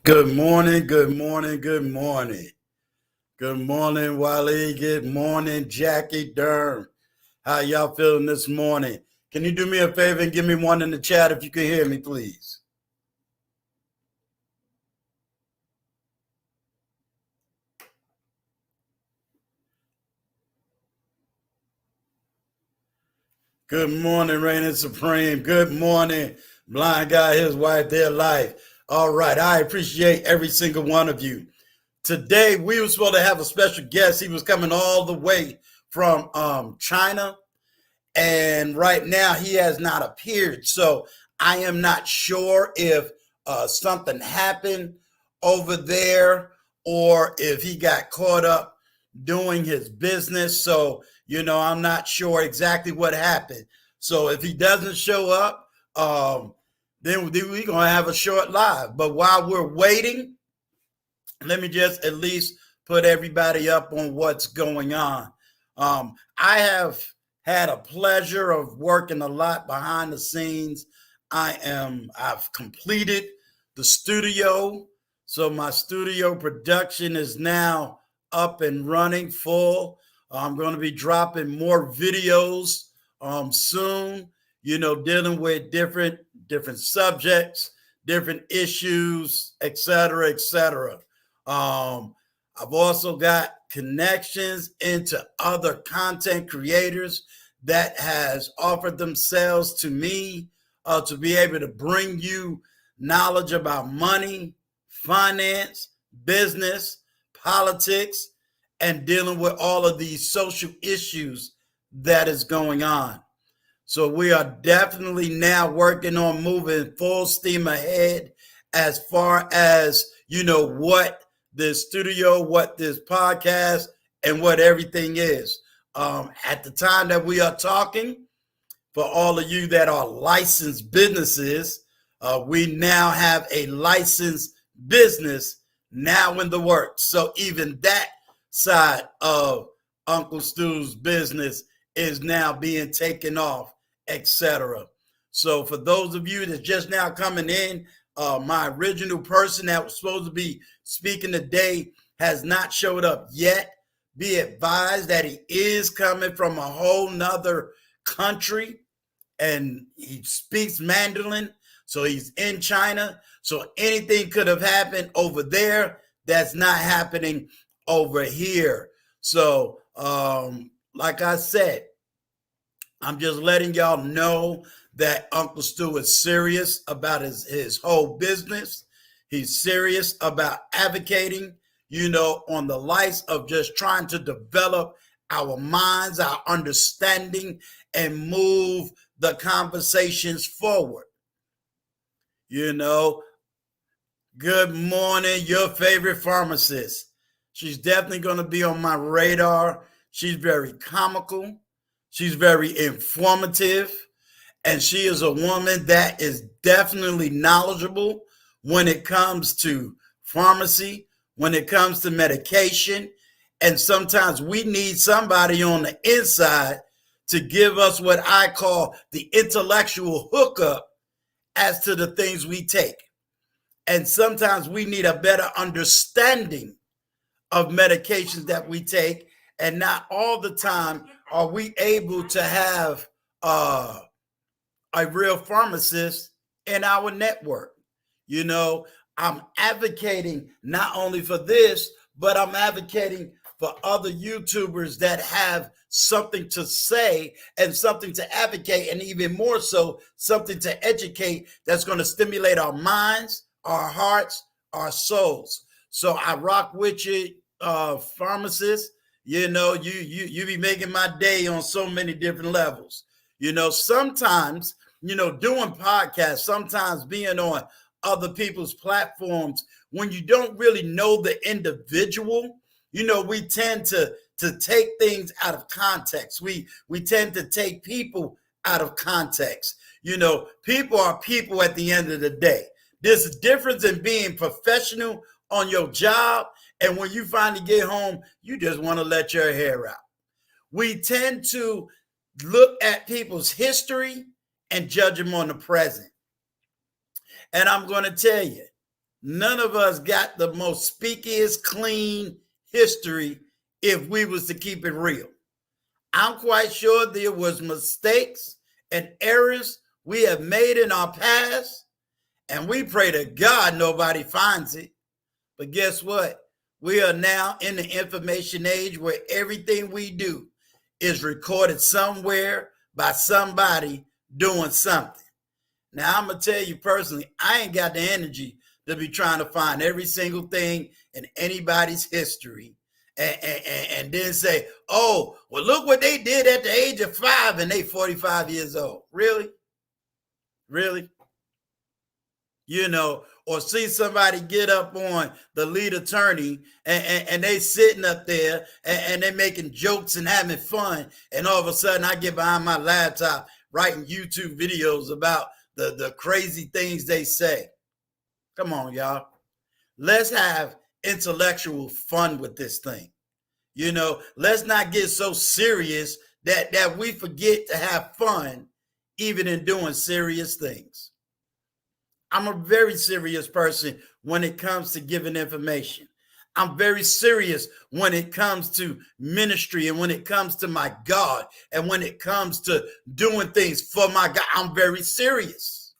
Good morning, good morning, good morning. Good morning, Wally. Good morning, Jackie Durham. How y'all feeling this morning? Can you do me a favor and give me one in the chat if you can hear me, please? Good morning, Reigning Supreme. Good morning, Blind Guy, his wife, their life. All right, I appreciate every single one of you. Today, we were supposed to have a special guest. He was coming all the way from China. And right now he has not appeared. So I am not sure if something happened over there or if he got caught up doing his business. So, I'm not sure exactly what happened. So if he doesn't show up, then we're going to have a short live. But while we're waiting, let me just at least put everybody up on what's going on. I have had a pleasure of working a lot behind the scenes. I've completed the studio. So my studio production is now up and running full. I'm going to be dropping more videos soon, dealing with different subjects, different issues, et cetera, et cetera. I've also got connections into other content creators that has offered themselves to me to be able to bring you knowledge about money, finance, business, politics, and dealing with all of these social issues that is going on. So we are definitely now working on moving full steam ahead as far as, what this studio, what this podcast, and what everything is. At the time that we are talking, for all of you that are licensed businesses, we now have a licensed business now in the works. So even that side of Uncle Stu's business is now being taken off, etc. So for those of you that's just now coming in, my original person that was supposed to be speaking today has not showed up yet. Be advised that he is coming from a whole nother country and he speaks Mandarin. So he's in China. So anything could have happened over there that's not happening over here. So, like I said, I'm just letting y'all know that Uncle Stu is serious about his whole business. He's serious about advocating, on the lights of just trying to develop our minds, our understanding, and move the conversations forward. Good morning, your favorite pharmacist. She's definitely going to be on my radar. She's very comical. She's very informative. And she is a woman that is definitely knowledgeable when it comes to pharmacy, when it comes to medication. And sometimes we need somebody on the inside to give us what I call the intellectual hookup as to the things we take. And sometimes we need a better understanding of medications that we take. And not all the time are we able to have a real pharmacist in our network. I'm advocating not only for this, but I'm advocating for other YouTubers that have something to say and something to advocate, and even more so, something to educate that's going to stimulate our minds, our hearts, our souls. So I rock with you, pharmacists. You be making my day on so many different levels. Sometimes, doing podcasts, sometimes being on other people's platforms, when you don't really know the individual, we tend to take things out of context. We tend to take people out of context. People are people at the end of the day. There's a difference in being professional on your job, and when you finally get home, you just want to let your hair out. We tend to look at people's history and judge them on the present. And I'm going to tell you, none of us got the most speakiest clean history if we was to keep it real. I'm quite sure there was mistakes and errors we have made in our past, and we pray to God nobody finds it. But guess what? We are now in the information age where everything we do is recorded somewhere by somebody doing something. Now, I'm going to tell you personally, I ain't got the energy to be trying to find every single thing in anybody's history and then say, oh, well, look what they did at the age of 5 and they 45 years old. Really? Really? You know, or see somebody get up on the lead attorney and they sitting up there and they making jokes and having fun. And all of a sudden I get behind my laptop writing YouTube videos about the crazy things they say. Come on, y'all. Let's have intellectual fun with this thing. You know, let's not get so serious that we forget to have fun even in doing serious things. I'm a very serious person when it comes to giving information. I'm very serious when it comes to ministry and when it comes to my God and when it comes to doing things for my God. I'm very serious.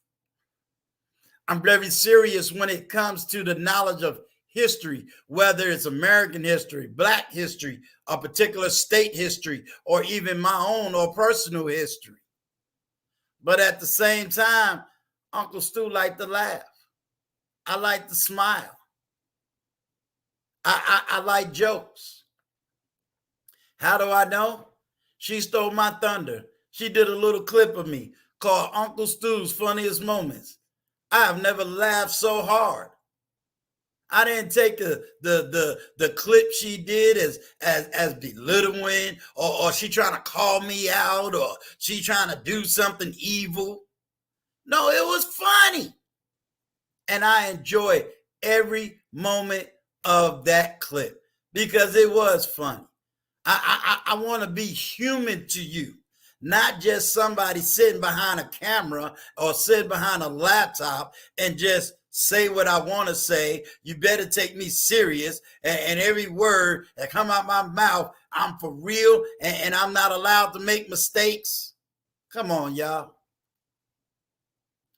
I'm very serious when it comes to the knowledge of history, whether it's American history, Black history, a particular state history, or even my own or personal history. But at the same time, Uncle Stu liked to laugh. I like to smile. I like jokes. How do I know? She stole my thunder. She did a little clip of me called Uncle Stu's Funniest Moments. I have never laughed so hard. I didn't take the clip she did as belittling or she trying to call me out or she trying to do something evil. No, it was funny. And I enjoyed every moment of that clip because it was funny. I want to be human to you, not just somebody sitting behind a camera or sitting behind a laptop and just say what I want to say. You better take me serious, and every word that come out my mouth, I'm for real, and I'm not allowed to make mistakes. Come on, y'all.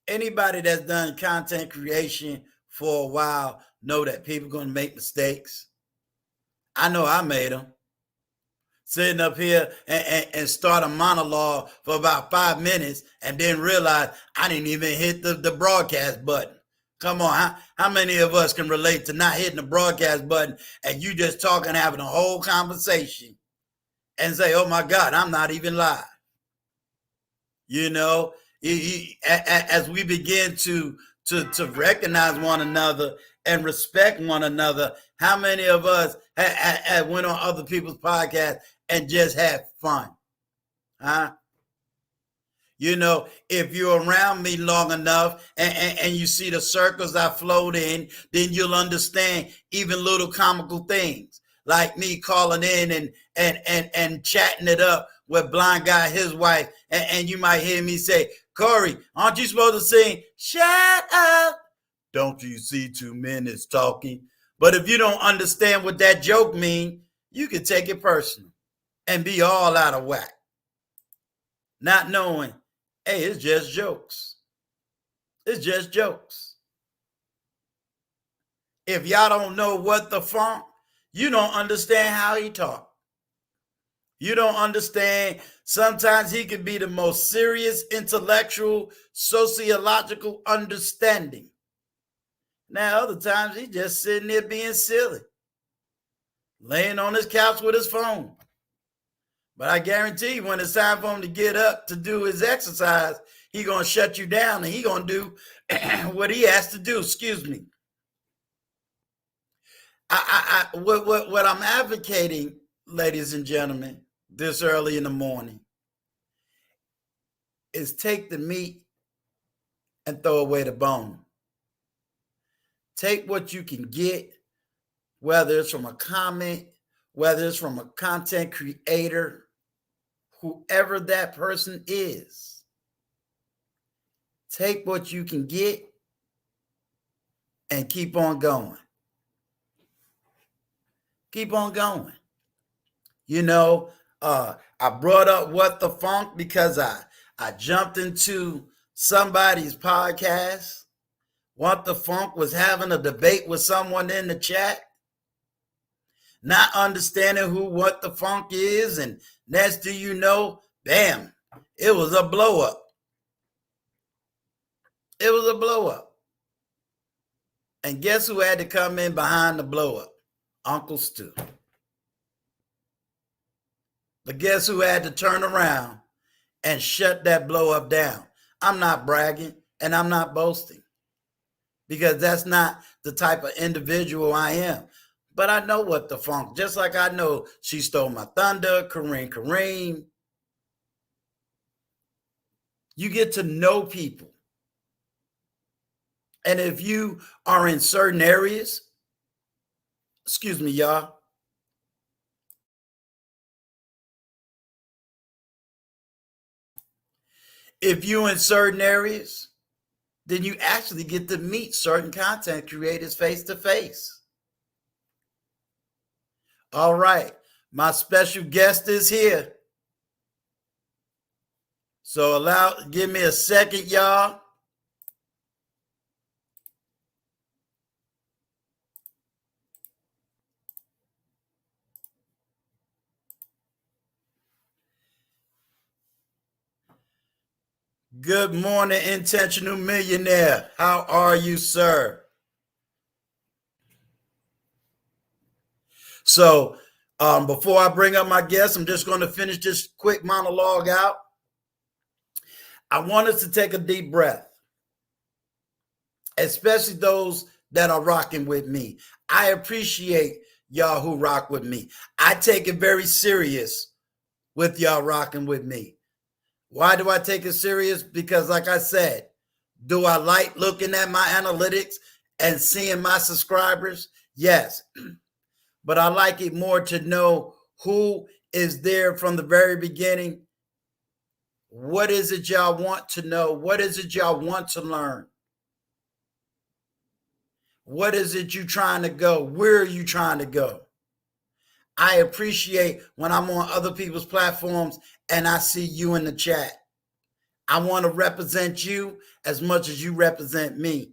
Anybody that's done content creation for a while know that people are going to make mistakes. I know I made them. Sitting up here and start a monologue for about 5 minutes and then realize I didn't even hit the broadcast button. Come on, how many of us can relate to not hitting the broadcast button and you just talking, having a whole conversation and say, oh my God, I'm not even live. You know, as we begin to recognize one another and respect one another, how many of us went on other people's podcasts and just had fun? Huh? You know, if you're around me long enough and you see the circles I float in, then you'll understand even little comical things like me calling in and chatting it up with Blind Guy, his wife, and you might hear me say, Corey, aren't you supposed to sing, shut up? Don't you see 2 minutes talking? But if you don't understand what that joke means, you can take it personal and be all out of whack. Not knowing, hey, it's just jokes. It's just jokes. If y'all don't know what the funk, you don't understand how he talk. You don't understand. Sometimes he can be the most serious, intellectual, sociological understanding. Now, other times he's just sitting there being silly, laying on his couch with his phone. But I guarantee you, when it's time for him to get up to do his exercise, he's going to shut you down and he's going to do what he has to do. Excuse me. What I'm advocating, ladies and gentlemen, this early in the morning, is take the meat and throw away the bone. Take what you can get, whether it's from a comment, whether it's from a content creator, whoever that person is. Take what you can get and keep on going. Keep on going. I brought up What the Funk because I jumped into somebody's podcast. What the Funk was having a debate with someone in the chat, not understanding who What the Funk is, and next do you know, bam, it was a blow up. It was a blow up. And guess who had to come in behind the blow up? Uncle Stu. But guess who had to turn around and shut that blow up down? I'm not bragging and I'm not boasting because that's not the type of individual I am. But I know What the Funk, just like I know She Stole My Thunder, Kareem. You get to know people. And if you are in certain areas, excuse me, y'all. If you're in certain areas, then you actually get to meet certain content creators face to face. All right, my special guest is here. So give me a second, y'all. Good morning, Intentional Millionaire. How are you, sir? So before I bring up my guest, I'm just going to finish this quick monologue out. I want us to take a deep breath, especially those that are rocking with me. I appreciate y'all who rock with me. I take it very serious with y'all rocking with me. Why do I take it serious? Because like I said, do I like looking at my analytics and seeing my subscribers? Yes. But I like it more to know who is there from the very beginning. What is it y'all want to know? What is it y'all want to learn? What is it you trying to go? Where are you trying to go? I appreciate when I'm on other people's platforms and I see you in the chat. I want to represent you as much as you represent me.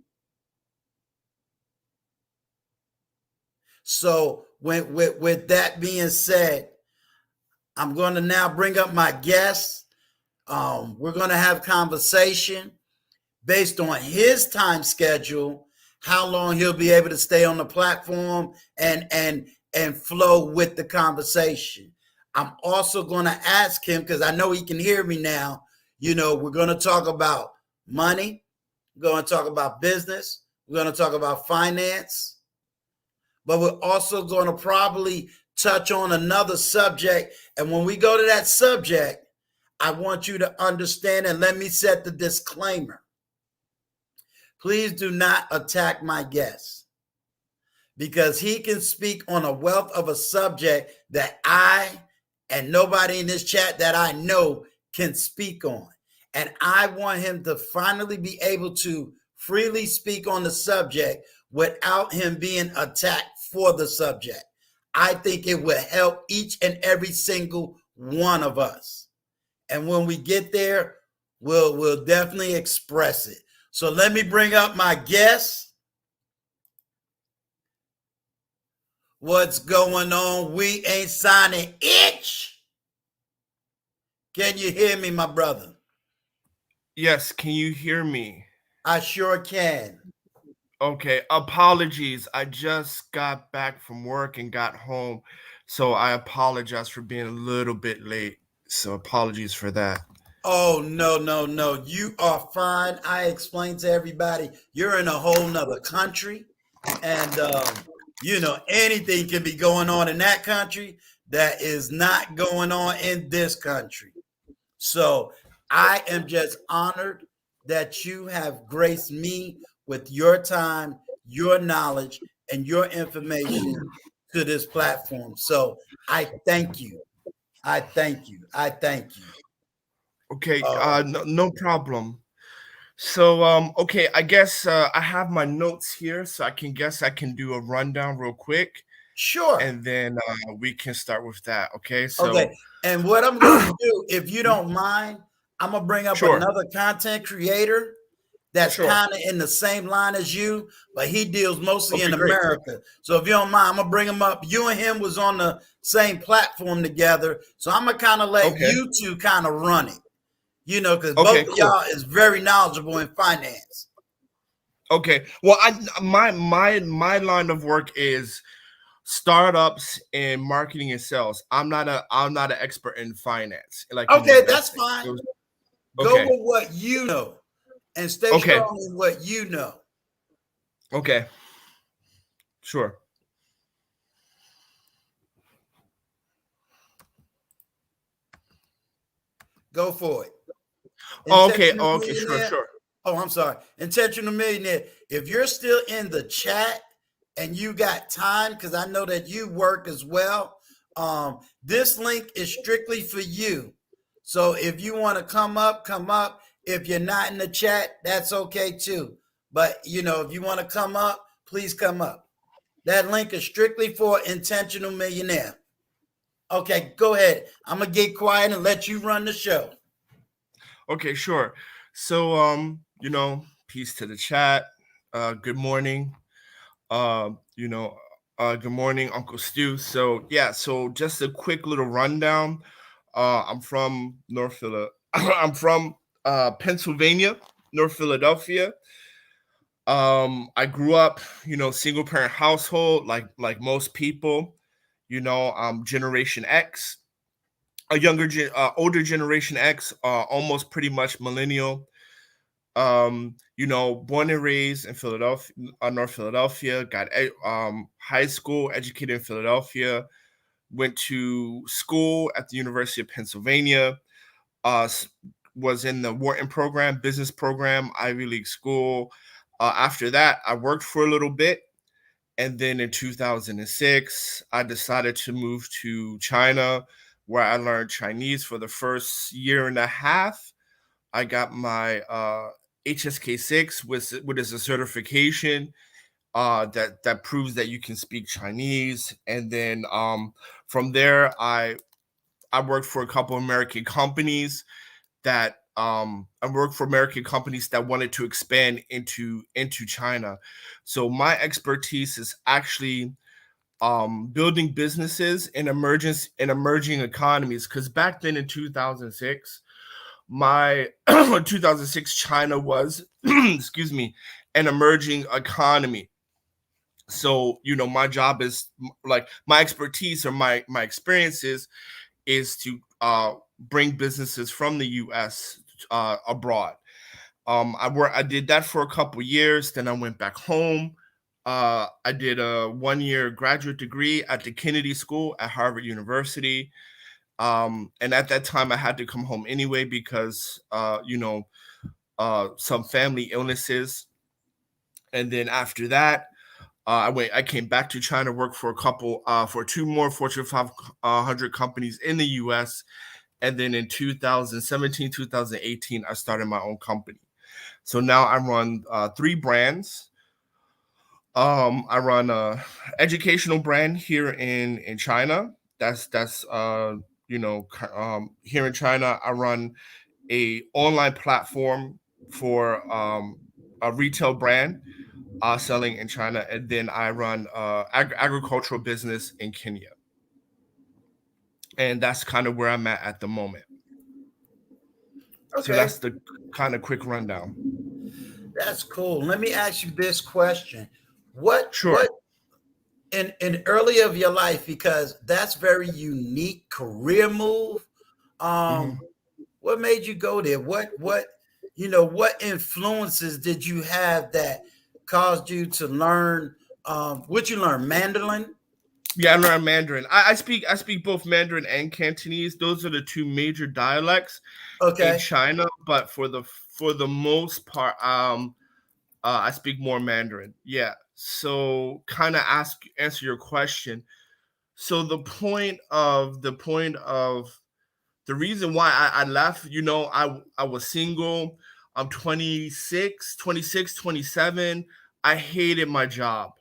So with that being said, I'm going to now bring up my guest. We're going to have conversation based on his time schedule, how long he'll be able to stay on the platform and flow with the conversation. I'm also going to ask him, because I know he can hear me now, we're going to talk about money. We're going to talk about business. We're going to talk about finance. But we're also going to probably touch on another subject. And when we go to that subject, I want you to understand, and let me set the disclaimer. Please do not attack my guest, because he can speak on a wealth of a subject that I and nobody in this chat that I know can speak on. And I want him to finally be able to freely speak on the subject without him being attacked for the subject. I think it will help each and every single one of us. And when we get there, we'll definitely express it. So let me bring up my guest. What's going on? We ain't signing itch. Can you hear me, my brother? Yes, can you hear me? I sure can. Okay, apologies. I just got back from work and got home, so I apologize for being a little bit late. So apologies for that. Oh, no. You are fine. I explained to everybody, you're in a whole nother country. And, anything can be going on in that country that is not going on in this country. So I am just honored that you have graced me with your time, your knowledge, and your information to this platform. So I thank you. Okay, no problem. So okay, I guess I have my notes here, so I can do a rundown real quick, Sure. and then we can start with that. Okay, Okay. so And what I'm going to do, if you don't mind, I'm going to bring up sure, another content creator that's sure. kind of in the same line as you, but he deals mostly Okay, in great. America. So if you don't mind, I'm gonna bring him up. You and him was on the same platform together. So I'm gonna kind of let Okay, you two kind of run it, because both okay, of cool. y'all is very knowledgeable in finance. Okay, well, my line of work is startups and marketing and sales. I'm not an expert in finance, like in Okay, that's investing. fine. Go Okay, with what you know and stay okay, strong in what you know. okay, sure. Go for it. Oh, okay, Intentional oh, okay, sure, millionaire. sure. Oh, I'm sorry. Intentional millionaire. If you're still in the chat and you got time, because I know that you work as well, this link is strictly for you. So if you want to come up, come up. If you're not in the chat, that's okay too. But if you want to come up, please come up. That link is strictly for intentional millionaire. Okay, go ahead. I'm gonna get quiet and let you run the show. Okay, sure. So, peace to the chat. Good morning. You know, good morning, Uncle Stu. So, yeah, so just a quick little rundown. I'm from North Philly. I'm from Pennsylvania, North Philadelphia. I grew up, single parent household, like most people. I'm Generation X, older Generation X, almost pretty much millennial. Born and raised in Philadelphia, North Philadelphia, got high school educated in Philadelphia, went to school at the University of Pennsylvania, was in the Wharton program, business program, Ivy League school. After that, I worked for a little bit. And then in 2006, I decided to move to China, where I learned Chinese for the first year and a half. I got my HSK6, which is a certification that proves that you can speak Chinese. And then from there, I worked for a couple of American companies I worked for American companies that wanted to expand into China. So my expertise is actually building businesses in emerging economies. Because back then in 2006, my 2006 China was, excuse me, an emerging economy. So my job is like my expertise or my experiences is to bring businesses from the U.S. Abroad. I did that for a couple years. Then I went back home. I did a 1-year graduate degree at the Kennedy School at Harvard University. And at that time, I had to come home anyway because some family illnesses. And then after that, I came back to China, worked for two more Fortune 500 companies in the U.S. And then in 2017, 2018, I started my own company. So now I run 3 brands. I run a educational brand here in China. That's here in China. I run a online platform for a retail brand selling in China, and then I run agricultural business in Kenya, and that's kind of where I'm at the moment. So Okay, that's the kind of quick rundown. that's cool. Let me ask you this question: What Sure. in early of your life, because that's very unique career move. Mhm. Um, what made you go there? What influences did you have that caused you to learn? What you learn Mandarin? Yeah, I learned Mandarin. I speak both Mandarin and Cantonese. Those are the two major dialects in Okay, China. But for the most part, I speak more Mandarin. Yeah. So kind of answer your question. So the reason why I left, I was single. I'm 26, 27. I hated my job.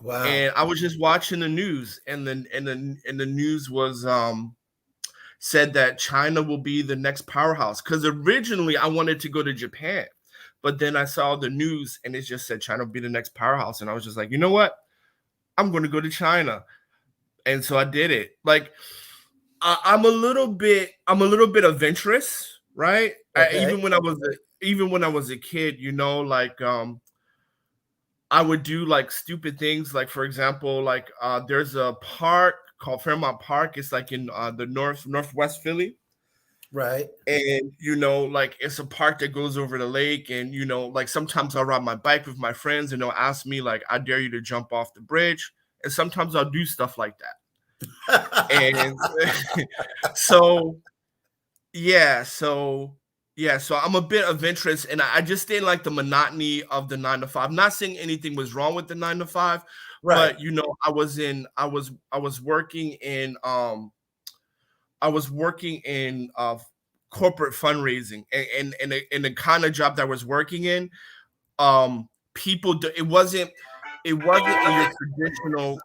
Wow. And I was just watching the news, and the news was said that China will be the next powerhouse. Because originally I wanted to go to Japan, but then I saw the news and it just said China will be the next powerhouse, and I was just like, you know what? I'm going to go to China, and so I did it. Like I'm a little bit adventurous, right? Okay. Even when I was a kid, like I would do like stupid things. Like for example, like there's a park called Fairmount Park. It's like in the northwest Philly, Right. and like it's a park that goes over the lake. And like sometimes I'll ride my bike with my friends, and they'll ask me like, "I dare you to jump off the bridge," and sometimes I'll do stuff like that. And so yeah, so so I'm a bit adventurous, and I just didn't like the monotony of the 9 to 5. Not saying anything was wrong with the 9 to 5, Right. but I was working in corporate fundraising, and the kind of job that I was working in, it wasn't in your traditional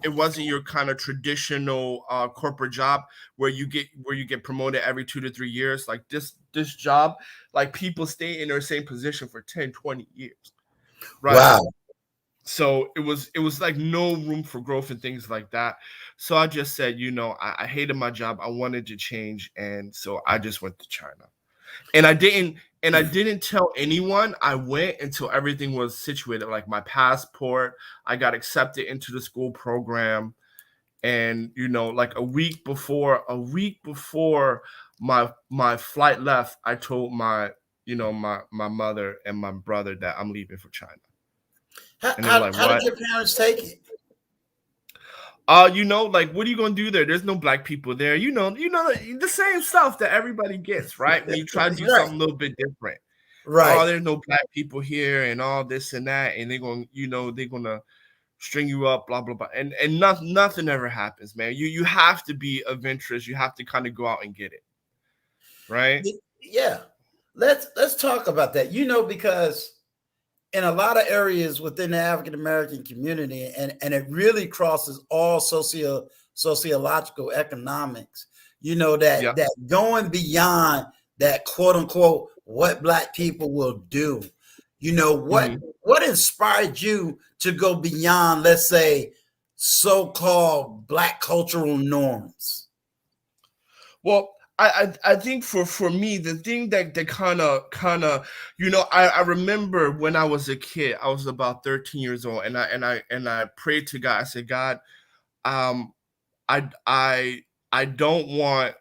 it wasn't your kind of traditional corporate job where you get promoted every 2 to 3 years. Like this job, like people stay in their same position for 10, 20 years, right? Wow. So it was like no room for growth and things like that. So I just said, I hated my job, I wanted to change, and so I just went to China. And I didn't tell anyone I went until everything was situated, like my passport. I got accepted into the school program, and like a week before my flight left, I told my mother and my brother that I'm leaving for China. How, And they were how, like, how did "What?" your parents take it? Like, what are you gonna do there? There's no black people there. The same stuff that everybody gets, right? When you try to do Right. something a little bit different. Right. Oh, there's no black people here and all this and that, and they're gonna string you up, blah blah blah, and nothing ever happens, man. You have to be adventurous. You have to kind of go out and get it, right? Yeah. Let's talk about that. Because in a lot of areas within the African American community, and it really crosses all sociological economics, Yeah. that going beyond that quote unquote what black people will do. What Hmm. what inspired you to go beyond, let's say, so-called black cultural norms? Well, I think for me, the thing that kind of I remember when I was a kid, I was about 13 years old, and I prayed to God. I said, God, um, I I I don't want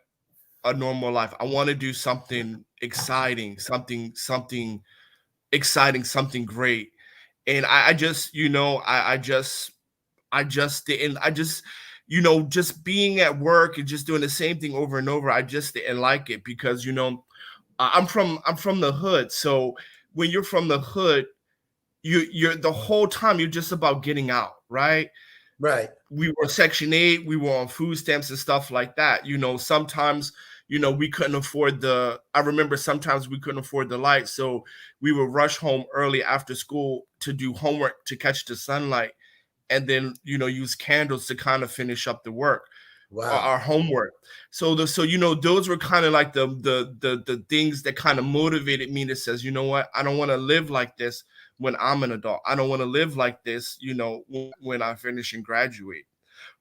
a normal life. I want to do something exciting, something exciting, something great. And I just, I just didn't, I just, just being at work and just doing the same thing over and over. I just didn't like it because, I'm from the hood. So when you're from the hood, you're the whole time you're just about getting out, right? Right. We were Section 8, we were on food stamps and stuff like that. Sometimes, we couldn't afford I remember sometimes we couldn't afford the light. So we would rush home early after school to do homework to catch the sunlight, and then, use candles to kind of finish up the work, Wow. our homework. So those were kind of like the things that kind of motivated me, that says, you know what, I don't want to live like this when I'm an adult. I don't want to live like this, when I finish and graduate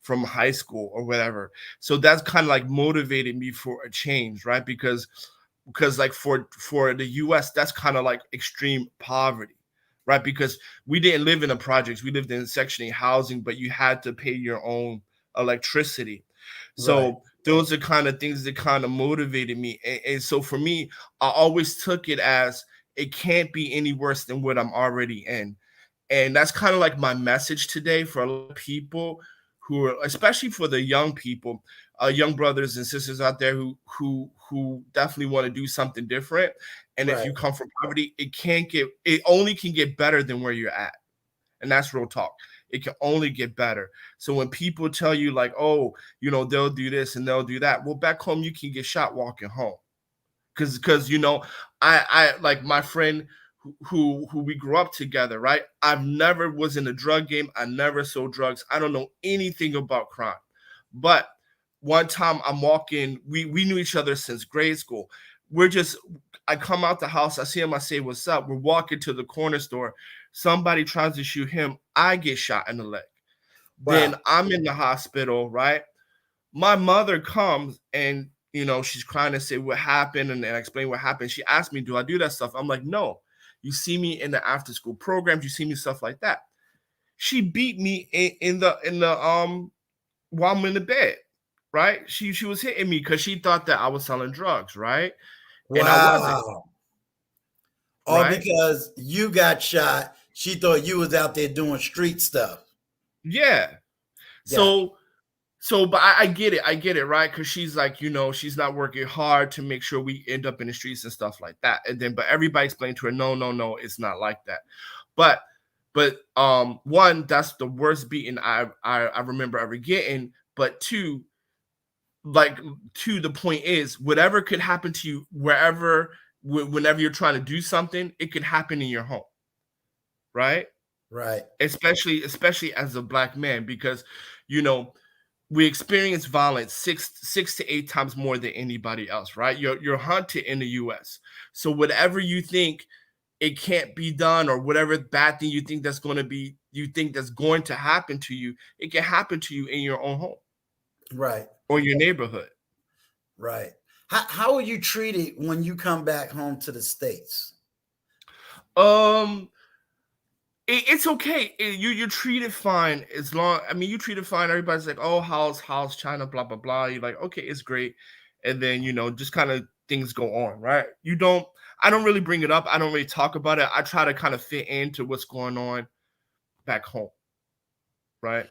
from high school or whatever. So that's kind of like motivated me for a change, right? Because like for the US, that's kind of like extreme poverty, right? Because we didn't live in the projects, we lived in Section 8 housing, but you had to pay your own electricity. Right. So those are kind of things that kind of motivated me. And so for me, I always took it as, it can't be any worse than what I'm already in. And that's kind of like my message today for a lot of people who are, especially for the young people, young brothers and sisters out there who definitely want to do something different. And if Right. you come from poverty, it only can get better than where you're at. And that's real talk. It can only get better. So when people tell you like, oh, they'll do this and they'll do that, well, back home you can get shot walking home. Because I like my friend who we grew up together, right? I've never was in a drug game. I never sold drugs. I don't know anything about crime. But one time I'm walking, we knew each other since grade school. We're just I come out the house, I see him, I say, "What's up?" We're walking to the corner store. Somebody tries to shoot him. I get shot in the leg. Then Wow. I'm in the hospital, right? My mother comes and she's crying to say what happened and explain what happened. She asked me, "Do I do that stuff?" I'm like, "No." You see me in the after school programs, you see me stuff like that. She beat me in the while I'm in the bed, right? She was hitting me because she thought that I was selling drugs, right? And I wasn't, Wow. All right? because you got shot. She thought you was out there doing street stuff. Yeah. Got But I get it. I get it, right? Because she's like, she's not working hard to make sure we end up in the streets and stuff like that. And then, but everybody explained to her, no, no, no, it's not like that. But, one, that's the worst beating I remember ever getting. But two, like, the point is, whatever could happen to you wherever, whenever you're trying to do something, it could happen in your home, right? right. Especially as a black man, because you know we experience violence six to eight times more than anybody else, right? You're hunted in the US. So whatever you think it can't be done, or whatever bad thing you think that's going to happen to you, it can happen to you in your own home Right. or your neighborhood. Right. How are you treated when you come back home to the States? Um it's okay. You're treated fine as long. I mean, you treated fine. Everybody's like, "Oh, how's China?" Blah blah blah. You're like, "Okay, it's great," and then just kind of things go on, right? You don't. I don't really bring it up. I don't really talk about it. I try to kind of fit into what's going on back home, right?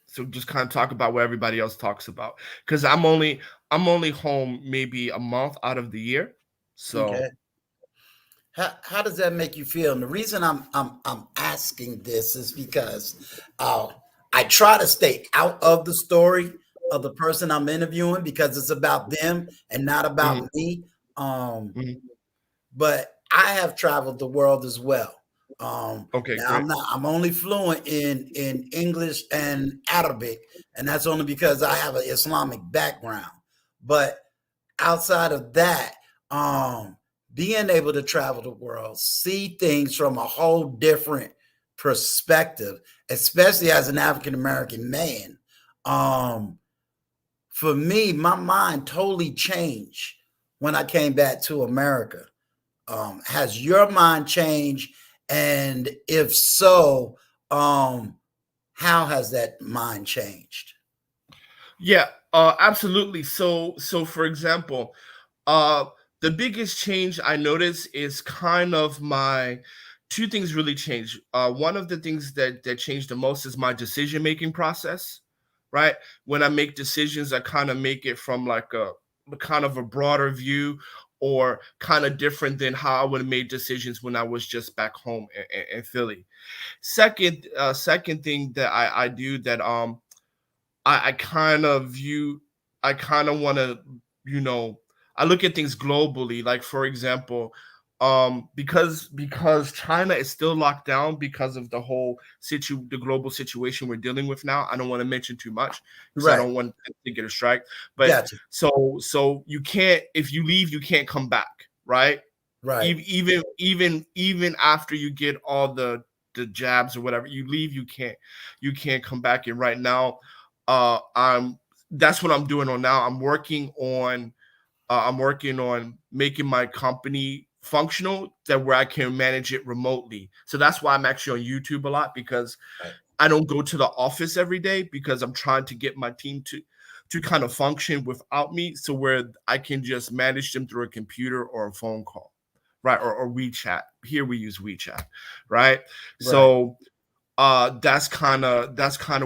So just kind of talk about what everybody else talks about, because I'm only home maybe a month out of the year, Okay. so. How does that make you feel? And the reason I'm asking this is because I try to stay out of the story of the person I'm interviewing because it's about them and not about Mhm, me. Um, mhm. but I have traveled the world as well. Okay, Now great. I'm only fluent in English and Arabic, and that's only because I have an Islamic background. But outside of that, um, being able to travel the world, see things from a whole different perspective, especially as an African American man, um, for me, my mind totally changed when I came back to America. Has your mind changed? And if so, how has that mind changed? Yeah, absolutely. So for example, uh, the biggest change I notice is kind of my two things really changed. One of the things that changed the most is my decision making process. Right, when I make decisions, I kind of make it from like a kind of a broader view, or kind of different than how I would have made decisions when I was just back home in Philly. Second thing that I do that I kind of view, I kind of want to, you know, I look at things globally. Like for example, because China is still locked down because of the global situation we're dealing with now. I don't want to mention too much because I Right, don't want to get a strike. But gotcha. so you can't, if you leave, you can't come back, right? Right, Even after you get all the jabs or whatever, you leave, you can't come back. And right now, I'm that's what I'm doing on now. I'm working on making my company functional, that where I can manage it remotely. So that's why I'm actually on YouTube a lot, because right, I don't go to the office every day, because I'm trying to get my team to kind of function without me, so where I can just manage them through a computer or a phone call, right? Or WeChat. Here we use WeChat, right? right, So that's kind of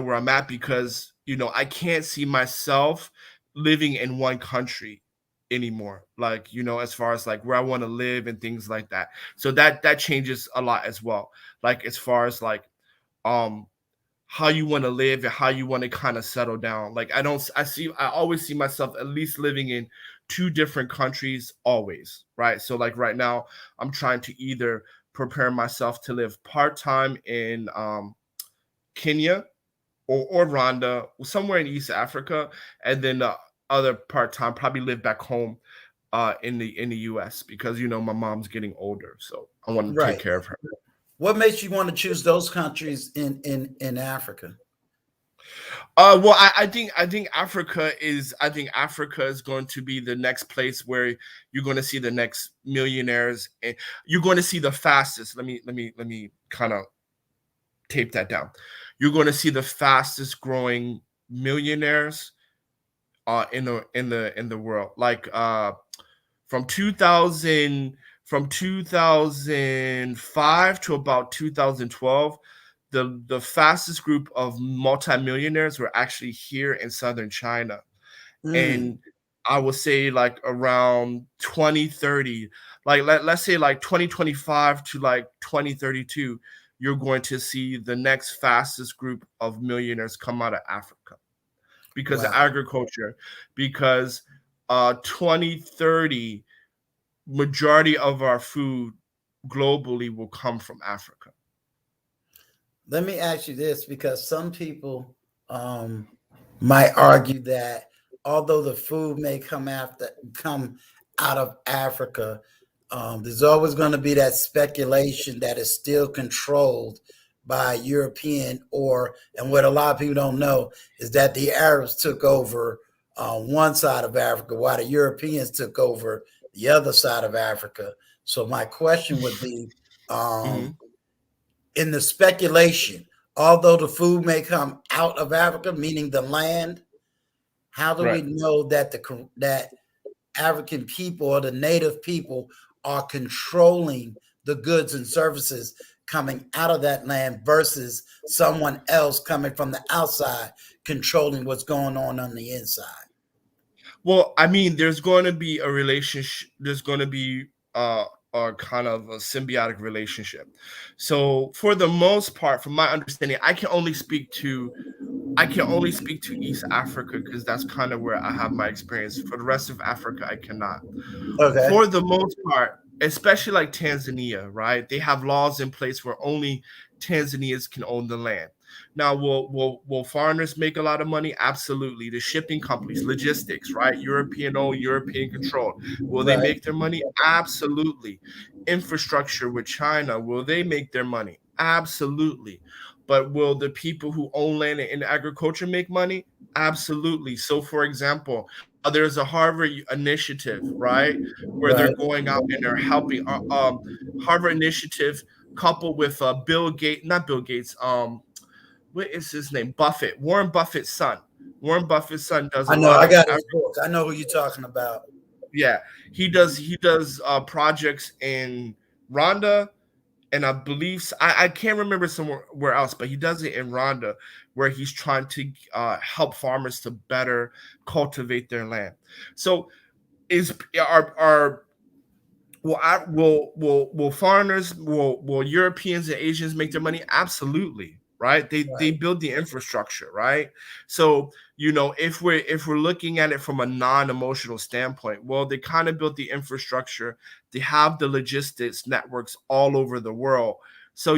where I'm at, because I can't see myself living in one country anymore, like as far as like where I want to live and things like that. So that changes a lot as well, like as far as like um how you want to live and how you want to kind of settle down. Like I always see myself at least living in two different countries always, right? So like right now, I'm trying to either prepare myself to live part-time in Kenya or Rwanda, somewhere in East Africa, and then the other part-time probably live back home in the US, because my mom's getting older, so I want to take Right. care of her. What makes you want to choose those countries in Africa? Well, I think Africa is going to be the next place where you're going to see the next millionaires, and you're going to see the fastest. Let me kind of tape that down. You're going to see the fastest growing millionaires in the world. Like from 2005 to about 2012, the fastest group of multimillionaires were actually here in southern China. Mm, And I would say like around 2030, like let's say like 2025 to like 2032, you're going to see the next fastest group of millionaires come out of Africa because of wow. agriculture. Because 2030, majority of our food globally will come from Africa. Let me ask you this, because some people um, might argue that although the food may come out of Africa, there's always going to be that speculation that is still controlled by European, and what a lot of people don't know is that the Arabs took over one side of Africa while the Europeans took over the other side of Africa. So my question would be, Mhm. um, in the speculation, although the food may come out of Africa, meaning the land, how do we Right. know that that African people or the native people are controlling the goods and services coming out of that land versus someone else coming from the outside controlling what's going on the inside? Well, I mean, there's going to be a relationship. There's going to be a kind of a symbiotic relationship. So, for the most part, from my understanding, I can only speak to East Africa because that's kind of where I have my experience. For the rest of Africa, I cannot. Okay. For the most part, especially like Tanzania, right? They have laws in place where only Tanzanians can own the land. Now, will foreigners make a lot of money? Absolutely. The shipping companies, logistics, right? European owned, European controlled. Will they Right. make their money? Absolutely. Infrastructure with China, will they make their money? Absolutely. But will the people who own land and agriculture make money? Absolutely. So, for example, there's a Harvard initiative, right, where they're Right. going out and they're helping. Harvard initiative coupled with Bill Gates, not Bill Gates. What is his name? Buffett, Warren Buffett's son. Warren Buffett's son does I a know. lot I of got his book. I know who you're talking about. yeah. He does projects in Rwanda, and I believe I can't remember somewhere where else, but he does it in Rwanda, where he's trying to help farmers to better cultivate their land. So is are will foreigners, will Europeans and Asians make their money? Absolutely, right? They Right. build the infrastructure, right? So if we're looking at it from a non-emotional standpoint, well, they kind of built the infrastructure. They have the logistics networks all over the world, so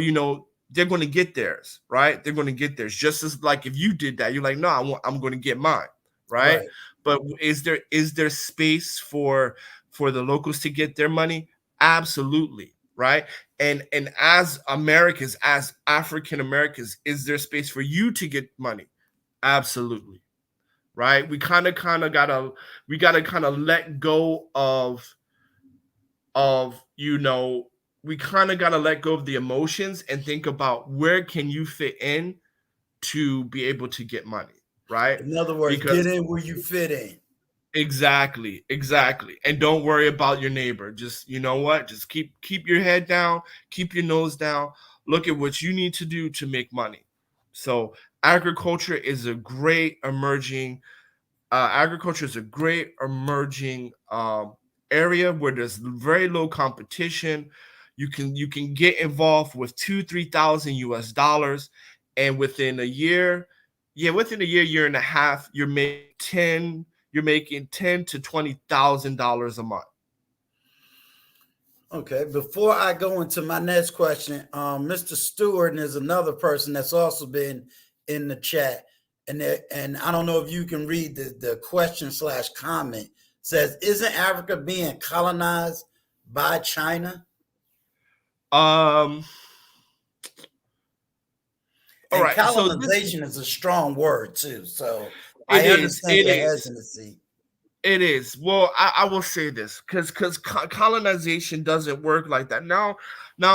they're going to get theirs, right? They're going to get theirs. Just as like if you did that, you're like, no, I'm going to get mine, right? Right. But is there space for the locals to get their money? Absolutely, right? And as Americans, as African Americans, is there space for you to get money? Absolutely, right? We gotta kind of let go of we kind of gotta let go of the emotions and think about where can you fit in to be able to get money, right? In other words, get Because in where you fit in. exactly, exactly. And don't worry about your neighbor. Just you know what? Just keep your head down, keep your nose down. Look at what you need to do to make money. So agriculture is a great emerging area where there's very low competition. You can get involved with 2-3 thousand US dollars, and within a year, yeah, within a year and a half, you're making you're making $10,000 to $20,000 a month. Okay, before I go into my next question, Mr. Stewart is another person that's also been in the chat, and I don't know if you can read the question slash comment. Says, isn't Africa being colonized by China? Um, all And right. So this colonization is a strong word too, so it I is. understand It your is. hesitancy. It is. Well, I will say this because colonization doesn't work like that. Now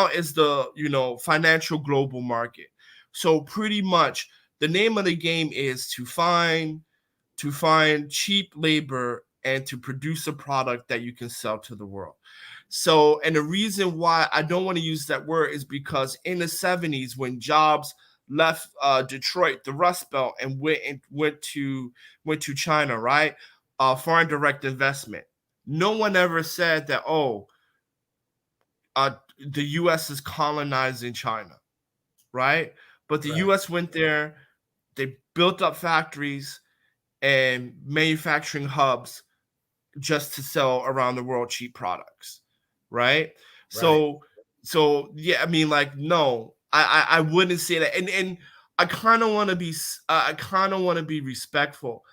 is the financial global market. So pretty much the name of the game is to find cheap labor and to produce a product that you can sell to the world. So, and the reason why I don't want to use that word is because in the 70s, when Jobs left Detroit, the Rust Belt, and went to China, right? Foreign direct investment. No one ever said that. Oh, the U.S. is colonizing China, right? But the Right, U.S. went there. They built up factories and manufacturing hubs just to sell around the world cheap products, right? right, So yeah, I mean, like, no, I wouldn't say that, and I kind of want to be respectful.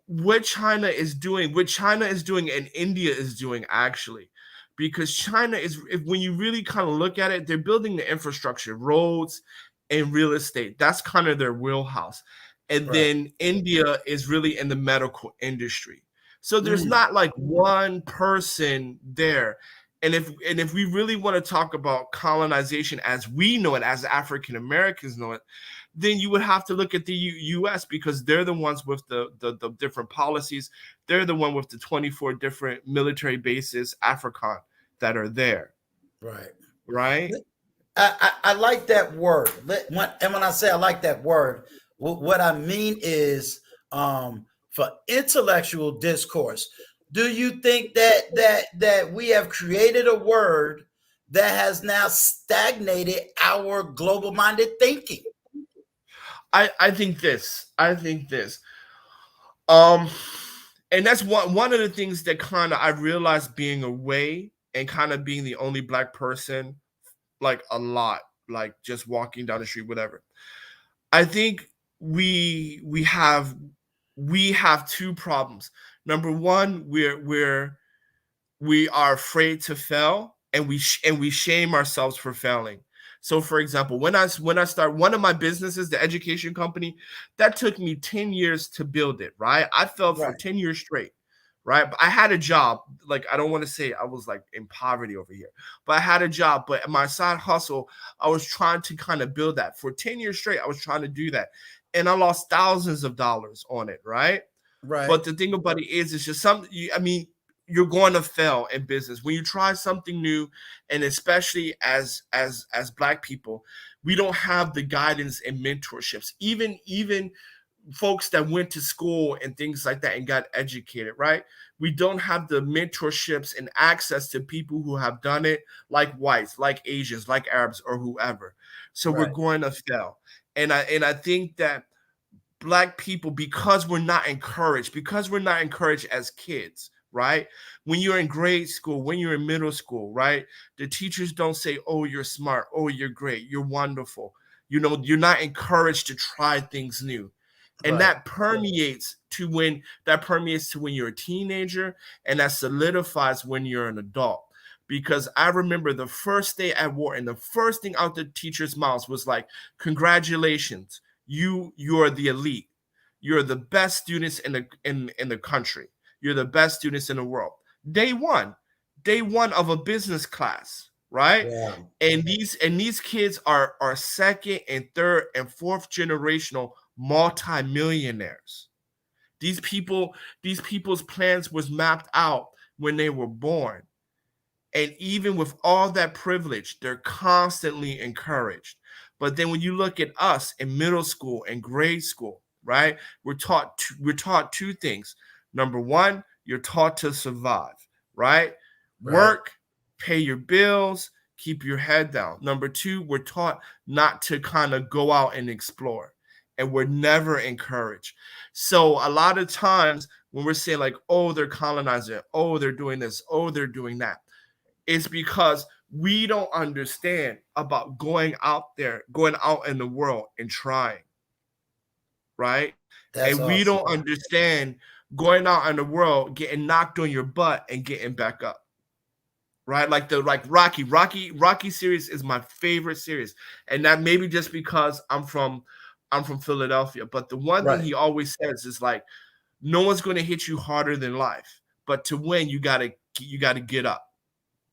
What China is doing, and India is doing actually, because China is, if when you really kind of look at it, they're building the infrastructure, roads, and real estate. That's kind of their wheelhouse. And right. then India is really in the medical industry. So there's Mm, not like one person there. And if we really want to talk about colonization as we know it, as African Americans know it, then you would have to look at the U.S. because they're the ones with the different policies. They're the one with the 24 different military bases, AFRICON, that are there, right. right? I like that word. And when I say I like that word, what I mean is for intellectual discourse. Do you think that we have created a word that has now stagnated our global minded thinking? I think this. I think this. Um, and that's one of the things that kind of I realized being away and kind of being the only black person, like a lot, like just walking down the street, whatever. I think we have two problems. Number one, we are afraid to fail, and we shame ourselves for failing. So for example, when I start one of my businesses, the education company, that took me 10 years to build it, right? I failed for Right, 10 years straight, right? But I had a job. Like, I don't want to say I was like in poverty over here, but I had a job. But my side hustle, I was trying to kind of build that for 10 years straight. I was trying to do that, and I lost thousands of dollars on it, right? right, But the thing about it is, it's just something. I mean, you're going to fail in business when you try something new, and especially as Black people, we don't have the guidance and mentorships. Even folks that went to school and things like that and got educated, right? We don't have the mentorships and access to people who have done it, like whites, like Asians, like Arabs, or whoever. So we're right, going to fail, and I think that Black people, because we're not encouraged as kids, right? When you're in grade school, when you're in middle school, right? The teachers don't say, oh, you're smart, oh, you're great, you're wonderful. You're not encouraged to try things new. And right, that permeates to when you're a teenager, and that solidifies when you're an adult. Because I remember the first day at war, and the first thing out the teacher's mouths was like, congratulations, you're the elite. You're the best students in the country. You're the best students in the world. Day one, day one of a business class, right? wow, And these kids are second and third and fourth generational multimillionaires. These people's plans was mapped out when they were born. And even with all that privilege, they're constantly encouraged. But then when you look at us in middle school and grade school, right? We're taught two things. Number one, you're taught to survive, right? right, Work, pay your bills, keep your head down. Number two, we're taught not to kind of go out and explore. and we're never encouraged. So a lot of times when we're saying like, oh, they're colonizing, oh, they're doing this, oh, they're doing that, it's because we don't understand about going out there, going out in the world and trying, right? That's And we awesome. don't understand going out in the world, getting knocked on your butt and getting back up. Right? Like Rocky series is my favorite series. And that maybe just because I'm from Philadelphia. But the one thing Right. he always says is like, no one's gonna hit you harder than life. But to win, you gotta get up,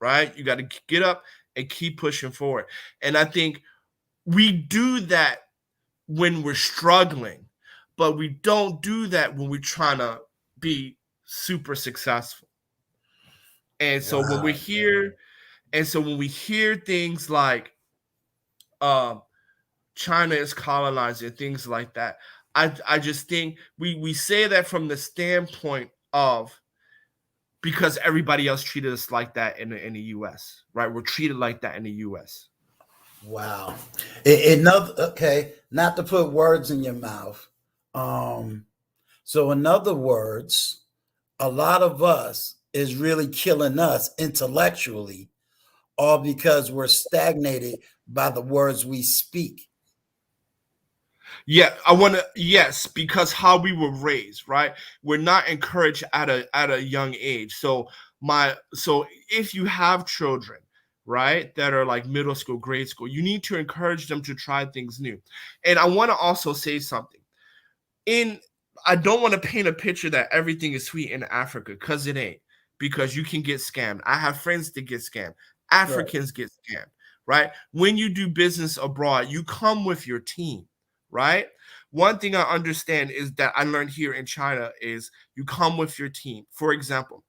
right? You gotta get up and keep pushing forward. And I think we do that when we're struggling, but we don't do that when we're trying to be super successful. And so when we're Wow. here, and so when we hear things like um, China is colonizing, things like that, I just think we say that from the standpoint of because everybody else treated us like that in the U.S. Right? We're treated like that in the U.S. Wow. Another, okay, not to put words in your mouth. Um, so in other words, a lot of us is really killing us intellectually, all because we're stagnated by the words we speak. Yeah, I want to yes, because how we were raised, right? We're not encouraged at a young age. So if you have children, right, that are like middle school, grade school, you need to encourage them to try things new. And I want to also say something. In I don't want to paint a picture that everything is sweet in Africa because it ain't. Because you can get scammed. I have friends that get scammed. Right. Africans get scammed, right? When you do business abroad, you come with your team, right? One thing I understand is that I learned here in China is you come with your team. For example,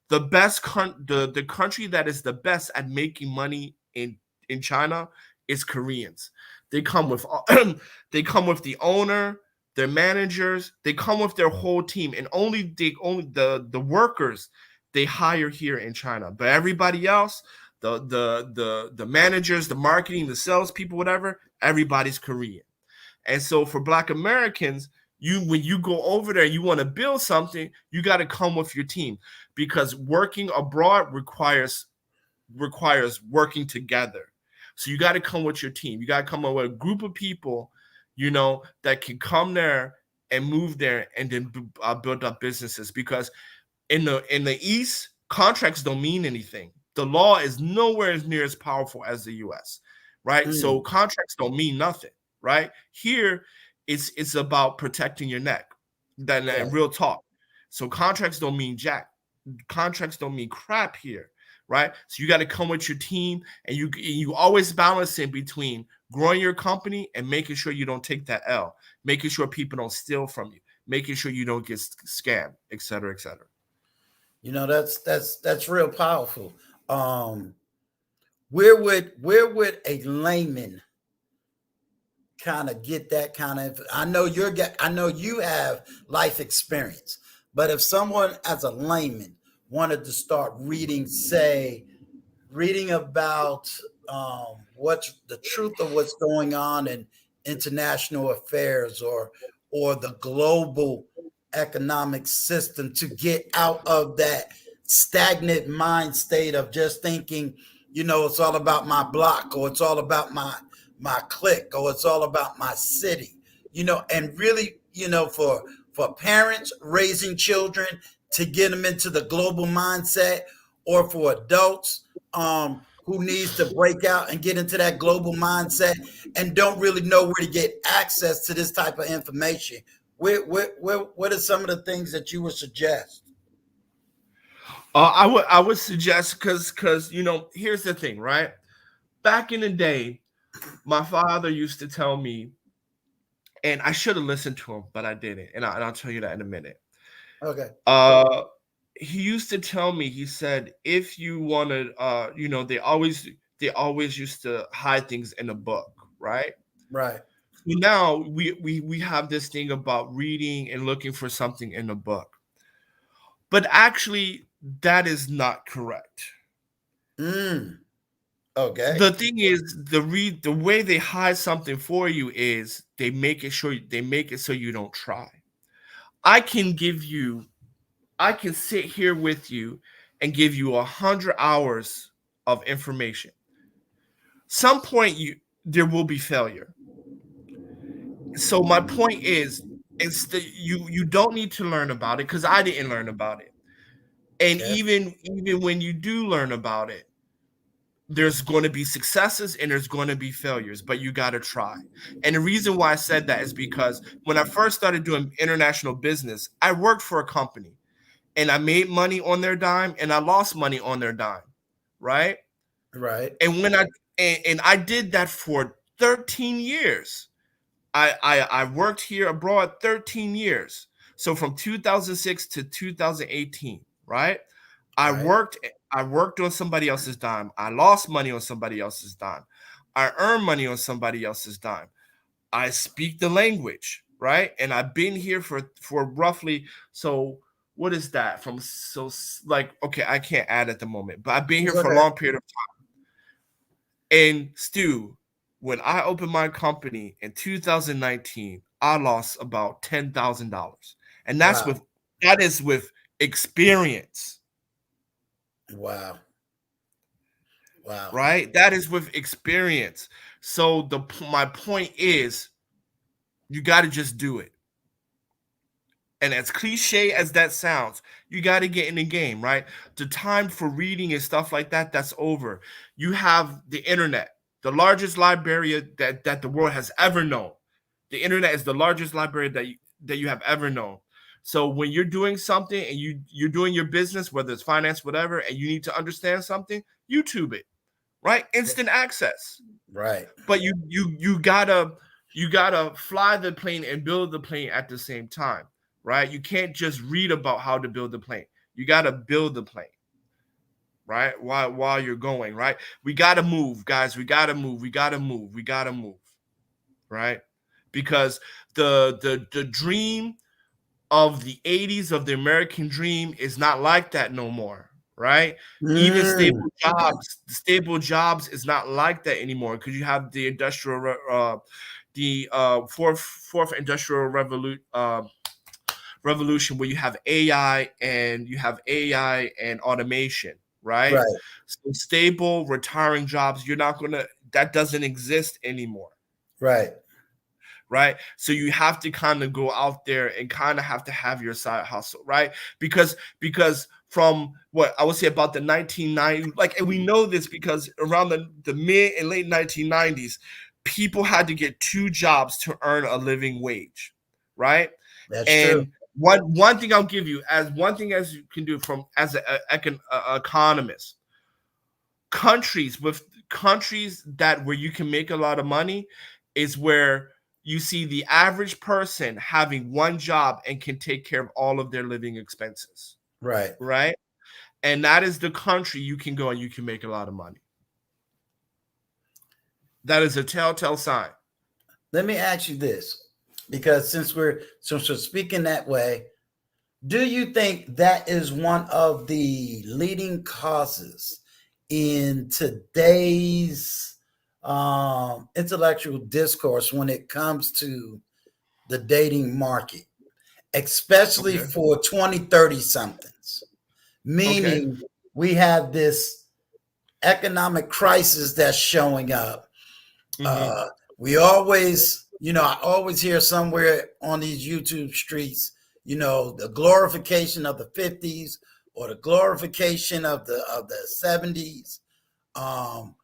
the country that is the best at making money in China is Koreans. They come with they come with the owner, their managers, they come with their whole team, and only the workers they hire here in China. But everybody else, the managers, the marketing, the salespeople, whatever, everybody's Korean. And so for Black Americans, you when you go over there, you want to build something, you got to come with your team because working abroad requires working together. So you got to come with your team. You got to come up with a group of people, that can come there and move there and then build up businesses. Because in the East, contracts don't mean anything. The law is nowhere as near as powerful as the U.S. Right? So Mm, contracts don't mean nothing. Right? Here, it's about protecting your neck. That right. real talk. So contracts don't mean jack. Contracts don't mean crap here, right? So you got to come with your team, and you always balance in between growing your company and making sure you don't take that L, making sure people don't steal from you, making sure you don't get scammed, et cetera, et cetera. That's real powerful. Um, where would a layman kind of get that kind of I know you have life experience, but if someone as a layman wanted to start reading, say, reading about what's the truth of what's going on in international affairs, or the global economic system, to get out of that stagnant mind state of just thinking, it's all about my block, or it's all about my clique, or it's all about my city, and really, for parents raising children to get them into the global mindset, or for adults who needs to break out and get into that global mindset and don't really know where to get access to this type of information. What are some of the things that you would suggest? I would suggest because here's the thing, right? Back in the day, my father used to tell me, and I should have listened to him, but I didn't, and I'll tell you that in a minute. Okay. Uh, he used to tell me, he said, if you wanted, they always used to hide things in a book, right? Right. So now we have this thing about reading and looking for something in a book, but actually that is not correct. Mm. Okay. The thing is, the way they hide something for you is they make it so you don't try. I can give you I can sit here with you and give you 100 hours of information. Some point there will be failure. So my point is, instead you don't need to learn about it because I didn't learn about it. And Okay. even when you do learn about it, there's going to be successes and there's going to be failures, but you got to try. And the reason why I said that is because when I first started doing international business, I worked for a company and I made money on their dime and I lost money on their dime, right? Right. And and I did that for 13 years. I worked here abroad 13 years. So from 2006 to 2018, right? I Right. worked I worked on somebody else's dime. I lost money on somebody else's dime. I earned money on somebody else's dime. I speak the language, right? And I've been here for roughly, so what is that? From so like, okay, I can't add at the moment, but I've been here It's for a okay. long period of time. And Stu, when I opened my company in 2019, I lost about $10,000. And Wow. that is with experience, Wow. Wow. right? That is with experience. So my point is, you got to just do it. And as cliche as that sounds, you got to get in the game, right? The time for reading and stuff like that, that's over. You have the internet, the largest library that the world has ever known. The internet is the largest library that you have ever known. So when you're doing something and you're doing your business, whether it's finance, whatever, and you need to understand something, YouTube it, right? Instant access. Right. But you gotta fly the plane and build the plane at the same time, right? You can't just read about how to build the plane. You gotta build the plane, right? While you're going, right? We gotta move, guys. We gotta move. We gotta move. We gotta move, right? Because the dream of the 80s of the American dream is not like that no more, right? Even Mm. stable jobs is not like that anymore because you have the fourth industrial revolution where you have AI and automation, right? Right. So stable retiring jobs, that doesn't exist anymore, Right. right? So you have to kind of go out there and kind of have to have your side hustle, right? Because from what I would say about the 1990s, like, and we know this because around the mid and late 1990s, people had to get two jobs to earn a living wage, right? That's true. And one thing I'll give you as one thing as you can do from as an economist, countries that where you can make a lot of money is where you see the average person having one job and can take care of all of their living expenses, Right. right? And that is the country you can go and you can make a lot of money. That is a telltale sign. Let me ask you this, because since we're speaking that way, do you think that is one of the leading causes in today's intellectual discourse when it comes to the dating market, especially Okay. for 2030 somethings? Okay. Meaning, we have this economic crisis that's showing up. Mm-hmm. uh, we always, I always hear somewhere on these YouTube streets, the glorification of the 50s or the glorification of the 70s, um,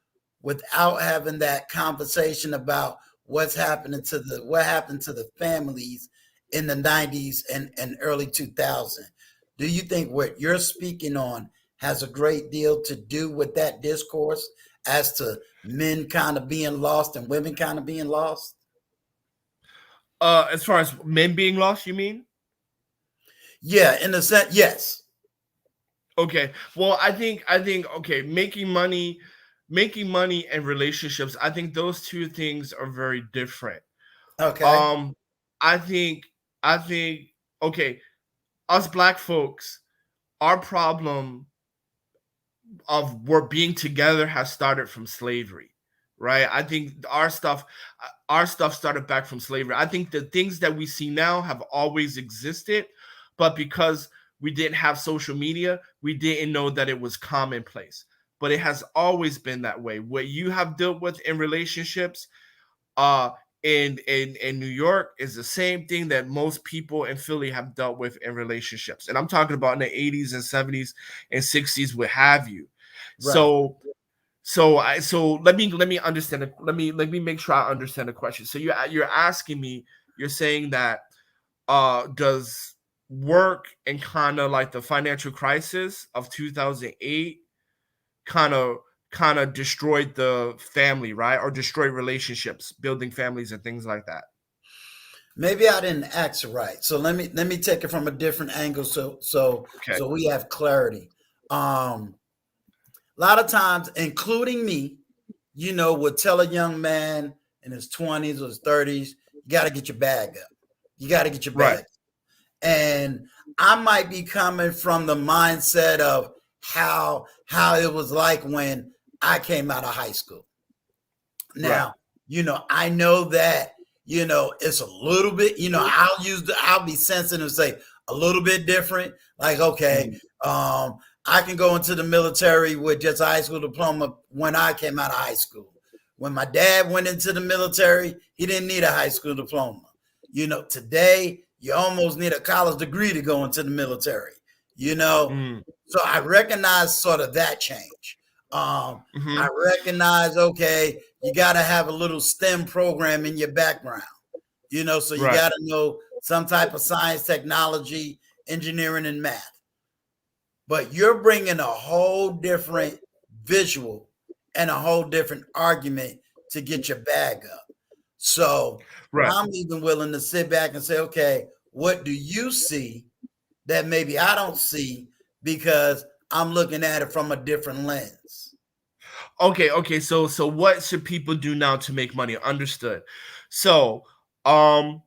without having that conversation about what happened to the families in the 90s and early 2000s. Do you think what you're speaking on has a great deal to do with that discourse as to men kind of being lost and women kind of being lost? As far as men being lost, you mean? Yeah, in a sense, yes. Okay. Well, I think okay, making money and relationships, I think those two things are very different. Okay. Um I think I think okay, us black folks, our problem of we're being together has started from slavery, right? I think our stuff started back from slavery. I think the things that we see now have always existed, but because we didn't have social media, we didn't know that it was commonplace. But it has always been that way. What you have dealt with in relationships, uh, in New York, is the same thing that most people in Philly have dealt with in relationships. And I'm talking about in the 80s and 70s and 60s, what have you. Right. So let me understand it. Let me make sure I understand the question. So you're asking me, you're saying that does work and kind of like the financial crisis of 2008 kind of destroyed the family, right? Or destroyed relationships, building families and things like that. Maybe I didn't ask it right. So let me take it from a different angle Okay. so we have clarity. A lot of times, including me, would tell a young man in his 20s or his 30s, you got to get your bag up. You got to get your Right. bag. And I might be coming from the mindset of how it was like when I came out of high school. Right. Now, I know that, it's a little bit, I'll be sensitive and say a little bit different. Like, okay, Mhm. I can go into the military with just a high school diploma when I came out of high school. When my dad went into the military, he didn't need a high school diploma. Today, you almost need a college degree to go into the military, you know. Mm. So I recognize sort of that change. I Mhm. recognize, okay, you got to have a little STEM program in your background, so you Right. got to know some type of science, technology, engineering, and math. But you're bringing a whole different visual and a whole different argument to get your bag up. So Right. I'm even willing to sit back and say, okay, what do you see that maybe I don't see because I'm looking at it from a different lens? Okay. So what should people do now to make money? Understood. So, um,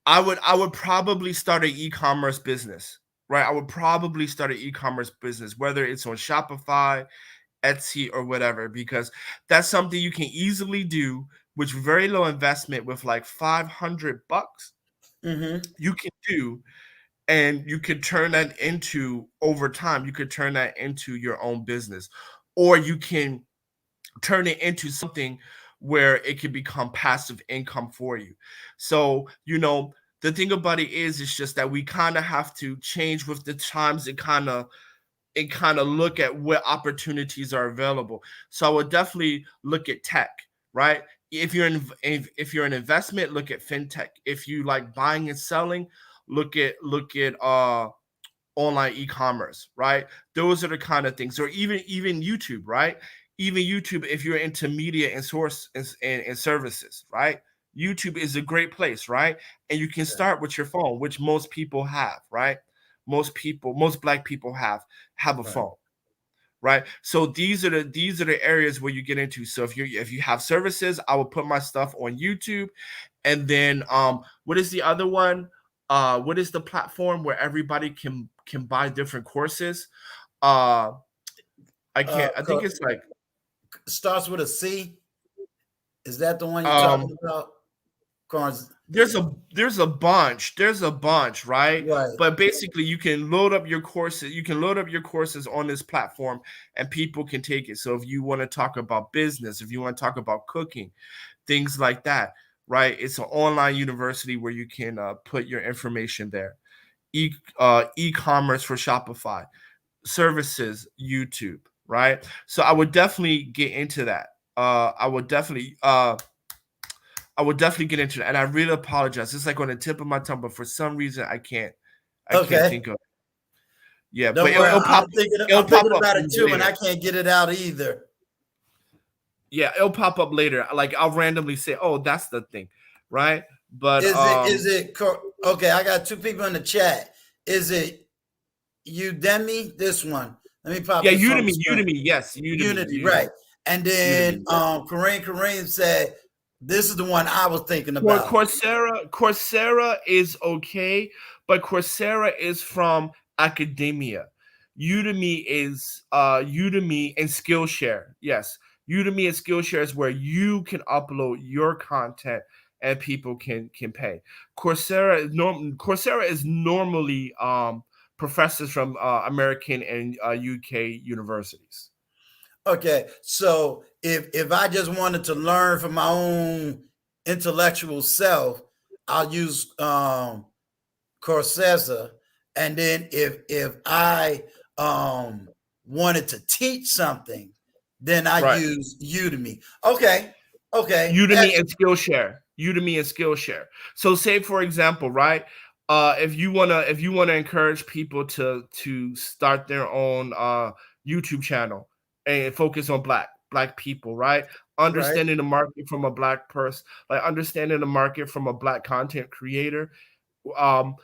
I would probably start an e-commerce business, right? I would probably start an e-commerce business, whether it's on Shopify, Etsy, or whatever, because that's something you can easily do with very low investment. With like $500, Mm-hmm. you can do, and you could turn that into, over time, you could turn that into your own business, or you can turn it into something where it can become passive income for you. So, the thing about it is, it's just that we kind of have to change with the times and kind of look at what opportunities are available. So I would definitely look at tech, right? If you're an investment, look at fintech. If you like buying and selling, look at online e-commerce, right? Those are the kind of things. Or even YouTube, right? Even YouTube, if you're into media and source and services, right? YouTube is a great place, right? And you can Okay. start with your phone, which most people have, right? Most black people have a Right. phone, right? So these are the areas where you get into. So if you have services, I will put my stuff on YouTube. And then what is the other one? What is the platform where everybody can buy different courses? uh I Uh, can't, I think it's like starts with a C. Is that the one you're um talking about? Cause, there's a bunch, right? right. But basically, you can load up your courses on this platform, and people can take it. So if you want to talk about business, if you want to talk about cooking, things like that, right? It's an online university where you can put your information there. E-commerce for Shopify, services, YouTube, right? So I would definitely get into that. I would definitely get into it, and I really apologize. It's like on the tip of my tongue, but for some reason I can't Okay. think of. Yeah, but Don't it'll, worry. it'll pop. It'll I'm pop thinking up about it too, and later. I can't get it out either. Yeah, it'll pop up later. Like I'll randomly say, "Oh, that's the thing," right? But Okay, I got two people in the chat. Is it Udemy? This one. Let me pop yeah, this on the Udemy, screen. yes, Udemy, Unity, right. And then yeah. Kareem said, this is the one I was thinking Well, about. Coursera is okay, but Coursera is from academia. Udemy and Skillshare. Yes, Udemy and Skillshare is where you can upload your content and people can pay. Coursera is normally professors from American and UK universities. Okay, so if I just wanted to learn for my own intellectual self, I'll use Coursera, and then if I um wanted to teach something, then I Right. use Udemy. Okay, okay, Udemy and Skillshare. Udemy and Skillshare. So say for example, right? If you wanna encourage people to start their own YouTube channel and focus on black people, right? right. Understanding the market from a black person, like understanding the market from a black content creator, um,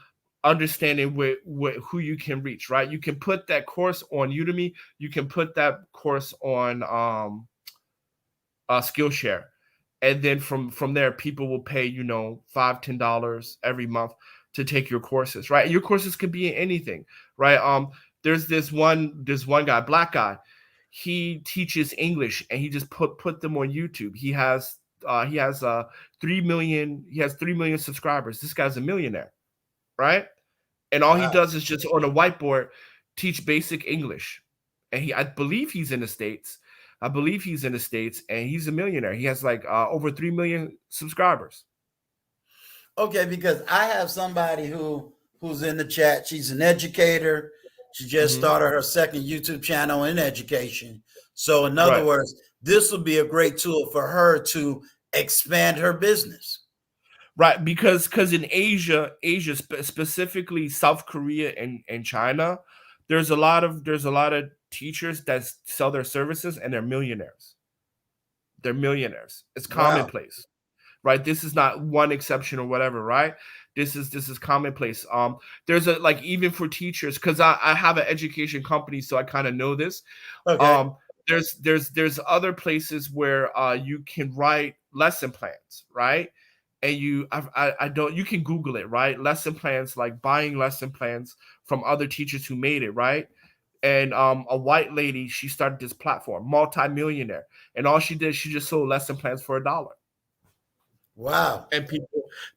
understanding who you can reach, right? You can put that course on Udemy. You can put that course on Skillshare, and then from there, people will pay $5-10 every month to take your courses, right? And your courses could be in anything, right? There's this one guy, black guy. He teaches English, and he just put them on YouTube. He has 3 million subscribers. This guy's a millionaire, right? And all he Wow. does is just on a whiteboard teach basic English. And I believe he's in the states. I believe he's in the states, and he's a millionaire. He has like over 3 million subscribers. Okay, because I have somebody who's in the chat. She's an educator. She just Hmm. started her second YouTube channel in education. So, in other Right, words, this will be a great tool for her to expand her business. right. Because in Asia, specifically South Korea and China, there's a lot of teachers that sell their services, and they're millionaires. They're millionaires. It's Wow. commonplace, right? This is not one exception or whatever, right? This is commonplace. There's a like even for teachers, because I have an education company, so I kind of know this. Okay. Um, there's other places where you can write lesson plans, right? And I don't you can Google it, right? Lesson plans, like buying lesson plans from other teachers who made it, right? And a white lady, she started this platform, multi-millionaire, and all she did, she just sold lesson plans for $1, Wow. and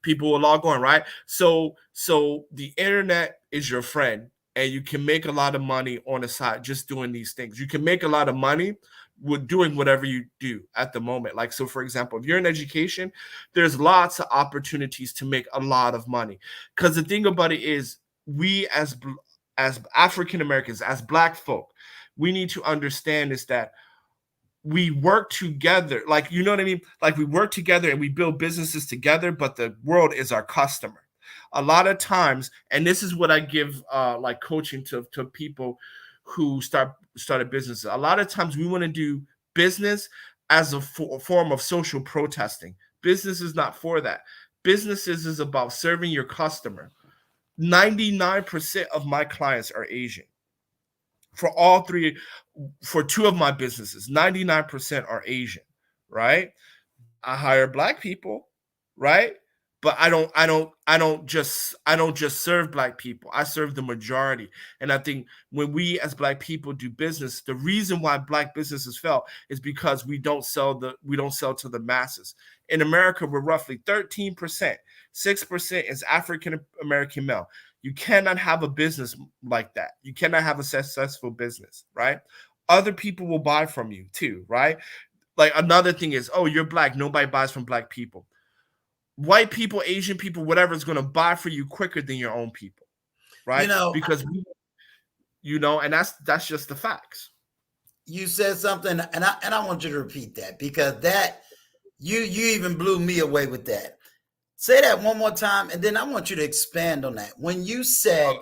people will log on, right? So the internet is your friend, and you can make a lot of money on the side just doing these things. You can make a lot of money with doing whatever you do at the moment. Like, so for example, if you're in education, there's lots of opportunities to make a lot of money, because the thing about it is, we as African Americans, as black folk, we need to understand is that we work together, like, you know what I mean, like we work together and we build businesses together, but the world is our customer a lot of times. And this is what I give like coaching to people who started businesses. A lot of times we want to do business as a form of social protesting. Business is not for that. Businesses is about serving your customer. 99% of my clients are Asian. For all three, for two of my businesses, 99% are Asian, right? I hire black people, right? But I don't just serve black people. I serve the majority. And I think when we as black people do business, the reason why black businesses fail is because we don't sell to the masses. In America, we're roughly 13%. 6% is African American male. You cannot have a business like that. You cannot have a successful business, right? Other people will buy from you too, right? Like, another thing is, oh, you're black, nobody buys from black people. White people, Asian people, whatever, is going to buy for you quicker than your own people, You right? know, Because and that's just the facts. you said something, and I want you to repeat that because that you even blew me away with that. Say that one more time, and then I want you to expand on that. When you said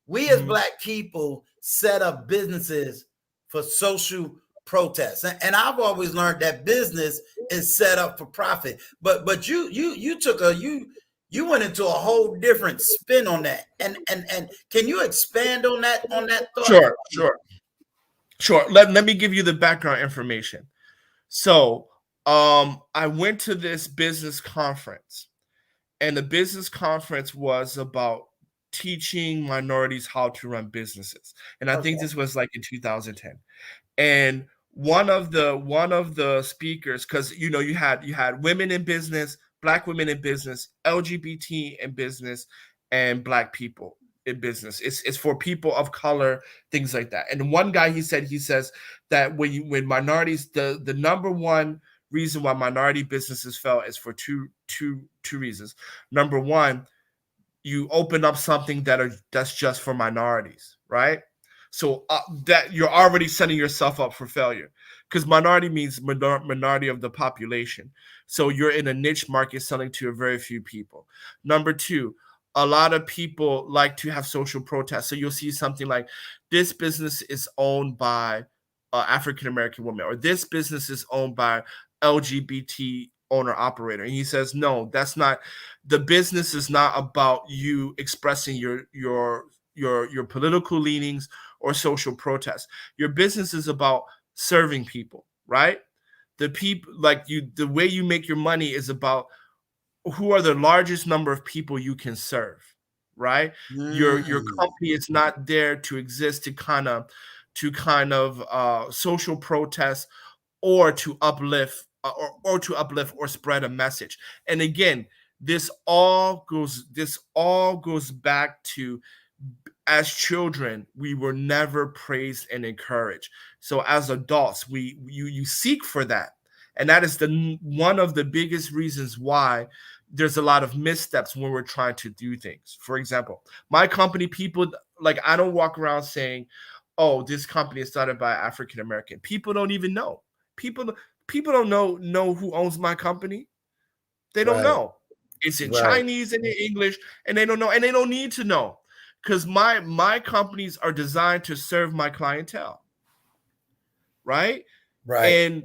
we as Mhm. black people set up businesses for social protests, and I've always learned that business is set up for profit. But you took you went into a whole different spin on that. And can you expand on that thought? Sure, sure, sure. Let me give you the background information. So, I went to this business conference, and the business conference was about teaching minorities how to run businesses. And I think Okay. this was like in 2010. And one of the speakers, because you had women in business, black women in business, LGBT in business, and black people in business. It's for people of color, things like that. And one guy, he says that when minorities, the number one reason why minority businesses fail is for two reasons. Number one, you open up something that's just for minorities, right? So that you're already setting yourself up for failure, because minority means minority of the population. So you're in a niche market selling to a very few people. Number two, a lot of people like to have social protests. So you'll see something like, this business is owned by African American women, or this business is owned by LGBT owner operator. And he says, no, that's not. The business is not about you expressing your political leanings or social protests. Your business is about serving people, right? The people, like you, the way you make your money is about who are the largest number of people you can serve, right? Your Mm. company is not there to exist to kind of social protest, or to uplift, or to uplift or spread a message. And again, this all goes back to, as children, we were never praised and encouraged. So as adults, you seek for that. And that is the one of the biggest reasons why there's a lot of missteps when we're trying to do things. For example, my company, people, like, I don't walk around saying, oh, this company is started by African American. People don't even know. People people don't know who owns my company. They don't Right. know. It's in Right. Chinese and in English, and they don't know, and they don't need to know, because my companies are designed to serve my clientele, right? Right.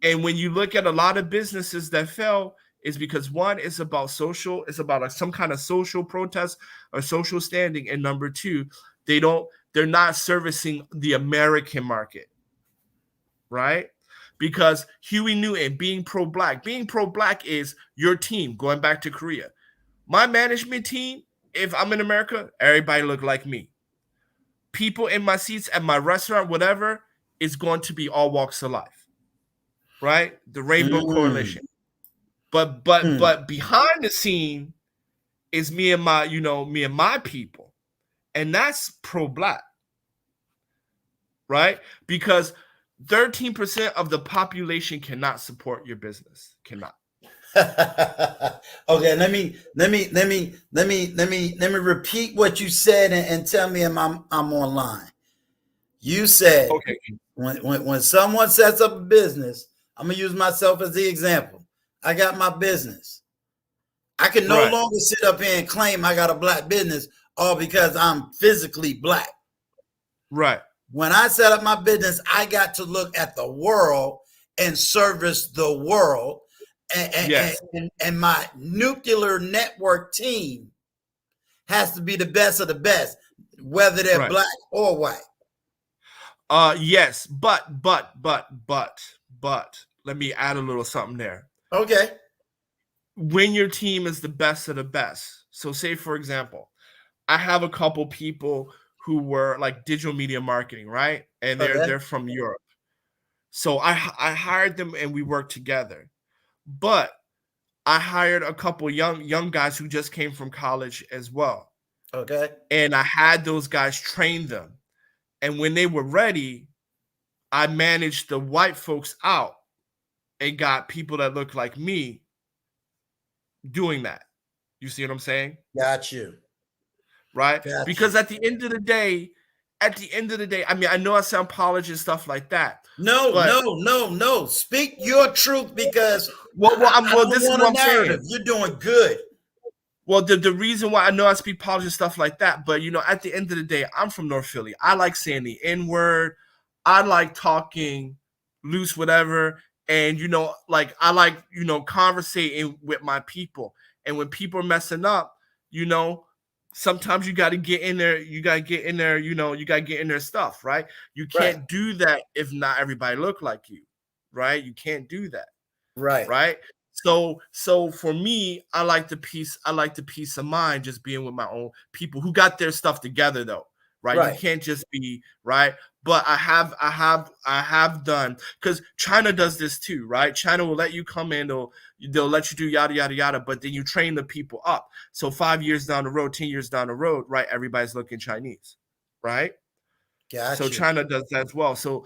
And when you look at a lot of businesses that fail, is because, one, it's about some kind of social protest or social standing, and number two, they're not servicing the American market, right? Because Huey Newton being pro black is your team. Going back to Korea, my management team, if I'm in America, everybody look like me. People in my seats at my restaurant, whatever, is going to be all walks of life, right? The Rainbow Mm. Coalition. But but Hmm. but behind the scene is me and my people, and that's pro black, right? Because 13% of the population cannot support your business. Cannot. Okay, let me repeat what you said, and tell me if I'm online. You said Okay. when someone sets up a business, I'm gonna use myself as the example. I got my business. I can no Right. longer sit up here and claim I got a black business all because I'm physically black. Right. When I set up my business, I got to look at the world and service the world. Yes. And my nuclear network team has to be the best of the best, whether they're Right. black or white. Yes, but let me add a little something there. Okay. When your team is the best of the best. So say, for example, I have a couple people who were like digital media marketing, right? And they're Okay. they're from Europe. So I hired them and we worked together. But I hired a couple young guys who just came from college as well. Okay. And I had those guys train them. And when they were ready, I managed the white folks out and got people that look like me doing that. You see what I'm saying? Got you. Right? Got Because you. at the end of the day, I mean, I know I sound polished and stuff like that, No, but no, no, no. Speak your truth because I well, don't this is want what a I'm narrative. saying. You're doing good. Well, the reason why I know I speak polished and stuff like that, but at the end of the day, I'm from North Philly. I like saying the N word. I like talking loose, whatever. And like I like conversating with my people. And when people are messing up, you know, sometimes you got to get in there. You got to get in there. You got to get in their stuff, right? You Right. can't do that if not everybody look like you, right? You can't do that, Right. right? So for me, I like the peace of mind, just being with my own people who got their stuff together though. Right. You Right. can't just be right. But I have done, because China does this too, right? China will let you come in, they'll let you do yada yada yada, but then you train the people up. So 5 years down the road, 10 years down the road, right, everybody's looking Chinese, right? So Gotcha. China does that as well. So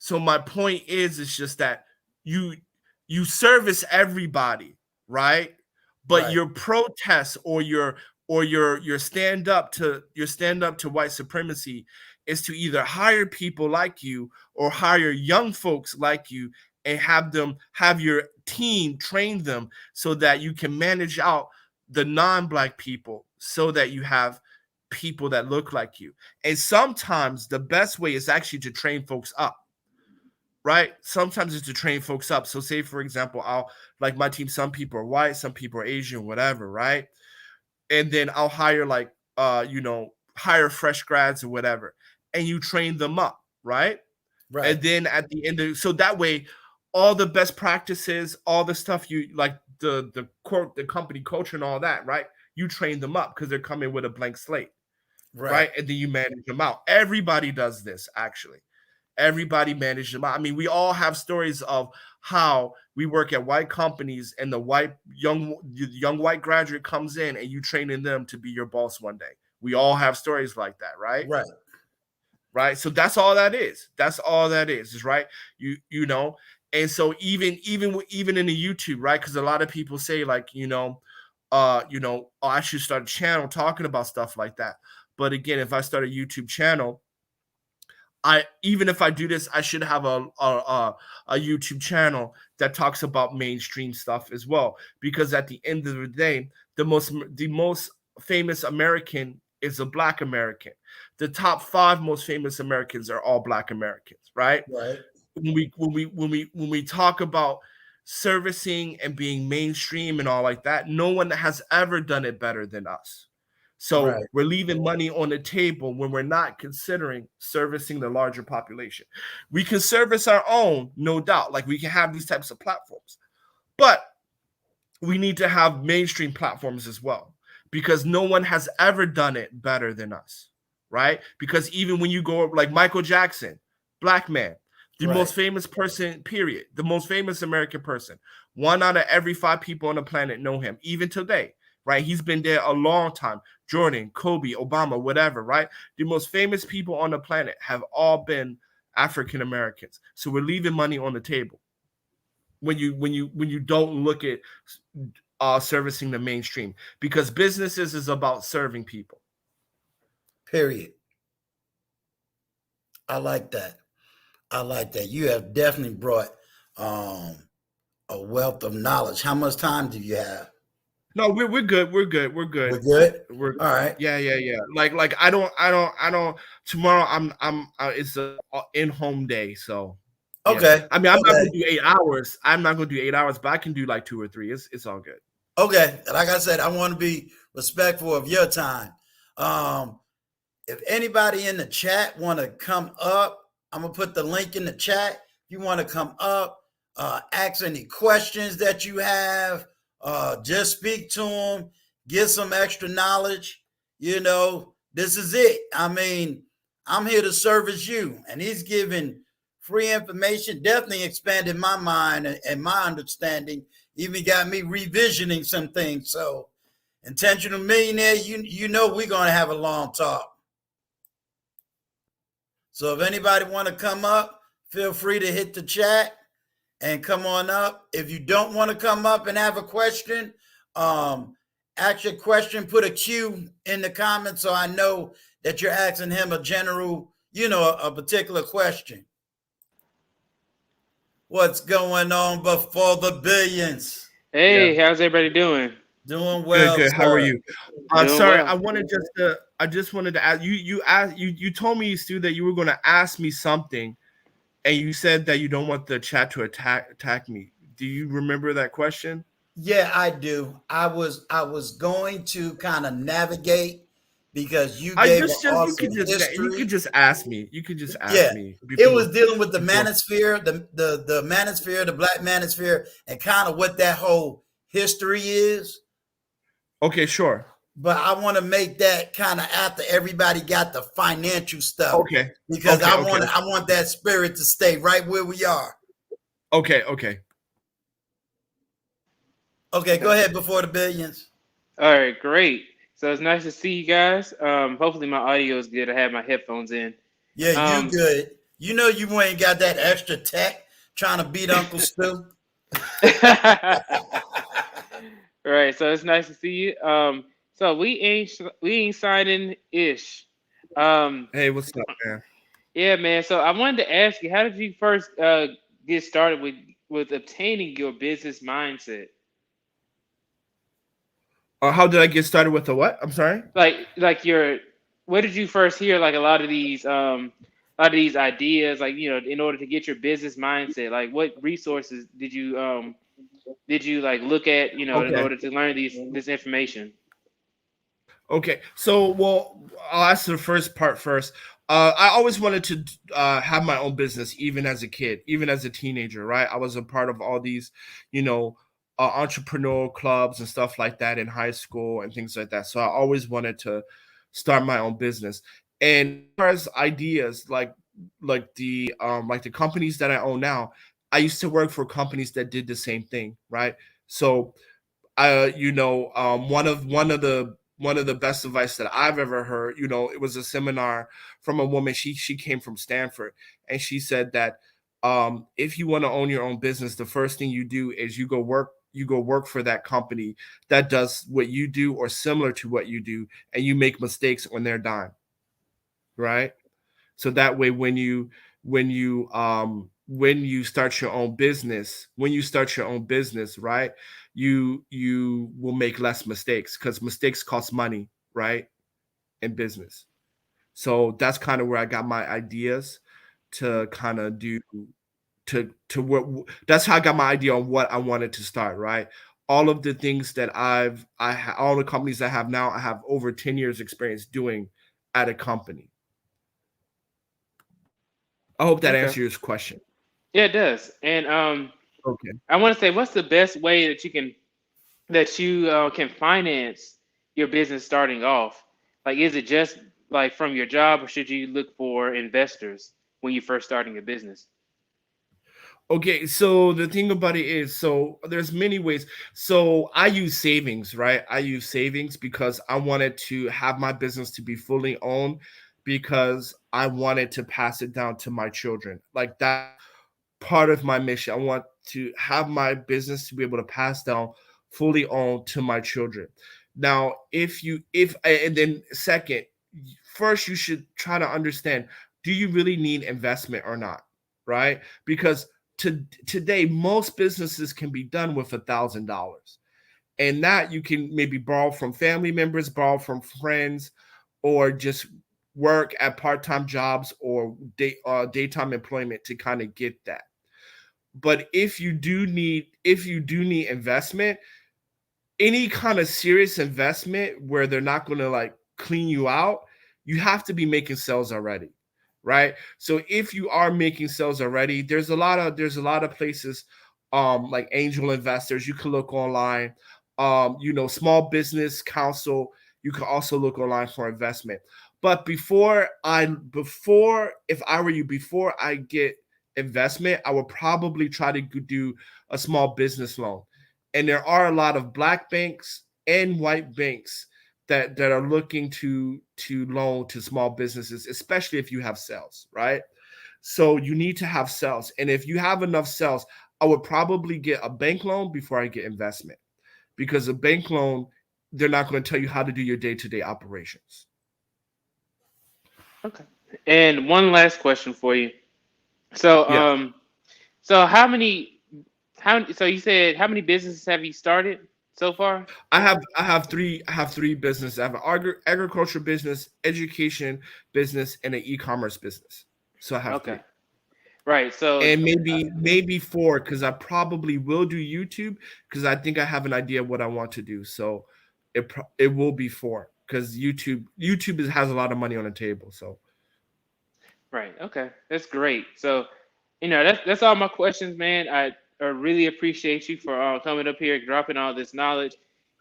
my point is just that you you service everybody, right? But Right. your protest or your stand up to white supremacy is to either hire people like you or hire young folks like you and have your team train them so that you can manage out the non-black people, so that you have people that look like you. And sometimes the best way is actually to train folks up, right? Sometimes it's to train folks up. So, say for example, I'll like my team, some people are white, some people are Asian, whatever, right? And then I'll hire hire fresh grads or whatever, and you train them up, right? Right. And then at the end of, so that way, all the best practices, all the stuff you like, the company culture and all that, right? You train them up because they're coming with a blank slate, Right. right? And then you manage them out. Everybody does this, actually. Everybody manages them out. I mean, we all have stories of how we work at white companies and the young white graduate comes in and you training them to be your boss one day. We all have stories like that, right? Right. Right. So that's all that is. That's all that is right. You know. And so even in the YouTube, right? Because a lot of people say like, oh, I should start a channel talking about stuff like that. But again, if I start a YouTube channel, even if I do this, I should have a YouTube channel that talks about mainstream stuff as well. Because at the end of the day, the most famous American is a Black American. The top 5 most famous Americans are all Black Americans, right? Right. When we talk about servicing and being mainstream and all like that, no one has ever done it better than us. So Right. we're leaving money on the table when we're not considering servicing the larger population. We can service our own, no doubt. Like, we can have these types of platforms, but we need to have mainstream platforms as well, because no one has ever done it better than us, right? Because even when you go like Michael Jackson, Black man, the Right. most famous person, period, the most famous American person. 1 out of every 5 people on the planet know him, even today, right? He's been there a long time. Jordan, Kobe, Obama, whatever, right? The most famous people on the planet have all been African Americans. So we're leaving money on the table when you don't look at servicing the mainstream, because businesses is about serving people. Period. I like that. I like that. You have definitely brought um, a wealth of knowledge. How much time do you have? No, we're good. We're good. We're We're good. good. We're All right. yeah. Like I don't. Tomorrow I'm it's a in home day, so yeah. Okay. I mean, I'm not Okay. gonna do 8 hours. I'm not gonna do 8 hours, but I can do like 2 or 3. It's all good. Okay. Like I said, I want to be respectful of your time. Um, if anybody in the chat want to come up, I'm gonna put the link in the chat. If you want to come up, ask any questions that you have, just speak to them, get some extra knowledge. This is it. I mean, I'm here to service you, and he's giving free information. Definitely expanded my mind and my understanding. Even got me revisioning some things. So, intentional millionaire, you know we're gonna have a long talk. So if anybody want to come up, feel free to hit the chat and come on up. If you don't want to come up and have a question, ask your question, put a Q in the comments so I know that you're asking him a general, a particular question. What's going on before the billions? Yeah. Hey, how's everybody doing? Doing Good, well, good. How are sir. you? Doing Sorry, well. I just wanted to ask you. You told me, Stu, that you were going to ask me something, and you said that you don't want the chat to attack me. Do you remember that question? Yeah, I do. I was going to kind of navigate because you I gave an just you awesome could just you history. could just ask me. You could just ask Yeah, me it was before dealing with the before. manosphere, the manosphere, the black manosphere, and kind of what that whole history is. Okay, sure. But I want to make that kind of after everybody got the financial stuff Okay. because Okay, okay, I want that spirit to stay right where we are. okay, okay. Okay, go Okay. ahead before the billions. All right, great. So it's nice to see you guys. Hopefully my audio is good. I have my headphones in. Yeah, you Um, good. You know you ain't got that extra tech trying to beat Uncle Stu. right. So it's nice to see you. So we ain't signing ish. Um, Hey, what's up, man? yeah, man. So I wanted to ask you, how did you first get started with obtaining your business mindset? How did I get started with the what? I'm sorry. Like your where did you first hear like a lot of these ideas, like, in order to get your business mindset, like what resources did you like look at, in Okay. order to learn this information? Okay. So, well, I'll answer the first part first. I always wanted to have my own business, even as a kid, even as a teenager, right? I was a part of all these, you know, entrepreneurial clubs and stuff like that in high school and things like that. So I always wanted to start my own business. And as far as ideas, like the companies that I own now, I used to work for companies that did the same thing, right? So one of the best advice that I've ever heard, it was a seminar from a woman. She came from Stanford, and she said that if you want to own your own business, the first thing you do is you go work for that company that does what you do or similar to what you do, and you make mistakes when they're done, right? So that way, when you start your own business, right, you will make less mistakes because mistakes cost money, right, in business. So that's kind of where I got my ideas to kind of do to what that's how I got my idea on what I wanted to start, right? All of the things that all the companies I have now, I have over 10 years experience doing at a company. I hope that Okay. answers your question. Yeah, it does. And Okay. I want to say, what's the best way that you can finance your business starting off? Like, is it just like from your job, or should you look for investors when you first starting a business? Okay, so the thing about it is, so there's many ways. So I use savings, right? I use savings because I wanted to have my business to be fully owned because I wanted to pass it down to my children. Like that part of my mission. I want to have my business to be able to pass down fully owned to my children. Now, if and then second, first you should try to understand, do you really need investment or not, right? Because today most businesses can be done with $1,000, and that you can maybe borrow from family members, borrow from friends, or just work at part-time jobs or daytime employment to kind of get that. But if you do need investment, any kind of serious investment where they're not going to like clean you out, you have to be making sales already, right? So if you are making sales already, there's a lot of places like angel investors. You can look online. Small business council, you can also look online for investment. But before if I were you, before I get investment, I would probably try to do a small business loan. And there are a lot of black banks and white banks that are looking to loan to small businesses, especially if you have sales, right? So you need to have sales, and if you have enough sales, I would probably get a bank loan before I get investment, because a bank loan, they're not going to tell you how to do your day-to-day operations. Okay. And one last question for you. So, Yeah, so so you said how many businesses have you started so far? I have three businesses. I have an agriculture business, education business, and an e-commerce business. So I have Okay. three. Right. So, And maybe four, because I probably will do YouTube, because I think I have an idea of what I want to do. So it will be four. because YouTube has a lot of money on the table. So Right. Okay. That's great. So, that's all my questions, man. I really appreciate you for coming up here, dropping all this knowledge.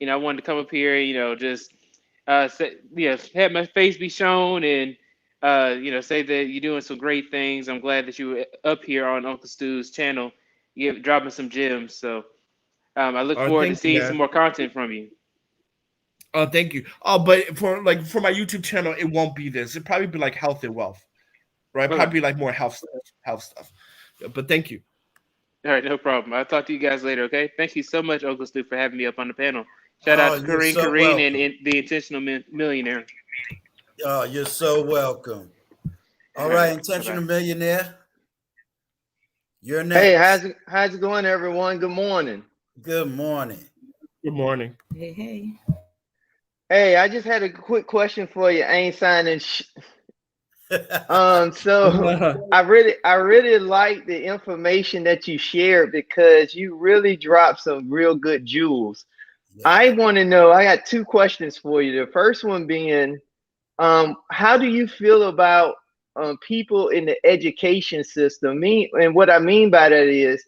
I wanted to come up here, just have my face be shown and say that you're doing some great things. I'm glad that you were up here on Uncle Stu's channel, dropping some gems. So, I look forward to thank you, seeing some man. more content from you. Oh, thank you. Oh, but for my YouTube channel, it won't be this. It'll probably be like health and wealth, right? Okay. Probably like more health stuff. Yeah, but thank you. All right, no problem. I'll talk to you guys later, okay? Thank you so much, Uncle Stu, for having me up on the panel. Shout out to You're Kareem so Kareem and, welcome. the Intentional Millionaire. You're so welcome. All right, Intentional Millionaire. You're next. Hey, how's it going, everyone? Good morning. Good morning. Good morning. Hey. Hey, I just had a quick question for you. I ain't signing. So I really like the information that you shared because you really dropped some real good jewels. Yeah. I want to know. I got two questions for you. The first one being, how do you feel about people in the education system? And what I mean by that is,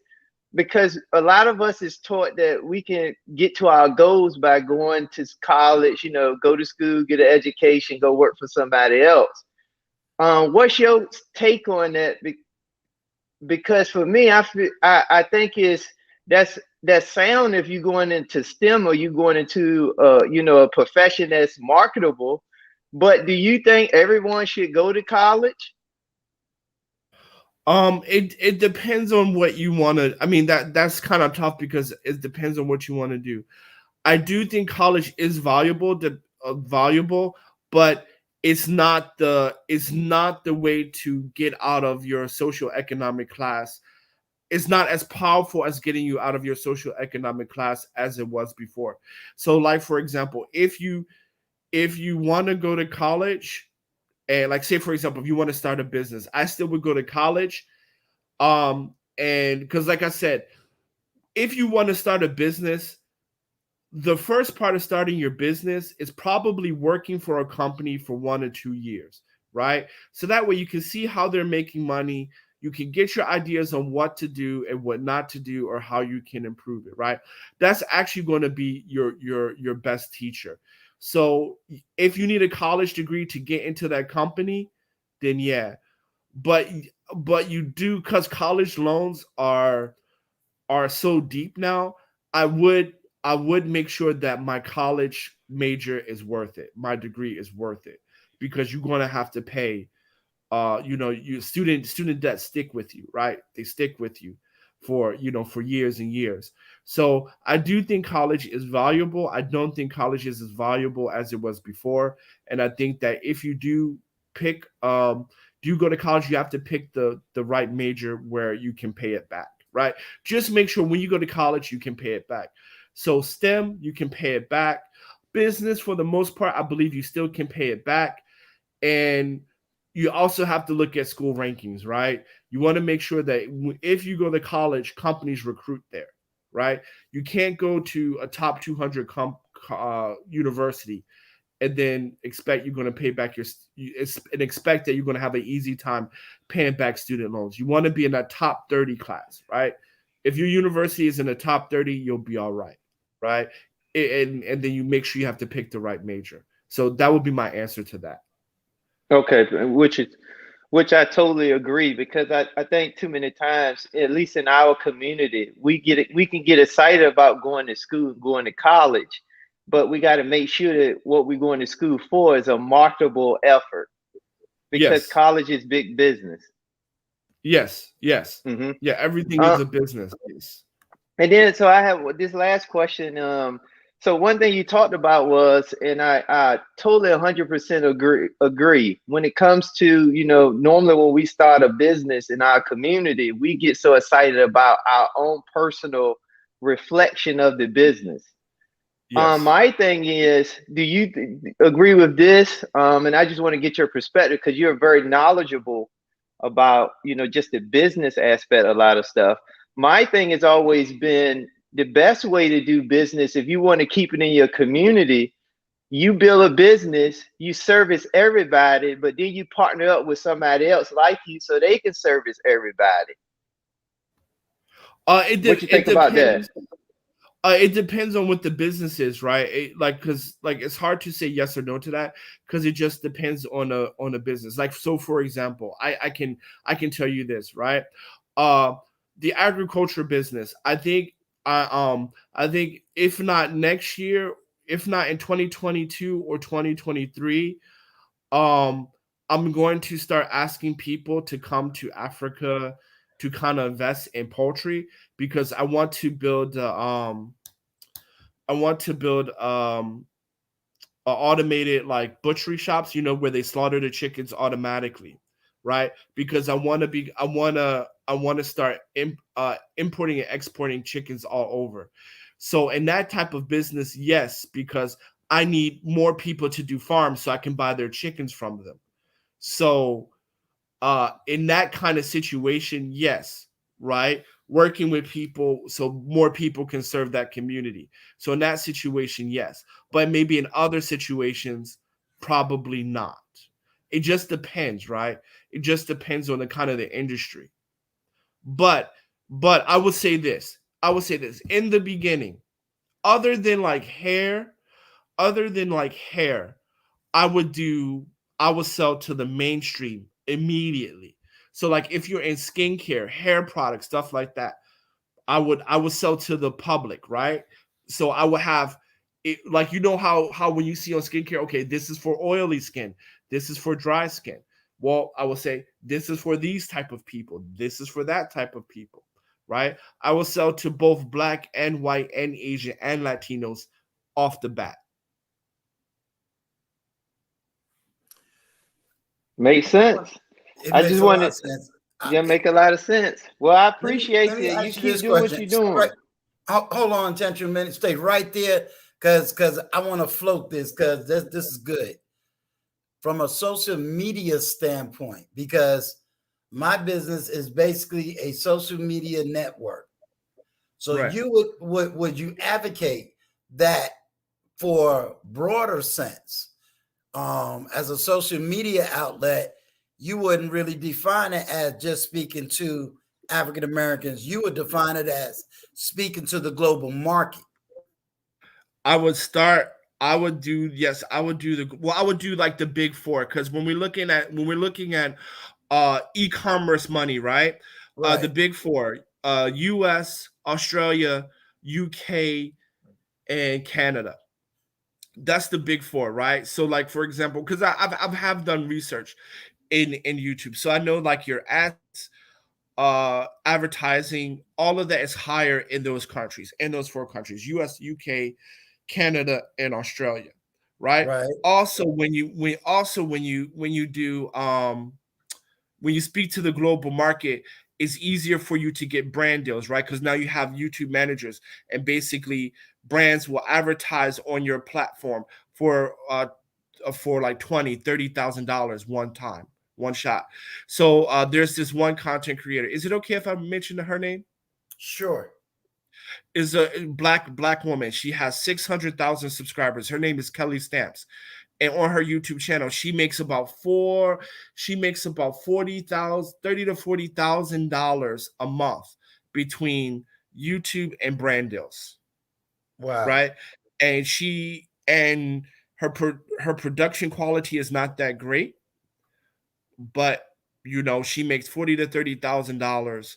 because a lot of us is taught that we can get to our goals by going to college, go to school, get an education, go work for somebody else. What's your take on that? Because for me, I think that's sound if you're going into STEM or you're going into a profession that's marketable. But do you think everyone should go to college? It depends on what you want to. I mean, that's kind of tough because it depends on what you want to do. I do think college is valuable, but it's not the way to get out of your socioeconomic class. It's not as powerful as getting you out of your socioeconomic class as it was before. So, like for example, if you want to go to college, and like say for example, if you want to start a business, I still would go to college. And because like I said, if you want to start a business, the first part of starting your business is probably working for a company for 1 or 2 years, right? So that way you can see how they're making money. You can get your ideas on what to do and what not to do or how you can improve it, right? That's actually going to be your best teacher. So if you need a college degree to get into that company, then yeah. But you do, because college loans are so deep now, I would make sure that my college major is worth it. My degree is worth it, because you're going to have to pay, you student debt stick with you, right? They stick with you for years and years. So I do think college is valuable. I don't think college is as valuable as it was before. And I think that if you do pick, do you go to college, you have to pick the right major where you can pay it back, right? Just make sure when you go to college, you can pay it back. So STEM, you can pay it back. Business, for the most part, I believe you still can pay it back. And you also have to look at school rankings, right? You want to make sure that if you go to college, companies recruit there, right? You can't go to a top 200 university and then expect you're going to pay back and expect that you're going to have an easy time paying back student loans. You want to be in that top 30 class, right? If your university is in the top 30, you'll be all right, right? And then you make sure you have to pick the right major. So that would be my answer to that. Okay, which I totally agree, because I think too many times, at least in our community, we can get excited about going to school, going to college, but we got to make sure that what we're going to school for is a marketable effort, because college is big business. Yes. Mm-hmm. Yeah, everything is a business. Yes. And then, so I have this last question. So one thing you talked about was, and I totally 100% agree. When it comes to, normally when we start a business in our community, we get so excited about our own personal reflection of the business. Yes. My thing is, do you agree with this? And I just want to get your perspective, because you're very knowledgeable about, just the business aspect, a lot of stuff. My thing has always been, the best way to do business, if you want to keep it in your community, You build a business, you service everybody, but then you partner up with somebody else like you so they can service everybody. What you It think about that? depends. It depends on what the business is, right? Because like it's hard to say yes or no to that because it just depends on a business. Like so, for example, I can tell you this, right? Uh, the agriculture business, I think if not next year, if not in 2022 or 2023, um, I'm going to start asking people to come to Africa to kind of invest in poultry because I want to build automated like butchery shops, you know, where they slaughter the chickens automatically, right? Because I want to start importing and exporting chickens all over. So in that type of business, yes, because I need more people to do farms so I can buy their chickens from them. So in that kind of situation, yes, right? Working with people so more people can serve that community. So in that situation, yes. But maybe in other situations, probably not. It just depends, right? It just depends on the kind of the industry. But I would say this. I would say this in the beginning, other than like hair, other than like hair, I would do I would sell to the mainstream immediately. So like if you're in skincare, hair products, stuff like that, I would sell to the public, right? So I would have it like you know how when you see on skincare, okay, this is for oily skin, this is for dry skin. Well, I will say this is for these type of people, this is for that type of people, right? I will sell to both black and white and Asian and Latinos off the bat. Makes I want, sense. it I makes just a lot of wanted, sense. yeah, make a lot of sense. Well, I Let appreciate me you. You ask you this keep doing what question. you're Stay right, doing. hold on, attention a minute. Stay right there, because I want to float this because this is good from a social media standpoint. Because my business is basically a social media network. So Right. you would you advocate that for broader sense as a social media outlet, you wouldn't really define it as just speaking to African Americans. You would define it as speaking to the global market. I would start. I would do yes. I would do the well. I would do like the big four because when we're looking at e-commerce money, right? The Right, big four: U.S., Australia, UK, and Canada. That's the big four, right? So, like for example, because I've have done research in YouTube, so I know like your ads, advertising, all of that is higher in those countries, in those four countries: U.S., UK, Canada, and Australia, right? right, Also, when you do when you speak to the global market, it's easier for you to get brand deals, right? Because now you have YouTube managers, and basically brands will advertise on your platform for like 20, $30,000 one time, one shot. So there's this one content creator. Is it okay if I mention her name? sure. Is a black woman. She has 600,000 subscribers. Her name is Kelly Stamps, and on her YouTube channel, she makes about 40,000, 30 to $40,000 a month between YouTube and brand deals, Wow. right? And her production quality is not that great, but you know she makes 40 to $30,000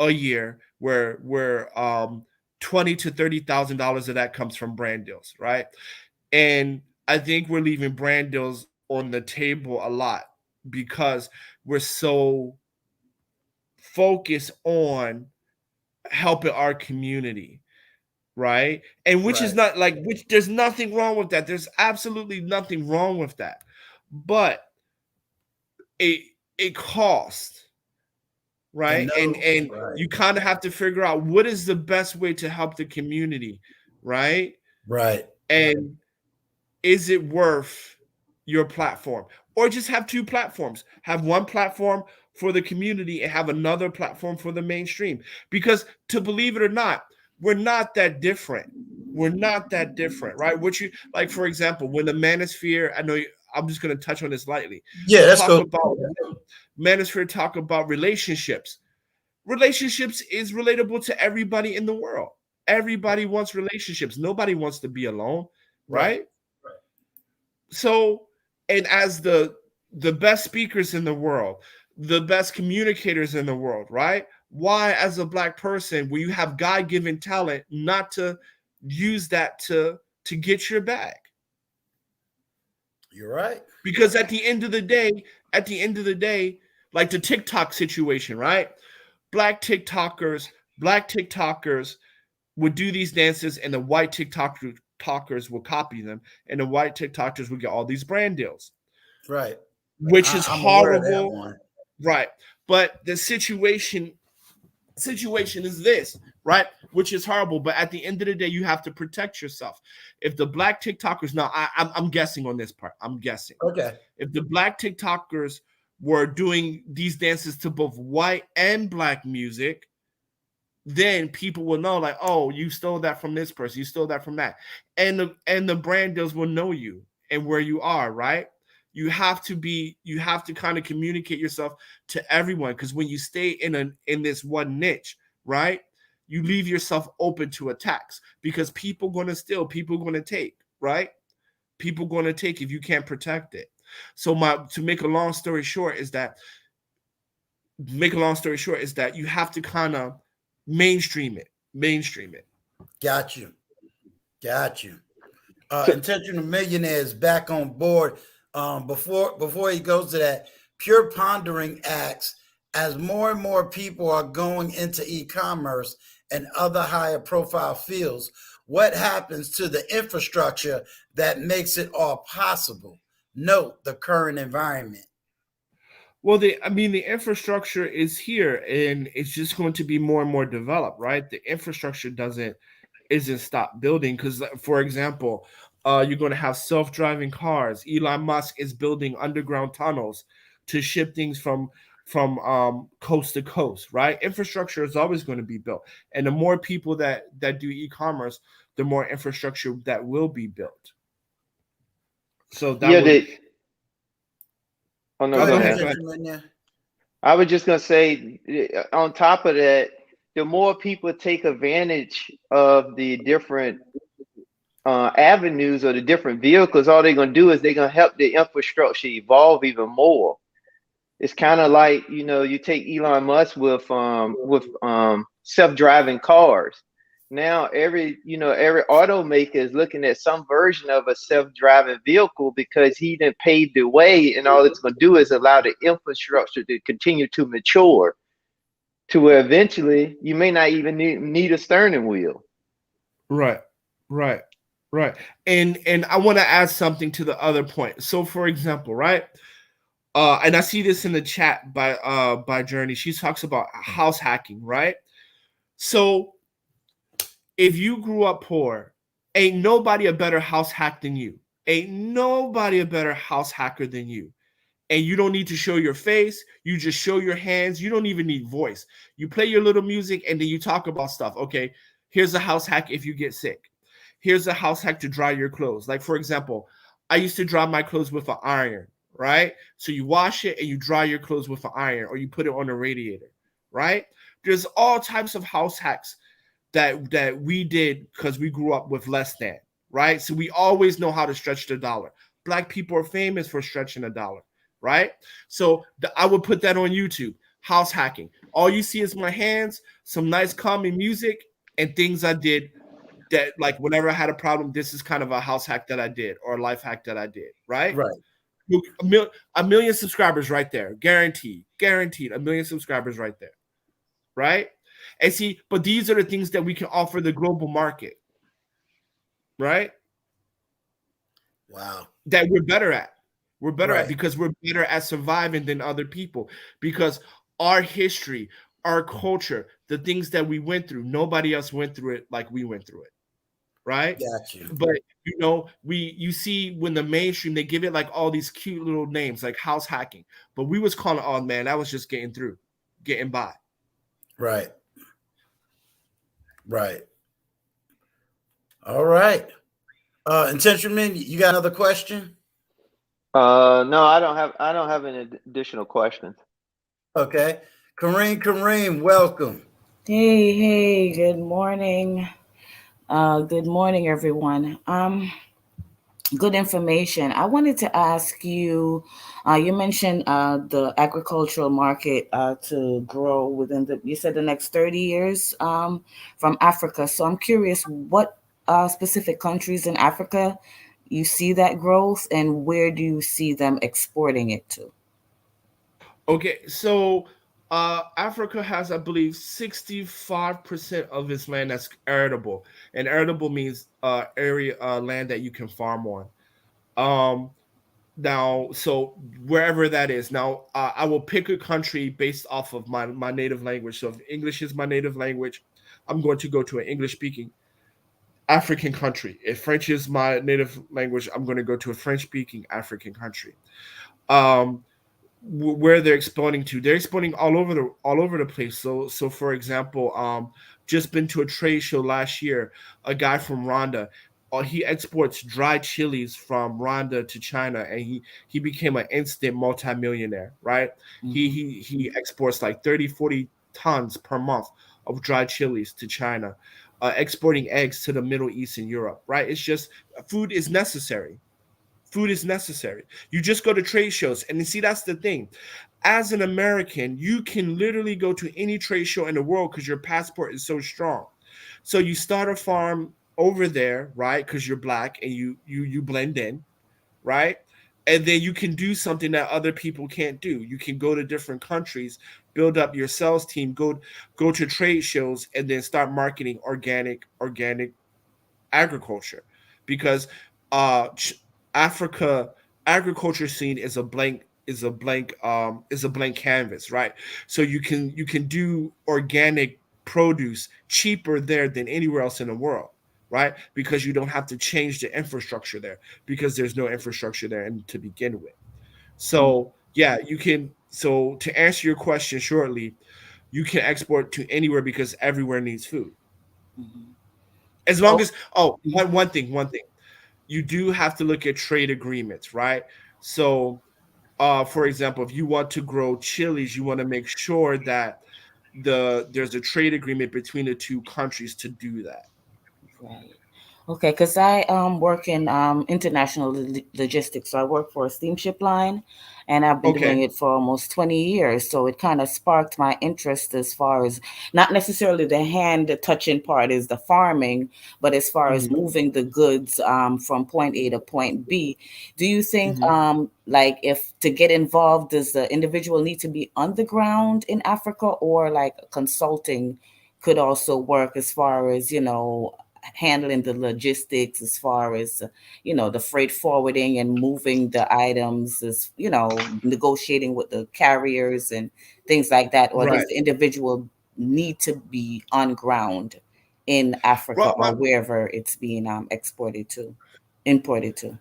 a year, where 20 to $30,000 of that comes from brand deals, right? And I think we're leaving brand deals on the table a lot because we're so focused on helping our community, right? And which is Right. not like which there's nothing wrong with that. There's absolutely nothing wrong with that. But it it costs, And right? And no, right, you kind of have to figure out what is the best way to help the community, right? right, And is it worth your platform? Or just have two platforms. Have one platform for the community and have another platform for the mainstream. Because to believe it or not, we're not that different. We're not that different, right? What you like, for example, when the Manosphere, I'm just going to touch on this lightly. Yeah, let's Talk go. about Manosphere, talk about relationships. Relationships is relatable to everybody in the world. Everybody wants relationships. Nobody wants to be alone, right? So, and as the best speakers in the world, the best communicators in the world, right? Why, as a Black person, will you have God-given talent not to use that to get your bag? You're right. Because at the end of the day, like the TikTok situation, right? Black TikTokers would do these dances, and the white TikTokers would copy them, and the white TikTokers would get all these brand deals. Right. Which is I'm aware of that horrible. one. Right. But the situation is this, right? Which is horrible. But at the end of the day, you have to protect yourself. If the Black TikTokers, now I'm guessing on this part. I'm guessing. Okay. If the Black TikTokers were doing these dances to both white and Black music, then people will know, like, oh, you stole that from this person, you stole that from that. And the brand deals will know you and where you are, right? You have to kind of communicate yourself to everyone, because when you stay in this one niche, right, you leave yourself open to attacks, because people going to steal, people going to take, right? People going to take if you can't protect it. So to make a long story short is that you have to kind of mainstream it. Got you. Intentional Millionaire is back on board. Before he goes to that, Pure Pondering asks, as more and more people are going into e-commerce and other higher profile fields, what happens to the infrastructure that makes it all possible? Note the current environment. Well, the infrastructure is here, and it's just going to be more and more developed, right? The infrastructure isn't stop building, because, for example, you're going to have self-driving cars. Elon Musk is building underground tunnels to ship things from coast to coast, right? Infrastructure is always going to be built, and the more people that do e-commerce, the more infrastructure that will be built. So that Oh no, go ahead. I was just gonna say, on top of that, the more people take advantage of the different avenues or the different vehicles, all they're gonna do is they're gonna help the infrastructure evolve even more. It's kind of like, you take Elon Musk with self-driving cars. Now every automaker is looking at some version of a self-driving vehicle, because he didn't pave the way, and all it's going to do is allow the infrastructure to continue to mature to where eventually you may not even need a steering wheel. Right. And I want to add something to the other point. So, for example, right, and I see this in the chat by Journey. She talks about house hacking, right? So if you grew up poor, ain't nobody a better house hack than you. Ain't nobody a better house hacker than you. And you don't need to show your face. You just show your hands. You don't even need voice. You play your little music, and then you talk about stuff. Okay, here's a house hack if you get sick. Here's a house hack to dry your clothes. Like, for example, I used to dry my clothes with an iron, right? So you wash it and you dry your clothes with an iron, or you put it on a radiator, right? There's all types of house hacks that we did because we grew up with less than, right? So we always know how to stretch the dollar. Black people are famous for stretching a dollar, right? So I would put that on YouTube, house hacking. All you see is my hands, some nice calming music, and things I did that, like, whenever I had a problem, this is kind of a house hack that I did, or a life hack that I did, right? Right. A million subscribers right there, guaranteed, a million subscribers right there, right? And see, but these are the things that we can offer the global market, right? Wow. That we're better at. We're better at, because we're better at surviving than other people, because our history, our culture, the things that we went through, nobody else went through it like we went through it, right? Got you. But you see when the mainstream, they give it like all these cute little names like house hacking, but we was calling, oh man, that was just getting by. Right. All right. Intention, you got another question? No, I don't have any additional questions. Okay. Kareem, welcome. Hey, hey, good morning. Good morning, everyone. Good information. I wanted to ask you, you mentioned the agricultural market to grow within you said the next 30 years from Africa. So I'm curious what specific countries in Africa you see that growth and where do you see them exporting it to? Okay, so Africa has, I believe, 65% of its land that's arable, and arable means area land that you can farm on. Um, Now, so wherever that is, now I will pick a country based off of my native language. So if English is my native language, I'm going to go to an English speaking African country. If French is my native language, I'm going to go to a French speaking African country. Um, where they're exporting to. They're exporting all over the place. So for example, just been to a trade show last year. A guy from Rwanda, he exports dried chilies from Rwanda to China, and he became an instant multimillionaire. Right? He Hmm. he he exports like 30-40 tons per month of dried chilies to China. Exporting eggs to the Middle East and Europe. Right? It's just food is necessary. Food is necessary. You just go to trade shows, and you see that's the thing. As an American, you can literally go to any trade show in the world because your passport is so strong. So you start a farm over there, right? Because you're black and you blend in, right? And then you can do something that other people can't do. You can go to different countries, build up your sales team, go to trade shows, and then start marketing organic agriculture, because Africa agriculture scene is a blank canvas, right? So you can do organic produce cheaper there than anywhere else in the world, right? Because you don't have to change the infrastructure there, because there's no infrastructure there and to begin with. So yeah, you can. So to answer your question shortly, you can export to anywhere because everywhere needs food. Hmm. As long Oh, as, oh, one thing, you do have to look at trade agreements, right? So, for example, if you want to grow chilies, you want to make sure that there's a trade agreement between the two countries to do that. right. Okay, because I work in international logistics. So I work for a steamship line, and I've been doing Okay. it for almost 20 years. So it kind of sparked my interest as far as not necessarily the hand touching part is the farming, but as far as Hmm. moving the goods from point A to point B. Do you think Hmm. like if to get involved, does the individual need to be on the ground in Africa, or like consulting could also work as far as, handling the logistics as far as the freight forwarding and moving the items, as negotiating with the carriers and things like that, or does Right. the individual need to be on ground in Africa Well, or wherever it's being exported to, imported to?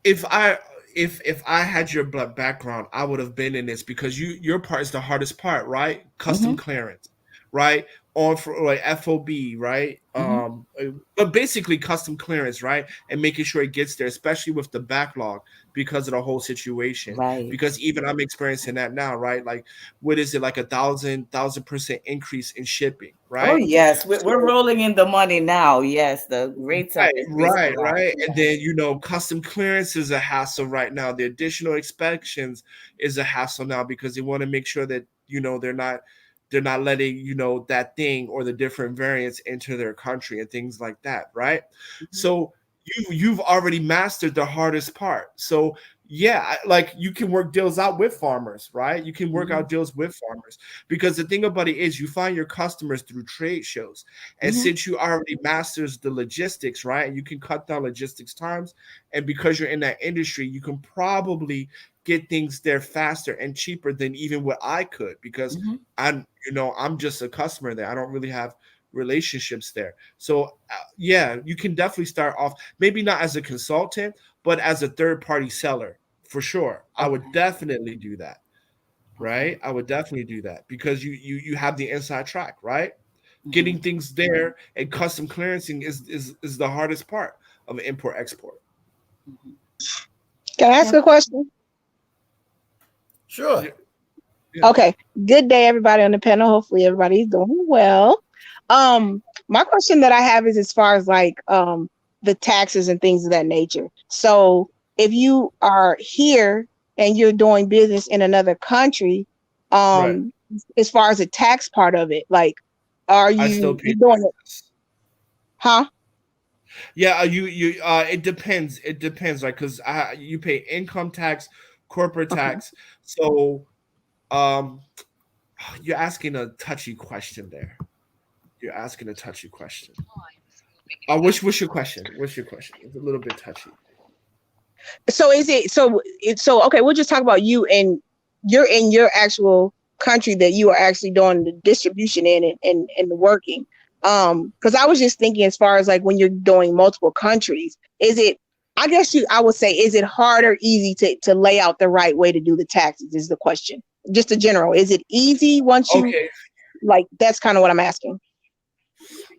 if I if I had your background, I would have been in this, because your part is the hardest part, right? Mm-hmm. Custom clearance, right? On for like FOB, right? Mm-hmm. But basically custom clearance, right? And making sure it gets there, especially with the backlog, because of the whole situation. Right. Because even I'm experiencing that now, right? Like, what is it, like 1,000% increase in shipping, Oh right? yes, we're So rolling in the money now. Yes, the rates have right, increased a right, lot. right. And Yes. then, custom clearance is a hassle right now. The additional inspections is a hassle now, because they want to make sure that, they're not letting, that thing or the different variants into their country and things like that, right? Mhm. So you've already mastered the hardest part. So yeah, like, you can work deals out with farmers, right? You can work Mhm. out deals with farmers, because the thing about it is you find your customers through trade shows. And Mhm. since you already masters the logistics, right, and you can cut down logistics times, and because you're in that industry, you can probably get things there faster and cheaper than even what I could, because Mhm. I'm just a customer there. I don't really have relationships there. So yeah, you can definitely start off, maybe not as a consultant, but as a third party seller, for sure. I would Okay. definitely do that, Okay. right? I would definitely do that, because you have the inside track, right? Getting things there and custom clearancing is the hardest part of an import export. Can I ask a question? Sure. Yeah. Yeah. Okay. Good day, everybody on the panel. Hopefully everybody's doing well. My question that I have is as far as like the taxes and things of that nature. So if you are here and you're doing business in another country, Right. as far as the tax part of it, like are I still you pay doing it? taxes. Huh? Yeah, it depends. It depends, like, because you pay income tax, corporate Okay. tax. So, um, you're asking a touchy question there. You're asking a touchy question. What's your question? What's your question? It's a little bit touchy. So is it so okay, we'll just talk about you and you're in your actual country that you are actually doing the distribution in and the working. Because I was just thinking as far as like when you're doing multiple countries, is it I would say, is it hard or easy to lay out the right way to do the taxes is the question. Just a general. Is it easy once you Okay. like that's kind of what I'm asking.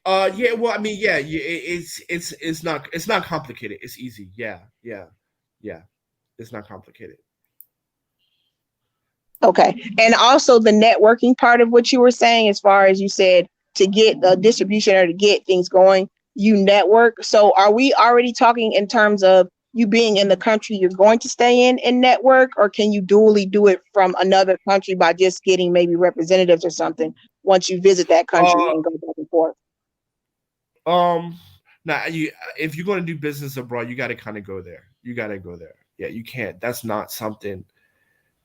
Yeah. Well, I mean, yeah. It's not complicated. It's easy. Yeah. Yeah. Yeah. It's not complicated. Okay. And also the networking part of what you were saying, as far as you said, to get the distribution or to get things going, you network. So are we already talking in terms of you being in the country you're going to stay in and network, or can you dually do it from another country by just getting maybe representatives or something once you visit that country Uh. and go back and forth? Um. Now, if you're going to do business abroad, you got to kind of go there. You got to go there. Yeah. You can't. That's not something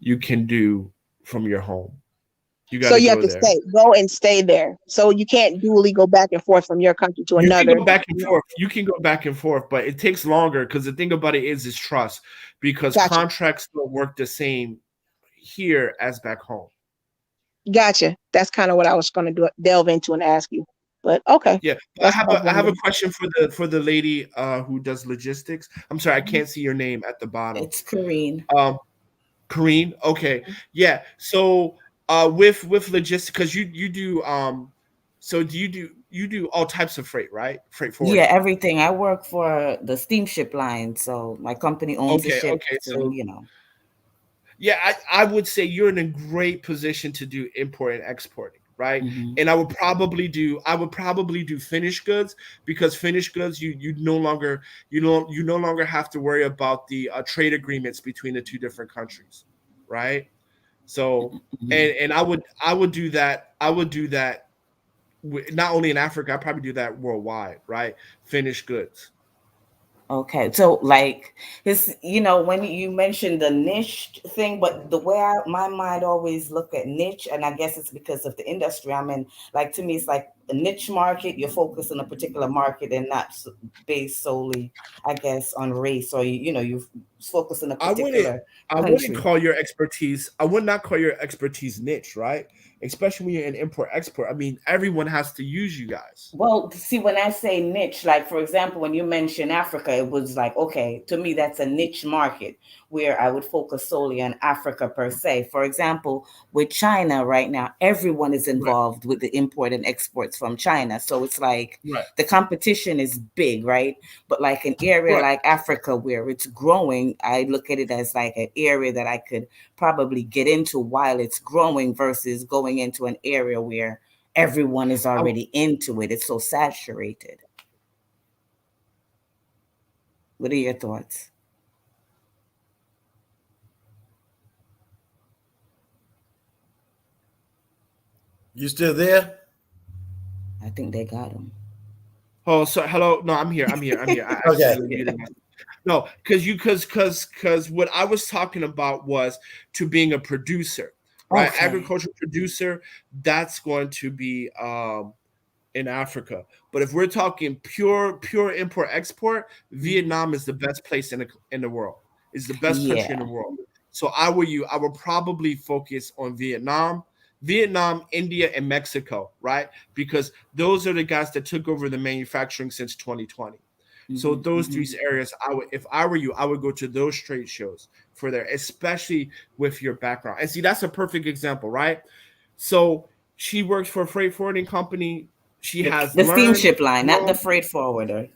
you can do from your home. You got So to you have go to there. go and stay there. So you can't dually go back and forth from your country to You can another. go back and forth. You can go back and forth, but it takes longer because the thing about it is trust, because Gotcha. contracts don't work the same here as back home. Gotcha. That's kind of what I was going to delve into and ask you. But okay, Yeah, but that's what I was I have a wondering. question for the lady who does logistics. I'm sorry, I can't see your name at the bottom. It's Kareen. Kareen. Okay, yeah. So with logistics, because you do so do you do all types of freight, right? Freight Yeah, forwarding. everything. I work for the steamship line, so my company owns the Okay, ships, okay. and So yeah, I would say you're in a great position to do import and exporting, right? Mhm. And I would probably do finished goods, because finished goods you no longer you no longer have to worry about the trade agreements between the two different countries, right? So Mhm. and I would do that. I would do that not only in Africa. I probably do that worldwide, right? Finished goods. Okay, so like it's when you mentioned the niche thing, but the way my mind always look at niche, and I guess it's because of the industry I'm in. Like to me, it's like a niche market. You're focused on a particular market and not based solely, I guess, on race, or you focus on a I wouldn't particular I wouldn't country. call your expertise. I would not call your expertise niche, right? Especially when you're in import export. I mean, everyone has to use you guys. Well, see, when I say niche, like for example, when you mention Africa, it was like, okay, to me, that's a niche market where I would focus solely on Africa per se. For example, with China right now, everyone is Right, involved with the import and exports from China. So it's like right, the competition is big, right? But like an area right. like Africa where it's growing, I look at it as like an area that I could probably get into while it's growing versus going into an area where everyone is I, already into it. It's so saturated. What are your thoughts? You still there? I think they got them. oh, so hello. No, I'm here. I'm here. I'm here. I Okay. accidentally muted myself. No, because what I was talking about was to being a producer, right? Okay. Agricultural producer. That's going to be in Africa. But if we're talking pure import export, Mhm. Vietnam is the best place in the world. It's the best country in the Yeah. world. So I would probably focus on Vietnam, India, and Mexico, right? Because those are the guys that took over the manufacturing since 2020. So Hmm. those three Hmm. areas, if I were you, I would go to those trade shows for there, especially with your background. And see, that's a perfect example, right? So she works for a freight forwarding company. She has The learned, steamship line, not the grown. freight forwarder.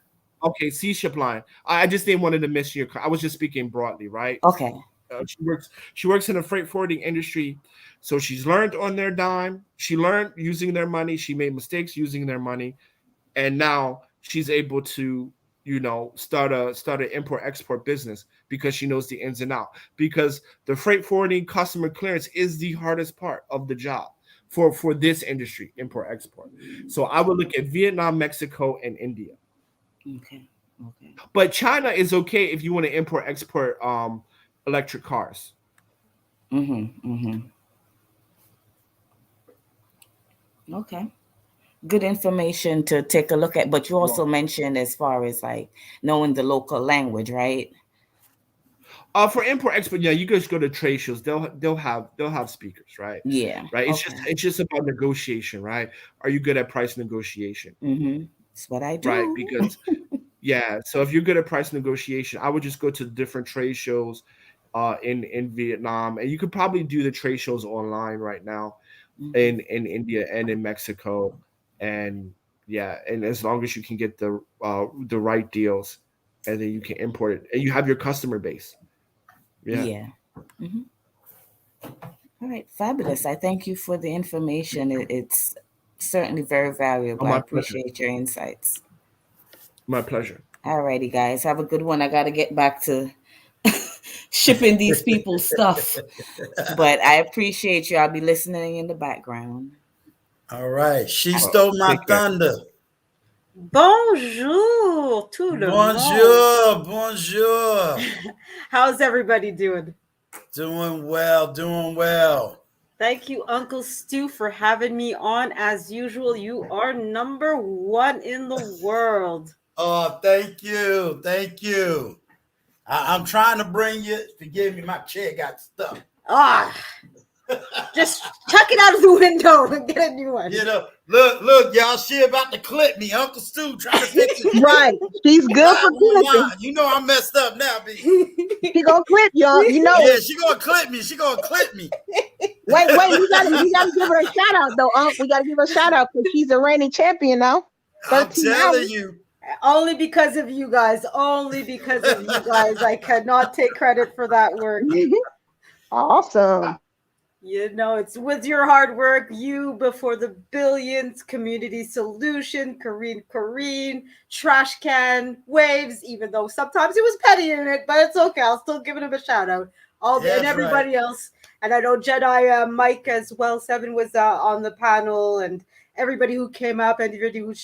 Okay, sea ship line. I just didn't want to miss your. I was just speaking broadly, right? Okay. She works in the freight forwarding industry, so she's learned on their dime. She learned using their money. She made mistakes using their money, and now she's able to, start an import export business because she knows the ins and out. Because the freight forwarding customer clearance is the hardest part of the job for this industry, import export. So I would look at Vietnam, Mexico, and India. Okay. Okay. But China is okay if you want to import export electric cars. Okay. Good information to take a look at. But you also mentioned as far as like knowing the local language, right? For import export, yeah, you guys go to trade shows. They'll have speakers, right? Yeah. Right. Okay. It's just about negotiation, right? Are you good at price negotiation? That's what I do. Right. Because yeah, so if you're good at price negotiation, I would just go to different trade shows in Vietnam, and you could probably do the trade shows online right now in India and in Mexico, and yeah, and as long as you can get the right deals, and then you can import it, and you have your customer base. Yeah. Yeah. All right. Fabulous. I thank you for the information. It's certainly very valuable. I My pleasure. appreciate your insights. My pleasure. All righty, guys. Have a good one. I got to get back to shipping these people's stuff. But I appreciate you. I'll be listening in the background. All right. She stole my thunder. Bonjour, tout le monde. Bonjour, bonjour. How's everybody doing? Doing well, doing well. Thank you, Uncle Stu, for having me on. As usual, you are number one in the world. Oh, thank you. Thank you. I'm trying to bring you. Forgive me, my chair got stuck. Just chuck it out of the window and get a new one. Look, y'all, she about to clip me. Uncle Stu trying to fix it. Right. She's good for clipping. You know I'm messed up now, B. She gonna clip y'all. You know. Yeah, she gonna clip me. She gonna clip me. Wait, we gotta give her a shout out though. We gotta give her a shout out because she's a reigning champion now. I'm telling you. Only because of you guys. Only because of you guys. I cannot take credit for that work. Awesome. It's with your hard work, you before the billions, community solution, Kareen, trash can, waves, even though sometimes it was petty in it, but it's okay. I'll still give him a shout out. And everybody else. And I know Jedi, Mike as well, Seven was on the panel, and everybody who came up and everybody who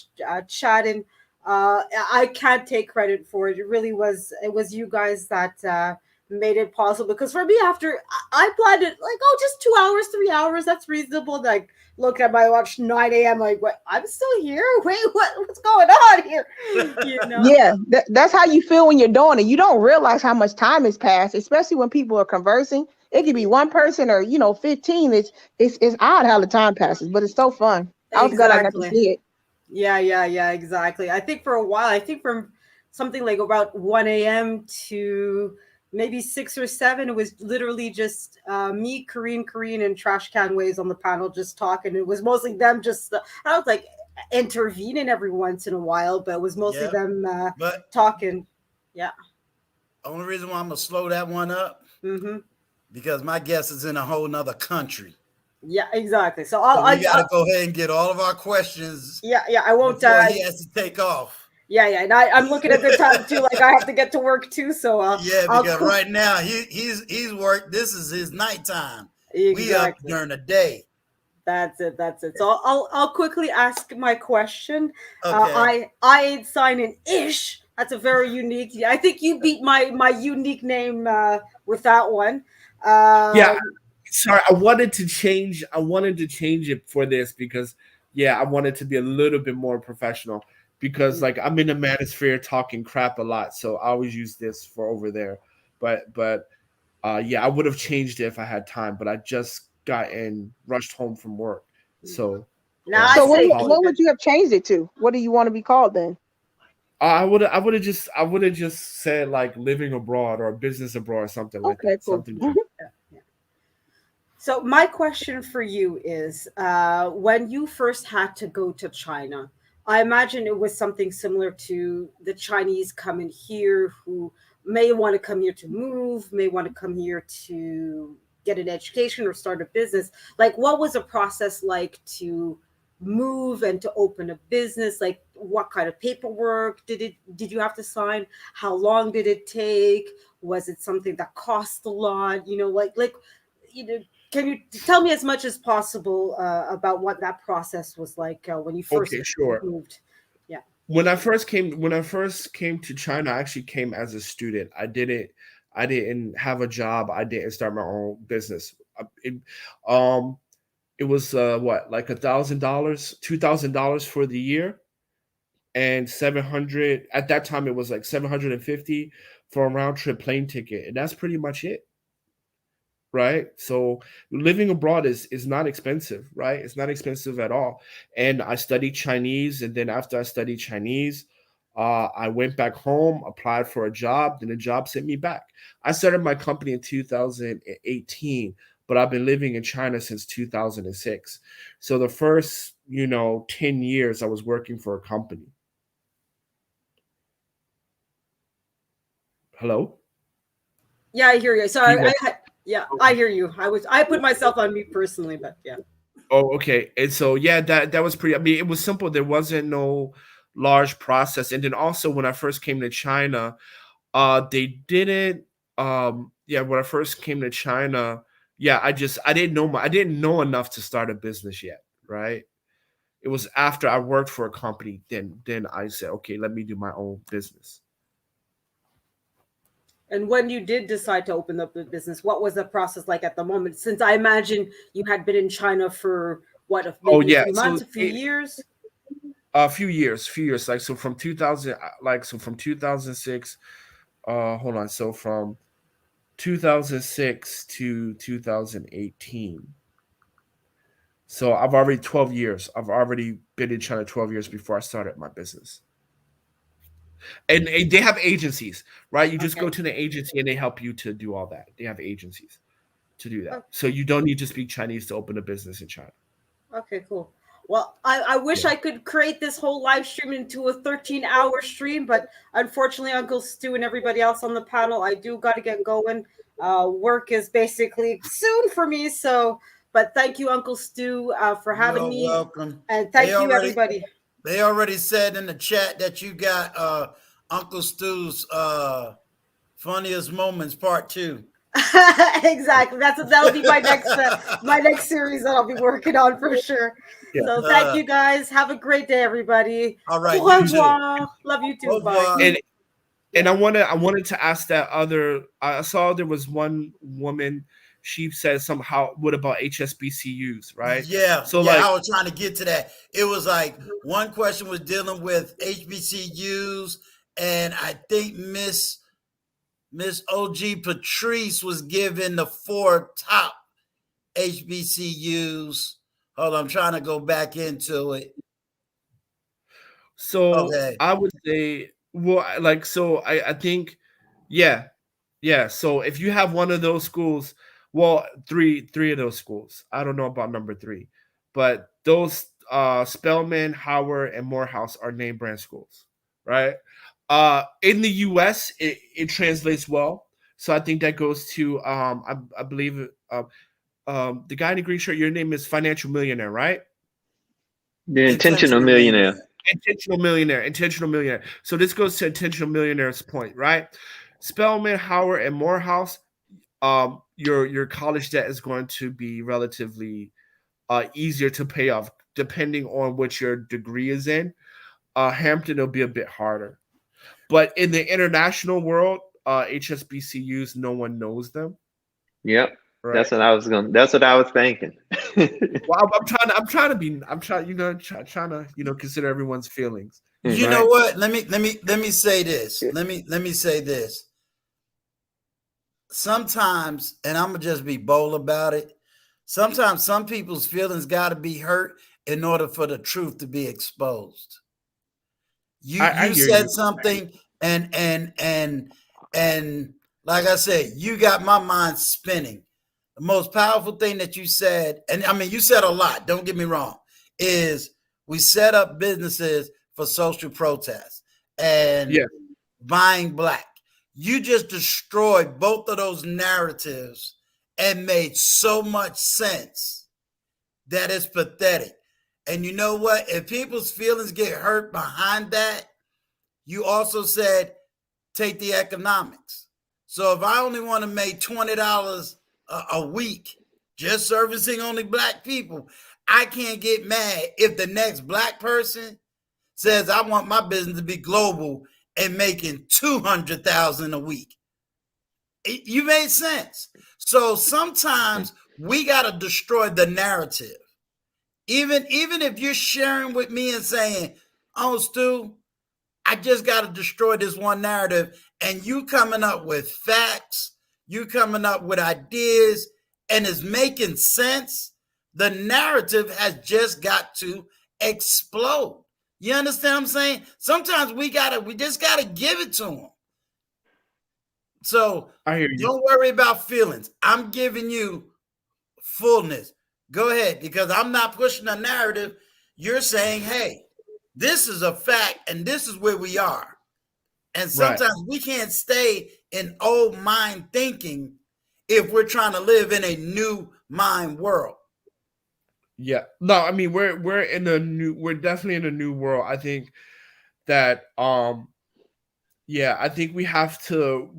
chatted. I can't take credit for it. It was you guys that made it possible, because for me, after I planned it just 2 hours, 3 hours, that's reasonable. Like, look at my watch, 9 a.m. like, what, I'm still here? Wait, what's going on here? Yeah, that's how you feel when you're doing it. You don't realize how much time has passed, especially when people are conversing. It could be one person or 15. It's odd how the time passes, but it's so fun. I was glad I got to see it. Yeah, exactly. I think for a while, from something like about 1 a.m. to maybe 6 or 7, it was literally just me, Kareen, and Trash Can Waves on the panel just talking. It was mostly them just, I was like intervening every once in a while, but it was mostly them talking. Yeah. Only reason why I'm going to slow that one up, because my guest is in a whole nother country. Yeah, exactly. So we got to go ahead and get all of our questions. Yeah, I won't. He has to take off. Yeah, and I'm looking at the time too. Like, I have to get to work too. So because right now he's worked. This is his nighttime. Exactly. We up during the day. That's it. So I'll quickly ask my question. Okay. I ain't signing ish. That's a very unique. I think you beat my unique name with that one. Yeah. Sorry, I wanted to change it for this because I wanted to be a little bit more professional, because like I'm in the Manosphere talking crap a lot, so I always use this for over there. But I would have changed it if I had time, but I just rushed home from work. So what would you have changed it to? What do you want to be called then? I would have just said like living abroad or business abroad or something like that. Cool. Something. So my question for you is, when you first had to go to China, I imagine it was something similar to the Chinese coming here who may want to come here to move, may want to come here to get an education or start a business. Like, what was the process like to move and to open a business? Like, what kind of paperwork did you have to sign? How long did it take? Was it something that cost a lot? You know, can you tell me as much as possible about what that process was like when you first Okay, sure. moved? Yeah. When I first came to China, I actually came as a student. I didn't have a job. I didn't start my own business. It, um, it was what, like $1,000, $2,000 for the year, and 700 at that time. It was like 750 for a round trip plane ticket, and that's pretty much it. Right, so living abroad is not expensive, right? It's not expensive at all. And I studied Chinese, and then after I studied Chinese, I went back home, applied for a job, then the job sent me back. I started my company in 2018, but I've been living in China since 2006. So the first 10 years I was working for a company. Hello? Yeah, I hear you. Can Sorry, you guys- yeah, I hear you. I put myself on mute personally, but yeah. Oh, okay. And so yeah, that was pretty. I mean, it was simple. There wasn't no large process. And then also when I first came to China, they didn't. Yeah, when I first came to China, yeah, I didn't know enough to start a business yet, right? It was after I worked for a company, then I said, okay, let me do my own business. And when you did decide to open up the business, what was the process like at the moment? Since I imagine you had been in China for what, Oh maybe a yeah, few so months, a few years? a few years, like so from 2000, from 2006. Hold on, so from 2006 to 2018. So I've already 12 years. I've already been in China 12 years before I started my business. And they have agencies, right? You just Okay. go to the agency and they help you to do all that. They have agencies to do that. Oh, So you don't need to speak Chinese to open a business in China. okay, cool. Well, I wish Yeah. I could create this whole live stream into a 13-hour stream, but unfortunately, Uncle Stu and everybody else on the panel, I do got to get going. Work is basically soon for me. So, but thank you, Uncle Stu, for having You're me. welcome. And They thank you, already everybody. they already said in the chat that you got Uncle Stu's funniest moments part 2. Exactly. That'll be my next series that I'll be working on for sure. Yeah. So thank you guys. Have a great day, everybody. All right, Au you too. revoir. Love you too. Au Bye. revoir. And Yeah. I wanted to ask that other. I saw there was one woman. She said somehow, what about HSBCUs, right? Yeah, So yeah, like, I was trying to get to that. It was like one question was dealing with HBCUs, and I think Miss OG Patrice was given the 4 top HBCUs. Hold on, I'm trying to go back into it. so Okay. I would say, well, like, so I think, yeah, yeah. So if you have one of those schools, well, three of those schools. I don't know about number 3, but those Spelman, Howard, and Morehouse are name brand schools, right? In the U.S., it translates well. So I think that goes to I believe the guy in the green shirt. Your name is Financial Millionaire, right? The intentional Intentional millionaire. millionaire. Intentional millionaire, intentional millionaire. So this goes to intentional millionaire's point, right? Spelman, Howard, and Morehouse. Your college debt is going to be relatively easier to pay off, depending on what your degree is in. Hampton will be a bit harder, but in the international world, HSBCUs, no one knows them, Yep. right? That's what I was thinking. Well, I'm trying to consider everyone's feelings, You know right? what? Let me say this. Let me say this. Sometimes, and I'm gonna just be bold about it. Sometimes some people's feelings got to be hurt in order for the truth to be exposed. You I you hear you. said something, and like I said, you got my mind spinning. the most powerful thing that you said, and I mean, you said a lot, don't get me wrong, is we set up businesses for social protests and Yeah. buying black. You just destroyed both of those narratives and made so much sense that it's pathetic. And you know what? If people's feelings get hurt behind that, you also said take the economics. So if I only want to make $20 a week just servicing only black people, I can't get mad if the next black person says I want my business to be global and making 200,000 a week. You made sense. So sometimes we got to destroy the narrative. Even if you're sharing with me and saying, "Oh, Stu, I just got to destroy this one narrative," and you coming up with facts, you coming up with ideas, and it's making sense, the narrative has just got to explode. You understand what I'm saying? Sometimes we just gotta give it to them. So I hear you. don't worry about feelings. I'm giving you fullness. Go ahead, because I'm not pushing a narrative. You're saying, hey, this is a fact and this is where we are. And sometimes we can't stay in old mind thinking if we're trying to live in a new mind world. Yeah. No, I mean we're definitely in a new world. I think that I think we have to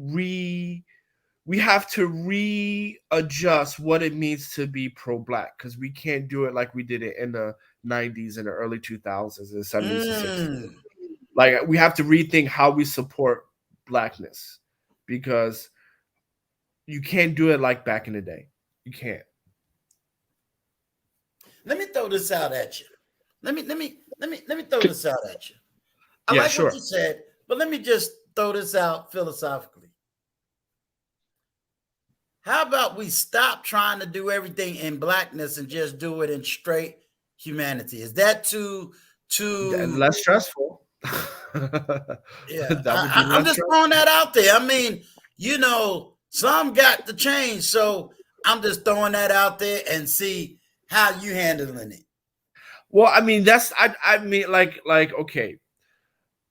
readjust what it means to be pro-black, because we can't do it like we did it in the 90s and the early 2000s and 70s and 60s. Like, we have to rethink how we support blackness, because you can't do it like back in the day. You can't. Let me throw this out at you. Let me throw this out at you. I Yeah, like sure. what you said, but let me just throw this out philosophically. How about we stop trying to do everything in blackness and just do it in straight humanity? Is that too less stressful? Yeah, That would be I'm less just stressful. throwing that out there. I mean, some got to change, so I'm just throwing that out there and see how you handling it. Well, I mean, I mean, like okay,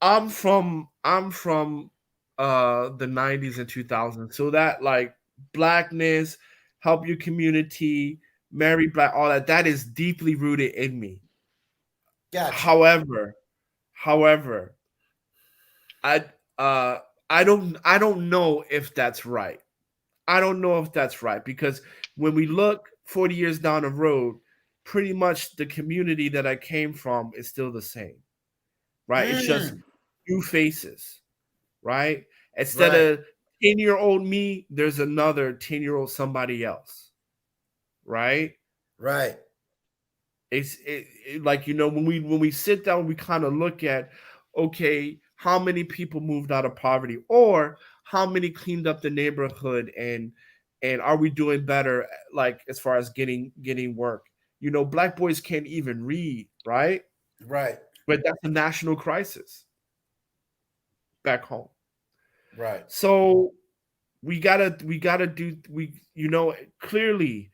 I'm from the 90s and 2000s, so that, like, blackness, help your community, marry black, all that is deeply rooted in me. Gotcha. However, I don't know if that's right. I don't know if that's right, because when we look 40 years down the road, pretty much the community that I came from is still the same, right? It's just new faces, right? Instead of 10-year-old me, there's another 10-year-old somebody else, right? Right. It's like, when we sit down, we kind of look at, okay, how many people moved out of poverty, or how many cleaned up the neighborhood, and are we doing better, like, as far as getting work? Black boys can't even read, right? Right. But that's a national crisis back home. Right. So we gotta do, clearly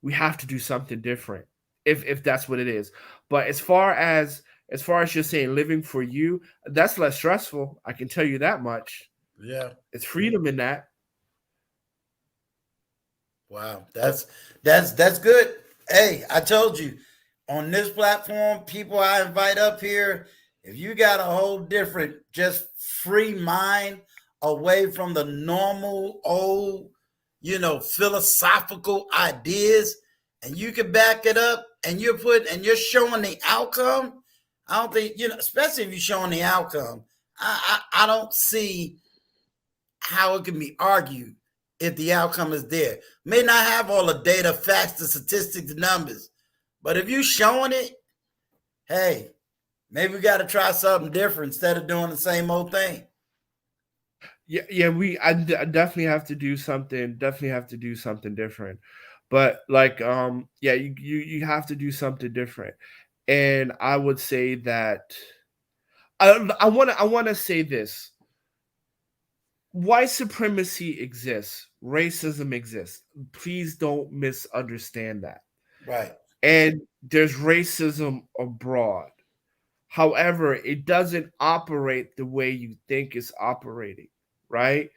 we have to do something different, if that's what it is. But as far as you're saying, living for you, that's less stressful. I can tell you that much. Yeah. It's freedom in that. Wow. That's good. Hey, I told you, on this platform, people I invite up here, if you got a whole different, just free mind away from the normal old, philosophical ideas, and you can back it up, and you're showing the outcome. I don't think, especially if you're showing the outcome, I don't see how it can be argued if the outcome is there. May not have all the data, facts, the statistics, the numbers, but if you're showing it, hey, maybe we got to try something different instead of doing the same old thing. Yeah, I definitely have to do something. Definitely have to do something different. But, like, you have to do something different. And I would say that I want to say this. white supremacy exists, racism exists. Please don't misunderstand that. Right. And there's racism abroad. However, it doesn't operate the way you think it's operating, right?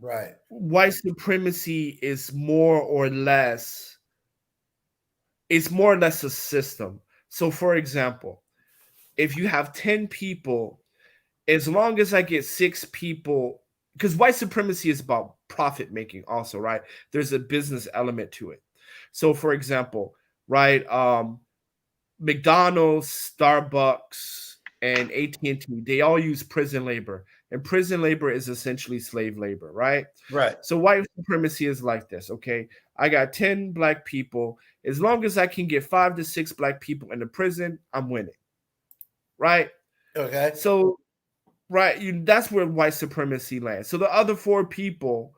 Right. White supremacy is more or less, it's more or less a system. So for example, if you have 10 people, as long as I get 6 people, because white supremacy is about profit making also, right? There's a business element to it. So for example, right, McDonald's, Starbucks, and AT&T, they all use prison labor. And prison labor is essentially slave labor, right? Right. So white supremacy is like this, okay? I got 10 black people. As long as I can get 5 to 6 black people in the prison, I'm winning, right? Okay. So, right, that's where white supremacy lands. So the other 4 people,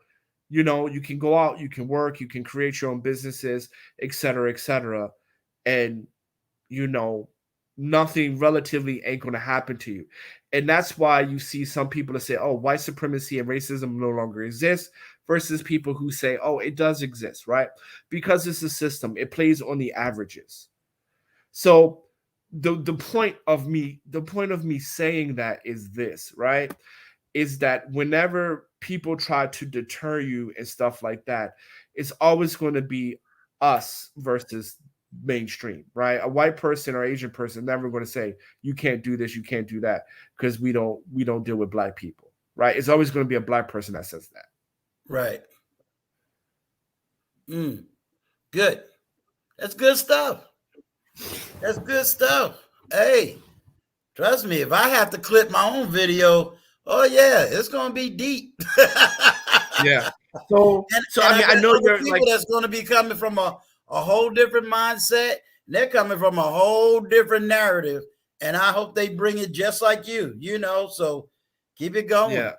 you can go out, you can work, you can create your own businesses, et cetera, and nothing relatively ain't going to happen to you. And that's why you see some people that say, oh, white supremacy and racism no longer exist, versus people who say, oh, it does exist, right? Because it's a system. It plays on the averages. So the point of me saying that is this, right? Is that whenever people try to deter you and stuff like that, it's always going to be us versus mainstream, right? A white person or Asian person never going to say you can't do this, you can't do that, because we don't deal with black people, right? It's always going to be a black person that says that. Right. Good. That's good stuff. That's good stuff. Hey, trust me, if I have to clip my own video, oh yeah, it's gonna be deep. Yeah. So I mean, I know you're people like, that's gonna be coming from a whole different mindset. They're coming from a whole different narrative, and I hope they bring it just like you. So keep it going. Yeah.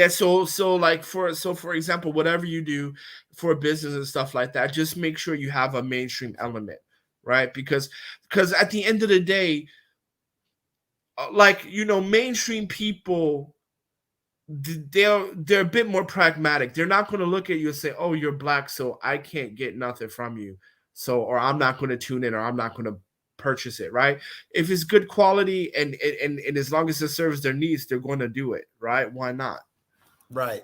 So like for example, whatever you do for business and stuff like that, just make sure you have a mainstream element, right? Because at the end of the day, mainstream people, they're a bit more pragmatic. They're not going to look at you and say, oh, you're black, so I can't get nothing from you, or I'm not going to tune in, or I'm not going to purchase it, right? If it's good quality and as long as it serves their needs, they're going to do it, right? Why not? Right.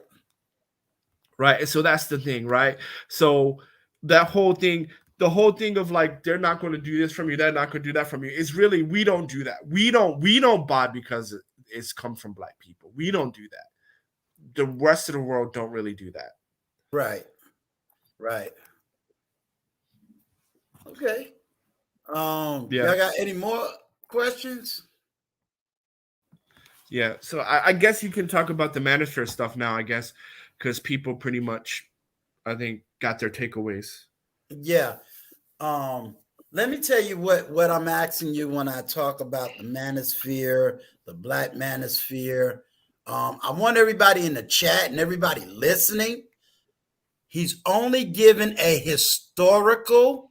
And so that's the thing, right? So the whole thing of like, they're not going to do this from you, they're not going to do that from you, is really, we don't do that. We don't buy because it's come from black people. We don't do that. The rest of the world don't really do that. Right. Okay. Y'all got any more questions? Yeah. So I guess you can talk about the Manosphere stuff now, I guess, because people pretty much, I think, got their takeaways. Yeah. Let me tell you what I'm asking you when I talk about the Manosphere, the Black Manosphere. I want everybody in the chat and everybody listening. He's only given a historical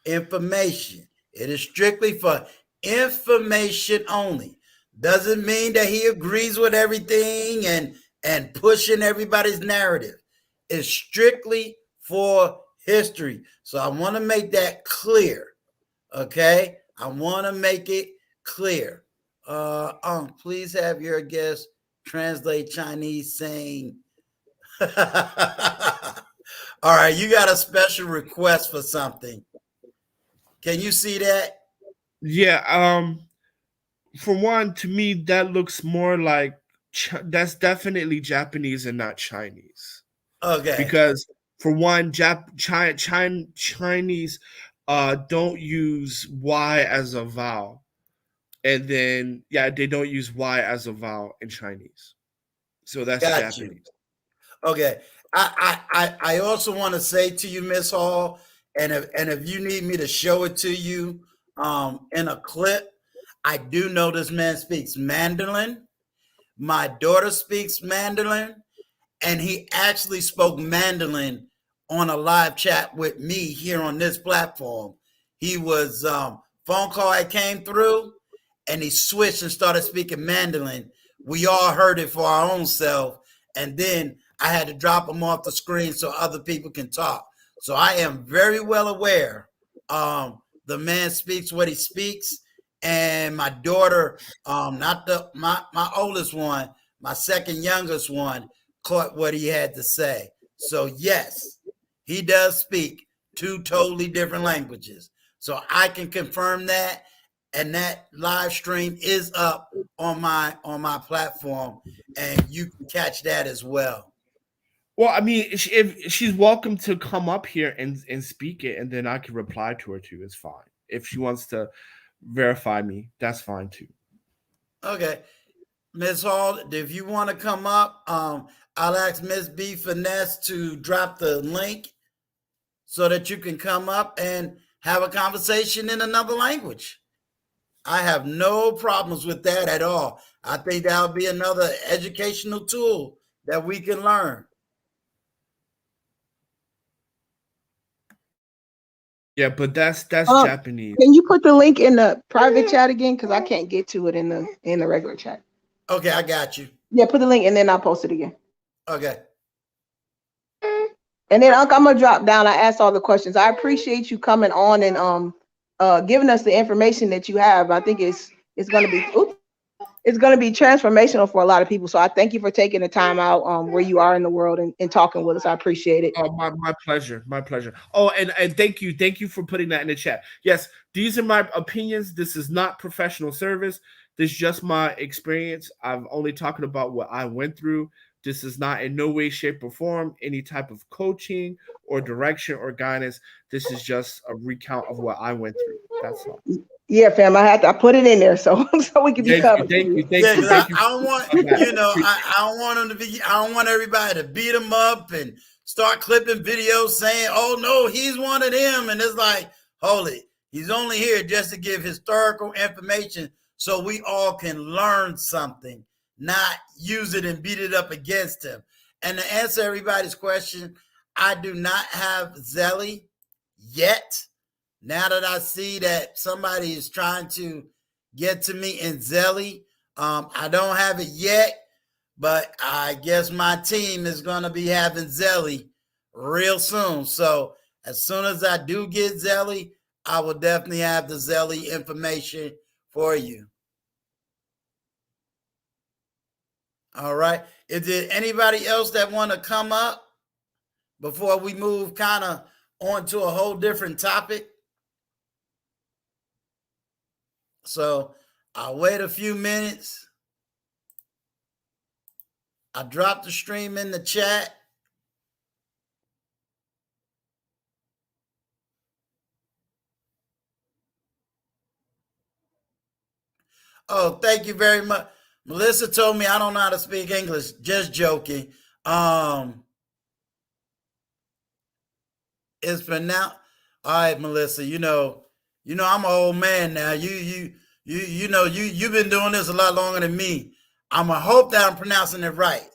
information. It is strictly for information only. Doesn't mean that he agrees with everything and pushing everybody's narrative. It's strictly for history. So I want to make that clear. Okay? I want to make it clear. Please have your guest translate Chinese saying. All right, you got a special request for something. Can you see that? Yeah. For one, to me, that looks more like that's definitely Japanese and not Chinese. Okay. Because for one, Chinese don't use Y as a vowel. And then, they don't use Y as a vowel in Chinese. So that's Japanese. Okay. I also want to say to you, Miss Hall, and if you need me to show it to you in a clip, I do know this man speaks Mandarin. My daughter speaks Mandarin, and he actually spoke Mandarin on a live chat with me here on this platform. He was phone call that came through, and he switched and started speaking Mandarin. We all heard it for our own self, and then I had to drop them off the screen so other people can talk. So I am very well aware. The man speaks what he speaks, and my daughter, not my oldest one, my second youngest one, caught what he had to say. So yes, he does speak two totally different languages. So I can confirm that, and that live stream is up on my platform, and you can catch that as well. Well, I mean, if she's welcome to come up here and speak it, and then I can reply to her too. It's fine. If she wants to verify me, that's fine too. Okay, Ms. Hall, if you want to come up, I'll ask Ms. B Finesse to drop the link so that you can come up and have a conversation in another language. I have no problems with that at all. I think that'll be another educational tool that we can learn. Yeah, but that's Japanese. Can you put the link in the private chat again? Because I can't get to it in the regular chat. Okay, I got you. Yeah, put the link and then I'll post it again. Okay. And then Uncle, I'm gonna drop down. I asked all the questions. I appreciate you coming on and giving us the information that you have. I think it's gonna be transformational for a lot of people. So I thank you for taking the time out where you are in the world and talking with us. I appreciate it. Oh, my pleasure. My pleasure. Oh, and thank you for putting that in the chat. Yes, these are my opinions. This is not professional service. This is just my experience. I'm only talking about what I went through. This is not in no way, shape, or form any type of coaching or direction or guidance. This is just a recount of what I went through. That's all. Yeah, fam. I put it in there so we can be covered. Thank you. I don't want I don't want them to be. I don't want everybody to beat them up and start clipping videos saying, "Oh no, he's one of them," and it's like, holy, he's only here just to give historical information so we all can learn something, not use it and beat it up against him. And to answer everybody's question, I do not have Zelly yet. Now that I see that somebody is trying to get to me in Zelly, I don't have it yet, but I guess my team is going to be having Zelly real soon. So as soon as I do get Zelly, I will definitely have the Zelly information for you. All right. Is there anybody else that want to come up before we move kind of on to a whole different topic? So I'll wait a few minutes. I dropped the stream in the chat. Oh, thank you very much. Melissa told me I don't know how to speak English. Just joking. It's pronounced. All right, Melissa. You know, I'm an old man now. You've been doing this a lot longer than me. I'm gonna hope that I'm pronouncing it right.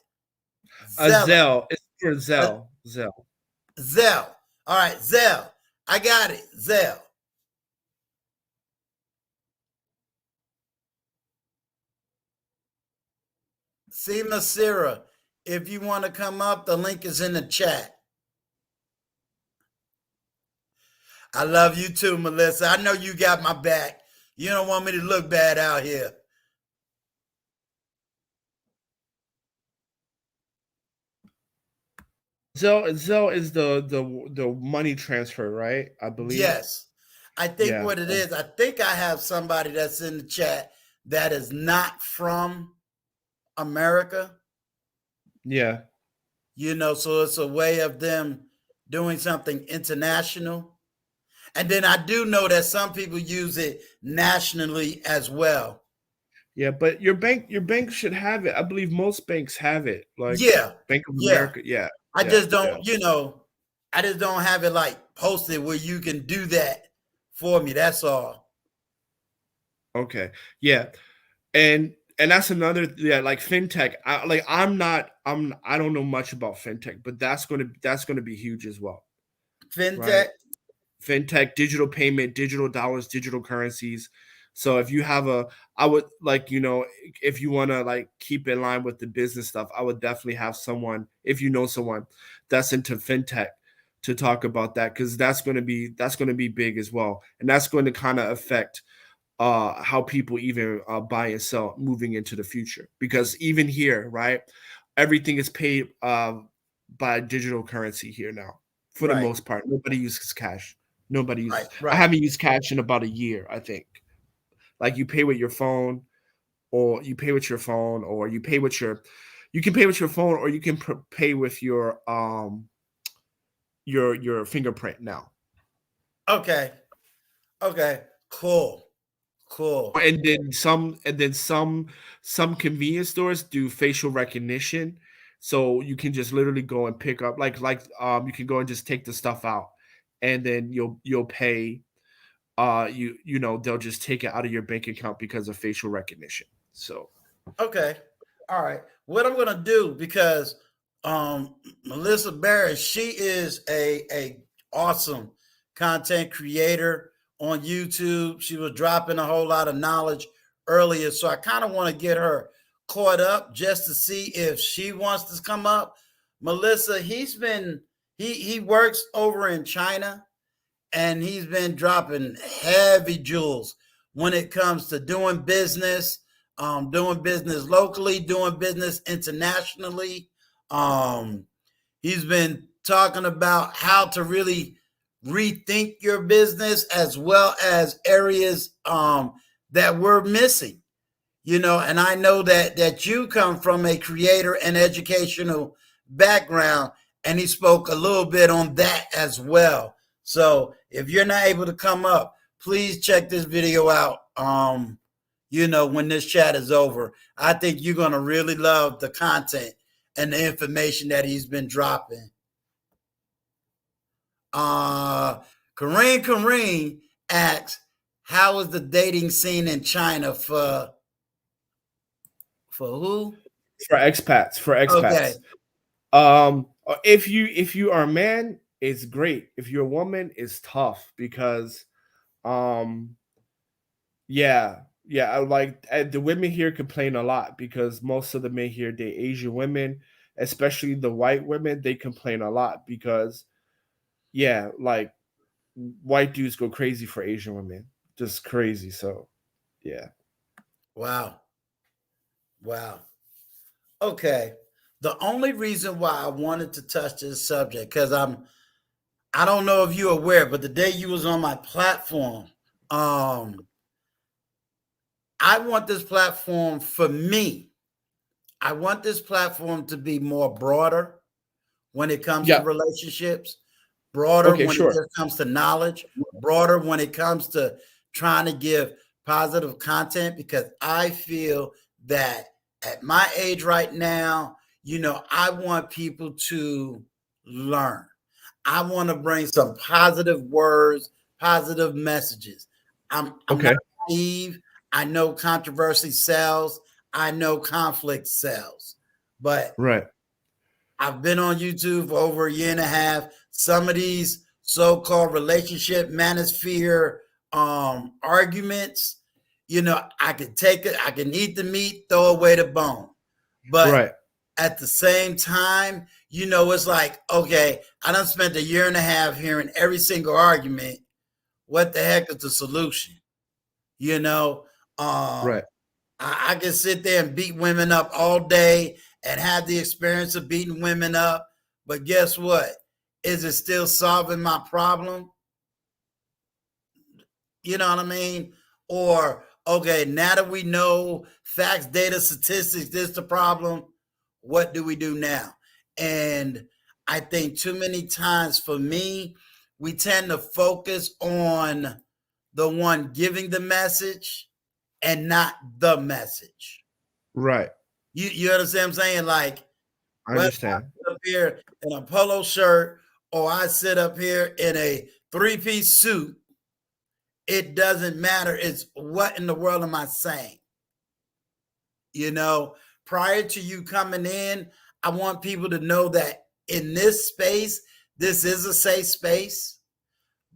Zell. It's for Zell. Zell. Zell. All right, Zell. I got it. Zell. Seema Sira, if you want to come up, the link is in the chat. I love you too, Melissa. I know you got my back. You don't want me to look bad out here. Zell is the money transfer, right? I believe. Yes. I think what it is, I think I have somebody that's in the chat that is not from America. Yeah. So it's a way of them doing something international. And then I do know that some people use it nationally as well. Yeah, but your bank should have it. I believe most banks have it. Like Bank of America. Yeah. I just don't, I just don't have it like posted where you can do that for me. That's all. Okay. Yeah. And that's another, like fintech. I don't know much about fintech, but that's gonna be huge as well. Fintech, right? Fintech, digital payment, digital dollars, digital currencies. So if you have I would like, if you want to like keep in line with the business stuff, I would definitely have someone, if you know someone that's into fintech, to talk about that, because that's going to be big as well, and that's going to kind of affect how people even buy and sell moving into the future. Because even here, right, everything is paid by digital currency here now. For the Right. most part, nobody uses cash. Nobody uses. Right. I haven't used cash in about a year, I think. Like you pay with your phone, or you pay with your phone, or you pay with your, you can pay with your phone, or you can pay with your fingerprint now. Okay. Okay. Cool. And then some convenience stores do facial recognition, so you can just literally go and pick up you can go and just take the stuff out, and then you'll pay. They'll just take it out of your bank account because of facial recognition. So Okay. All right. What I'm gonna do, because Melissa Barrett, she is a awesome content creator on YouTube. She was dropping a whole lot of knowledge earlier, so I kind of want to get her caught up just to see if she wants to come up. Melissa, he works over in China, and he's been dropping heavy jewels when it comes to doing business locally, doing business internationally. He's been talking about how to really rethink your business, as well as areas that we're missing. And I know that you come from a creator and educational background, and he spoke a little bit on that as well. So if you're not able to come up, please check this video out. When this chat is over, I think you're going to really love the content and the information that he's been dropping. Kareem asks, how is the dating scene in China for who? For expats. Okay. If you are a man, it's great. If you're a woman, it's tough, because the women here complain a lot, because most of the men here date Asian women, especially the white women. They complain a lot because white dudes go crazy for Asian women, just crazy. So yeah. Wow. Okay. The only reason why I wanted to touch this subject, because I don't know if you're aware, but the day you was on my platform, I want this platform for me. I want this platform to be more broader when it comes to relationships, broader when it just comes to knowledge, broader when it comes to trying to give positive content, because I feel that at my age right now, I want people to learn. I want to bring some positive words, positive messages. I'm not naive. I know controversy sells. I know conflict sells. But I've been on YouTube for over a year and a half. Some of these so-called relationship manosphere arguments, I can take it. I can eat the meat, throw away the bone. But at the same time, it's like, okay, I done spent a year and a half hearing every single argument. What the heck is the solution? I can sit there and beat women up all day and have the experience of beating women up, but guess what? Is it still solving my problem? You know what I mean? Or, okay, now that we know facts, data, statistics, this is the problem, what do we do now? And I think too many times for me, we tend to focus on the one giving the message and not the message. Right. You understand what I'm saying? Like, I understand. I sit up here in a polo shirt, or I sit up here in a 3-piece suit, it doesn't matter. It's what in the world am I saying? Prior to you coming in, I want people to know that in this space, this is a safe space,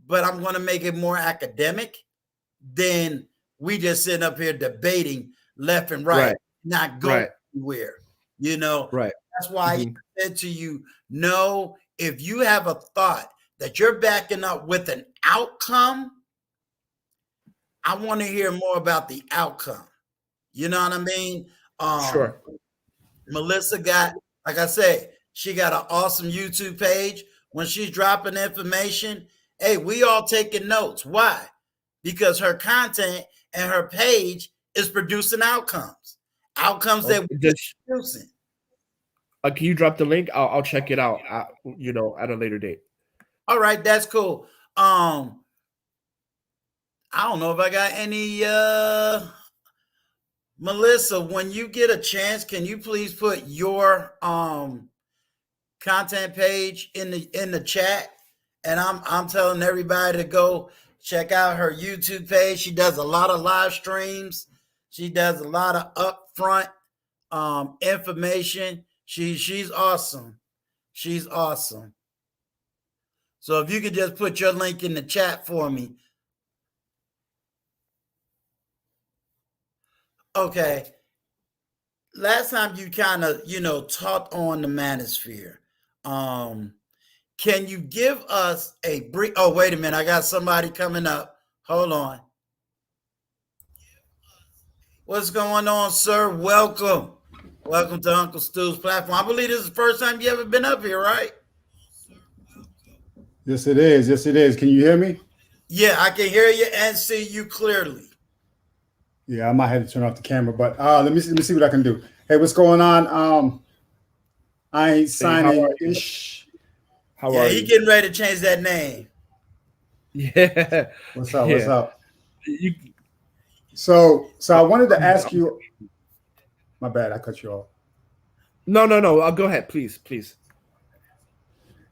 but I'm going to make it more academic than We just sitting up here debating left and right, Right. not going Right. anywhere. You know, Right. that's why Mhm. he said to you, no, if you have a thought that you're backing up with an outcome, I want to hear more about the outcome. You know what I mean? Um, Sure. Melissa got, like I said, she got an awesome YouTube page. When she's dropping information, hey, we all taking notes. Why? Because her content and her page is producing outcomes that Okay. we're producing. Can you drop the link? I'll check it out. At a later date. All right, that's cool. I don't know if I got any Melissa, when you get a chance, can you please put your content page in the chat? And I'm telling everybody to go check out her YouTube page. She does a lot of live streams. She does a lot of upfront information. She's awesome. She's awesome. So if you could just put your link in the chat for me. Okay. Last time you kind of, taught on the manosphere. Um, can you give us a brief? Oh, wait a minute. I got somebody coming up. Hold on. What's going on, sir? Welcome. Welcome to Uncle Stu's platform. I believe this is the first time you ever been up here, right? Yes, it is. Yes, it is. Can you hear me? Yeah, I can hear you and see you clearly. Yeah, I might have to turn off the camera, but let me see what I can do. Hey, what's going on? I ain't Hey, how are signing you? ish. How Yeah, are he you? getting ready to change that name. Yeah. What's up? What's Yeah. up? You, So I wanted to ask you. My bad, I cut you off. no. Go ahead, please.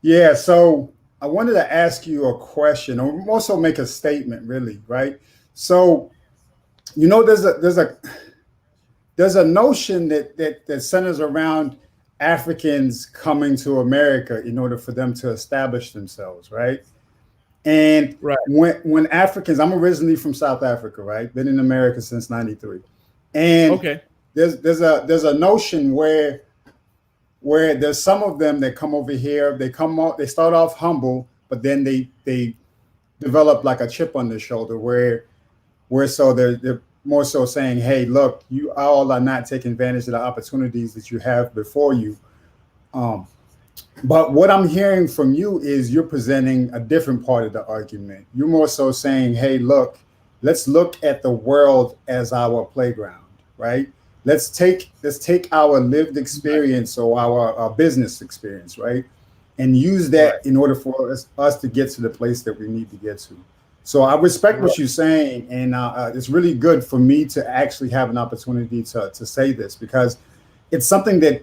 Yeah, so I wanted to ask you a question, or also make a statement, really, right? So there's a notion that centers around Africans coming to America in order for them to establish themselves, right? And Right. when Africans, I'm originally from South Africa, right? Been in America since '93, and Okay. there's a notion where there's some of them that come over here, they start off humble, but then they develop like a chip on their shoulder where so they're more so saying, hey, look, you all are not taking advantage of the opportunities that you have before you. Um, but what I'm hearing from you is you're presenting a different part of the argument. You're more so saying, hey, look, let's look at the world as our playground, right? Let's take our lived experience or our business experience, right? And use Right. that in order for us to get to the place that we need to get to. So I respect Right. what you're saying, and it's really good for me to actually have an opportunity to say this because it's something that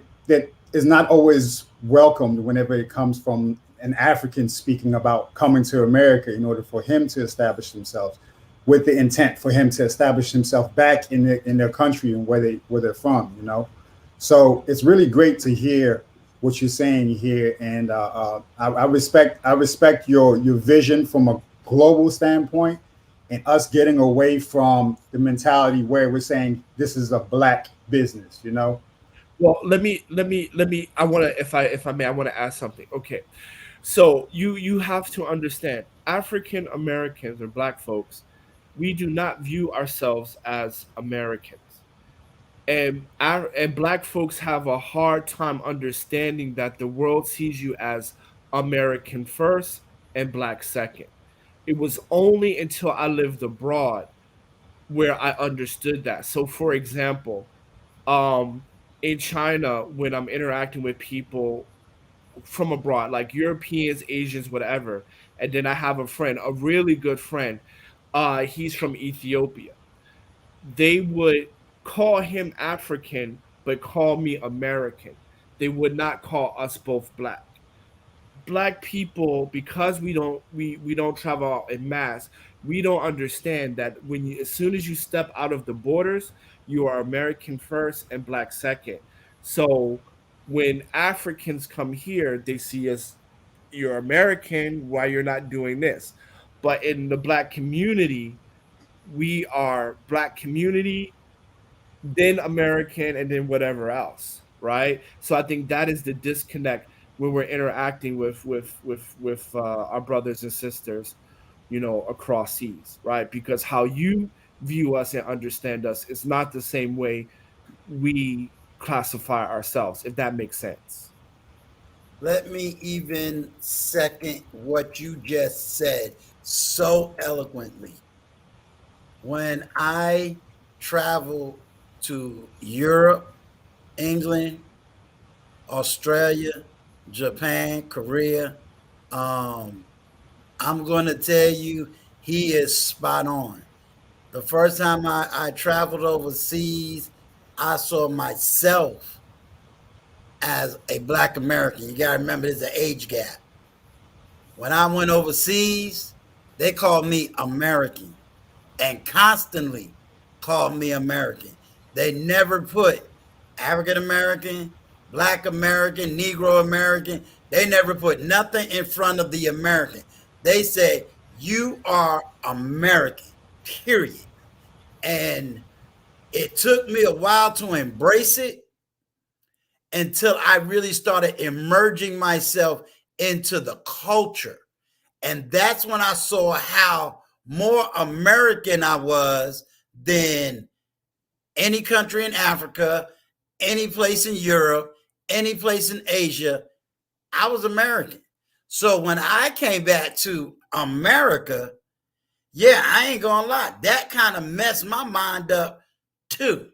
is not always welcomed whenever it comes from an African speaking about coming to America in order for him to establish himself, with the intent for him to establish himself back in their country and where they're from. So it's really great to hear what you're saying here, and I respect your vision from a global standpoint, and us getting away from the mentality where we're saying this is a black business. Well, let me. I want to, if I may, I want to ask something. Okay, so you have to understand, African Americans or Black folks, we do not view ourselves as Americans, and Black folks have a hard time understanding that the world sees you as American first and Black second. It was only until I lived abroad where I understood that. So, for example, um, in China, when I'm interacting with people from abroad, like Europeans, Asians, whatever, and then I have a friend, a really good friend, he's from Ethiopia. They would call him African, but call me American. They would not call us both Black. Black people, because we don't travel out in mass, we don't understand that as soon as you step out of the borders, you are American first and Black second. So when Africans come here, they see us, you're American, why you're not doing this? But in the Black community, we are Black community, then American, and then whatever else, right? So I think that is the disconnect when we're interacting with our brothers and sisters, across seas, right? Because how you view us and understand us is not the same way we classify ourselves, if that makes sense. Let me even second what you just said so eloquently. When I travel to Europe, England, Australia, Japan, Korea, um, I'm going to tell you, he is spot on. The first time I traveled overseas, I saw myself as a Black American. You got to remember, there's an age gap. When I went overseas, they called me American and constantly called me American. They never put African American, Black American, Negro American. They never put nothing in front of the American. They say, you are American, period. And it took me a while to embrace it until I really started immersing myself into the culture. And that's when I saw how more American I was than any country in Africa, any place in Europe, any place in Asia. I was American. So when I came back to America, yeah, I ain't gonna lie, that kind of messed my mind up too.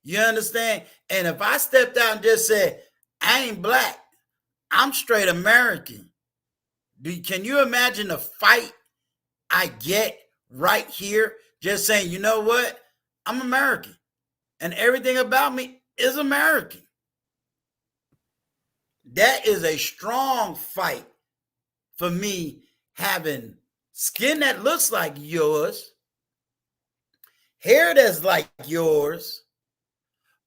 You understand? And if I stepped out and just said, I ain't Black, I'm straight American, can you imagine the fight I get right here just saying, you know what? I'm American and everything about me is American. That is a strong fight for me, having skin that looks like yours, hair that's like yours,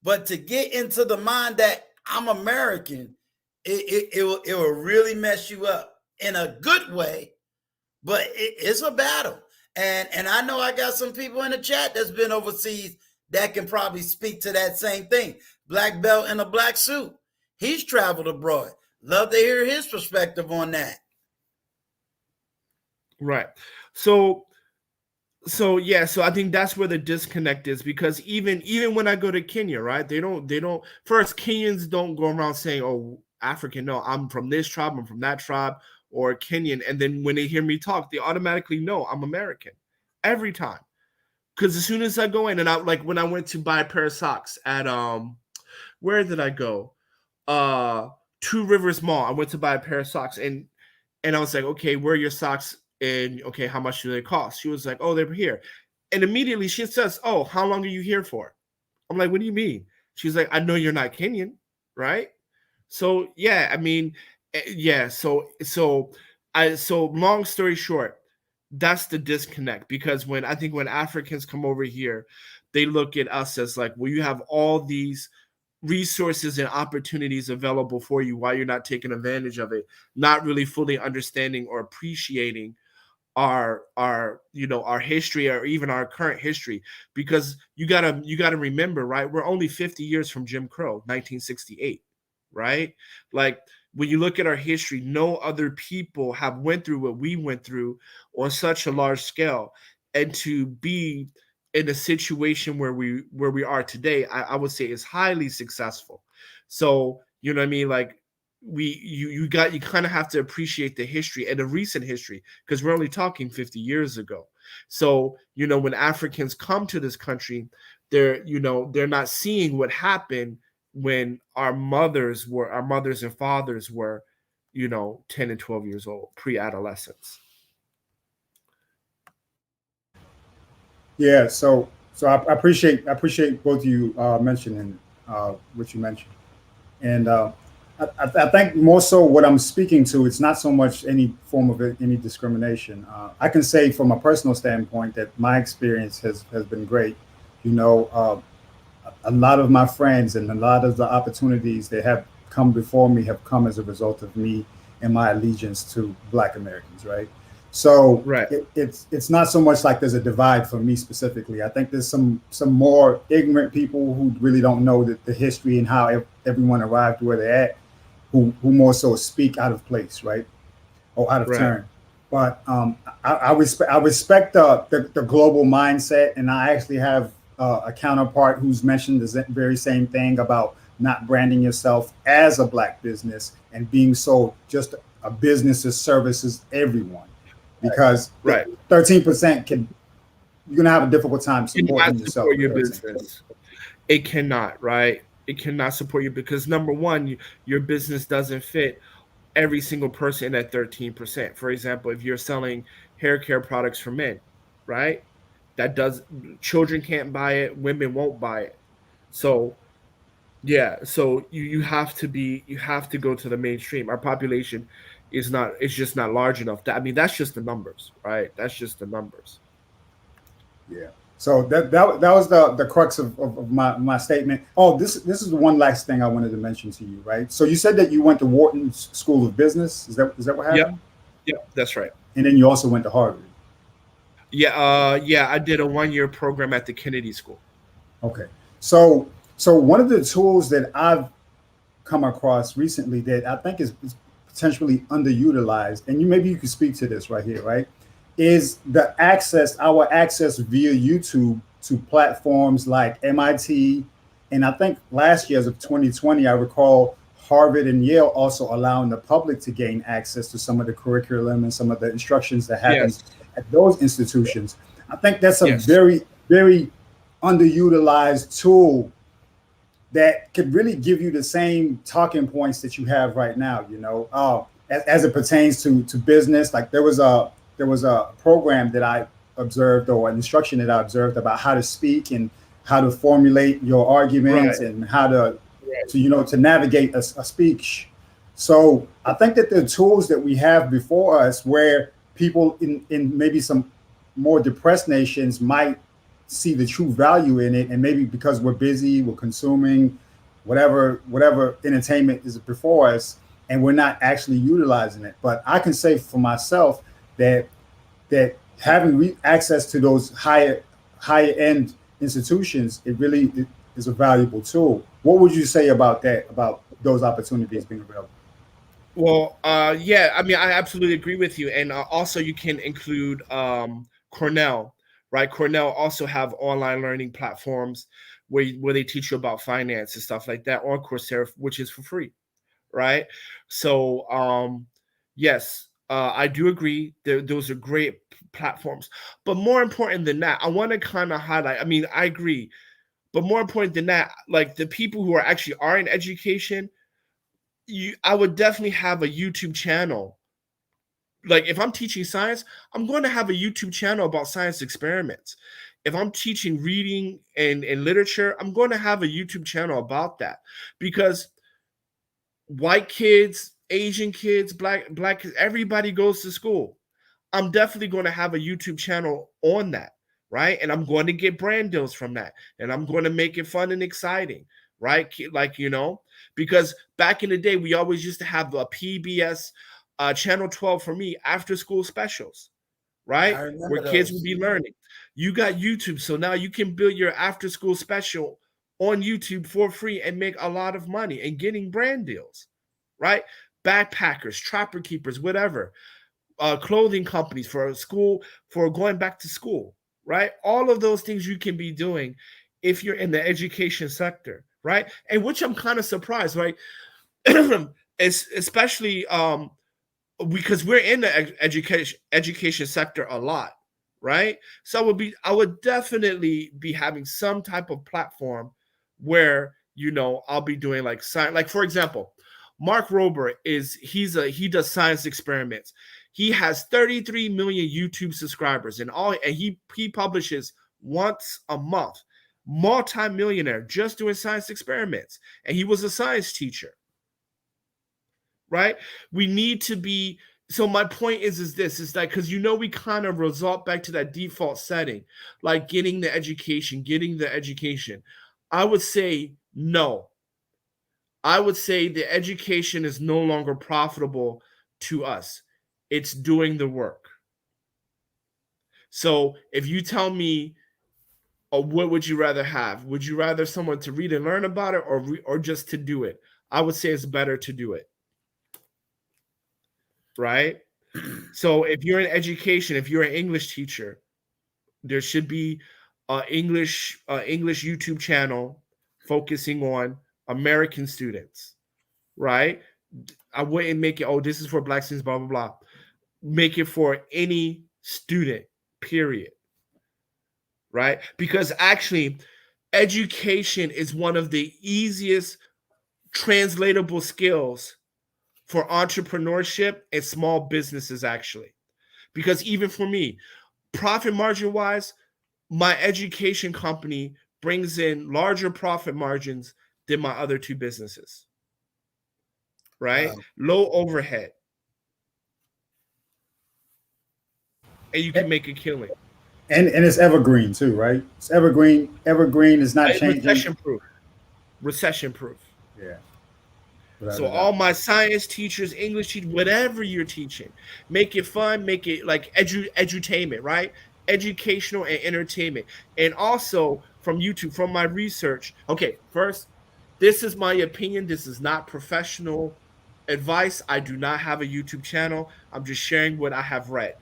but to get into the mind that I'm American, it will really mess you up in a good way, but it's a battle. And I know I got some people in the chat that's been overseas that can probably speak to that same thing. Black belt in a black suit. He's traveled abroad. Love to hear his perspective on that. Right. So yeah, so I think that's where the disconnect is, because even when I go to Kenya, right, they don't first, Kenyans don't go around saying, oh, African, no, I'm from this tribe, I'm from that tribe, or Kenyan, and then when they hear me talk, they automatically know I'm American every time. Because as soon as I go in, and I, like when I went to buy a pair of socks at where did I go? Two Rivers Mall. I went to buy a pair of socks, and I was like, okay, where are your socks? And okay, how much do they cost? She was like, oh, they're here. And immediately she says, oh, how long are you here for? I'm like, what do you mean? She's like, I know you're not Kenyan, right? So yeah, I mean, yeah. So long story short, that's the disconnect, because when Africans come over here, they look at us as like, well, you have all these resources and opportunities available for you, why you're not taking advantage of it, not really fully understanding or appreciating our history, or even our current history. Because you gotta remember, right, we're only 50 years from Jim Crow, 1968, right? Like, when you look at our history, no other people have went through what we went through on such a large scale. And to be in a situation where we are today, I would say is highly successful. So, you know what I mean? Like, you kind of have to appreciate the history, and the recent history, because we're only talking 50 years ago. So, when Africans come to this country, they're not seeing what happened when our mothers and fathers were 10 and 12 years old, pre-adolescence. Yeah, so I appreciate both of you mentioning what you mentioned, and I think more so what I'm speaking to, it's not so much any form of any discrimination. I can say from a personal standpoint that my experience has been great. A lot of my friends and a lot of the opportunities that have come before me have come as a result of me and my allegiance to Black Americans, right? So Right. it's not so much like there's a divide for me specifically. I think there's some more ignorant people who really don't know the history and how everyone arrived where they're at, who more so speak out of place, right, or out of Right. turn. But I respect the global mindset, and I actually have a counterpart who's mentioned the very same thing about not branding yourself as a black business and being so just a business that services everyone, because Right. 13% can, you're gonna have a difficult time It cannot supporting yourself support with your 13. business. It cannot, right? It cannot support you because number one, your business doesn't fit every single person at 13%. For example, if you're selling hair care products for men, right? That does children can't buy it, women won't buy it. So yeah, so you have to go to the mainstream. Our population it's just not large enough. I mean, that's just the numbers, right? That's just the numbers. Yeah. So that was the crux of my statement. Oh, this is the one last thing I wanted to mention to you, right? So you said that you went to Wharton School of Business. Is that what Yep, happened? yep, that's right. And then you also went to Harvard. Yeah, yeah, I did a 1-year program at the Kennedy School. Okay. So one of the tools that I've come across recently that I think is potentially underutilized, and maybe you could speak to this right here, right? Is our access via YouTube to platforms like MIT, and I think last year, as of 2020, I recall Harvard and Yale also allowing the public to gain access to some of the curriculum and some of the instructions that happens Yes, at those institutions. I think that's a yes, very, very underutilized tool that could really give you the same talking points that you have right now. As it pertains to business. Like there was a program that I observed, or an instruction that I observed, about how to speak and how to formulate your arguments right, and how to right. to navigate a speech. So I think that the tools that we have before us, where people in maybe some more depressed nations might see the true value in it, and maybe because we're busy, we're consuming whatever entertainment is before us, and we're not actually utilizing it. But I can say for myself that having access to those higher end institutions, it really is a valuable tool. What would you say about that? About those opportunities being available? Well, yeah, I mean, I absolutely agree with you, and also you can include Cornell, right? Cornell also have online learning platforms where they teach you about finance and stuff like that on Coursera, which is for free, right? So, yes, I do agree. Those are great platforms, but more important than that, I want to kind of highlight. I mean, I agree, but more important than that, like the people who are in education, I would definitely have a YouTube channel. Like if I'm teaching science, I'm going to have a YouTube channel about science experiments. If I'm teaching reading and literature, I'm going to have a YouTube channel about that, because white kids, Asian kids, black kids, everybody goes to school. I'm definitely going to have a YouTube channel on that, right? And I'm going to get brand deals from that, and I'm going to make it fun and exciting, right? Like, because back in the day, we always used to have a PBS, channel 12 for me, after school specials, I right? Where remember kids would those. be learning. You got YouTube, so now you can build your after school special on YouTube for free and make a lot of money and getting brand deals, right? Backpackers, trapper keepers, whatever, clothing companies for school, for going back to school, right? All of those things you can be doing if you're in the education sector, right? And which I'm kind of surprised, right? Especially because we're in the education sector a lot, right? So I would definitely be having some type of platform where I'll be doing like science. Like for example, Mark Rober he does science experiments. He has 33 million YouTube subscribers, and he publishes once a month. Multi-millionaire, just doing science experiments, and he was a science teacher, right? We need to be. So my point is this, is that because we kind of resort back to that default setting, like getting the education. I would say no. I would say the education is no longer profitable to us. It's doing the work. So if you tell me, what would you rather have? Would you rather someone to read and learn about it, or just to do it? I would say it's better to do it. Right? So if you're in education, if you're an English teacher, there should be an English YouTube channel focusing on American students, right? I wouldn't make it, oh, this is for Black students, blah, blah, blah. Make it for any student, period. Right? Because actually, education is one of the easiest translatable skills for entrepreneurship and small businesses, actually. Because even for me, profit margin wise, my education company brings in larger profit margins than my other two businesses. Right? Wow. Low overhead. And you can make a killing. And it's evergreen too, right? It's evergreen. Evergreen is not changing. Recession proof. Recession proof. Yeah. So all my science teachers, English teachers, whatever you're teaching, make it fun, make it like edutainment, right? Educational and entertainment. And also from YouTube, from my research. Okay, first, this is my opinion. This is not professional advice. I do not have a YouTube channel. I'm just sharing what I have read.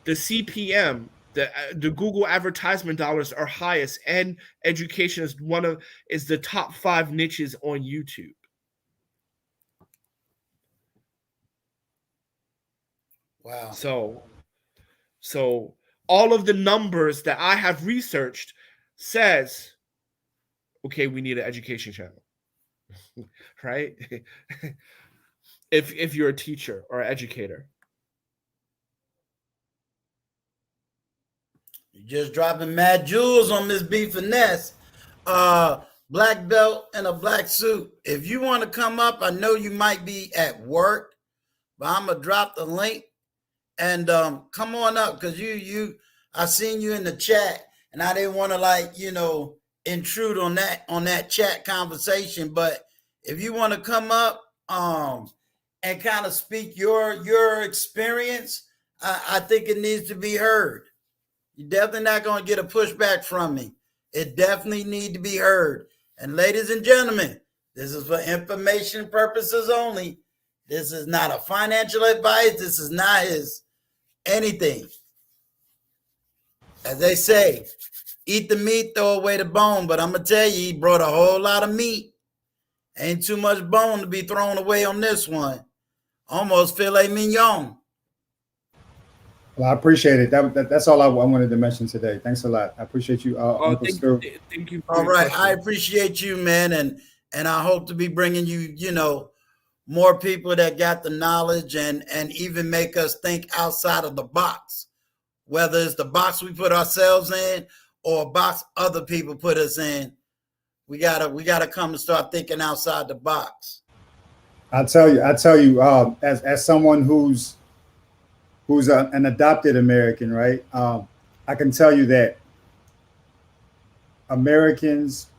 The CPM, the Google advertisement dollars are highest, and education is the top 5 niches on YouTube. Wow. So all of the numbers that I have researched says, okay, we need an education channel, right? if you're a teacher or an educator. You're just dropping mad jewels on Miss B Finesse. Black belt and a black suit. If you want to come up, I know you might be at work, but I'm gonna drop the link and come on up, because I seen you in the chat and I didn't want to intrude on that chat conversation. But if you want to come up and kind of speak your experience, I think it needs to be heard. You're definitely not going to get a pushback from me. It definitely needs to be heard. And ladies and gentlemen, this is for information purposes only. This is not a financial advice. This is not his anything. As they say, eat the meat, throw away the bone. But I'm going to tell you, he brought a whole lot of meat. Ain't too much bone to be thrown away on this one. Almost filet mignon. Well, I appreciate it. That's all I wanted to mention today. Thanks a lot. I appreciate you, Uncle Stu. Thank you. All right. I appreciate you, man. And I hope to be bringing you, more people that got the knowledge and even make us think outside of the box, whether it's the box we put ourselves in or a box other people put us in. We gotta come and start thinking outside the box. I tell you, as someone who's an adopted American, right? I can tell you that Americans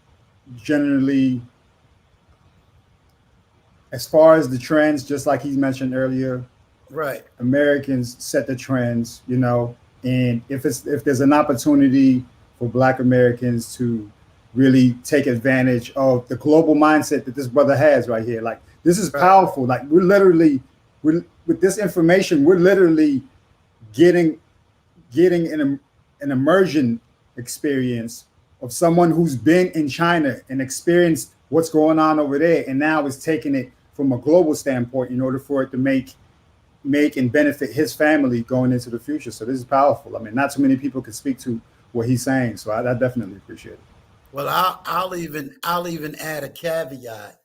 generally, as far as the trends, just like he mentioned earlier, right? Americans set the trends, and if there's an opportunity for Black Americans to really take advantage of the global mindset that this brother has right here, like this is powerful. Like we're with this information, we're literally getting an immersion experience of someone who's been in China and experienced what's going on over there, and now is taking it from a global standpoint in order for it to make and benefit his family going into the future. So this is powerful. I mean, not too many people can speak to what he's saying, so I definitely appreciate it. Well, I'll even add a caveat.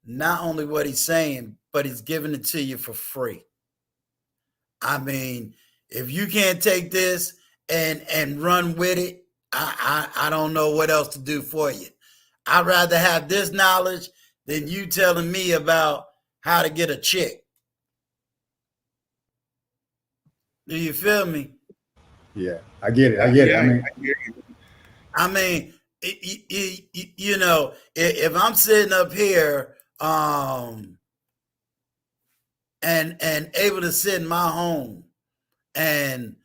Not only what he's saying, but he's giving it to you for free. I mean, if you can't take this and run with it, I don't know what else to do for you. I'd rather have this knowledge than you telling me about how to get a chick. Do you feel me? Yeah, I get it. I get it. I mean, if I'm sitting up here and able to sit in my home and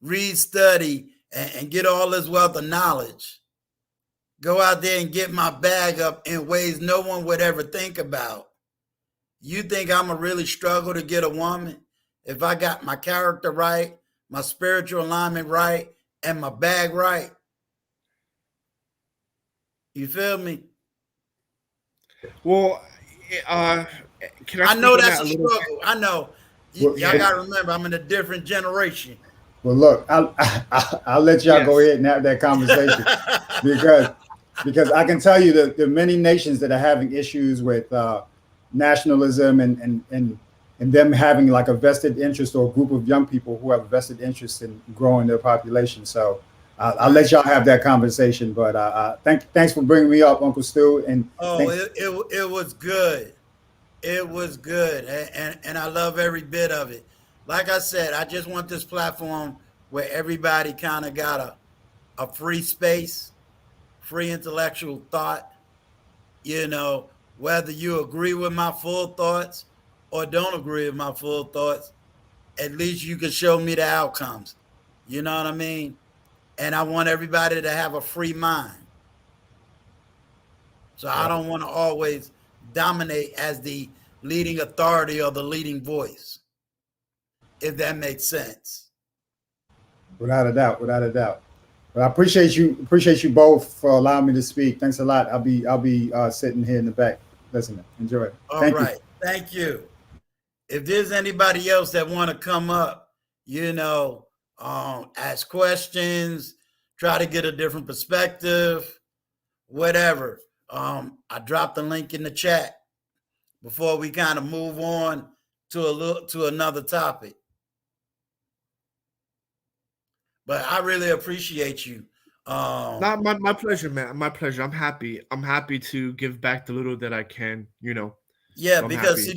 read, study, and get all this wealth of knowledge. Go out there and get my bag up in ways no one would ever think about. You think I'm going to really struggle to get a woman if I got my character right, my spiritual alignment right, and my bag right? You feel me? Well, can I know speak on that's that a a little bit? struggle. I know. Well, Y'all got to remember, I'm in a different generation. Well, look, I'll let y'all go Yes. ahead and have that conversation because I can tell you that there are many nations that are having issues with nationalism and them having like a vested interest, or a group of young people who have a vested interest in growing their population. So I'll let y'all have that conversation. But thanks for bringing me up, Uncle Stu. And it was good. It was good, and I love every bit of it. Like I said, I just want this platform where everybody kind of got a free space, free intellectual thought. You know, whether you agree with my full thoughts or don't agree with my full thoughts, at least you can show me the outcomes. You know what I mean? And I want everybody to have a free mind. So I don't want to always dominate as the leading authority or the leading voice, if that makes sense. Without a doubt. But I appreciate you both for allowing me to speak. Thanks a lot. I'll be sitting here in the back listening. Enjoy it. All right. Thank you. If there's anybody else that want to come up, ask questions, try to get a different perspective, whatever. I dropped the link in the chat before we kind of move on to another topic. But I really appreciate you. My pleasure, man. My pleasure. I'm happy. I'm happy to give back the little that I can. Yeah, so because see,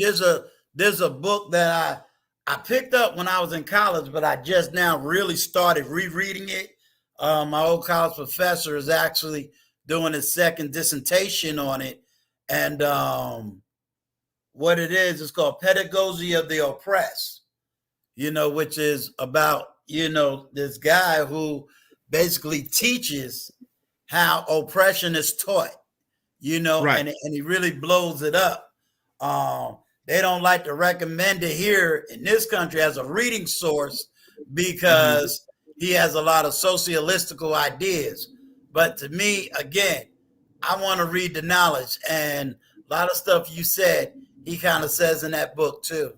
there's a book that I picked up when I was in college, but I just now really started rereading it. My old college professor is actually doing his second dissertation on it, and what it is called Pedagogy of the Oppressed. Which is about this guy who basically teaches how oppression is taught. Right. And he really blows it up. They don't like to recommend it here in this country as a reading source because he has a lot of socialistical ideas. But to me, again, I want to read the knowledge, and a lot of stuff you said, he kind of says in that book too.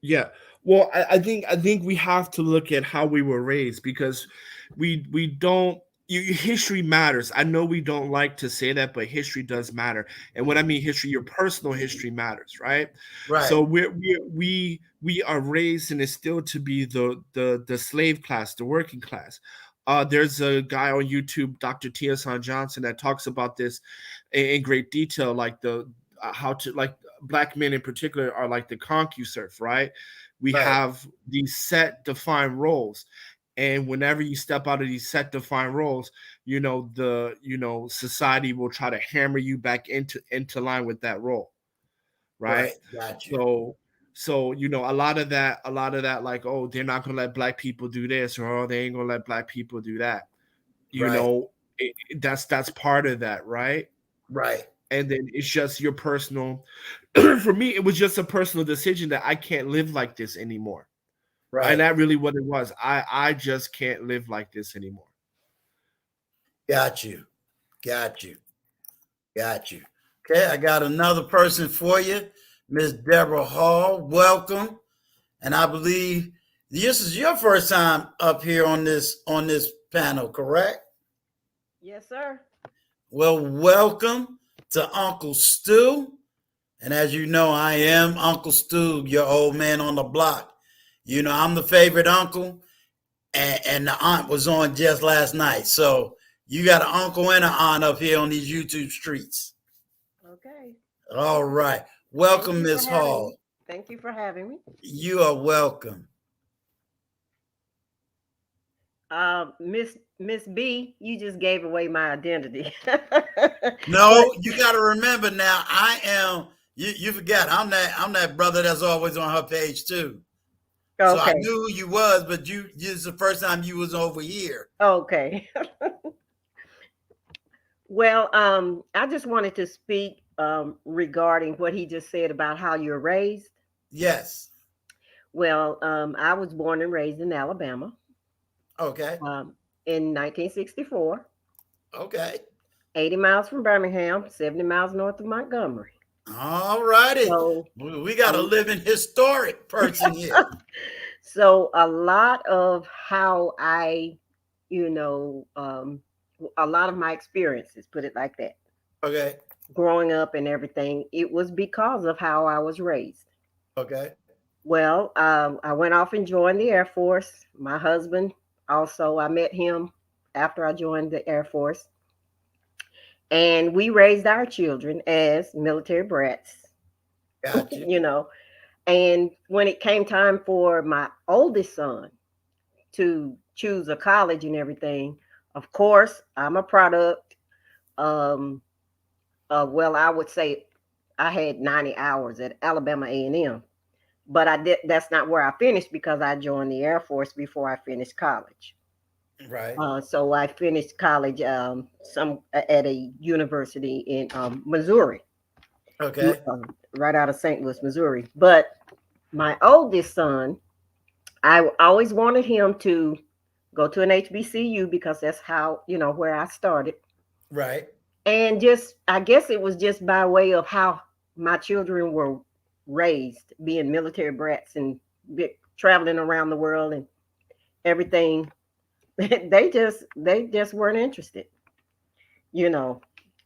Yeah. Well, I think we have to look at how we were raised, because we don't. History matters. I know we don't like to say that, but history does matter. And when I mean history, your personal history matters, right? Right. So we are raised and instilled to be the slave class, the working class. There's a guy on YouTube, Dr. Tiosan Johnson, that talks about this in great detail, like how to, like, Black men in particular are like the ConcuSurf, right? We have these set defined roles. And whenever you step out of these set defined roles, society will try to hammer you back into line with that role. Right. Gotcha. So, a lot of that, like, oh, they're not going to let Black people do this, or oh, they ain't going to let Black people do that. That's part of that. Right. Right. And then it's just your personal, for me, it was just a personal decision that I can't live like this anymore. Right. And that really what it was. I just can't live like this anymore. Got you. Okay, I got another person for you, Miss Deborah Hall. Welcome. And I believe this is your first time up here on this panel, correct? Yes, sir. Well, welcome to Uncle Stu. And as you know, I am Uncle Stu, your old man on the block. I'm the favorite uncle, and the aunt was on just last night. So you got an uncle and an aunt up here on these YouTube streets. Okay. All right. Welcome, Miss Hall. Thank you for having me. You are welcome. Miss B, you just gave away my identity. No, you got to remember now, I am, you forgot, I'm that brother that's always on her page too. So I Okay. knew who you was, but this is the first time you was over here. Okay. Well, I just wanted to speak regarding what he just said about how you're raised. Yes. Well, I was born and raised in Alabama Okay. in 1964, Okay. 80 miles from Birmingham, 70 miles north of Montgomery. All righty. So, We got a living historic person here. so a lot of how I, a lot of my experiences, put it like that, Okay. growing up and everything, it was because of how I was raised. Okay. Well, I went off and joined the Air Force. My husband also, I met him after I joined the Air Force. And we raised our children as military brats, Got you. you know. And when it came time for my oldest son to choose a college and everything, of course, I'm a product. Well, I would say I had 90 hours at Alabama A&M, but I did. That's not where I finished because I joined the Air Force before I finished college. Right. So I finished college at a university in Missouri. Okay. Right out of St. Louis, Missouri. But my oldest son, I always wanted him to go to an HBCU because that's how, where I started. Right. And I guess it was just by way of how my children were raised, being military brats and traveling around the world and everything. They just weren't interested. I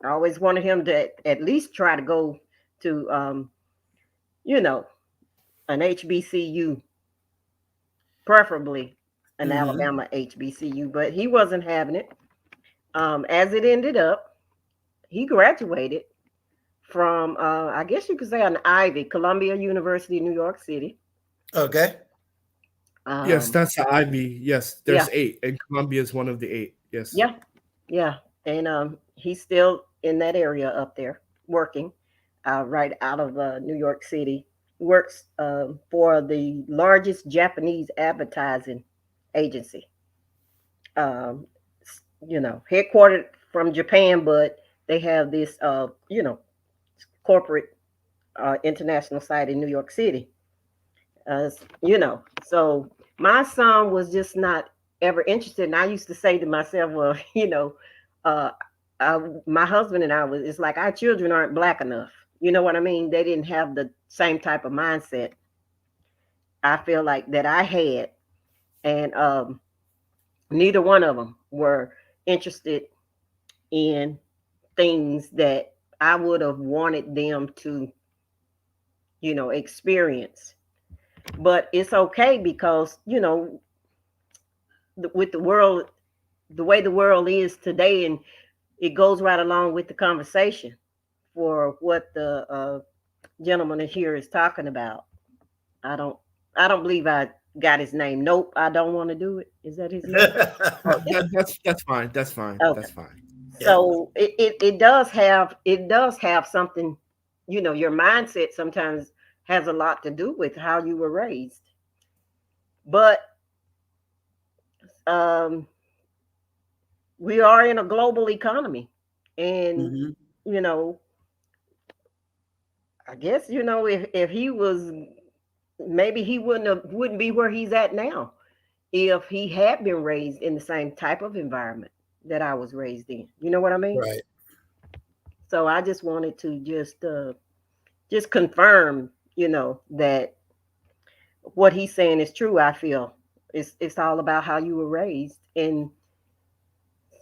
always wanted him to at least try to go to, an HBCU, preferably an Alabama HBCU, but he wasn't having it. As it ended up, he graduated from, I guess you could say, an Ivy, Columbia University, New York City. Okay. Yes, that's the Ivy. Yes, there's Yeah. 8, and Columbia is one of the 8. Yes. Yeah. And he's still in that area up there working, right out of New York City. Works for the largest Japanese advertising agency. Headquartered from Japan, but they have this, corporate international site in New York City. So my son was just not ever interested. And I used to say to myself, well, uh, my husband and I it's like our children aren't black enough. You know what I mean? They didn't have the same type of mindset I feel like that I had. And neither one of them were interested in things that I would have wanted them to, experience. But it's okay because, with the world, the way the world is today, and it goes right along with the conversation for what the gentleman here is talking about. I don't believe I got his name. Nope, I don't want to do it. Is that his name? That's fine. That's fine. Okay. That's fine. So it does have something, your mindset sometimes has a lot to do with how you were raised. But we are in a global economy, and I guess if he was, maybe he wouldn't be where he's at now if he had been raised in the same type of environment that I was raised in. You know what I mean? Right. So I just wanted to just confirm, that what he's saying is true. I feel it's all about how you were raised, and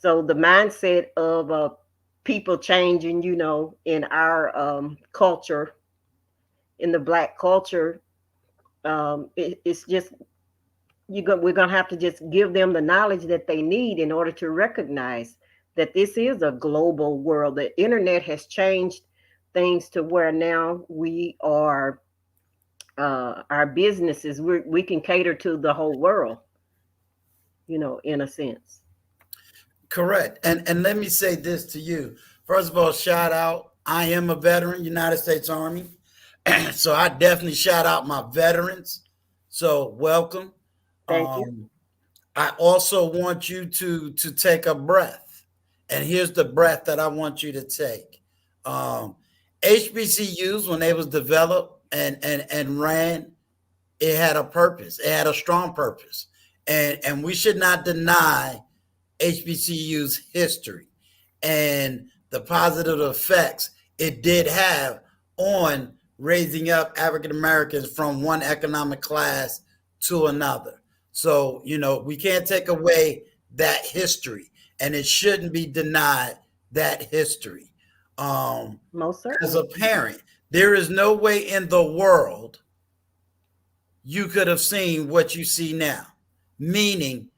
so the mindset of people changing, in our culture, in the Black culture, it's just we're gonna have to just give them the knowledge that they need in order to recognize that this is a global world. The internet has changed things to where now we are our businesses, we can cater to the whole world, in a sense. Correct. And let me say this to you. First of all, shout out. I am a veteran, United States Army. So I definitely shout out my veterans. So welcome. Thank you. I also want you to take a breath, and here's the breath that I want you to take. HBCUs, when they was developed and ran, it had a purpose. It had a strong purpose, and we should not deny HBCU's history and the positive effects it did have on raising up African Americans from one economic class to another. So, we can't take away that history, and it shouldn't be denied that history. Most As a certainly. parent, there is no way in the world you could have seen what you see now. Meaning,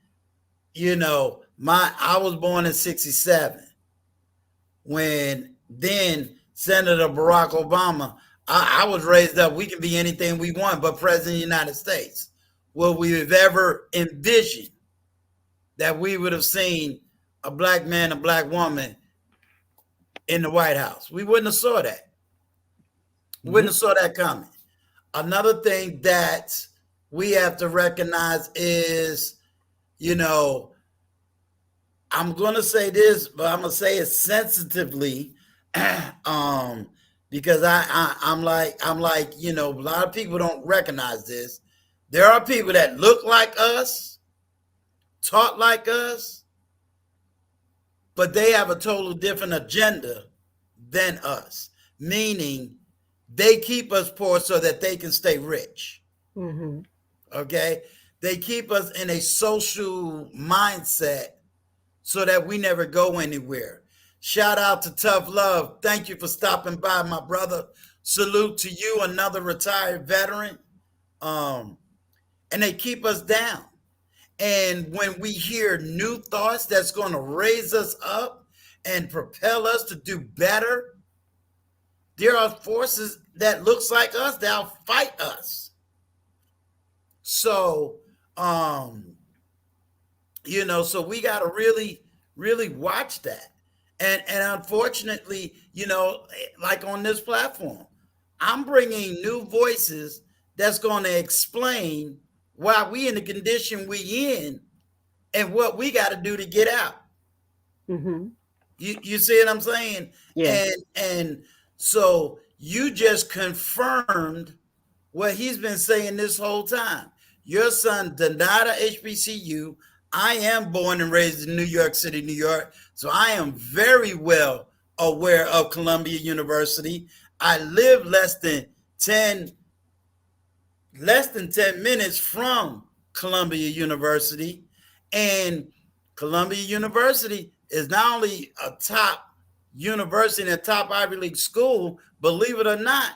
I was born in 67 when then Senator Barack Obama, I was raised up, we can be anything we want but president of the United States. Will we have ever envisioned that we would have seen a black man, a black woman in the White House? We wouldn't have saw that. We wouldn't have saw that coming. Another thing that we have to recognize is, I'm going to say this, but I'm going to say it sensitively, because I'm like, a lot of people don't recognize this. There are people that look like us, talk like us, but they have a total different agenda than us, meaning they keep us poor so that they can stay rich. Mm-hmm. Okay? They keep us in a social mindset so that we never go anywhere. Shout out to Tough Love. Thank you for stopping by, my brother. Salute to you, another retired veteran. And they keep us down. And when we hear new thoughts that's going to raise us up and propel us to do better, there are forces that looks like us that'll fight us. So, so we got to really, really watch that. And unfortunately, like on this platform, I'm bringing new voices that's going to explain why we in the condition we in and what we got to do to get out. Mm-hmm. You see what I'm saying? Yeah. And so you just confirmed what he's been saying this whole time. Your son did not a HBCU. I am born and raised in New York City, New York. So I am very well aware of Columbia University. I live less than 10 minutes from Columbia University. And Columbia University is not only a top university and a top Ivy League school, believe it or not,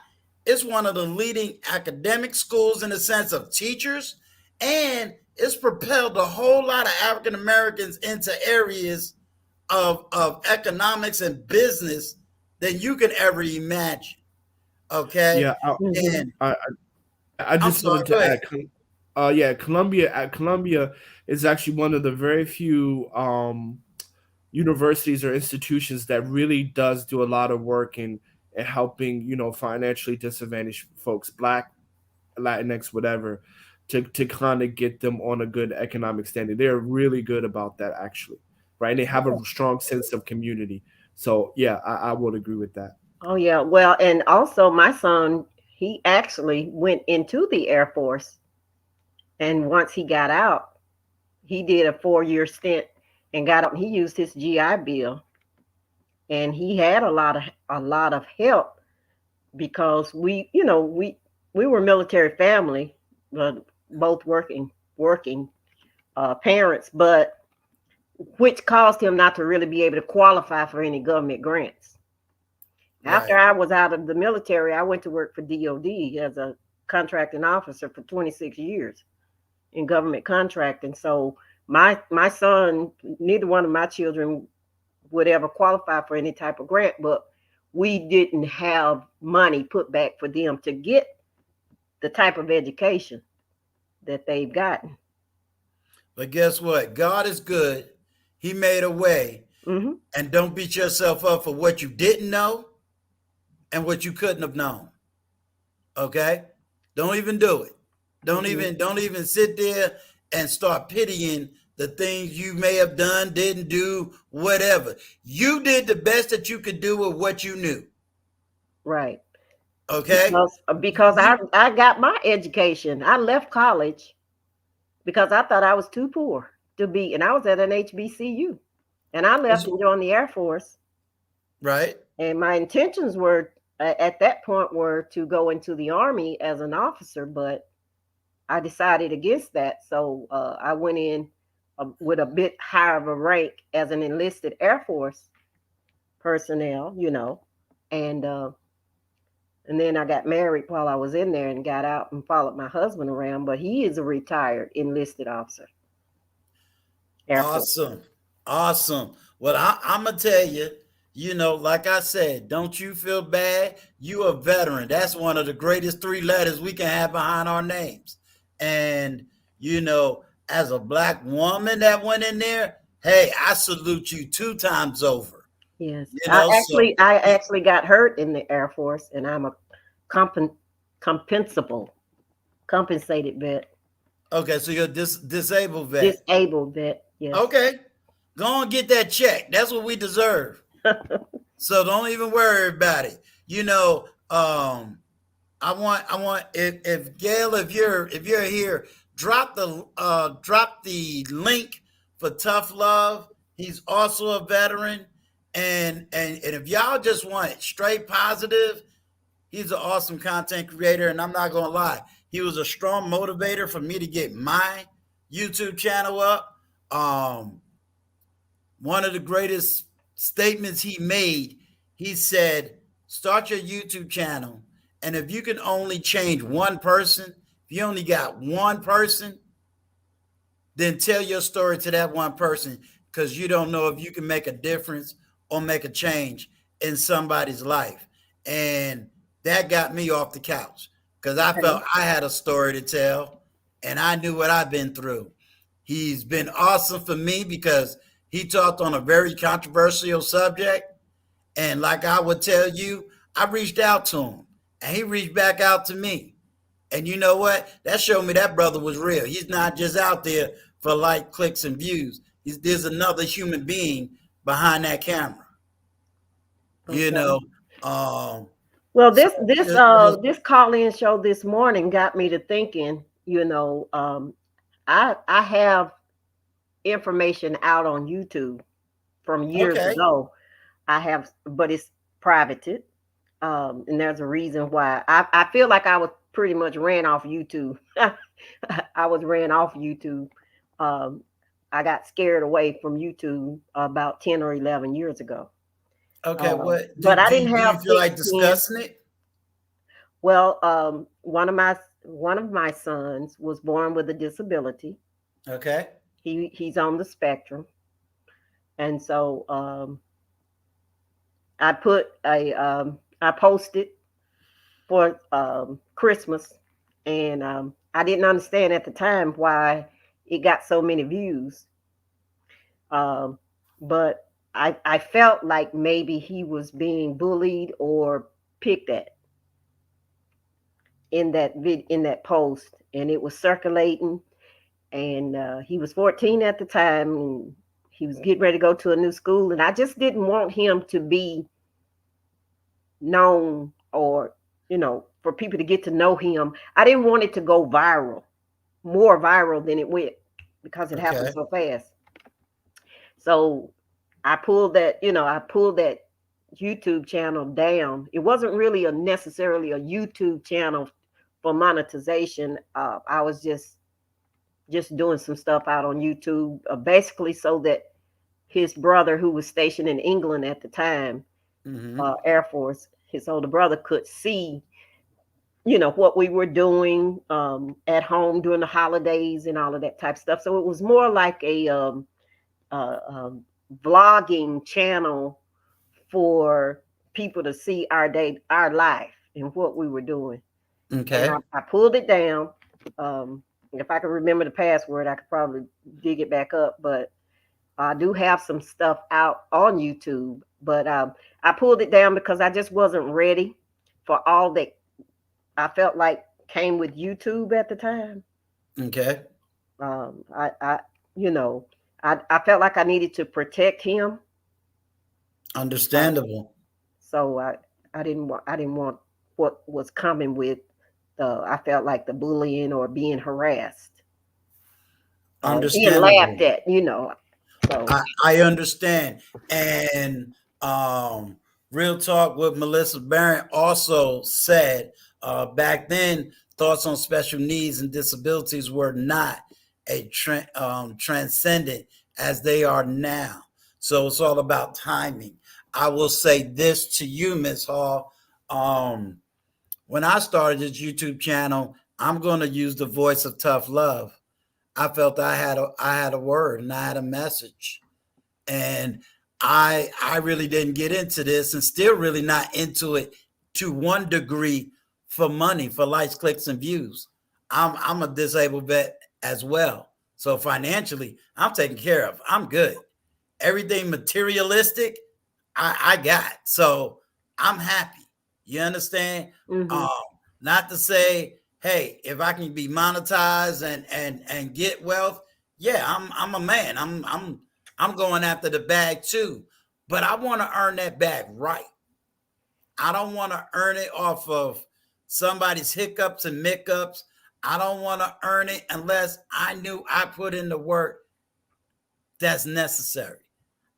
it's one of the leading academic schools in the sense of teachers, and it's propelled a whole lot of African Americans into areas of economics and business than you could ever imagine. Okay. Yeah, And I I'm just sorry, wanted go to ahead. add, Columbia is actually one of the very few universities or institutions that really does do a lot of work in helping financially disadvantaged folks, Black, Latinx, whatever, to kind of get them on a good economic standing. They're really good about that, actually, right? And they have a strong sense of community. So yeah, I would agree with that. Oh yeah. Well, and also my son, he actually went into the Air Force, and once he got out, he did a 4-year stint and got up. He used his GI Bill, and he had a lot of help because we were military family, but both working parents, but which caused him not to really be able to qualify for any government grants. After Right. I was out of the military, I went to work for DOD as a contracting officer for 26 years in government contracting. So my son, neither one of my children would ever qualify for any type of grant, but we didn't have money put back for them to get the type of education that they've gotten. But guess what? God is good. He made a way. Mm-hmm. And don't beat yourself up for what you didn't know and what you couldn't have known. Okay? Don't even do it. Don't even sit there and start pitying the things you may have done, didn't do, whatever. You did the best that you could do with what you knew. Right. Okay? Because I got my education. I left college because I thought I was too poor to be, and I was at an HBCU, and I left and joined the Air Force. Right. And my intentions were at that point were to go into the Army as an officer, but I decided against that. So I went in with a bit higher of a rank as an enlisted Air Force personnel, and then I got married while I was in there and got out and followed my husband around, but he is a retired enlisted officer. Awesome. Awesome. Well, I'm going to tell you, like I said, don't you feel bad. You a veteran. That's one of the greatest 3 letters we can have behind our names. And, as a Black woman that went in there, hey, I salute you 2 times over. Yes. I actually got hurt in the Air Force, and I'm a compensated vet. Okay, so you're disabled vet. Disabled vet, yes. Okay. Go and get that check. That's what we deserve. So don't even worry about it. I want if Gail, if you're here, drop the link for Tough Love. He's also a veteran. And if y'all just want it straight positive, he's an awesome content creator. And I'm not gonna lie, he was a strong motivator for me to get my YouTube channel up. One of the greatest statements he made, he said, start your YouTube channel. And if you can only change one person, if you only got one person, then tell your story to that one person, because you don't know if you can make a difference or make a change in somebody's life. And that got me off the couch because I felt I had a story to tell and I knew what I've been through. He's been awesome for me because he talked on a very controversial subject. And like I would tell you, I reached out to him and he reached back out to me. And you know what? That showed me that brother was real. He's not just out there for like clicks and views. There's another human being behind that camera. Okay. Well, this call-in show this morning got me to thinking, I have information out on YouTube from years ago. I have, but it's privated. And there's a reason why. I feel like I was pretty much ran off YouTube. I was ran off YouTube. I got scared away from YouTube about 10 or 11 years ago. Okay, but I didn't have. Do you feel like discussing it? Well, one of my sons was born with a disability. Okay. He's on the spectrum, and so I posted for Christmas, and I didn't understand at the time why it got so many views, but I felt like maybe he was being bullied or picked at in that post, and it was circulating, and he was 14 at the time, and he was getting ready to go to a new school, and I just didn't want him to be known or, for people to get to know him. I didn't want it to go viral, more viral than it went, because it happened so fast. So I pulled that YouTube channel down. It wasn't really necessarily a YouTube channel for monetization. I was just doing some stuff out on YouTube, basically so that his brother, who was stationed in England at the time, Air Force, his older brother, could see, what we were doing at home during the holidays and all of that type of stuff. So it was more like a vlogging channel for people to see our life and what we were doing. Okay. And I pulled it down. If I could remember the password, I could probably dig it back up, but I do have some stuff out on YouTube, but I pulled it down because I just wasn't ready for all that. I felt like came with YouTube at the time. Okay. I you know, I felt like I needed to protect him. Understandable. So I didn't want what was coming with I felt like the bullying or being harassed or being laughed Understandable. at, you know. So I understand. And real talk with Melissa Barron also said back then, thoughts on special needs and disabilities were not a transcendent as they are now. So it's all about timing. I will say this to you, Ms. Hall. When I started this YouTube channel, I'm going to use the voice of tough love. I felt I had a word and I had a message, and I really didn't get into this, and still really not into it to one degree for money, for likes, clicks, and views. I'm a disabled vet as well, so financially I'm taken care of. I'm good. Everything materialistic, I got. So I'm happy. You understand? mhm. Not to say, hey, if I can be monetized and get wealth, yeah, I'm a man. I'm going after the bag too. But I want to earn that bag right. I don't want to earn it off of somebody's hiccups and miccups. I don't want to earn it unless I knew I put in the work that's necessary.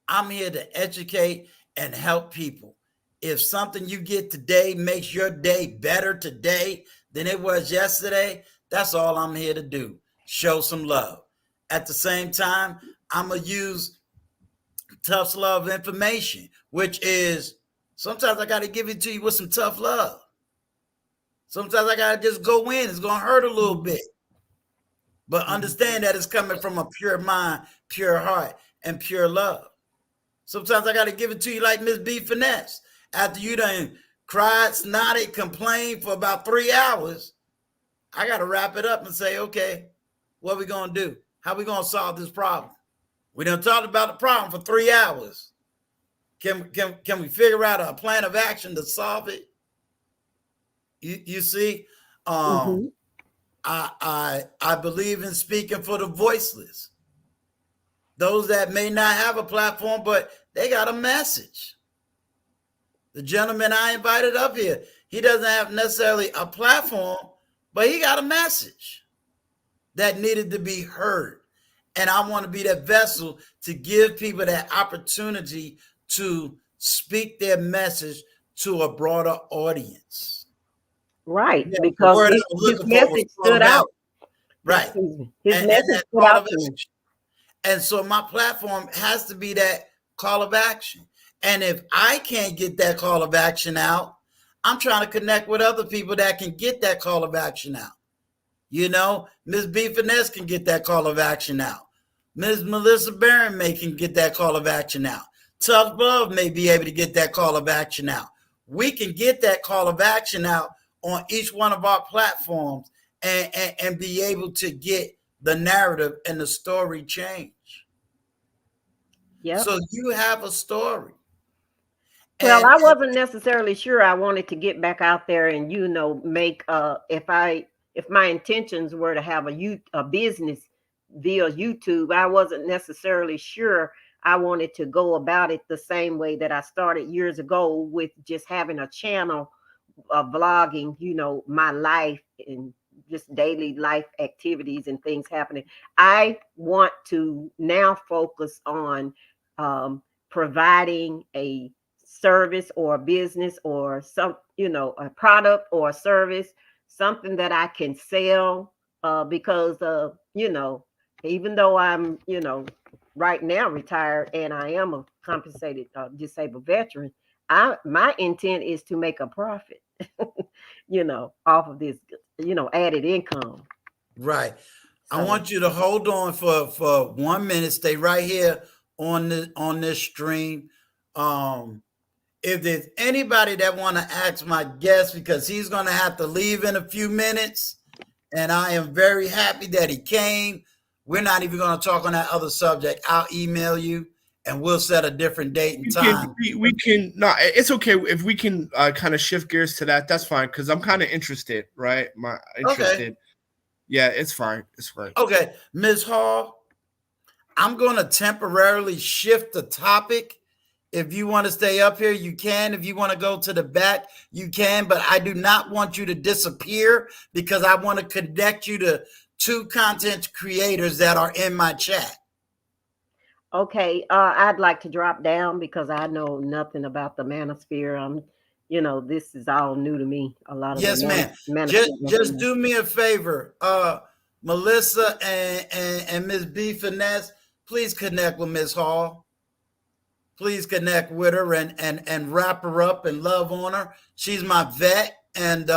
I'm here to educate and help people. If something you get today makes your day better today than it was yesterday, that's all I'm here to do. Show some love. At the same time, I'm going to use tough love information, which is sometimes I got to give it to you with some tough love. Sometimes I got to just go in. It's going to hurt a little bit. But understand that it's coming from a pure mind, pure heart, and pure love. Sometimes I got to give it to you like Miss B Finesse. After you done cried, snotted, complained for about 3 hours, I got to wrap it up and say, okay, what are we going to do? How are we going to solve this problem? We done talked about the problem for 3 hours. Can we figure out a plan of action to solve it? You see, Mhm. I believe in speaking for the voiceless. Those that may not have a platform, but they got a message. The gentleman I invited up here, he doesn't have necessarily a platform, but he got a message that needed to be heard. And I want to be that vessel to give people that opportunity to speak their message to a broader audience. Right, Yeah, the because word I his was looking for was message call stood to out. action. Right. Excuse me. His And message that stood call out of to me. action. And so my platform has to be that call of action. And if I can't get that call of action out, I'm trying to connect with other people that can get that call of action out. You know, Ms. B Finesse can get that call of action out. Ms. Melissa Barron can get that call of action out. Tough Love may be able to get that call of action out. We can get that call of action out on each one of our platforms and be able to get the narrative and the story change. Yep. So you have a story. Well, And I wasn't necessarily sure I wanted to get back out there and make if my intentions were to have a business via YouTube, I wasn't necessarily sure I wanted to go about it the same way that I started years ago with just having a channel vlogging, my life and just daily life activities and things happening. I want to now focus on providing a service or a business or a product or a service, something that I can sell because even though I'm, right now retired and I am a compensated disabled veteran, my intent is to make a profit, off of this, added income. right. I So, want you to hold on for 1 minute. Stay right here on this stream. If there's anybody that want to ask my guest, because he's going to have to leave in a few minutes, and I am very happy that he came. We're not even going to talk on that other subject. I'll email you and we'll set a different date and We can time. we can no, it's okay if we can kind of shift gears to that. That's fine because I'm kind of interested, right? Okay. Yeah, it's fine. It's fine. Okay, Ms. Hall, I'm going to temporarily shift the topic. If you want to stay up here, you can. If you want to go to the back, you can. But I do not want you to disappear because I want to connect you to 2 content creators that are in my chat. Okay, I'd like to drop down because I know nothing about the manosphere. This is all new to me. A lot of Yes, the ma'am. Just do me a favor. Melissa and Ms. B Finesse, please connect with Ms. Hall. Please connect with her and wrap her up and love on her. She's my vet, and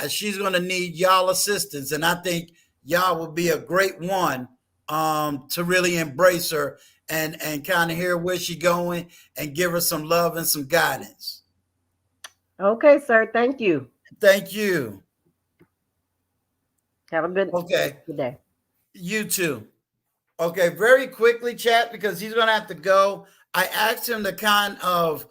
she's going to need y'all assistance. And I think y'all will be a great one to really embrace her and kind of hear where she's going and give her some love and some guidance. Okay, sir. Thank you. Thank you. Have a good day. You too. Okay, very quickly, chat, because he's going to have to go. I asked him to kind of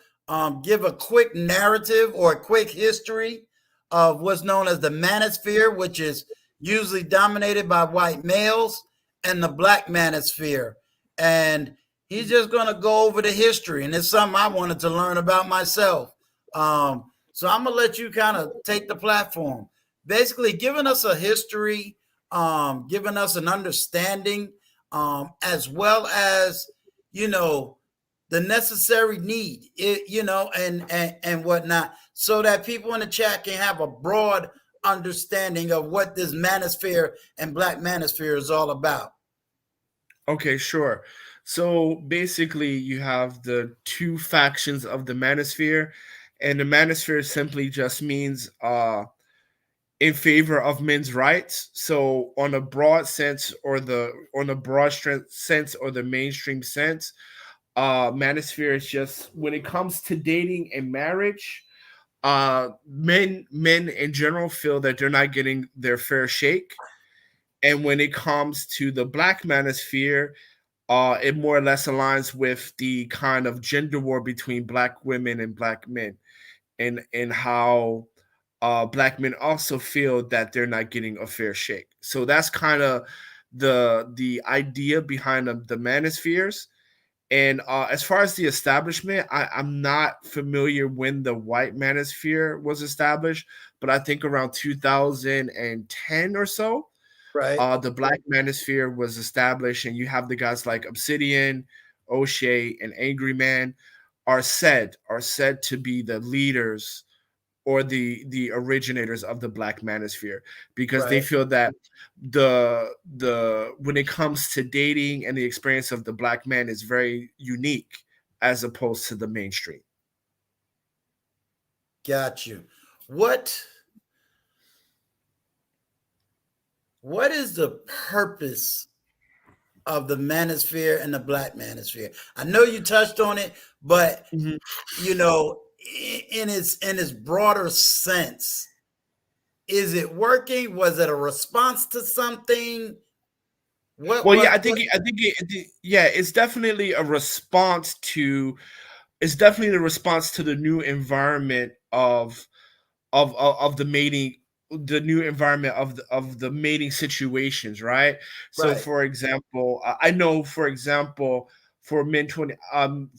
give a quick narrative or a quick history of what's known as the manosphere, which is usually dominated by white males, and the black manosphere. And he's just going to go over the history, and it's something I wanted to learn about myself. So I'm going to let you kind of take the platform. Basically, giving us a history, giving us an understanding, as well as, the necessary need, and whatnot, so that people in the chat can have a broad understanding of what this manosphere and black manosphere is all about. Okay, sure. So basically, you have the 2 factions of the manosphere, and the manosphere simply just means in favor of men's rights. So on a broad sense, or the mainstream sense, manosphere is just when it comes to dating and marriage, men in general feel that they're not getting their fair shake. And when it comes to the black manosphere, it more or less aligns with the kind of gender war between black women and black men, and how black men also feel that they're not getting a fair shake. So that's kind of the idea behind the manospheres. And as far as the establishment, I'm not familiar when the white manosphere was established, but I think around 2010 or so, Right. the black manosphere was established, and you have the guys like Obsidian, O'Shea, and Angry Man are said to be the leaders or the originators of the black manosphere, because they Right. feel that the when it comes to dating and the experience of the black man is very unique as opposed to the mainstream. Got you. What is the purpose of the manosphere and the black manosphere? I know you touched on it, but in its broader sense, is it working? Was it a response to something? It's definitely a response to the new environment of the mating, the new environment of the mating situations, right? So Right. for example, I know, for example, for men 20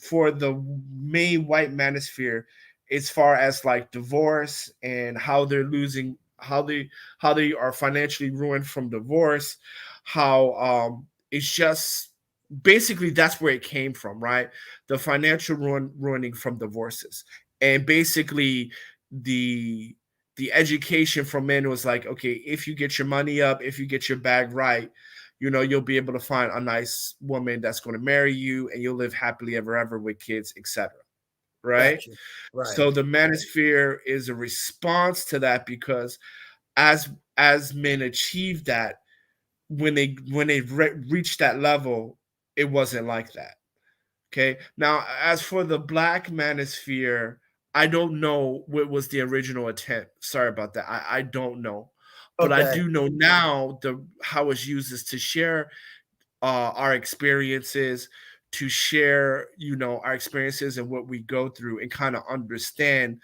for the main white manosphere, as far as like divorce and how they're losing, how they are financially ruined from divorce, how it's just basically that's where it came from, right? The financial ruining from divorces. And basically the education from men was like, okay, if you get your money up, if you get your bag right, you'll be able to find a nice woman that's going to marry you, and you'll live happily ever with kids, etc. Right? Got you. Right. So the manosphere is a response to that, because as men achieve that, when they reach that level, it wasn't like that. Okay. Now, as for the black manosphere, I don't know what was the original attempt. Sorry about that. I don't know, but I Okay. do know now how it's used is to share our experiences, to share, our experiences and what we go through, and kind of understand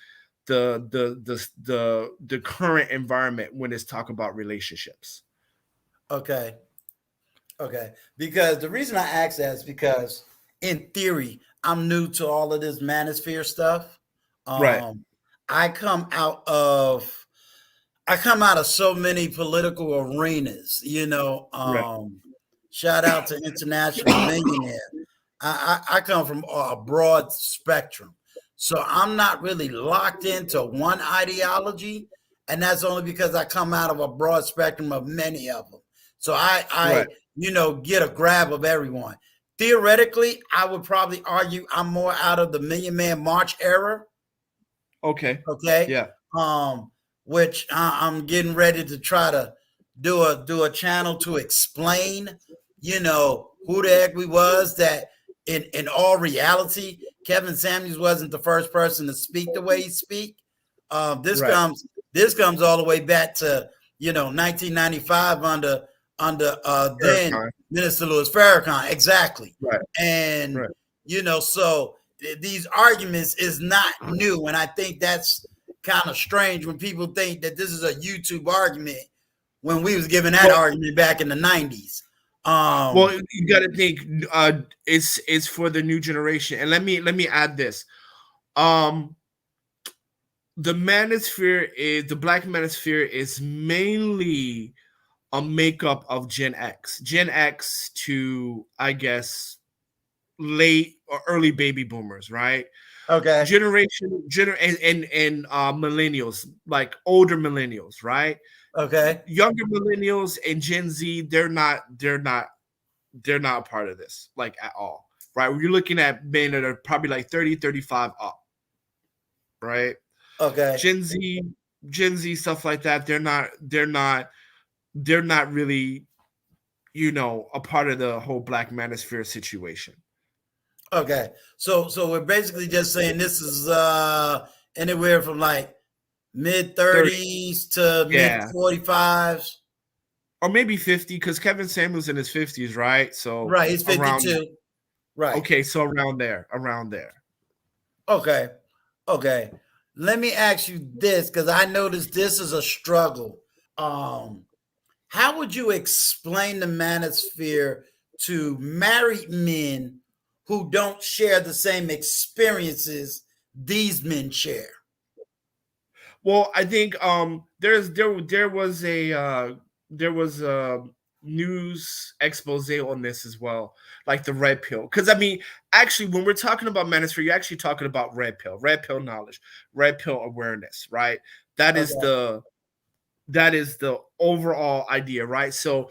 the current environment when it's talk about relationships. Okay. Okay. Because the reason I ask that is because in theory, I'm new to all of this manosphere stuff. Right. I come out of I come out of so many political arenas, Right. Shout out to International Millionaire. I come from a broad spectrum. So I'm not really locked into one ideology. And that's only because I come out of a broad spectrum of many of them. So Right. get a grab of everyone. Theoretically, I would probably argue I'm more out of the Million Man March era. Okay. Okay. Yeah. Which I'm getting ready to try to do a channel to explain, who the heck we was, that in all reality, Kevin Samuels wasn't the first person to speak the way he speak. This Right. comes all the way back to 1995 under then Farrakhan. Minister Louis Farrakhan. Exactly. Right. And Right. so these arguments is not new, and I think that's kind of strange when people think that this is a YouTube argument when we was giving that argument back in the 90s. Well, you got to think it's for the new generation. And let me add this. The Black Manosphere is mainly a makeup of Gen X to, I guess, late or early baby boomers, right? Okay. And millennials, like older millennials, right? Okay. Younger millennials and Gen Z, they're not a part of this, like, at all, right? You're looking at men that are probably like 30, 35 up, right? Okay. Gen Z stuff like that, they're not really, a part of the whole Black Manosphere situation. Okay. So we're basically just saying this is anywhere from like mid 30s to mid 45s. Or maybe 50, because Kevin Samuels in his 50s, right? So right, he's 52. Around, right. Okay, so around there. Okay. Let me ask you this, because I noticed this is a struggle. How would you explain the manosphere to married men who don't share the same experiences these men share? Well, I think there was a news expose on this as well, like the red pill. Because I mean, actually, when we're talking about manosphere, you're actually talking about red pill knowledge, red pill awareness, right? That is the overall idea, right? So,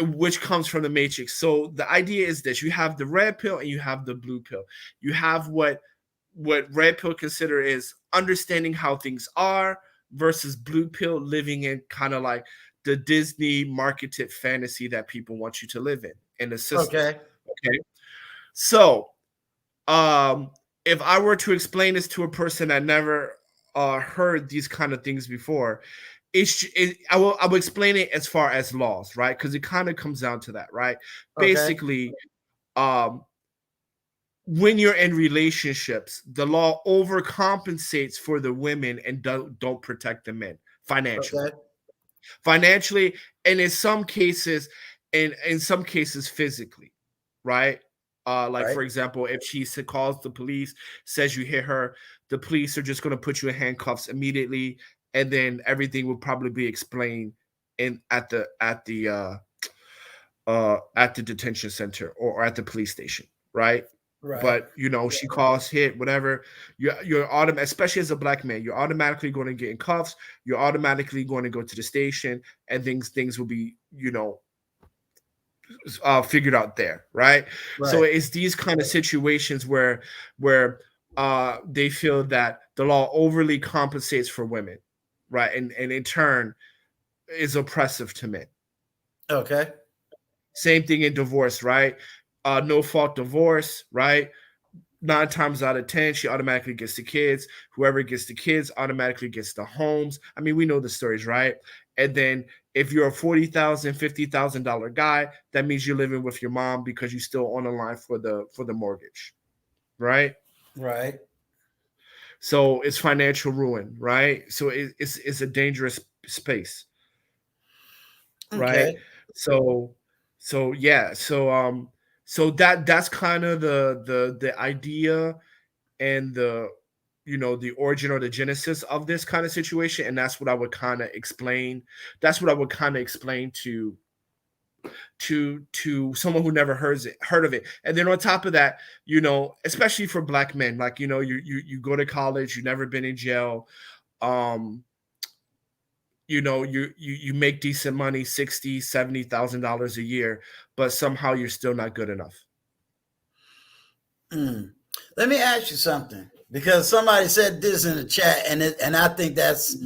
which comes from the Matrix. So the idea is this: you have the red pill and you have the blue pill. You have what red pill consider is understanding how things are, versus blue pill living in kind of like the Disney marketed fantasy that people want you to live in the system. Okay. So, if I were to explain this to a person that never heard these kind of things before, I will explain it as far as laws, right? Because it kind of comes down to that, right? Basically, when you're in relationships, the law overcompensates for the women and don't protect the men financially. Financially, and in some cases physically, right? For example, if she calls the police, says you hit her, the police are just going to put you in handcuffs immediately, and then everything will probably be explained at the detention center or at the police station, right? But she calls, hit, whatever. You're automatic, especially as a Black man, you're automatically going to get in cuffs. You're automatically going to go to the station, and things will be figured out there, right? So it's these kind of situations where they feel that the law overly compensates for women, right? And in turn is oppressive to men. Okay. Same thing in divorce, right? No fault divorce, right? 9 times out of 10, she automatically gets the kids. Whoever gets the kids automatically gets the homes. I mean, we know the stories, right? And then If you're a $40,000, $50,000 guy, that means you're living with your mom because you're still on the line for the mortgage, right? Right. So it's financial ruin, right? So it's a dangerous space, right? Okay. So yeah, so that's kind of the idea and the the origin or the genesis of this kind of situation, and that's what I would kind of explain. That's what I would kind of explain to someone who never heard of it. And then on top of that, especially for black men, like you go to college, you've never been in jail, um you make decent money, 60, $70,000 a year, but somehow you're still not good enough. Let me ask you something, because somebody said this in the chat, and I think that's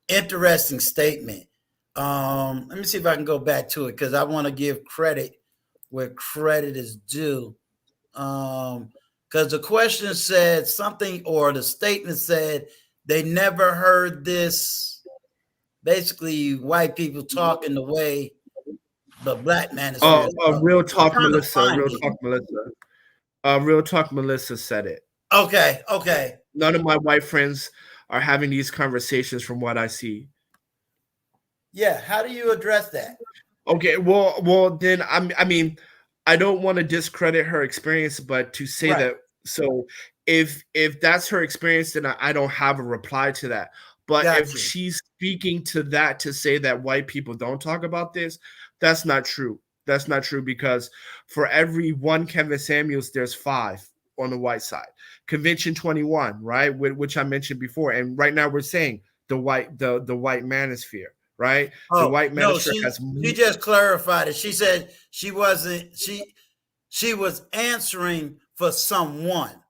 interesting statement. Let me see if I can go back to it, because I want to give credit where credit is due. Because the question said something, or the statement said they never heard this. Basically, white people talking the way the black manosphere is talking. Real I'm talk, trying to Melissa. find Real it. talk, Melissa. Real talk, Melissa said it. Okay, okay. None of my white friends are having these conversations from what I see. Yeah, how do you address that? Okay, well, then I mean, I don't want to discredit her experience, but to say Right. that, so if that's her experience, then I don't have a reply to that. But if Gotcha. she's speaking to that to say that white people don't talk about this, that's not true. That's not true, because for every one Kevin Samuels, there's 5 on the white side. Convention 21, right, which I mentioned before, and right now we're saying the white manosphere, right? The Oh white no, manosphere has she just clarified it. She said she wasn't she was answering for someone.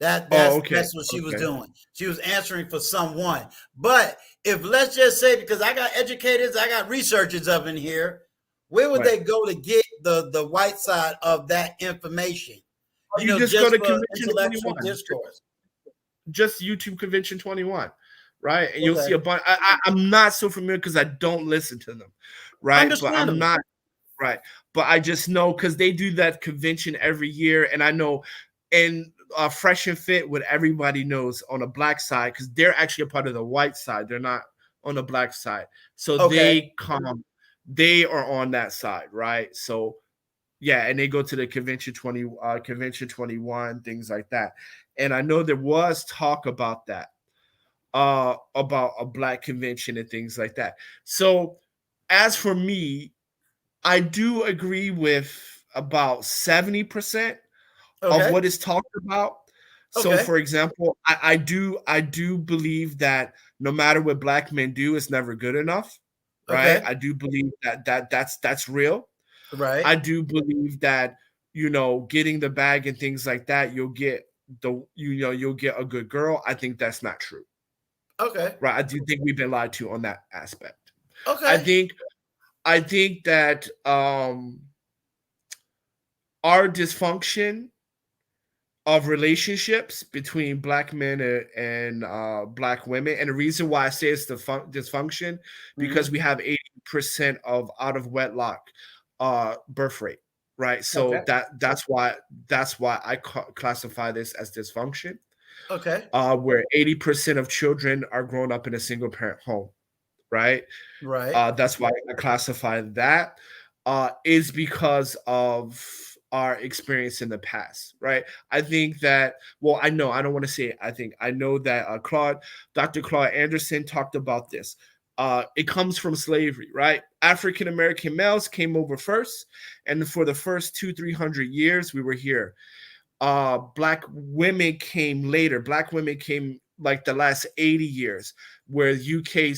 Oh, okay. That's what she was Okay. doing. She was answering for someone. But if, let's just say, because I got educators, I got researchers up in here, where would Right. they go to get the white side of that information? You just go Just to for Convention intellectual 21. discourse. Just YouTube Convention 21, right? And you'll see Okay. a bunch. I'm not so familiar because I don't listen to them, right? But I'm Understandable. not right. But I just know because they do that convention every year, and I know, and Fresh and Fit, what everybody knows on the black side, because they're actually a part of the white side. They're not on the black side, so Okay. they are on that side, right? So yeah, and they go to the convention 21, things like that. And I know there was talk about that, about a black convention and things like that. So as for me, I do agree with about 70% of Okay. what is talked about. So Okay. for example, I do believe that no matter what black men do, it's never good enough. Right. Okay. I do believe that's real. Right. I do believe that, getting the bag and things like that, you'll get you'll get a good girl. I think that's not true. Okay. Right. I do think we've been lied to on that aspect. I Okay. think that our dysfunction of relationships between black men and black women, and the reason why I say it's the dysfunction, because Mhm. we have 80% of out of wedlock birth rate, right? So Okay. that's why I classify this as dysfunction, Okay. where 80% of children are grown up in a single parent home, right? Right. That's why I classify that, is because of our experience in the past, right? I think that, well, I know, I don't want to say it, I know that Dr. Claude Anderson talked about this. It comes from slavery, right? African American males came over first, and for the first 200-300 years, we were here. Black women came later. Black women came like the last 80 years, where UK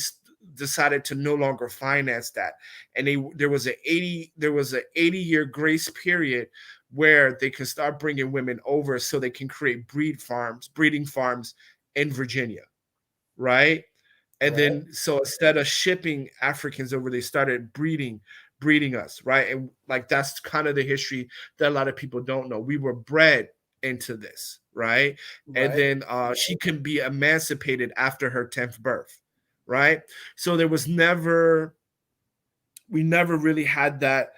decided to no longer finance that, and there was an 80-year grace period where they can start bringing women over so they can create breeding farms in Virginia, right? And Right. then so instead of shipping Africans over, they started breeding us, right? And like that's kind of the history that a lot of people don't know. We were bred into this, right? And Right. then she can be emancipated after her 10th birth, right? So there was never we never really had that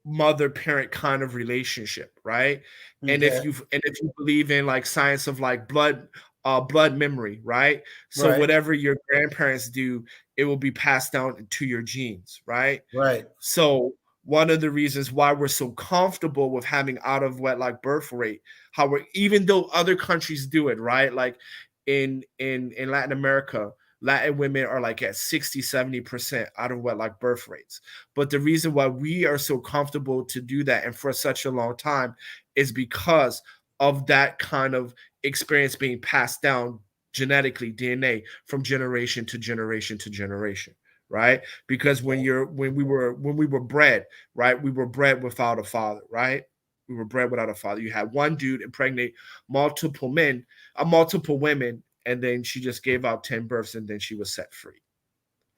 mother parent kind of relationship, right? And Okay. if you believe in like science of like blood memory, right? So Right. whatever your grandparents do, it will be passed down to your genes, right? Right. So one of the reasons why we're so comfortable with having out of wedlock birth rate, how we're, even though other countries do it, right? Like in Latin America, Latin women are like at 60-70% out of wedlock birth rates. But the reason why we are so comfortable to do that and for such a long time is because of that kind of experience being passed down genetically, DNA, from generation to generation to generation, right? Because when we were bred, right, we were bred without a father, right? We were bred without a father. You had one dude impregnate multiple men, multiple women, and then she just gave out 10 births and then she was set free.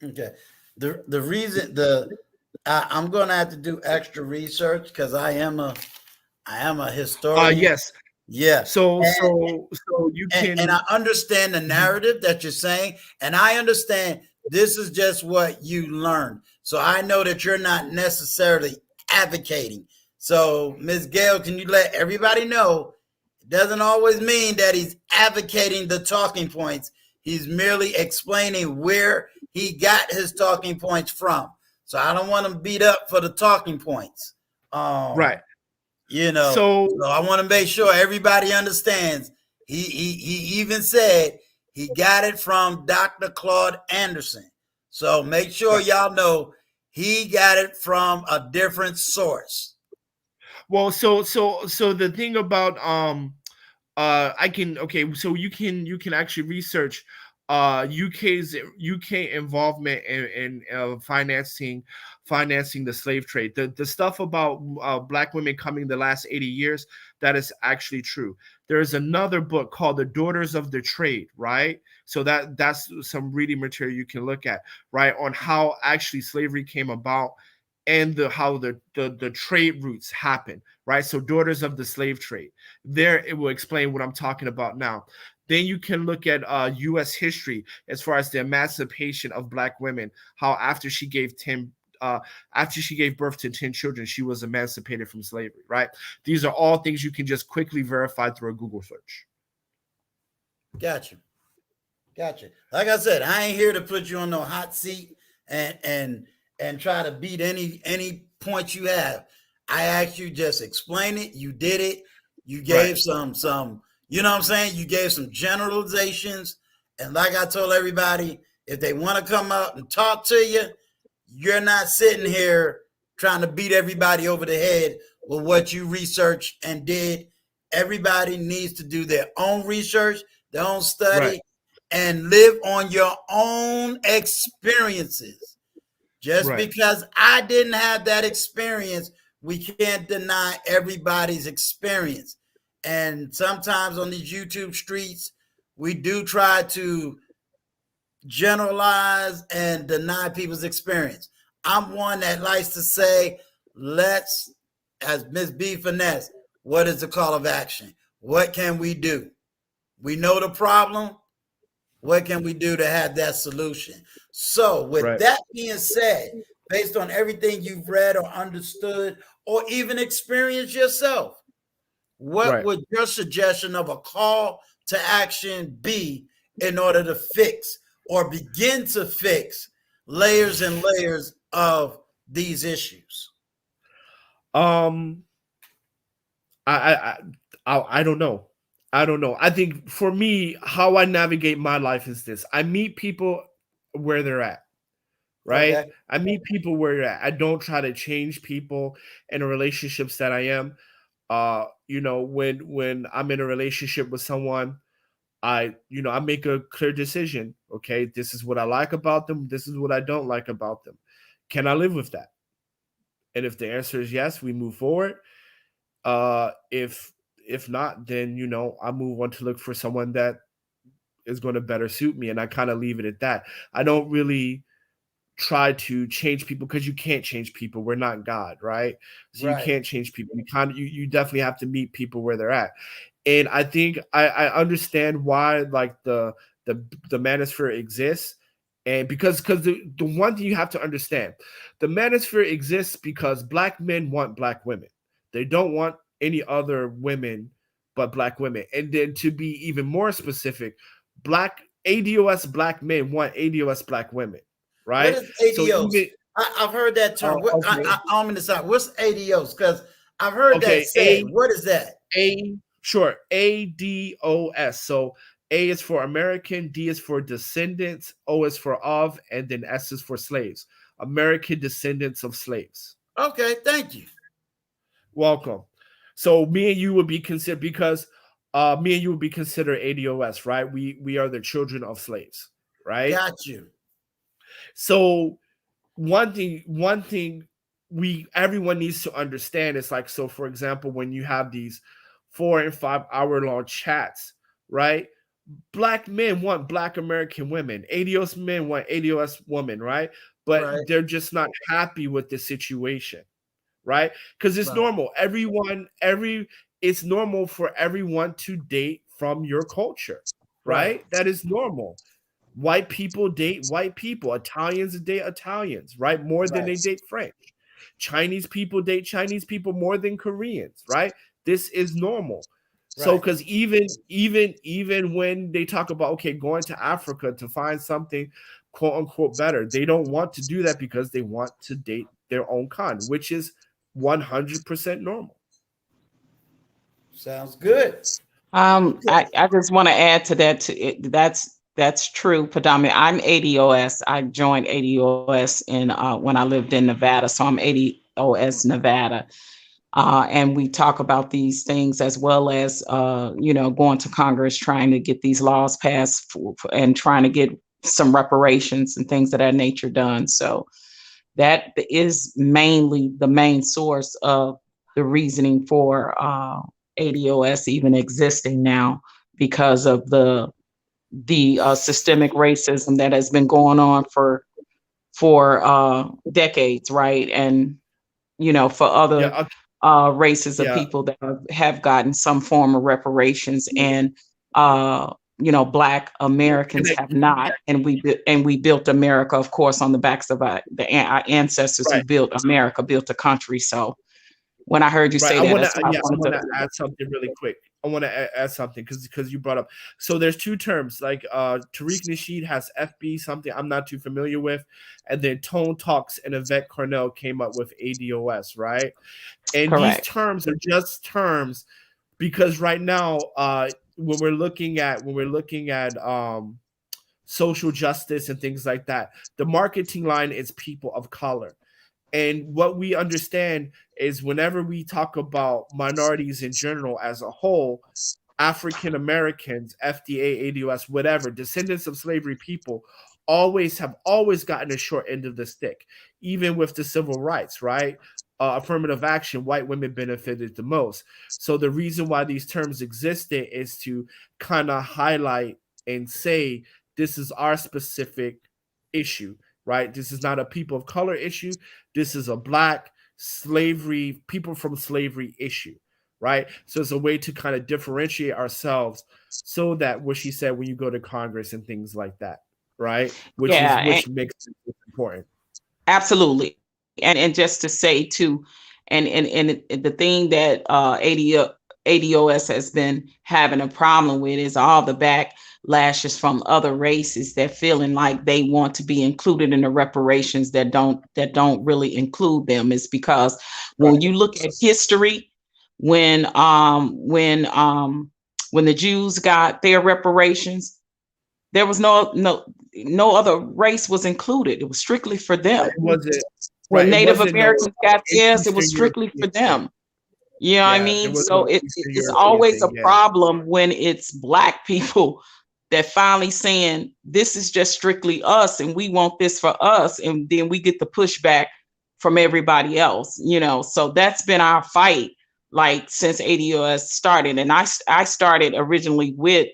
Okay. The reason I'm going to have to do extra research because I am a historian. Yes. Yeah. So you can, and I understand the narrative that you're saying, and I understand this is just what you learned. So I know that you're not necessarily advocating. So Ms. Gail, can you let everybody know it doesn't always mean that he's advocating the talking points. He's merely explaining where he got his talking points from. So I don't want him beat up for the talking points. right. So I want to make sure everybody understands. He even said he got it from Dr. Claude Anderson. So make sure y'all know he got it from a different source. Well, so the thing about I can, okay, so you can actually research UK involvement in financing the slave trade. The stuff about Black women coming the last 80 years, that is actually true. There's another book called The Daughters of the Trade, right? So that's some reading material you can look at, right, on how actually slavery came about and how the trade routes happen, right? So Daughters of the Slave Trade. There it will explain what I'm talking about now. Then you can look at U.S. history as far as the emancipation of Black women, how after she gave birth to 10 children, she was emancipated from slavery, right? These are all things you can just quickly verify through a Google search. Gotcha. Like I said, I ain't here to put you on no hot seat and try to beat any point you have. I asked you just explain it. You did it. You gave some, you know what I'm saying? You gave some generalizations. And like I told everybody, if they want to come out and talk to you, you're not sitting here trying to beat everybody over the head with what you researched and did. Everybody needs to do their own research, their own study, and live on your own experiences. Just because I didn't have that experience, we can't deny everybody's experience. And sometimes on these YouTube streets, we do try to generalize and deny people's experience. I'm one that likes to say, as Ms. B Finesse, what is the call of action? What can we do? We know the problem. What can we do to have that solution? So with that being said, based on everything you've read or understood or even experienced yourself, what would your suggestion of a call to action be in order to fix or begin to fix layers and layers of these issues? I don't know. I think for me, how I navigate my life is this. I meet people where they're at, right? Okay. I meet people where they're at. I don't try to change people in the relationships that I am. When I'm in a relationship with someone, I make a clear decision. Okay, this is what I like about them. This is what I don't like about them. Can I live with that? And if the answer is yes, we move forward. If not, then I move on to look for someone that is going to better suit me, and I kind of leave it at that. I don't really try to change people because you can't change people. We're not God, right? So you can't change people. You definitely have to meet people where they're at. And I think I understand why like the Manosphere exists. And because the one thing you have to understand, the manosphere exists because black men want black women. They don't want any other women but black women. And then to be even more specific, black ADOS black men want ADOS black women, right? What is So ADOs? even I've heard that term. okay, I'm in the side. What's ADOs? Because I've heard that okay, said. What is that? Sure, ADOS. So A is for American, D is for descendants, O is for of, and then S is for slaves. American descendants of slaves. Okay, thank you. Welcome. So me and you would be considered, because me and you would be considered ADOS, right? We are the children of slaves, right? Got you. So one thing everyone needs to understand is like, so for example, when you have these 4 and 5 hour long chats, right? Black men want black American women. ADOS men want ADOS women, right? But Right. they're just not happy with the situation, right? Because it's Right. normal. It's normal for everyone to date from your culture, right? That is normal. White people date white people. Italians date Italians, right? More than they date French. Chinese people date Chinese people more than Koreans, right? This is normal. So, because even when they talk about, okay, going to Africa to find something quote unquote better, they don't want to do that because they want to date their own kind, which is 100% normal. Sounds good. I just want to add to that. That's true. Predominantly, I'm ADOS. I joined ADOS in when I lived in Nevada, so I'm ADOS Nevada. And we talk about these things as well as, going to Congress, trying to get these laws passed and trying to get some reparations and things of that nature done. So that is mainly the main source of the reasoning for ADOS even existing now, because of the systemic racism that has been going on for decades, right? And for other races of people that have gotten some form of reparations, and Black Americans have not, and we built America, of course, on the backs of our ancestors who built America, built a country. So when I heard you say that, I want to add something really quick. I want to add something because you brought up. So there's two terms, like Tariq Nasheed has FB, something I'm not too familiar with, and then Tone Talks and Yvette Cornell came up with ADOS, right? And Correct. These terms are just terms because right now, when we're looking at social justice and things like that, the marketing line is people of color. And what we understand is whenever we talk about minorities in general as a whole, African Americans, FDA, ADOS, whatever, descendants of slavery people have always gotten a short end of the stick, even with the civil rights, right? Affirmative action, white women benefited the most. So the reason why these terms existed is to kind of highlight and say, this is our specific issue, right? This is not a people of color issue. This is a Black slavery, people from slavery issue, right? So it's a way to kind of differentiate ourselves so that what she said, when you go to Congress and things like that, right? Which makes it important. Absolutely. And just to say too, and the thing that ADOS has been having a problem with is all the backlashes from other races that feeling like they want to be included in the reparations that don't really include them. Is because when you look at history, when the Jews got their reparations, there was no other race was included. It was strictly for them. When Native Americans got theirs, it was strictly for them. You know what I mean? So it's always a problem when it's Black people that finally saying, this is just strictly us and we want this for us. And then we get the pushback from everybody else, So that's been our fight, like since ADOS started. And I started originally with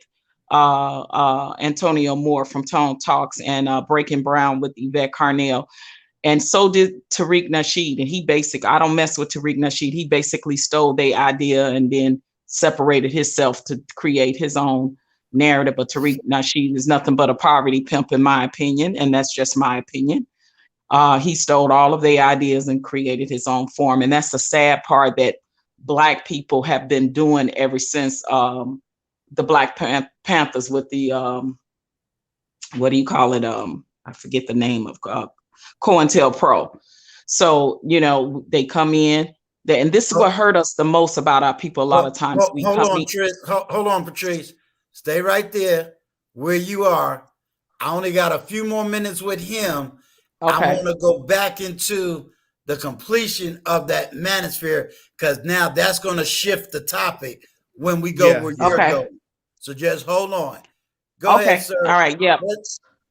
Antonio Moore from Tone Talks and Breaking Brown with Yvette Carnell. And so did Tariq Nasheed. And I don't mess with Tariq Nasheed. He basically stole their idea and then separated himself to create his own narrative of Tariq Nasheed is nothing but a poverty pimp, in my opinion, and that's just my opinion. He stole all of their ideas and created his own form, and that's the sad part that Black people have been doing ever since the Black Panthers with the what do you call it? I forget the name of COINTELPRO. So, they come in, and this is what hurt us the most about our people. A lot of times we hold come on, in. hold on, Patrice. Stay right there where you are. I only got a few more minutes with him. Okay. I want to go back into the completion of that manosphere, because now that's going to shift the topic when we go where you're going. So just hold on. Go ahead, sir. All right. Yeah.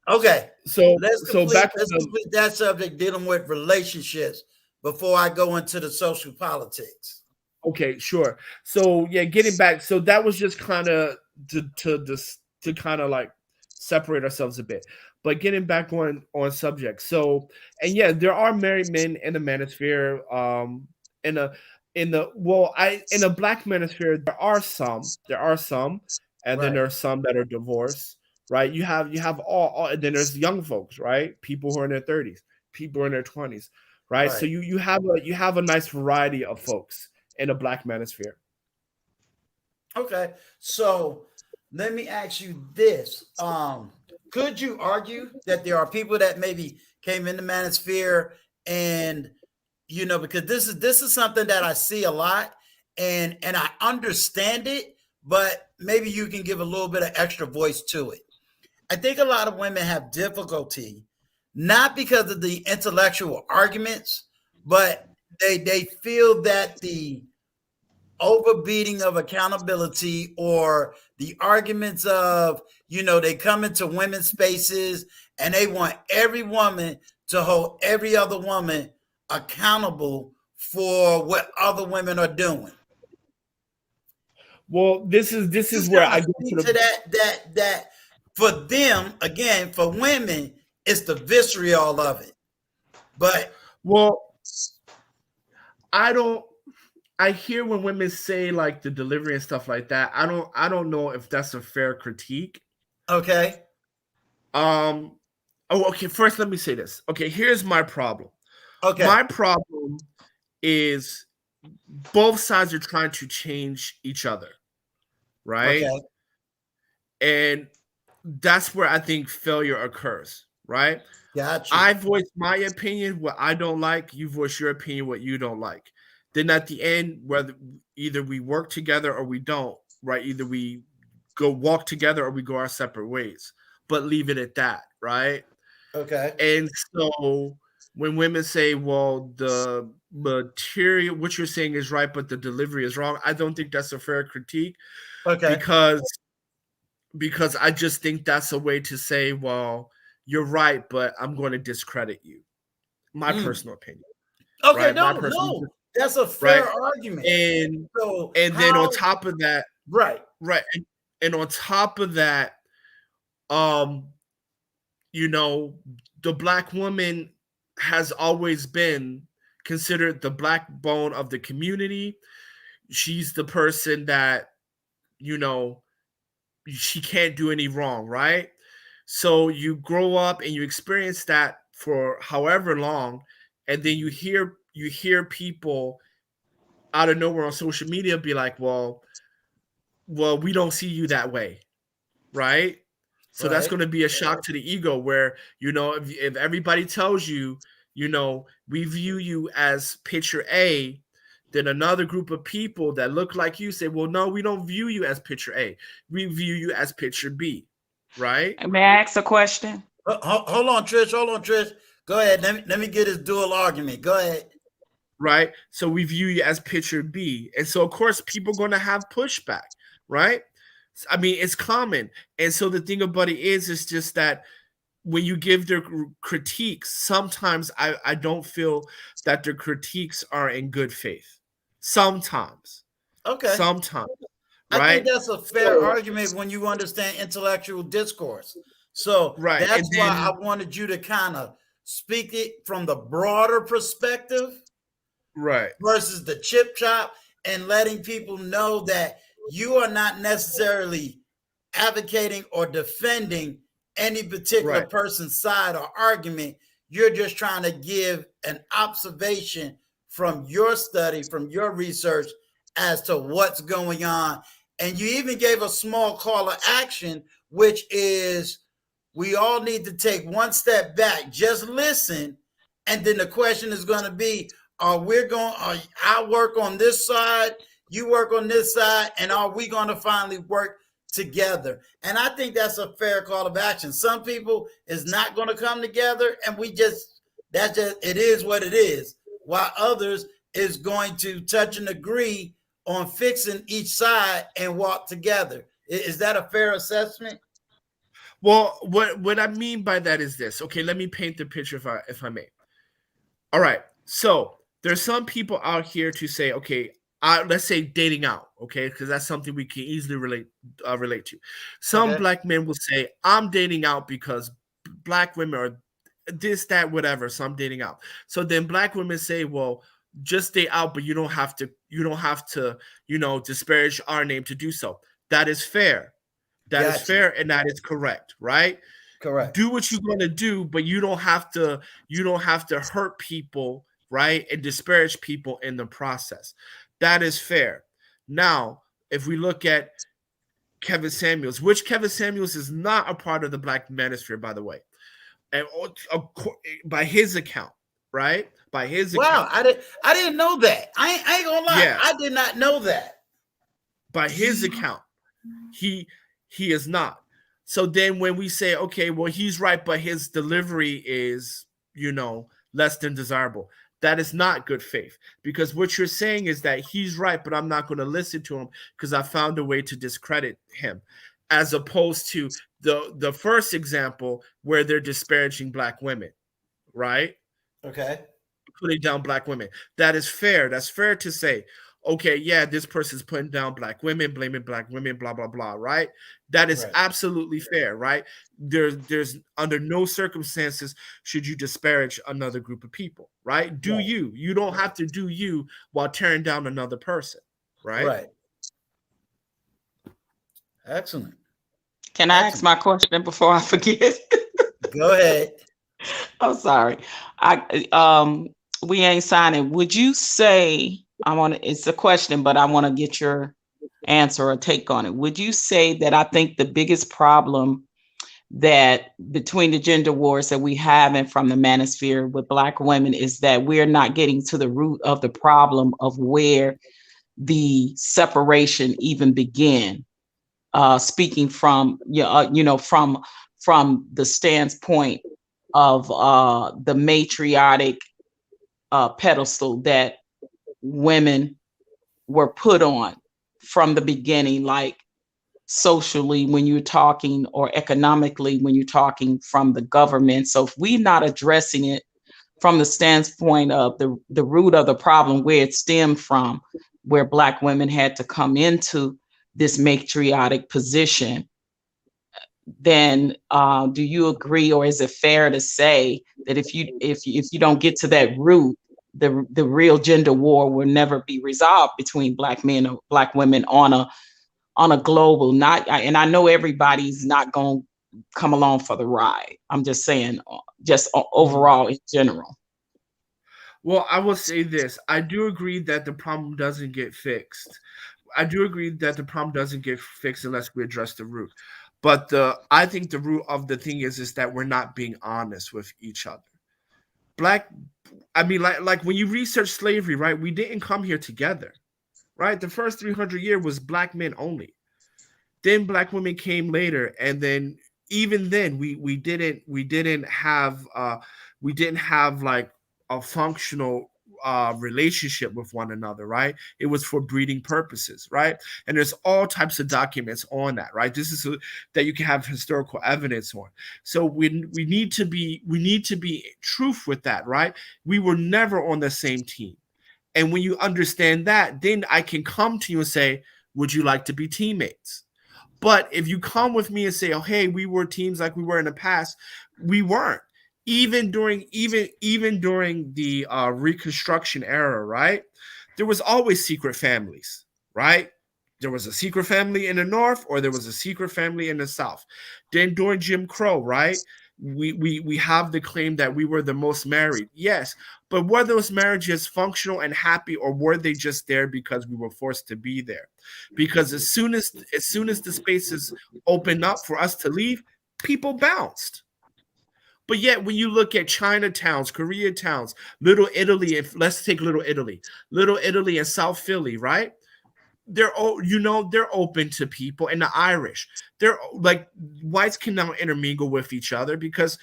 Okay. So let's back complete that subject dealing with relationships before I go into the social politics. Okay, sure. So yeah, getting back. So that was just kind of to kind of like separate ourselves a bit. But getting back on subject. So, and yeah, there are married men in the manosphere. In a Black manosphere, there are some, and then there are some that are divorced. Right? You have all, and then there's young folks, right? People who are in their 30s, people who are in their 20s, right? So you have a nice variety of folks in a Black manosphere. Okay, so let me ask you this: could you argue that there are people that maybe came in the manosphere, and because this is something that I see a lot, and I understand it, but maybe you can give a little bit of extra voice to it. I think a lot of women have difficulty, not because of the intellectual arguments, but they feel that the overbeating of accountability, or the arguments of, they come into women's spaces and they want every woman to hold every other woman accountable for what other women are doing. Well, this is where I go to that for them, again, for women, it's the vitriol of it. But I hear when women say like the delivery and stuff like that. I don't know if that's a fair critique. Okay. Okay. First, let me say this. Okay, here's my problem. Okay. My problem is both sides are trying to change each other, right? Okay. And that's where I think failure occurs, right? Gotcha. I voice my opinion, what I don't like. You voice your opinion, what you don't like. Then at the end, whether either we work together or we don't, right? Either we go walk together or we go our separate ways, but leave it at that, right? Okay. And so when women say, well, the material, what you're saying is right, but the delivery is wrong, I don't think that's a fair critique. Okay. Because I just think that's a way to say, well, you're right, but I'm going to discredit you. My personal opinion. Okay, right? no, that's a fair argument. And then on top of that, right, and on top of that, the Black woman has always been considered the backbone of the community. She's the person that, she can't do any wrong, right? So you grow up and you experience that for however long, and then you hear people out of nowhere on social media be like, well, we don't see you that way, right? So that's going to be a shock to the ego where, if everybody tells you, we view you as picture A, then another group of people that look like you say, well, no, we don't view you as picture A. We view you as picture B, right? May I ask a question? Hold on, Trish. Go ahead. Let me get his dual argument. Go ahead. Right? So we view you as picture B. And so, of course, people are going to have pushback, right? I mean, it's common. And so the thing about it is just that when you give their critiques, sometimes I don't feel that their critiques are in good faith. Sometimes. Okay. Sometimes. Right? I think that's a fair argument when you understand intellectual discourse. So that's why I wanted you to kind of speak it from the broader perspective. Right. Versus the chip chop, and letting people know that you are not necessarily advocating or defending any particular Right. person's side or argument. You're just trying to give an observation from your study, from your research as to what's going on. And you even gave a small call to action, which is we all need to take one step back, just listen. And then the question is going to be, I work on this side, you work on this side, and are we going to finally work together? And I think that's a fair call of action. Some people is not going to come together, and it is what it is. While others is going to touch and agree on fixing each side and walk together. Is that a fair assessment? Well, what I mean by that is this. Okay, let me paint the picture if I may. All right. So there's some people out here to say, okay, let's say dating out, okay, because that's something we can easily relate to. Some black men will say, I'm dating out because black women are this, that, whatever. So I'm dating out. So then black women say, well, just date out, but you don't have to, disparage our name to do so. That is fair. That is fair, and that is correct, right? Correct. Do what you're gonna do, but you don't have to hurt people, right? And disparage people in the process. That is fair. Now, if we look at Kevin Samuels, which Kevin Samuels is not a part of the Black Manosphere, by the way, and by his account, right? By his account. I didn't know that. I ain't gonna lie. Yeah. I did not know that. By his account, he is not. So then when we say, okay, well, he's right, but his delivery is, less than desirable, that is not good faith, because what you're saying is that he's right, but I'm not going to listen to him because I found a way to discredit him, as opposed to the first example where they're disparaging black women, right? Okay. Putting down black women. That is fair. That's fair to say, okay, yeah, this person's putting down black women, blaming black women, blah, blah, blah, right? That is absolutely fair, right? There's under no circumstances should you disparage another group of people, right? You don't have to do you while tearing down another person, right? Right. Excellent. Can I ask my question before I forget? Go ahead. I'm sorry. We ain't signing. Would you say, it's a question, but I want to get your answer or take on it. Would you say that I think the biggest problem that between the gender wars that we have and from the manosphere with black women is that we're not getting to the root of the problem of where the separation even began? Speaking from, from the standpoint of the matriarchic pedestal that women were put on from the beginning, like socially when you're talking, or economically when you're talking from the government. So if we're not addressing it from the standpoint of the root of the problem, where it stemmed from, where black women had to come into this matriarchic position, then do you agree, or is it fair to say that if you don't get to that root, the real gender war will never be resolved between black men or black women on a global, and I know everybody's not going to come along for the ride. I'm just saying, just overall in general. Well, I will say this. I do agree that the problem doesn't get fixed. Unless we address the root. But I think the root of the thing is that we're not being honest with each other. Like when you research slavery, right? We didn't come here together, right? The first 300 years was black men only. Then black women came later, and then even then we didn't have like a functional relationship with one another, right? It was for breeding purposes, right? And there's all types of documents on that, right? This is that you can have historical evidence on. So we need to be truth with that, right? We were never on the same team. And when you understand that, then I can come to you and say, would you like to be teammates? But if you come with me and say, oh, hey, we were teams like we were in the past, we weren't. Even during the Reconstruction era, right? There was always secret families, right? there was a secret family in the North or there was a secret family in the South. Then during Jim Crow, right? We have the claim that we were the most married. Yes, but were those marriages functional and happy, or were they just there because we were forced to be there? Because as soon as the spaces opened up for us to leave, people bounced. But yet, when you look at Chinatowns, Koreatowns, Little Italy, if let's take Little Italy and South Philly, right? They're they're open to people. And the Irish, they're like, whites can now intermingle with each other because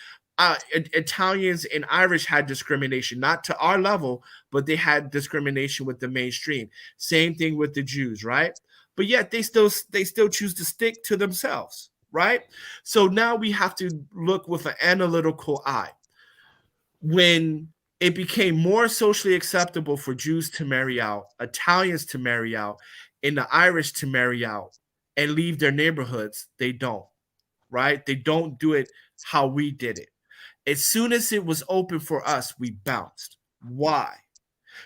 Italians and Irish had discrimination, not to our level, but they had discrimination with the mainstream. Same thing with the Jews, right? But yet they still choose to stick to themselves, right? So now we have to look with an analytical eye. When it became more socially acceptable for Jews to marry out, Italians to marry out, and the Irish to marry out and leave their neighborhoods, they don't, right? They don't do it how we did it. As soon as it was open for us, we bounced. Why?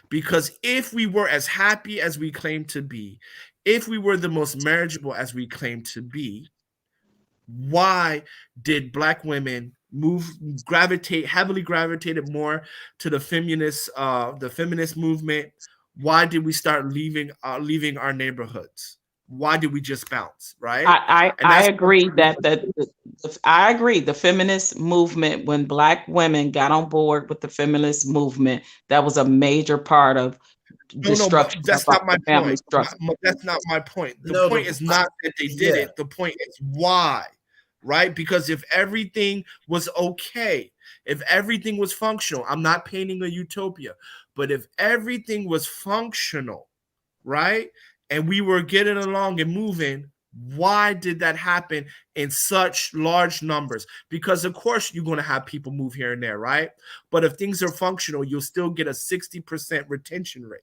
Because if we were as happy as we claimed to be, if we were the most marriageable as we claimed to be, why did Black women heavily gravitated more to the feminist movement? Why did we start leaving our neighborhoods? Why did we just bounce, right? I agree I agree. The feminist movement, when Black women got on board with the feminist movement, that was a major part of destruction. No, that's not my point. That's not my point. The point is not that they did it. The point is why, right? Because if everything was okay, if everything was functional, I'm not painting a utopia, but if everything was functional, right? And we were getting along and moving, why did that happen in such large numbers? Because of course you're going to have people move here and there, right? But if things are functional, you'll still get a 60% retention rate,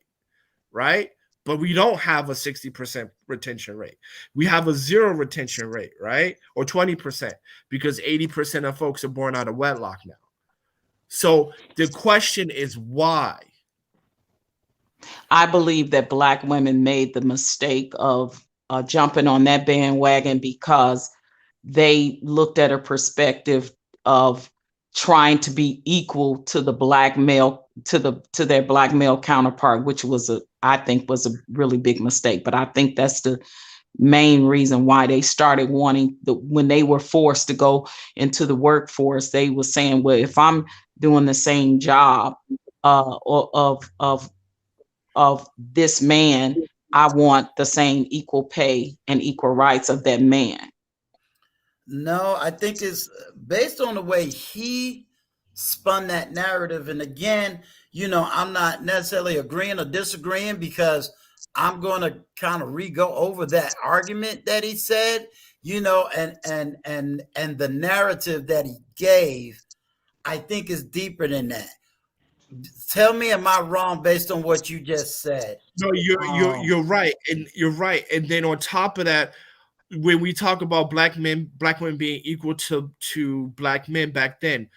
right? But we don't have a 60% retention rate. We have a 0 retention rate, right? Or 20%, because 80% of folks are born out of wedlock now. So the question is why? I believe that Black women made the mistake of jumping on that bandwagon because they looked at a perspective of trying to be equal to the Black male, to their Black male counterpart, which I think was a really big mistake. But I think that's the main reason why they started wanting when they were forced to go into the workforce, they were saying, well, if I'm doing the same job of this man, I want the same equal pay and equal rights of that man. No, I think it's based on the way he spun that narrative. And again, I'm not necessarily agreeing or disagreeing, because I'm going to kind of re-go over that argument that he said, and the narrative that he gave, I think is deeper than that. Tell me, am I wrong based on what you just said? No, you're right, and you're right. And then on top of that, when we talk about Black women being equal to Black men back then,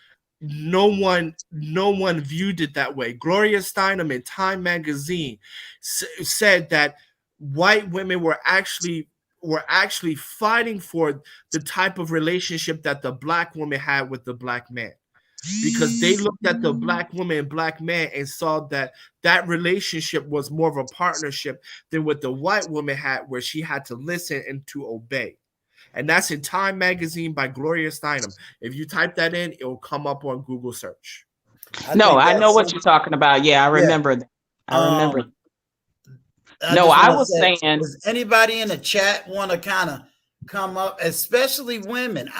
no one viewed it that way. Gloria Steinem in Time magazine said that white women were actually fighting for the type of relationship that the Black woman had with the Black man, because they looked at the Black woman and Black man and saw that relationship was more of a partnership than what the white woman had, where she had to listen and to obey. And that's in Time magazine by Gloria Steinem. If you type that in, it will come up on Google search. I know what you're talking about. Yeah, I remember that. I remember. I was saying, does anybody in the chat want to kind of come up, especially women?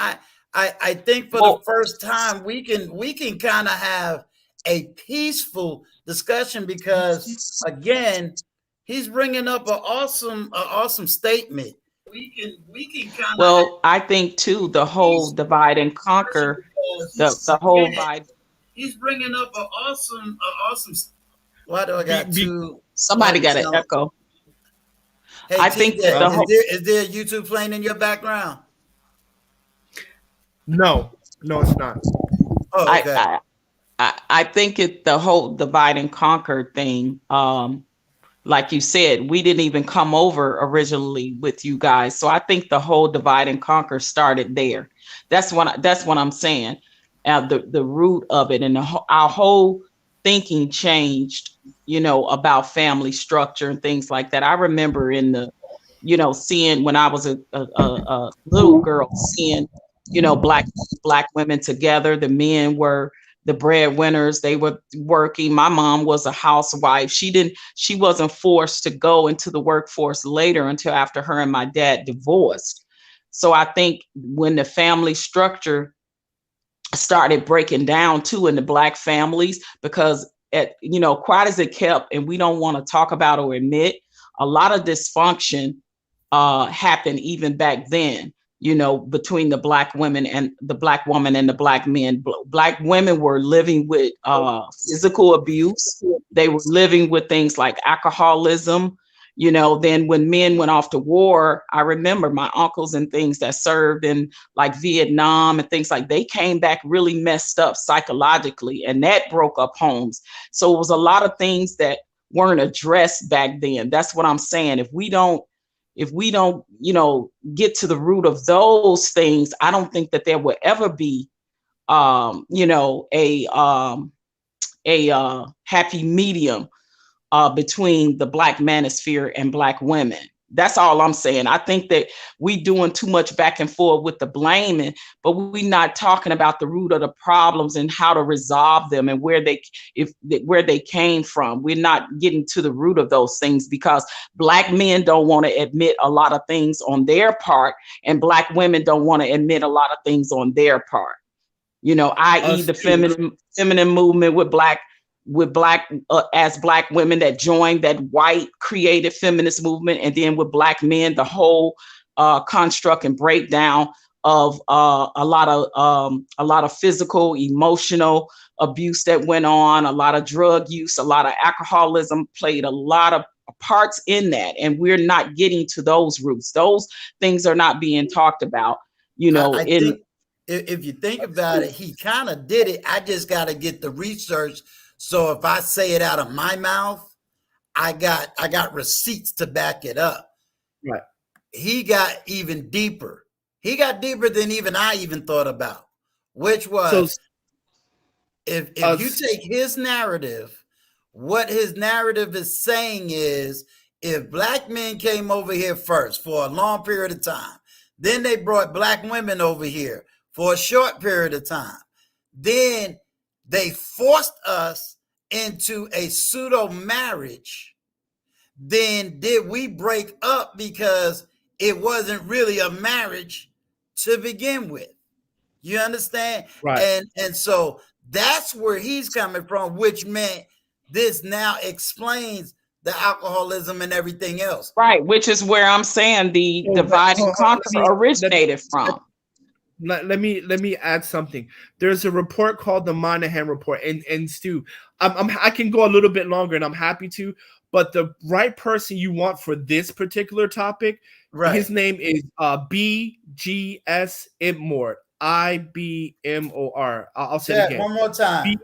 I think for the first time we can kind of have a peaceful discussion, because again, he's bringing up an awesome statement. We can kind of. I think too, the whole divide and conquer, the whole divide. He's bringing up an awesome. Why do I got two? Somebody got an echo. Hey, I think that is there YouTube playing in your background? No, it's not. Oh, okay. I think the whole divide and conquer thing. like you said, we didn't even come over originally with you guys. So I think the whole divide and conquer started there. That's what I'm saying. The root of it, and our whole thinking changed, about family structure and things like that. I remember seeing when I was a little girl, seeing, black women together. The men were the breadwinners. They were working. My mom was a housewife. She wasn't forced to go into the workforce later until after her and my dad divorced. So I think when the family structure started breaking down too in the black families, because quite as it kept, and we don't want to talk about or admit, a lot of dysfunction happened even back then, between the black women and the black woman and the black men. Black women were living with physical abuse. They were living with things like alcoholism. Then when men went off to war, I remember my uncles and things that served in like Vietnam and things like, they came back really messed up psychologically, and that broke up homes. So it was a lot of things that weren't addressed back then. That's what I'm saying. If we don't, get to the root of those things, I don't think that there will ever be, a happy medium between the Black manosphere and Black women. That's all I'm saying. I think that we doing too much back and forth with the blaming, but we're not talking about the root of the problems and how to resolve them and where they came from. We're not getting to the root of those things, because Black men don't want to admit a lot of things on their part, and Black women don't want to admit a lot of things on their part. I.e. the feminine movement with black as Black women that joined that white creative feminist movement, and then with Black men, the whole construct and breakdown of a lot of physical, emotional abuse that went on, a lot of drug use, a lot of alcoholism played a lot of parts in that, and we're not getting to those roots. Those things are not being talked about. I think if you think about it, he kind of did it. I just got to get the research. So if I say it out of my mouth, I got receipts to back it up. Right. He got even deeper. He got deeper than even I even thought about, which was if you take his narrative, what his narrative is saying is, if Black men came over here first for a long period of time, then they brought Black women over here for a short period of time, then they forced us into a pseudo marriage. Then did we break up because it wasn't really a marriage to begin with? You understand? Right. And so that's where he's coming from, which meant this now explains the alcoholism and everything else. Right, which is where I'm saying the divide and conquer originated from. Let me add something. There's a report called the Monahan Report, and Stu, I can go a little bit longer, and I'm happy to. But the right person you want for this particular topic, right? His name is BGS Ibmore, IBMOR. I'll say it again one more time.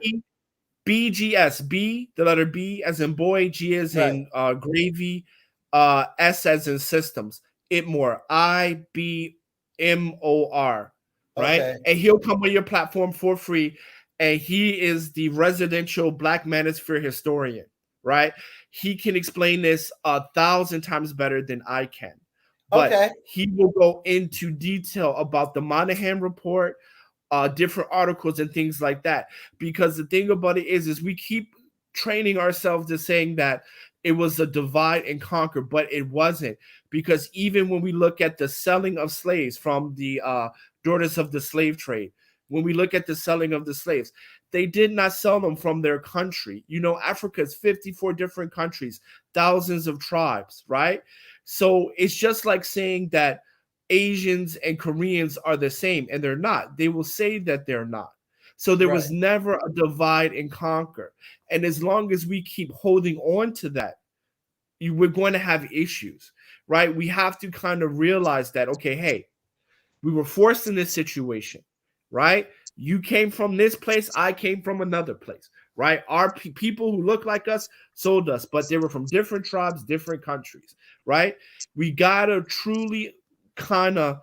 BGS, B, the letter B as in boy, G as in gravy, S as in systems. Ibmore, IBMOR. Right. Okay. And he'll come on your platform for free. And he is the residential Black manosphere historian. Right. He can explain this 1,000 times better than I can. But he will go into detail about the Monahan report, different articles and things like that. Because the thing about it is we keep training ourselves to saying that it was a divide and conquer, but it wasn't. Because even when we look at the selling of slaves from the daughters of the slave trade, when we look at the selling of the slaves, they did not sell them from their country. Africa is 54 different countries, thousands of tribes, right? So it's just like saying that Asians and Koreans are the same, and they're not. They will say that they're not. So there was never a divide and conquer. And as long as we keep holding on to that, we're going to have issues, right? We have to kind of realize that, okay, hey, we were forced in this situation, right? You came from this place, I came from another place, right? Our people who look like us sold us, but they were from different tribes, different countries, right? We gotta truly kind of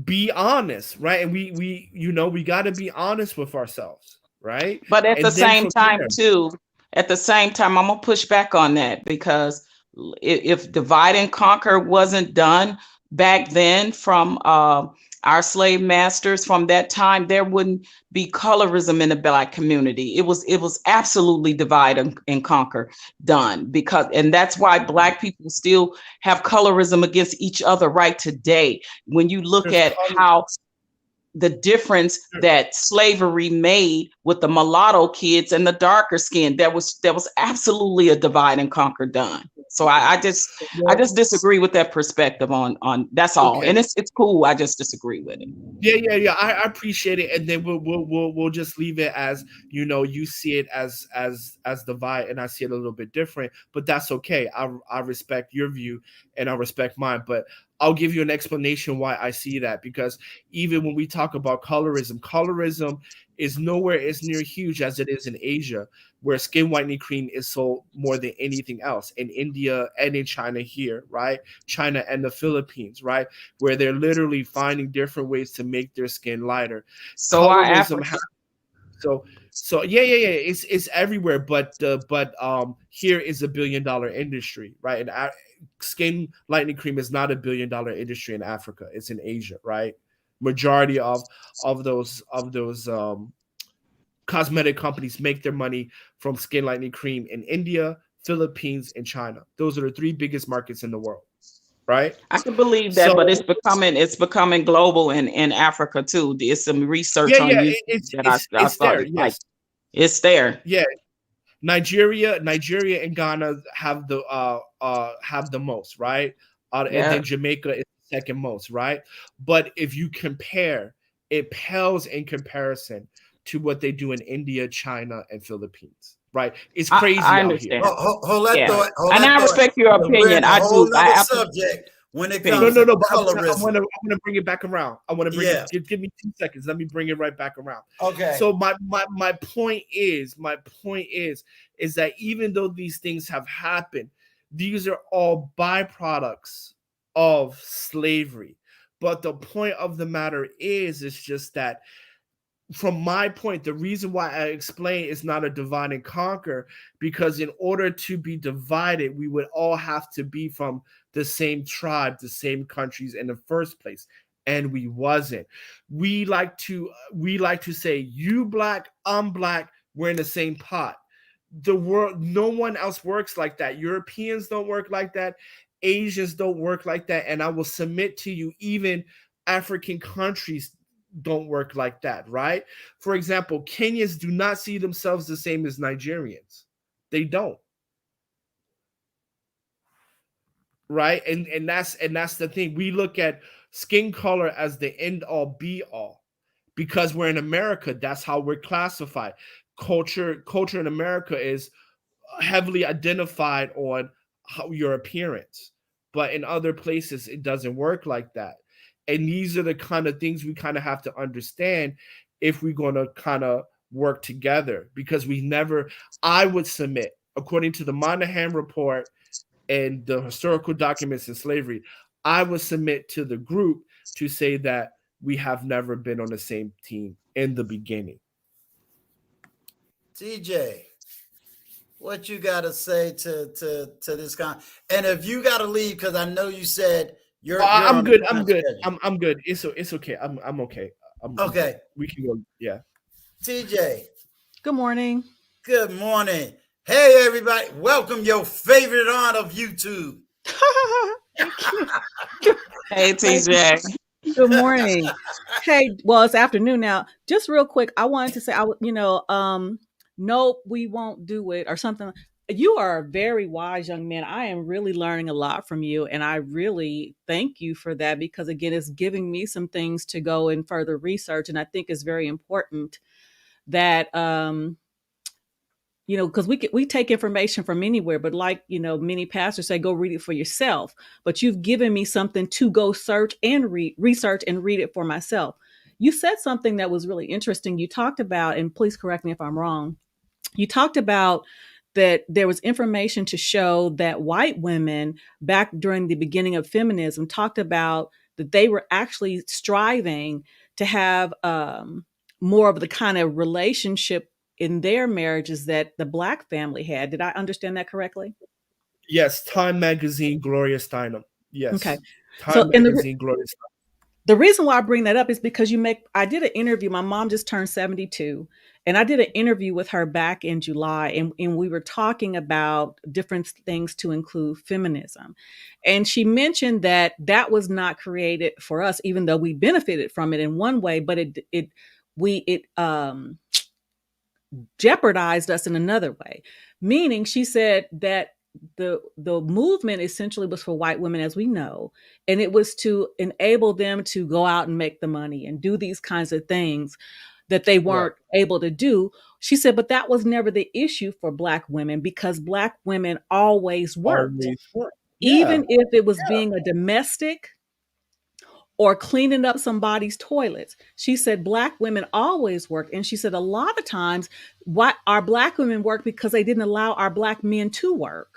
be honest, right? And we got to be honest with ourselves, right? But at the And then same from time, there, too, at the same time, I'm gonna push back on that, because if divide and conquer wasn't done back then from our slave masters from that time, there wouldn't be colorism in the Black community. It was absolutely divide and conquer done, because, and that's why Black people still have colorism against each other right today. When you look there's at color. how the difference that slavery made with the mulatto kids and the darker skin, that was absolutely a divide and conquer done. So I just disagree with that perspective on that's all. Okay. And it's cool. I just disagree with it. Yeah. I appreciate it, and then we'll just leave it as, you see it as divide, and I see it a little bit different, but that's okay. I respect your view, and I respect mine, but I'll give you an explanation why I see that. Because even when we talk about colorism is nowhere as near huge as it is in Asia, where skin whitening cream is sold more than anything else, in India and in China here, right? China and the Philippines, right? Where they're literally finding different ways to make their skin lighter. So Colorism so yeah. It's everywhere, but here is $1 billion industry, right? And skin lightening cream is not $1 billion industry in Africa. It's in Asia, right? Majority of those cosmetic companies make their money from skin lightening cream in India, Philippines, and China. Those are the 3 biggest markets in the world, right? I can believe that, but it's becoming global in Africa too. There's some research on YouTube that I it's there. started. Yes, Like, it's there. yeah. Nigeria and Ghana have the most, right? And Yeah. then Jamaica is the second most, right? But if you compare, it pales in comparison to what they do in India, China, and Philippines, right? It's crazy I out here. understand. Hold that Yeah. thought. Hold And that I thought. respect your We're opinion. in a I whole do. nother I absolutely. subject when it No, comes No, to but I colorism. want to bring it back around. I want to bring Yeah. it. Give me 2 seconds. Let me bring it right back around. Okay. So my point is that even though these things have happened, these are all byproducts of slavery. But the point of the matter is just that, from my point, the reason why I explain it's not a divide and conquer, because in order to be divided, we would all have to be from the same tribe, the same countries in the first place, and we wasn't. We like to say, you Black, I'm Black, we're in the same pot. The world, no one else works like that. Europeans don't work like that. Asians don't work like that. And I will submit to you, even African countries don't work like that, right? For example, Kenyans do not see themselves the same as Nigerians. They don't. Right? And that's the thing. We look at skin color as the end all be all. Because we're in America, that's how we're classified. Culture in America is heavily identified on your appearance, but in other places it doesn't work like that. And these are the kind of things we kind of have to understand if we're going to kind of work together, because I would submit, according to the Monahan report and the historical documents in slavery, I would submit to the group to say that we have never been on the same team in the beginning. TJ, what you got to say to this and if you got to leave, because I know you said you're I'm good. I'm good. It's okay. I'm okay. Okay. We can go. Yeah. TJ. Good morning. Good morning. Hey, everybody. Welcome your favorite aunt of YouTube. Hey, TJ. Good morning. Hey, well, it's afternoon now. Just real quick, I wanted to say, nope, we won't do it or something. You are a very wise young man. I am really learning a lot from you, and I really thank you for that, because again, it's giving me some things to go and further research. And I think it's very important that because we take information from anywhere, but like, many pastors say, go read it for yourself. But you've given me something to go search and research and read it for myself. You said something that was really interesting. You talked about, and please correct me if I'm wrong, you talked about that there was information to show that white women back during the beginning of feminism talked about that they were actually striving to have more of the kind of relationship in their marriages that the Black family had. Did I understand that correctly? Yes, Time Magazine, Gloria Steinem. Okay. Yes, So Time Magazine, Gloria Steinem. the reason why I bring that up is because I did an interview. My mom just turned 72, and I did an interview with her back in July, and we were talking about different things to include feminism. And she mentioned that that was not created for us, even though we benefited from it in one way, but it jeopardized us in another way. Meaning, she said that the movement essentially was for white women, as we know, and it was to enable them to go out and make the money and do these kinds of things that they weren't able to do. She said, but that was never the issue for Black women, because Black women always worked. Always work. Even if it was being a domestic or cleaning up somebody's toilets. She said Black women always work. And she said a lot of times why our Black women work because they didn't allow our Black men to work.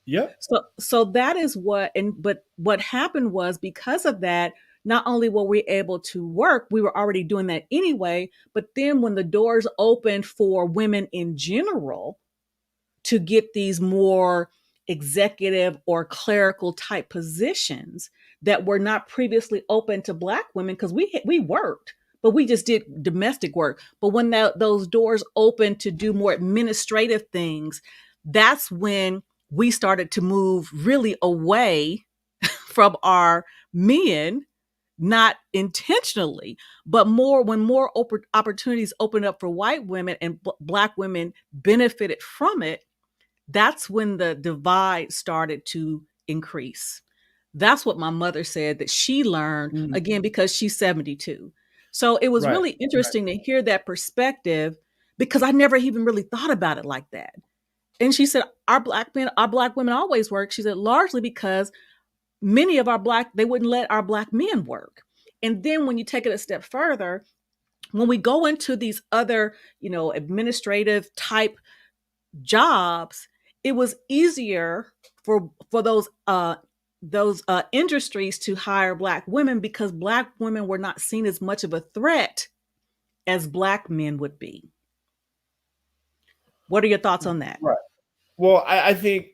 Yep. So that is but what happened was, because of that, not only were we able to work, we were already doing that anyway, but then when the doors opened for women in general to get these more executive or clerical type positions that were not previously open to Black women, because we worked, but we just did domestic work. But when those doors opened to do more administrative things, that's when we started to move really away from our men, not intentionally, but more when more opportunities opened up for white women and Black women benefited from it. That's when the divide started to increase. That's what my mother said that she learned, again, because she's 72. So it was really interesting to hear that perspective, because I never even really thought about it like that. And she said, our Black women always work. She said, largely because many of they wouldn't let our Black men work. And then when you take it a step further, when we go into these other, administrative type jobs, it was easier for those industries to hire Black women, because Black women were not seen as much of a threat as Black men would be. What are your thoughts on that? Right. Well, I think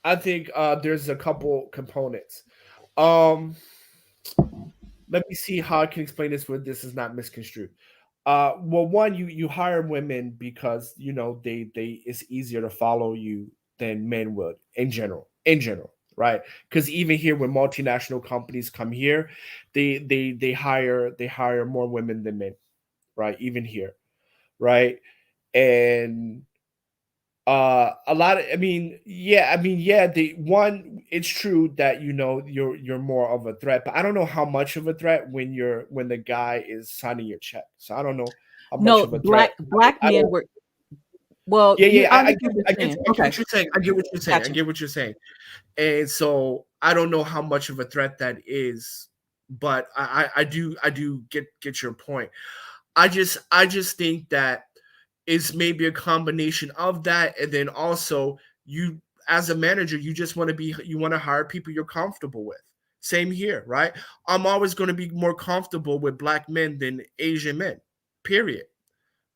there's a couple components. Let me see how I can explain this where this is not misconstrued. Well, one, you hire women because they it's easier to follow you than men would in general, right? Because even here, when multinational companies come here, they hire more women than men, right? Even here, right? And a lot of it's true that you're more of a threat, but I don't know how much of a threat when the guy is signing your check. So I don't know how much of a threat. Black men were. Well, I get what you're saying. I get what you're saying. Gotcha. I get what you're saying. And so I don't know how much of a threat that is, but I do get your point. I just think that is maybe a combination of that, and then also you as a manager, you want to hire people you're comfortable with. Same here, right? I'm always going to be more comfortable with Black men than Asian men, period,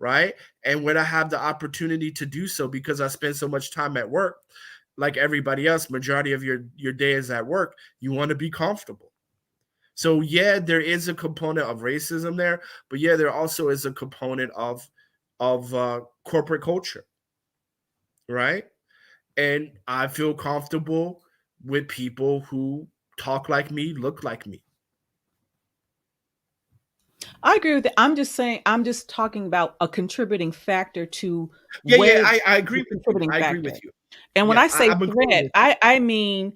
right? And when I have the opportunity to do so, because I spend so much time at work, like everybody else, majority of your day is at work, you want to be comfortable. So yeah, there is a component of racism there, but yeah, there also is a component of corporate culture, right? And I feel comfortable with people who talk like me, look like me. I agree with that. I'm just talking about a contributing factor to I agree with you. I agree with you. And when I say threat, I mean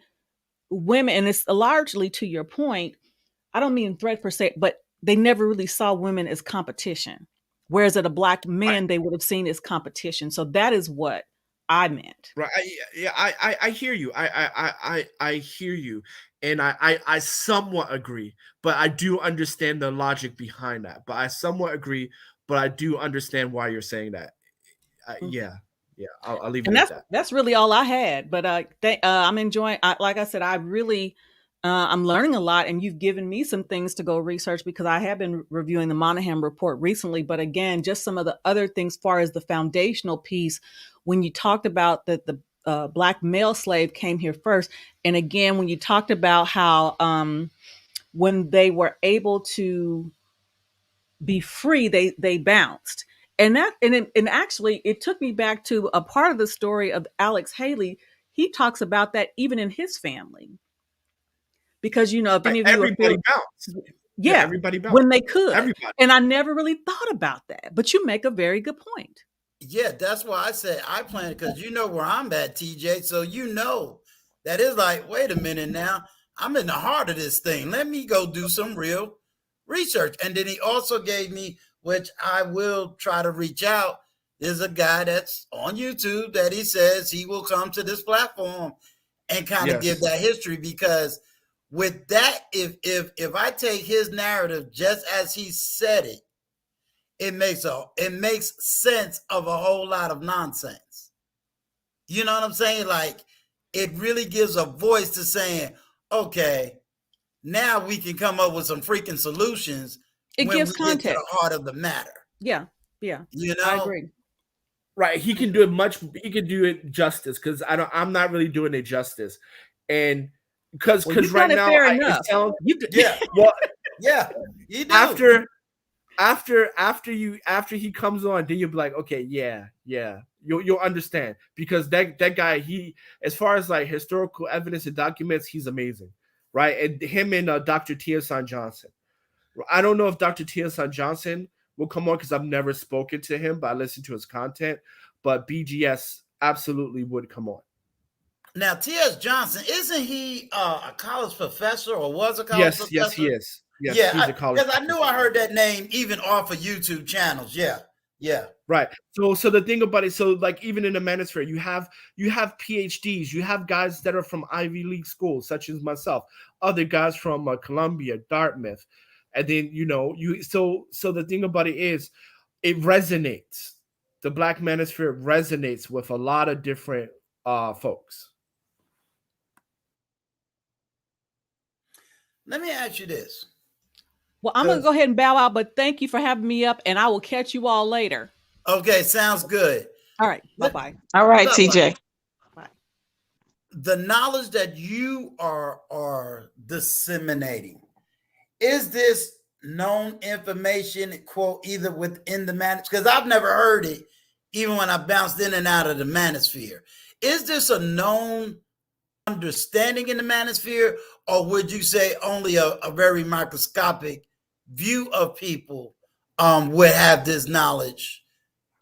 women, and it's largely to your point. I don't mean threat per se, but they never really saw women as competition. Whereas at a Black man, they would have seen as competition. So that is what I meant. Right. I hear you. I hear you. And I somewhat agree, but I do understand the logic behind that. But I somewhat agree, but I do understand why you're saying that. Yeah, I'll leave it And at that. that's really all I had. But I'm enjoying. Like I said, I really I'm learning a lot, and you've given me some things to go research because I have been reviewing the Monahan report recently. But again, just some of the other things, far as the foundational piece, when you talked about that the black male slave came here first, and again when you talked about how when they were able to be free, they bounced. And and actually it took me back to a part of the story of Alex Haley. He talks about that even in his family, because if any of you are Everybody bounced. Yeah, yeah, everybody bounced. when they could. Everybody. And I never really thought about that, but you make a very good point. Yeah, that's why I said I plan, because you know where I'm at, TJ. So you know that is like, wait a minute now, I'm in the heart of this thing. Let me go do some real research. And then he also gave me, which I will try to reach out. There's a guy that's on YouTube that he says he will come to this platform and kind of give that history, because with that, if I take his narrative just as he said it, it makes sense of a whole lot of nonsense. You know what I'm saying? Like, it really gives a voice to saying, okay, now we can come up with some freaking solutions. It when gives we get to context. the heart of the matter. Yeah. I agree. Right, he can do it justice, because I'm not really doing it justice. And because right now it sounds, you do. After he comes on, then you'll be like, okay, yeah, you'll understand, because that guy, he, as far as like historical evidence and documents, he's amazing, right? And him and Dr. Tiosan Johnson. I don't know if Dr. Tiosan Johnson will come on, because I've never spoken to him, but I listen to his content. But BGS absolutely would come on. Now, T.S. Johnson, isn't he a college professor, or was a college professor? Yes, he is. Yes, yeah, he's a college because I knew I heard that name even off of YouTube channels. Yeah. Right. So the thing about it, so like even in the Manosphere, you have PhDs, you have guys that are from Ivy League schools, such as myself, other guys from Columbia, Dartmouth, and then so the thing about it is, it resonates. The Black Manosphere resonates with a lot of different folks. Let me ask you this. Well, I'm going to go ahead and bow out, but thank you for having me up, and I will catch you all later. Okay, sounds good. All right, bye-bye. All right, TJ. Bye. The knowledge that you are disseminating, is this known information, quote, either within the Manosphere? Because I've never heard it, even when I bounced in and out of the Manosphere. Is this a known understanding in the Manosphere, or would you say only a very microscopic view of people would have this knowledge?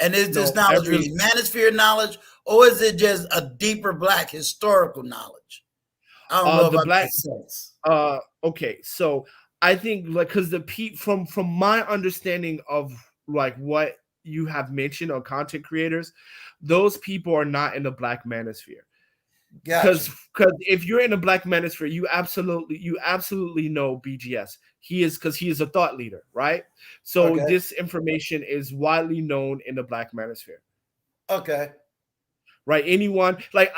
And is this knowledge really Manosphere knowledge, or is it just a deeper Black historical knowledge? I don't know if that makes sense. Okay, so I think, like, because from my understanding of like what you have mentioned on content creators, those people are not in the Black Manosphere. Because if you're in a Black Manosphere, you absolutely know BGS. He is a thought leader, right? So this information is widely known in the Black Manosphere. Okay. Right. Anyone like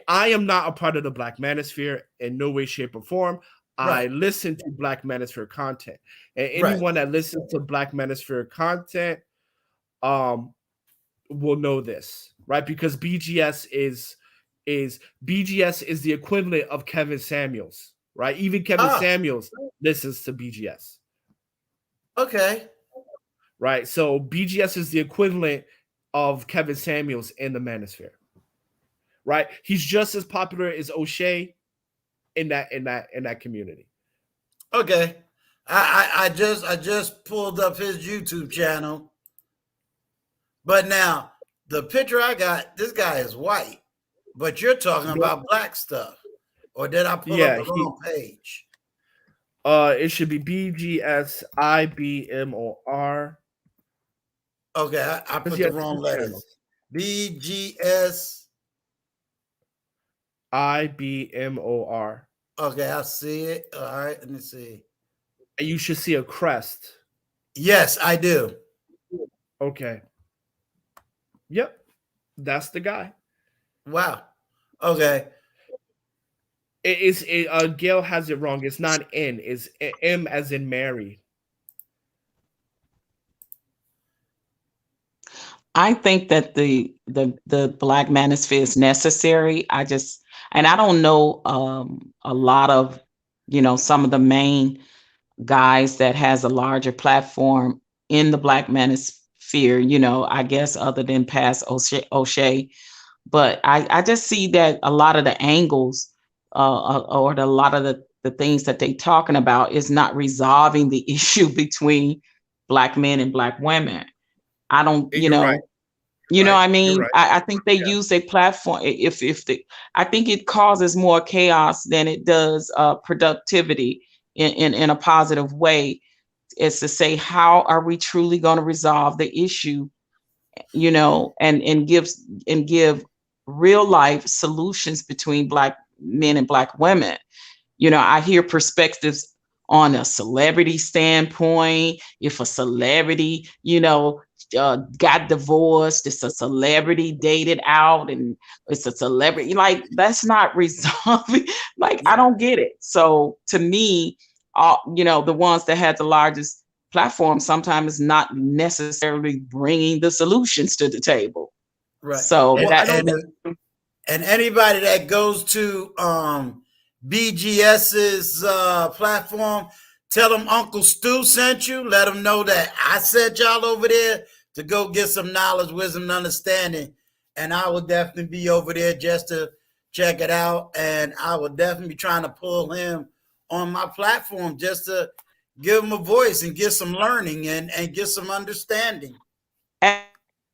I am not a part of the Black Manosphere in no way, shape, or form. I listen to Black Manosphere content, and anyone that listens to Black Manosphere content will know this, right? Because BGS is the equivalent of Kevin Samuels, right? Even Kevin Samuels listens to BGS. Okay. Right. So BGS is the equivalent of Kevin Samuels in the Manosphere. Right. He's just as popular as O'Shea in that community. Okay. I just pulled up his YouTube channel. But now the picture I got, this guy is white. But you're talking about Black stuff. Or did I pull up the wrong page? It should be BGS IBMOR. Okay, I put the wrong letters. BGS IBMOR. Okay, I see it. All right, let me see. You should see a crest. Yes, I do. Okay. Yep. That's the guy. Wow. Okay. Gail has it wrong. It's not N. It's M as in Mary. I think that the Black Manosphere is necessary. And I don't know a lot of, some of the main guys that has a larger platform in the Black Manosphere, I guess other than past O'Shea. But I just see that a lot of the angles or a lot of the things that they talking about is not resolving the issue between Black men and Black women. I don't, And you're right. what I You're mean? right. I think they use a platform. I think it causes more chaos than it does productivity in a positive way. Is to say, how are we truly going to resolve the issue? And give real life solutions between Black men and Black women. I hear perspectives on a celebrity standpoint. If a celebrity, got divorced, it's a celebrity dated out, and it's a celebrity. Like, that's not resolving. Like, I don't get it. So to me, the ones that had the largest platform sometimes not necessarily bringing the solutions to the table. Right. So Well, that's And anybody that goes to BGS's platform, tell them Uncle Stu sent you. Let them know that I sent y'all over there to go get some knowledge, wisdom, and understanding. And I will definitely be over there just to check it out. And I will definitely be trying to pull him on my platform just to give him a voice and get some learning and get some understanding.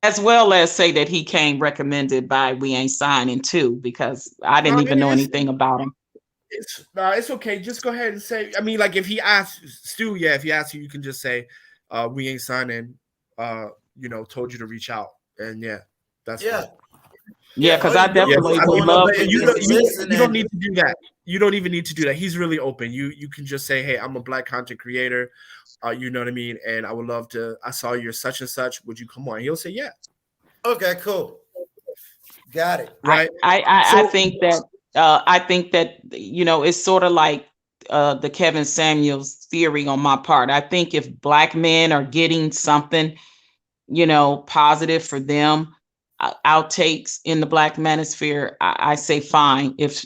as well as say that he came recommended by We Ain't Signing too, because I no, didn't even know anything about him. it's okay. Just go ahead and say. I mean, like if he asks Stu, yeah, if he asks you, you can just say, "We ain't signing." Told you to reach out, and yeah, that's fine. Yeah, because I definitely would love to. You don't need to do that. You don't even need to do that. He's really open. You can just say, "Hey, I'm a Black content creator. You know what I mean? And I would love to. I saw you're such and such. Would you come on?" He'll say, "Yeah." Okay, cool. Got it. Right. I think that it's sort of like the Kevin Samuels theory on my part. I think if Black men are getting something, positive for them, outtakes in the Black Manosphere, I say fine. If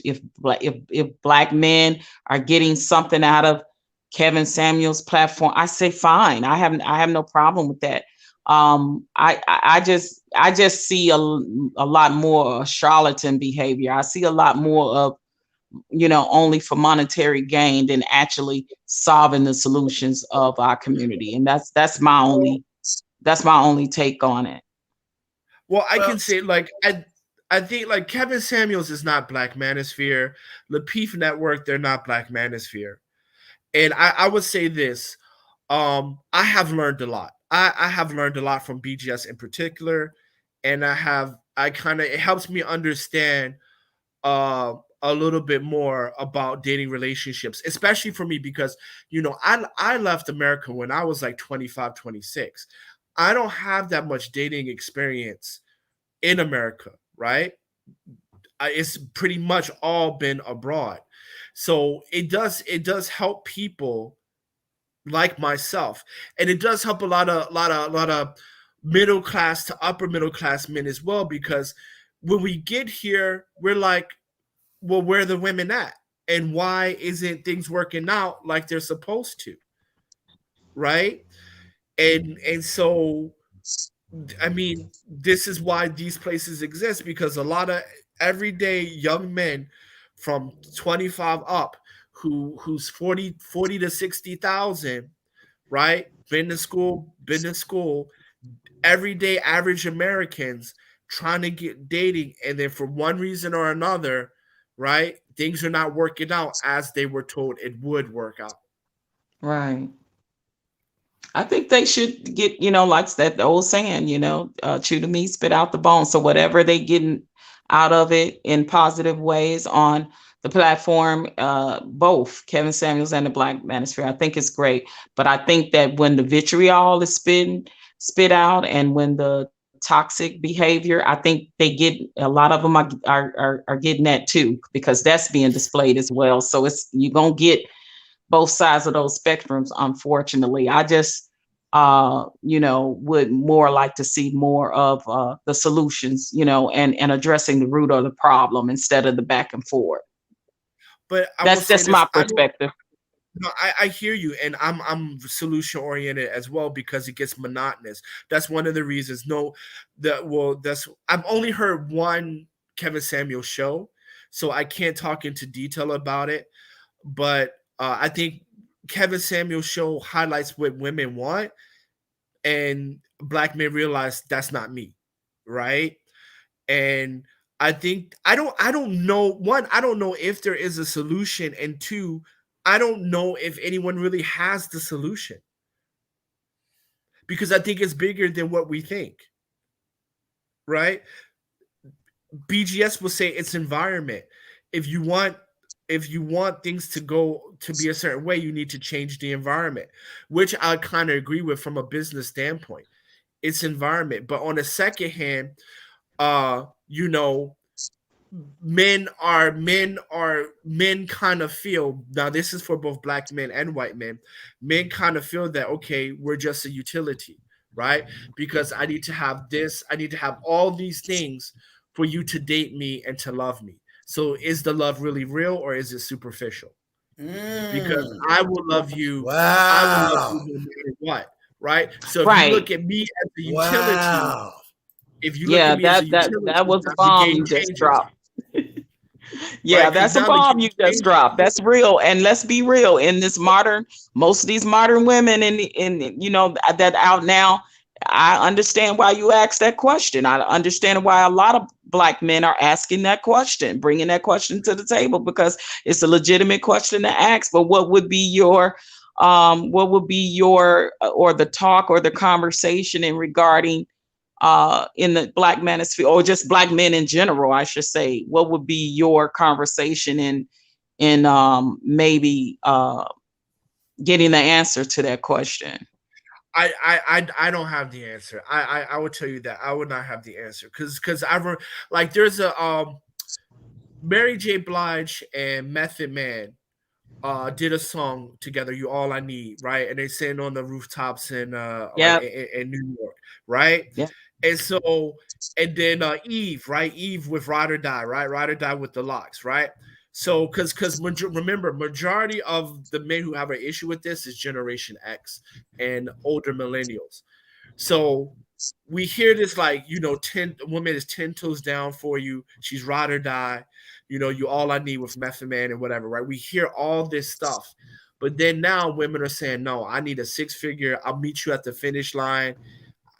Black men are getting something out of Kevin Samuels' platform, I say fine. I have no problem with that. I just see a lot more charlatan behavior. I see a lot more of, only for monetary gain than actually solving the solutions of our community. And that's my only take on it. Well, I can say I think like Kevin Samuels is not Black Manosphere. Lapeef Network, they're not Black Manosphere. And I would say this. I have learned a lot. I have learned a lot from BGS in particular. And it helps me understand a little bit more about dating relationships, especially for me, because, I left America when I was like 25, 26. I don't have that much dating experience in America, right? It's pretty much all been abroad. So it does help people like myself, and it does help a lot of middle class to upper middle class men as well, because when we get here, we're like, well, where are the women at, and why isn't things working out like they're supposed to, right? And so, I mean, this is why these places exist, because a lot of everyday young men from 25 up who's 40 to 60,000, right? Been to school, everyday average Americans trying to get dating, and then for one reason or another, right, things are not working out as they were told it would work out. Right. I think they should get, like that old saying, chew the meat, spit out the bone. So whatever they getting out of it in positive ways on the platform, both Kevin Samuels and the Black Manosphere, I think it's great. But I think that when the vitriol is spit out, and when the toxic behavior. I think they get a lot of them are getting that too, because that's being displayed as well. So it's you're gonna get both sides of those spectrums. Unfortunately, I just would more like to see more of the solutions, and addressing the root of the problem instead of the back and forth. But I will That's say just this: my perspective. No, I hear you, and I'm solution oriented as well, because it gets monotonous. That's one of the reasons. No, that's I've only heard one Kevin Samuel show, so I can't talk into detail about it. But I think Kevin Samuel show highlights what women want, and black men realize that's not me, right? And I think I don't know, one, I don't know if there is a solution, and two, I don't know if anyone really has the solution, because I think it's bigger than what we think, right? BGS will say it's environment. If you want things to go to be a certain way, you need to change the environment, which I kind of agree with from a business standpoint. It's environment. But on the second hand, you know, men kind of feel, now this is for both black men and white men kind of feel that, okay, we're just a utility, right? Because I need to have this, I need to have all these things for you to date me and to love me. So is the love really real, or is it superficial? Because I will love you, I will love you Wow. no matter what, right? So if you Right. look at me as a utility, Wow. if you look Yeah, at me as a that utility, was a now the bomb game you just changes, dropped. Yeah, right? Because that's a now the bomb game you just changes. dropped. That's real. And let's be real. In this modern, most of these modern women that out now, I understand why you asked that question. I understand why a lot of black men are asking that question, bringing that question to the table, because it's a legitimate question to ask. But what would be your or the talk or the conversation in regarding in the Black Manosphere, or just black men in general, I should say? What would be your conversation in maybe getting the answer to that question? I don't have the answer. I would tell you that I would not have the answer, because like there's a Mary J. Blige and Method Man did a song together, "You All I Need," right? And they sitting on the rooftops in like Yeah, in New York, right? yeah, And so, and then Eve, right? Eve with Ride or Die, right? Ride or Die with the Locks, right? So, because remember, majority of the men who have an issue with this is Generation X and older millennials. So we hear this, like, 10 woman is 10 toes down for you. She's ride or die. You all I need with Method Man and whatever, right? We hear all this stuff. But then now women are saying, no, I need a six figure. I'll meet you at the finish line.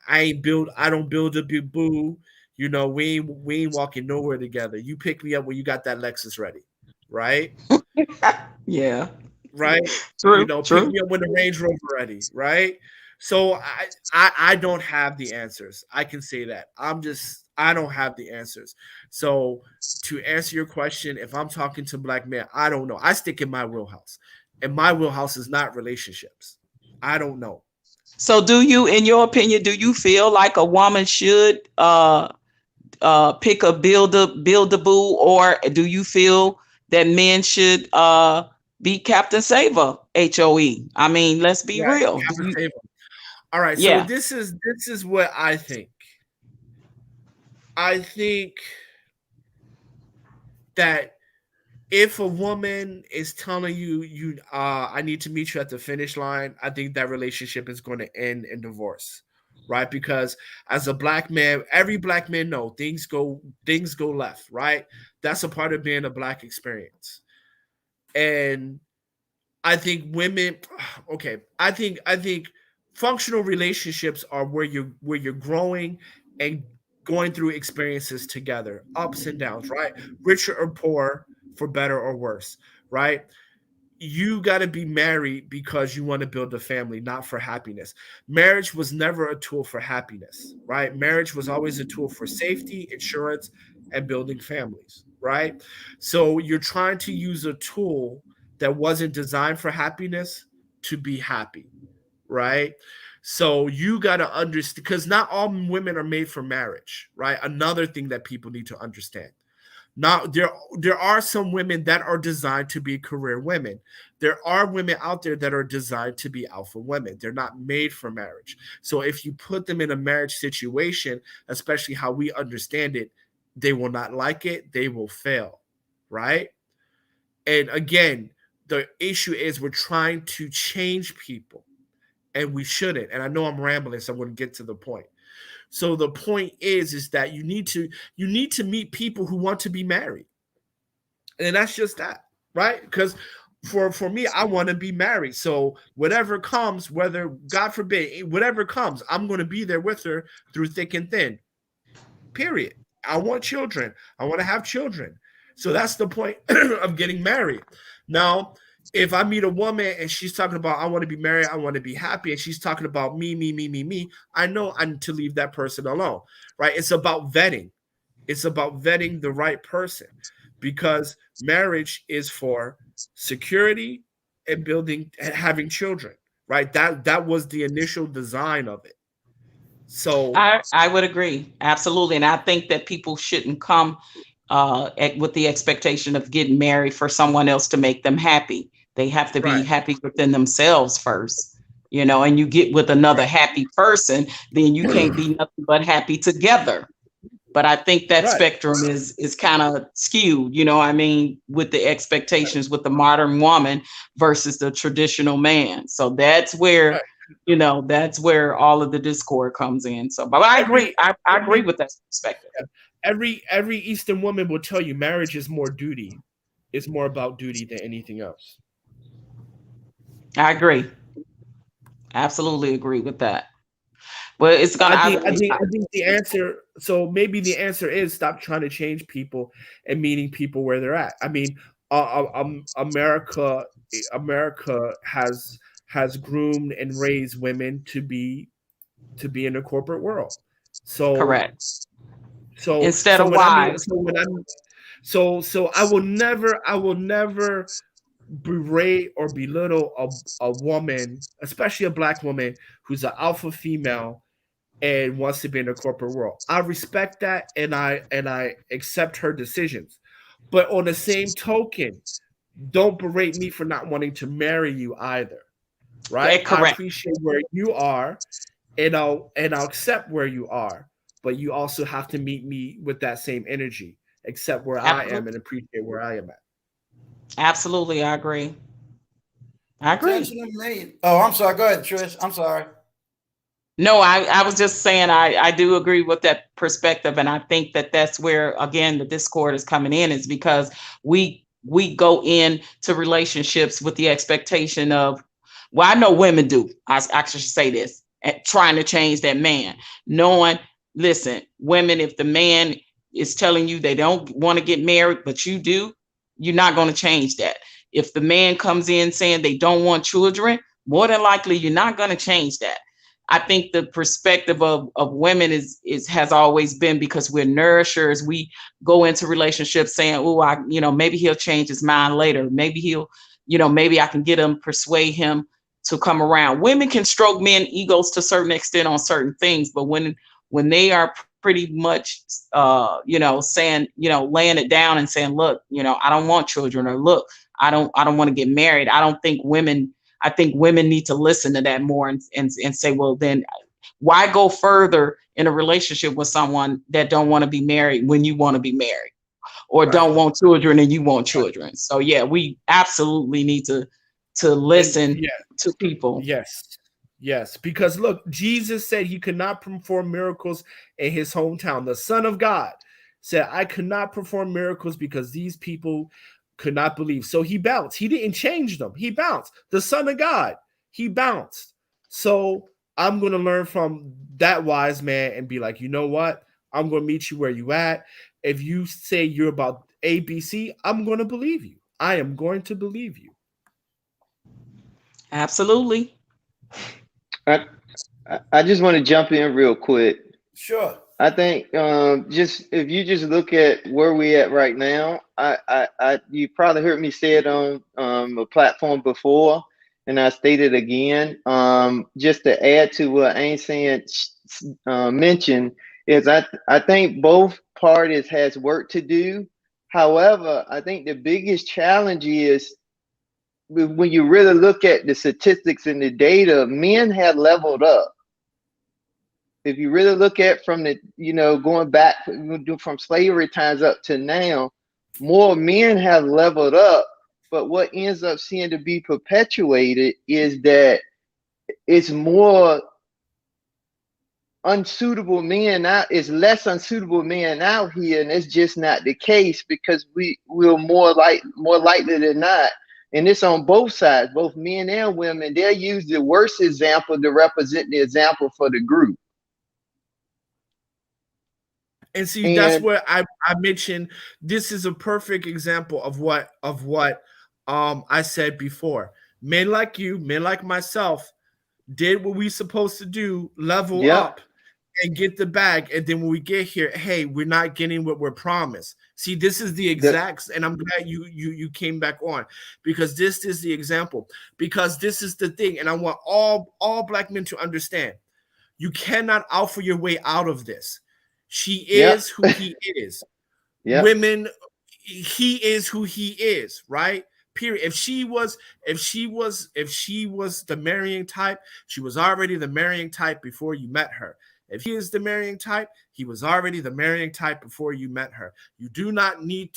I don't build a big boo. We ain't walking nowhere together. You pick me up when you got that Lexus ready, right? yeah. Right? True, Pick true. me up when the Range Rover ready, right? So I don't have the answers. I can say that. I don't have the answers. So to answer your question, if I'm talking to black men, I don't know. I stick in my wheelhouse. And my wheelhouse is not relationships. I don't know. So do you, in your opinion, do you feel like a woman should pick a build a boo, or do you feel that men should be Captain Saver, HOE? I mean, let's be Yeah, real. have a table. All right, so Yeah. this is what I think. I think that if a woman is telling you I need to meet you at the finish line, I think that relationship is going to end in divorce, right? Because as a black man, every black man know things go left, right? That's a part of being a black experience. And I think women, okay, I think functional relationships are where you're growing and going through experiences together, ups and downs, right? Richer or poor, for better or worse, right? You got to be married because you want to build a family, not for happiness. Marriage was never a tool for happiness, right? Marriage was always a tool for safety, insurance, and building families, right? So you're trying to use a tool that wasn't designed for happiness to be happy, right? So you got to understand, because not all women are made for marriage, right? Another thing that people need to understand. Now, there are some women that are designed to be career women. There are women out there that are designed to be alpha women. They're not made for marriage. So if you put them in a marriage situation, especially how we understand it, they will not like it. They will fail, right? And again, the issue is we're trying to change people, and we shouldn't. And I know I'm rambling, so I'm going to get to the point. So the point is that you need to meet people who want to be married. And that's just that, right? Because for me, I want to be married. So whatever comes, whether God forbid, whatever comes, I'm going to be there with her through thick and thin. Period. I want children. I want to have children. So that's the point of getting married. Now, if I meet a woman and she's talking about, I want to be married, I want to be happy, and she's talking about me, I know I need to leave that person alone, right? It's about vetting. It's about vetting the right person, because marriage is for security and building and having children, right? That was the initial design of it. So I would agree. Absolutely. And I think that people shouldn't come with the expectation of getting married for someone else to make them happy. They have to be Right. happy within themselves first, and you get with another happy person, then you can't be nothing but happy together. But I think that Right. spectrum is kind of skewed, with the expectations with the modern woman versus the traditional man. So that's where, Right. that's where all of the discord comes in. So, but I agree. I agree with that perspective. Every Eastern woman will tell you marriage is more duty. It's more about duty than anything else. I agree. Absolutely agree with that. Well, it's gonna. I think the answer. So maybe the answer is stop trying to change people and meeting people where they're at. I mean, America has groomed and raised women to be in the corporate world. So correct. So Instead of when I mean, wives. so I will never berate or belittle a woman, especially a Black woman who's an alpha female and wants to be in the corporate world. I respect that, and I accept her decisions. But on the same token, don't berate me for not wanting to marry you either. Right? Correct. I appreciate where you are, and I'll accept where you are. But you also have to meet me with that same energy, accept where Absolutely. I am and appreciate where I am at. Absolutely, I agree. Oh, I'm sorry. Go ahead, Trish. I'm sorry. No, I was just saying I do agree with that perspective, and I think that that's where again the discord is coming in, is because we go into relationships with the expectation of, well, I know women do. I should say this, trying to change that man, knowing, listen, women, if the man is telling you they don't want to get married, but you do, you're not going to change that. If the man comes in saying they don't want children, more than likely you're not going to change that. I think the perspective of women has always been, because we're nourishers, we go into relationships saying, oh, maybe he'll change his mind later. Maybe he'll, maybe I can get him, persuade him to come around. Women can stroke men egos to a certain extent on certain things, but when they are pretty much, saying, laying it down and saying, look, I don't want children, or look, I don't want to get married. I think women need to listen to that more and say, well, then why go further in a relationship with someone that don't want to be married when you want to be married, or don't want children and you want children? So yeah, we absolutely need to listen to people. Yes, because look, Jesus said he could not perform miracles in his hometown. The Son of God said, I could not perform miracles because these people could not believe. So he bounced. He didn't change them. He bounced. The Son of God, he bounced. So I'm going to learn from that wise man and be like, you know what? I'm going to meet you where you at. If you say you're about ABC, I'm going to believe you. I am going to believe you. Absolutely. I just want to jump in real quick. Sure. I think if you just look at where we at right now, you probably heard me say it on a platform before, and I state it again, just to add to what Ancient mentioned, is I think both parties has work to do. However, I think the biggest challenge is when you really look at the statistics and the data, men have leveled up. If you really look at from the, going back from slavery times up to now, more men have leveled up. But what ends up seeing to be perpetuated is that it's more unsuitable men out, it's less unsuitable men out here, and it's just not the case, because we're more likely than not, and it's on both sides, both men and women, they'll use the worst example to represent the example for the group. And see, that's where I mentioned this is a perfect example of what I said before. Men like you, men like myself, did what we supposed to do, level up and get the bag. And then when we get here, hey, we're not getting what we're promised. See, this is the exact, and I'm glad you came back on, because this is the example, because this is the thing. And I want all Black men to understand, you cannot alpha your way out of this. She is who he is. Women, he is who he is, right? Period. If she was the marrying type, she was already the marrying type before you met her. If he is the marrying type, he was already the marrying type before you met her. You do not need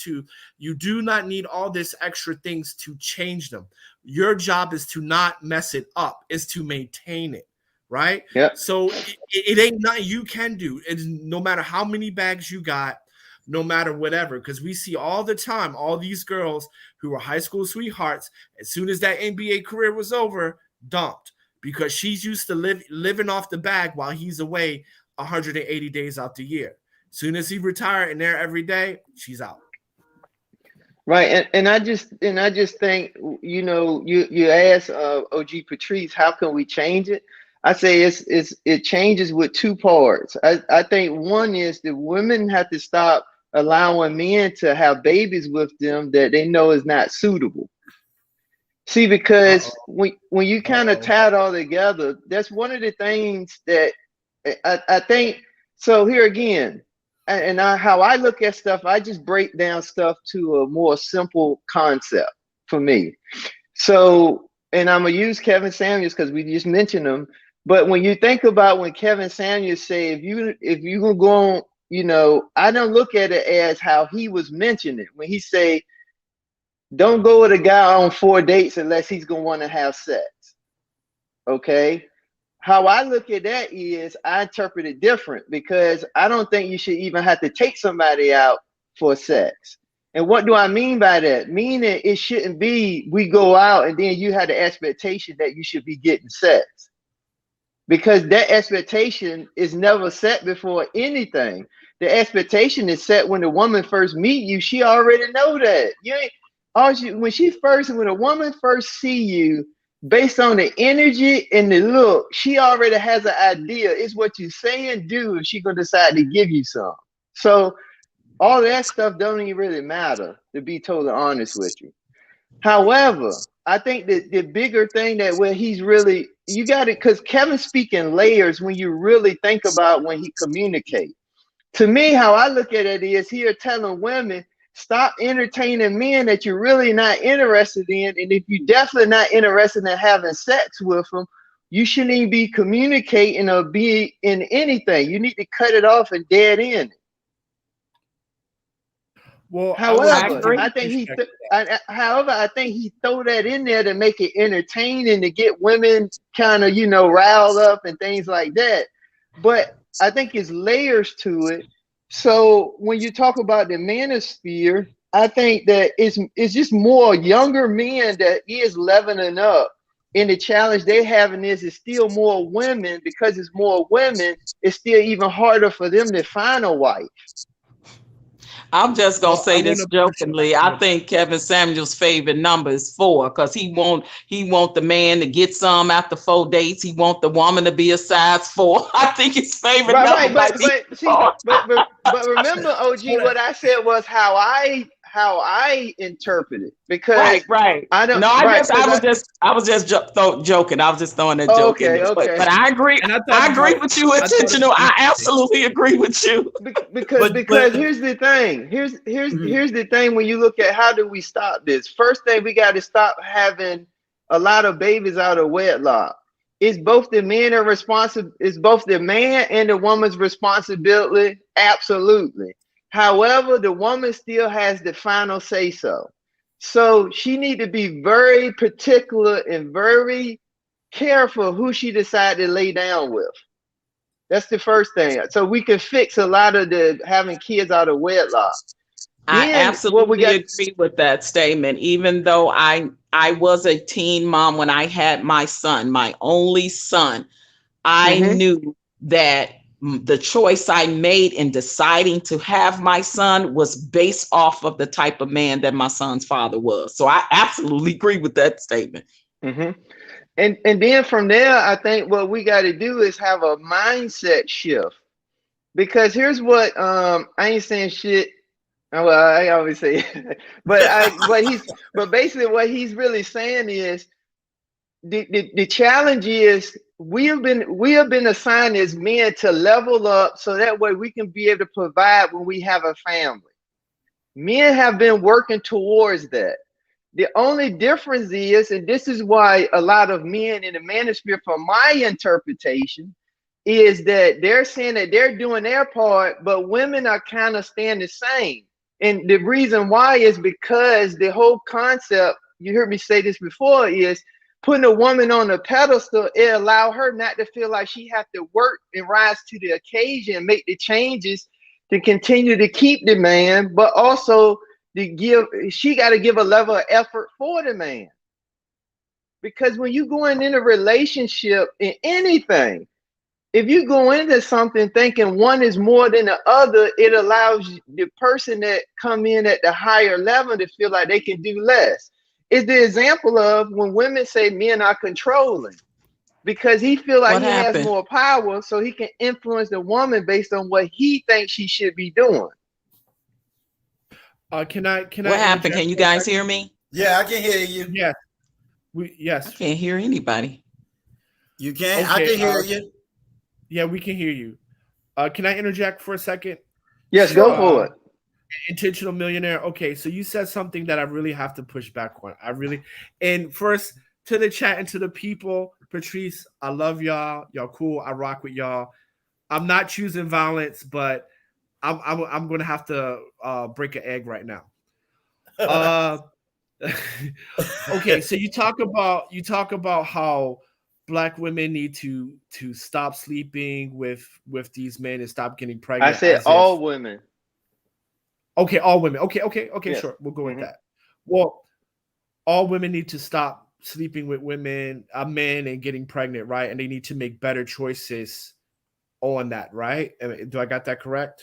all this extra things to change them. Your job is to not mess it up, is to maintain it. Right? So it ain't nothing you can do. It's no matter how many bags you got, no matter whatever, because we see all the time, all these girls who were high school sweethearts, as soon as that NBA career was over, dumped, because she's used to living off the bag while he's away 180 days out the year. As soon as he retired and there every day, she's out. Right, and I just think, you asked OG Patrice, how can we change it? I say it changes with two parts. I think one is that women have to stop allowing men to have babies with them that they know is not suitable. See, because when you kind of tie it all together, that's one of the things that I think. So here again, and how I look at stuff, I just break down stuff to a more simple concept for me. So, and I'm gonna use Kevin Samuels because we just mentioned him. But when you think about when Kevin Samuels say, if you gonna go on, I don't look at it as how he was mentioning when he say, don't go with a guy on 4 dates unless he's gonna want to have sex. Okay. How I look at that is I interpret it different, because I don't think you should even have to take somebody out for sex. And what do I mean by that? Meaning it shouldn't be we go out and then you have the expectation that you should be getting sex. Because that expectation is never set before anything. The expectation is set when the woman first meet you. She already know that. When a woman first see you, based on the energy and the look, she already has an idea. It's what you say and do if she gonna decide to give you some. So all that stuff don't even really matter, to be totally honest with you. However, I think that the bigger thing that where he's really, you got it, because Kevin's speaking layers when you really think about when he communicates. To me, how I look at it is here telling women, stop entertaining men that you're really not interested in. And if you're definitely not interested in having sex with them, you shouldn't even be communicating or be in anything. You need to cut it off and dead end. Well, however, I think he throw that in there to make it entertaining, to get women kind of, riled up and things like that. But I think it's layers to it. So when you talk about the manosphere, I think that it's just more younger men that is leveling up. And the challenge they having is still more women, because it's more women, it's still even harder for them to find a wife. I'm just gonna say this jokingly. I think Kevin Samuels' favorite number is 4, because he want the man to get some after 4 dates. He want the woman to be a size 4. I think his favorite number. But remember, OG, what I said was how how I interpret it, because Right. I don't, No, right, I was because just joking. I was just throwing a oh, joke in okay, there. okay. But I agree. And I thought I agree about, with you, I thought it intentional. was I interesting. absolutely agree with you. Because but here's the thing. Here's mhm. the thing. When you look at how do we stop this, first thing we got to stop having a lot of babies out of wedlock. It's both the men are responsible. It's both the man and the woman's responsibility. Absolutely. However, the woman still has the final say so. So she need to be very particular and very careful who she decide to lay down with. That's the first thing. So we can fix a lot of the having kids out of wedlock. I Then what we absolutely got? agree with that statement. Even though I was a teen mom when I had my son, my only son, I Mm-hmm. knew that the choice I made in deciding to have my son was based off of the type of man that my son's father was. So I absolutely agree with that statement. Mm-hmm. And then from there, I think what we got to do is have a mindset shift. Because here's what I ain't saying shit. Well, I always say, but basically what he's really saying is the challenge is we have been assigned as men to level up so that way we can be able to provide when we have a family. Men have been working towards that. The only difference is, and this is why a lot of men in the manosphere, from my interpretation, is that they're saying that they're doing their part, but women are kind of staying the same. And the reason why is because the whole concept, you heard me say this before, is putting a woman on a pedestal. It allow her not to feel like she have to work and rise to the occasion, make the changes to continue to keep the man, but also to give, she got to give a level of effort for the man. Because when you going in a relationship in anything, if you go into something thinking one is more than the other, it allows the person that come in at the higher level to feel like they can do less. It's the example of when women say men are controlling, because he feel like What he has happened? more power, so he can influence the woman based on what he thinks she should be doing. Can I What happened? interject Can you for a guys second? hear me? Yeah, I can hear you. Yes, I yes. can't hear anybody. You can. I Okay. can hear you. Yeah, we can hear you. Can I interject for a second? Yes, go Sure. for it. Intentional millionaire. Okay, so you said something that I really have to push back on. And first to the chat and to the people, Patrice, I love y'all. Y'all cool. I rock with y'all. I'm not choosing violence, but I'm gonna have to break an egg right now. Uh, okay, so you talk about how Black women need to stop sleeping with these men and stop getting I pregnant, said as if, all women. okay, all women. Okay, Yes. sure. We'll go with Mhm. that. Well, all women need to stop sleeping with men and getting pregnant, right? And they need to make better choices on that, right? Do I got that correct?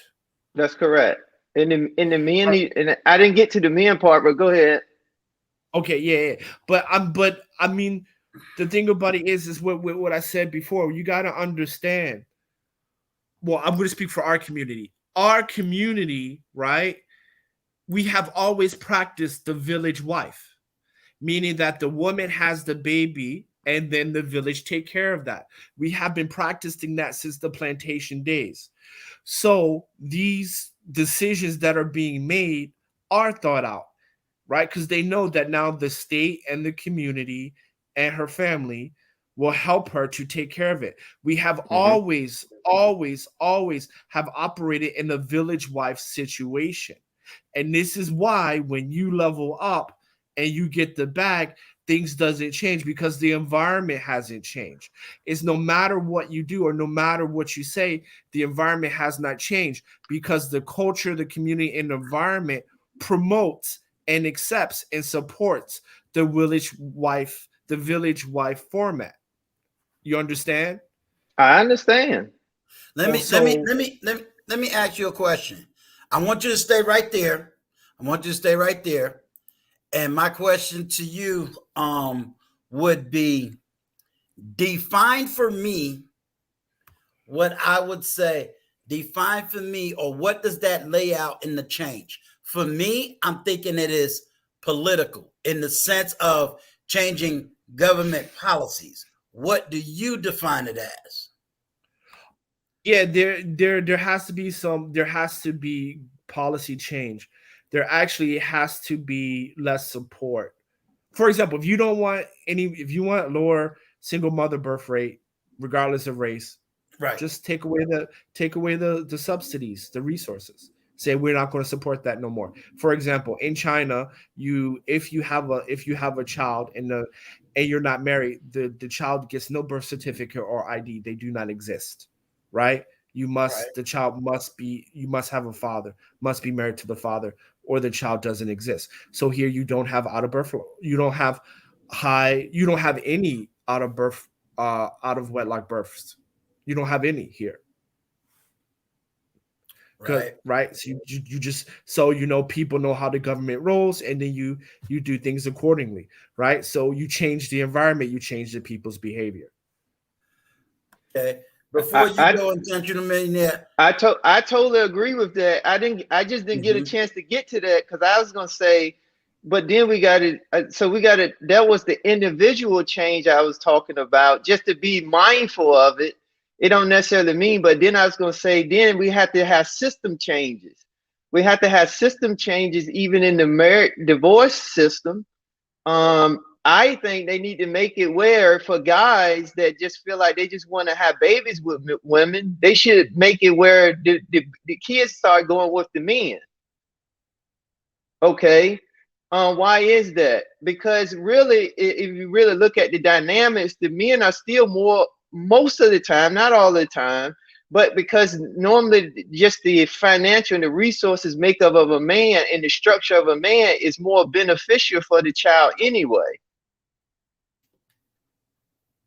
That's correct. And the men Uh, need, and I didn't get to the men part, but go ahead. Okay, yeah. But I mean, the thing about it is what I said before. You got to understand. Well, I'm going to speak for our community. Our community, right? We have always practiced the village wife, meaning that the woman has the baby and then the village take care of that. We have been practicing that since the plantation days. So these decisions that are being made are thought out, right? Because they know that now the state and the community and her family will help her to take care of it. We have Mhm. always have operated in a village wife situation. And this is why when you level up and you get the bag, things doesn't change because the environment hasn't changed. It's no matter what you do or no matter what you say, the environment has not changed because the culture, the community, and the environment promotes and accepts and supports the village wife format. You understand? I understand. Also, Let me ask you a question. I want you to stay right there. I want you to stay right there. And my question to you would be, define for me what I would say, define for me, or what does that lay out in the change? For me, I'm thinking it is political in the sense of changing government policies. What do you define it as? Yeah, there has to be policy change. There actually has to be less support. For example, if you want lower single mother birth rate, regardless of race, Right. just take away the subsidies, the resources. Say we're not going to support that no more. For example, in China, if you have a child and you're not married, the child gets no birth certificate or ID. They do not exist, right? You must have a father, must be married to the father, or the child doesn't exist. So here you don't have you don't have any out of wedlock births. You don't have any here. Right. So you just, so people know how the government rolls, and then you do things accordingly, right? So you change the environment, you change the people's behavior. Okay. Before you go Intentional Millionaire, I totally agree with that. I just didn't get a chance to get to that because I was gonna say, but then we got it. That was the individual change I was talking about. Just to be mindful of it. It don't necessarily mean, but then I was gonna say, then we have to have system changes. We have to have system changes even in the divorce system. I think they need to make it where for guys that just feel like they just want to have babies with women, they should make it where the kids start going with the men. Okay. Why is that? Because really, if you really look at the dynamics, the men are still more, most of the time, not all the time, but because normally just the financial and the resources makeup of a man and the structure of a man is more beneficial for the child anyway.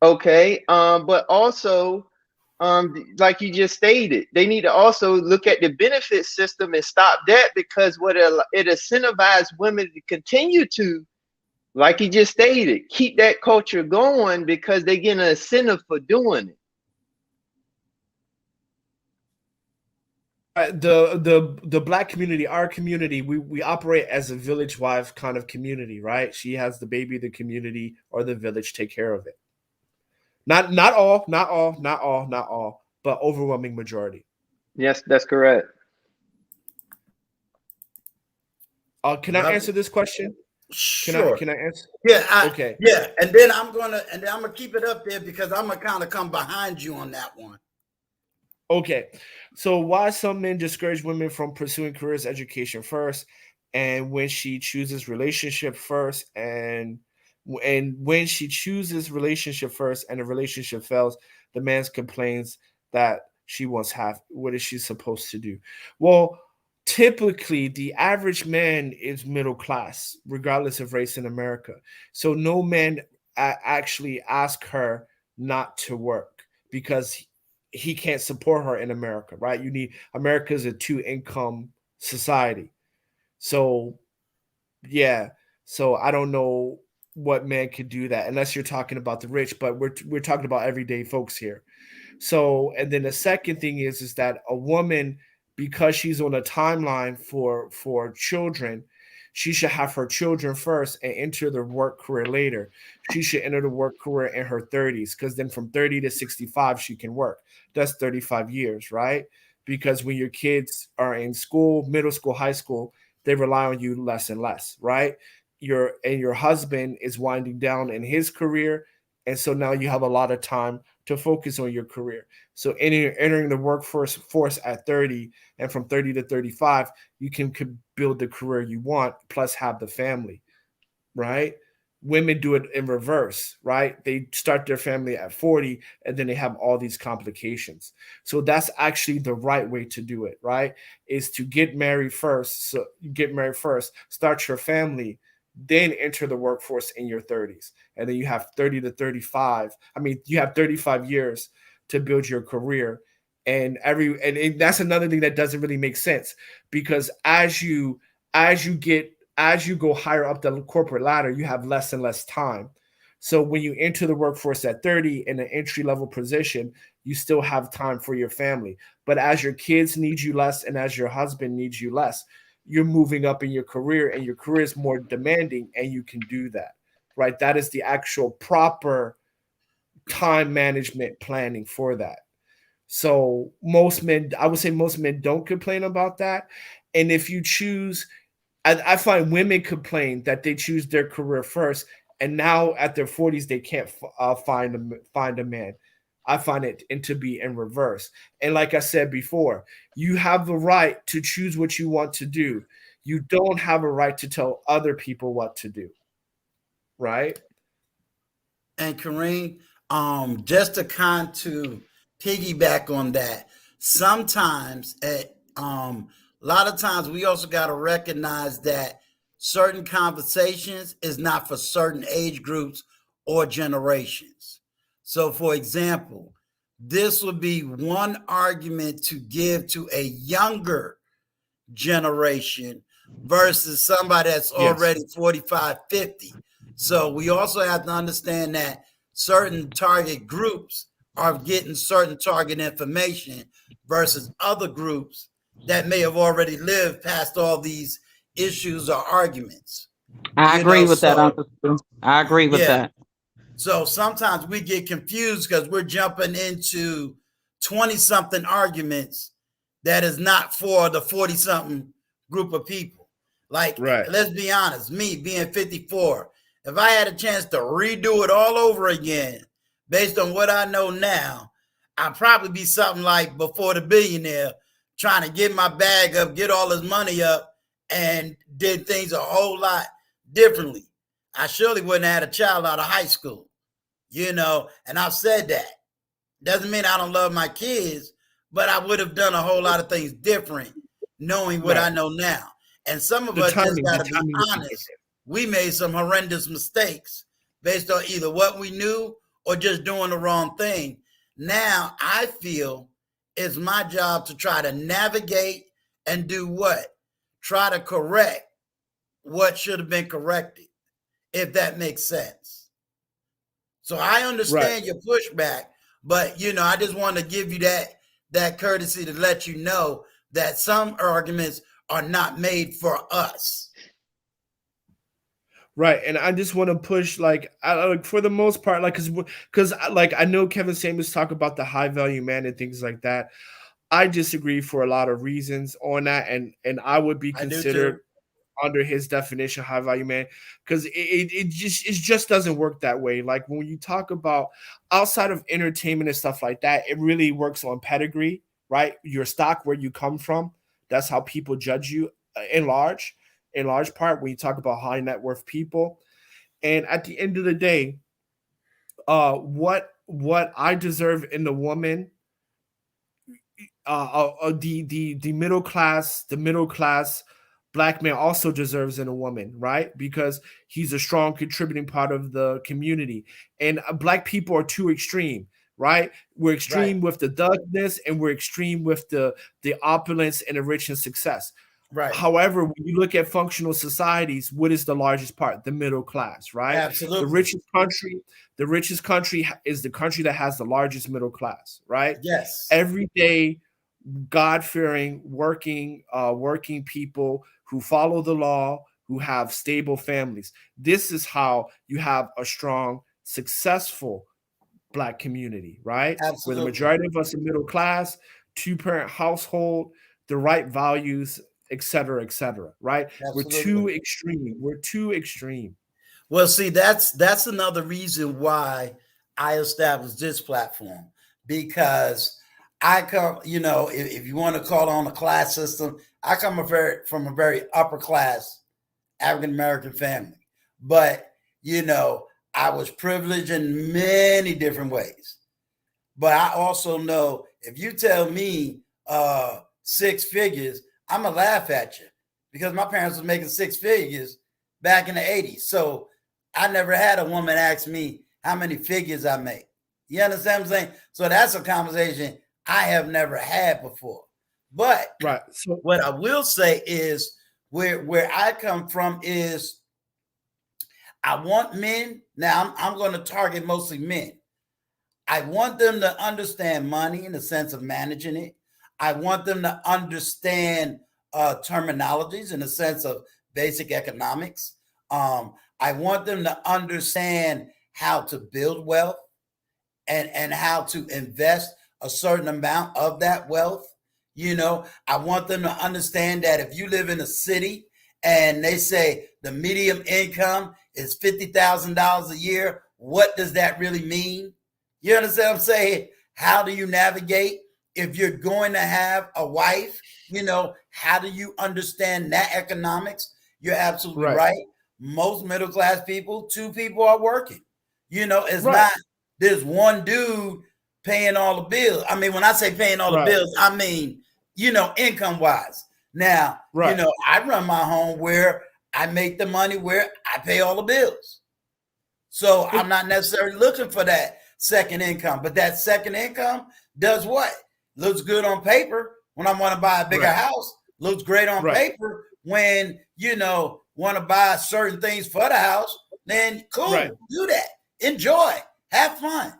Okay, but also, like you just stated, they need to also look at the benefit system and stop that, because what it incentivizes women to continue to, like you just stated, keep that culture going because they get an incentive for doing it. The Black community, our community, we operate as a village wife kind of community, right? She has the baby, the community or the village take care of it. Not all, but overwhelming majority. Yes, that's correct. Can I answer this question? Sure. Can I answer? Yeah. Okay. Yeah, and then I'm gonna keep it up there because I'm gonna kind of come behind you on that one. Okay. So why some men discourage women from pursuing careers, education first, and when she chooses relationship first, and when she chooses relationship first and the relationship fails, the man complains that she wants half. What is she supposed to do? Well, typically the average man is middle class, regardless of race in America. So no man actually ask her not to work because he can't support her in America, right? America is a 2-income society. So yeah, so I don't know what man could do that unless you're talking about the rich, but we're talking about everyday folks here. So, and then the second thing is that a woman, because she's on a timeline for children, she should have her children first and enter the work career later. She should enter the work career in her 30s, because then from 30 to 65 she can work. That's 35 years, right? Because when your kids are in school, middle school, high school, they rely on you less and less, right? Your husband is winding down in his career, and so now you have a lot of time to focus on your career. So entering the workforce at 30, and from 30 to 35, you can build the career you want, plus have the family, right? Women do it in reverse, right? They start their family at 40 and then they have all these complications. So that's actually the right way to do it, right? Is to get married first. So you get married first, start your family, then enter the workforce in your 30s. And then you have 30 to 35. I mean, you have 35 years to build your career. And that's another thing that doesn't really make sense, because as you go higher up the corporate ladder, you have less and less time. So when you enter the workforce at 30 in an entry-level position, you still have time for your family. But as your kids need you less and as your husband needs you less, you're moving up in your career, and your career is more demanding, and you can do that, right? That is the actual proper time management planning for that. So most men, I would say most men don't complain about that. And if you choose, I find women complain that they choose their career first, and now at their 40s they can't find a man. I find it to be in reverse. And like I said before, you have the right to choose what you want to do. You don't have a right to tell other people what to do, right? And Kareem, just to kind to piggyback on that, sometimes a lot of times we also got to recognize that certain conversations is not for certain age groups or generations. So, for example, this would be one argument to give to a younger generation versus somebody that's Yes. already 45, 50. So we also have to understand that certain target groups are getting certain target information versus other groups that may have already lived past all these issues or arguments. I You agree know, with that, so Uncle Stu. I agree with yeah. that. So sometimes we get confused because we're jumping into 20 something arguments that is not for the 40 something group of people. Like, Right. let's be honest, me being 54, if I had a chance to redo it all over again, based on what I know now, I'd probably be something like Before the Billionaire, trying to get my bag up, get all his money up, and did things a whole lot differently. I surely wouldn't have had a child out of high school, you know, and I've said that. Doesn't mean I don't love my kids, but I would have done a whole lot of things different knowing what Right. I know now. And some of The us just timing got to be would be honest. We made some horrendous mistakes based on either what we knew or just doing the wrong thing. Now I feel it's my job to try to navigate and do what? Try to correct what should have been corrected, if that makes sense. So I understand your pushback, but you know, I just want to give you that courtesy to let you know that some arguments are not made for us. Right, and I just want to push like for the most part, like because like I know Kevin Samuels talk about the high value man and things like that. I disagree for a lot of reasons on that, and I would be I do considered too. under his definition high value man because it just doesn't work that way. Like when you talk about outside of entertainment and stuff like that, it really works on pedigree, right? Your stock, where you come from. That's how people judge you in large part when you talk about high net worth people. And at the end of the day, what I deserve in the woman, the middle class black man also deserves in a woman, right? Because he's a strong contributing part of the community. And black people are too extreme, right? We're extreme with the thuggness, and we're extreme with the opulence and the rich and success. Right. However, when you look at functional societies, what is the largest part? The middle class, right? Absolutely. The richest country is the country that has the largest middle class, right? Yes. Every day, God-fearing, working people who follow the law, who have stable families. This is how you have a strong, successful black community, right? Absolutely. Where the majority of us are middle class, two-parent household, the right values, et cetera, right? Absolutely. We're too extreme. Well, see, that's another reason why I established this platform, because I come, you know, if you want to call on a class system, I come from a very upper class African American family, but you know, I was privileged in many different ways. But I also know if you tell me 6 figures, I'm gonna laugh at you because my parents was making 6 figures back in the 80s. So I never had a woman ask me how many figures I make. You understand what I'm saying? So that's a conversation I have never had before. But right. So what I will say is where I come from is I want men. Now I'm going to target mostly men. I want them to understand money in the sense of managing it. I want them to understand terminologies in the sense of basic economics. I want them to understand how to build wealth and how to invest a certain amount of that wealth. I want them to understand that if you live in a city and they say the median income is $50,000 a year, what does that really mean? You understand what I'm saying? How do you navigate if you're going to have a wife? How do you understand that economics? You're absolutely right. Most middle class people, two people are working. It's not there's one dude paying all the bills. I mean, when I say paying all the bills, I mean, income wise. Now, I run my home where I make the money where I pay all the bills. So I'm not necessarily looking for that second income, but that second income does what? Looks good on paper when I want to buy a bigger house. Looks great on paper when, want to buy certain things for the house. Then cool, do that. Enjoy. Have fun.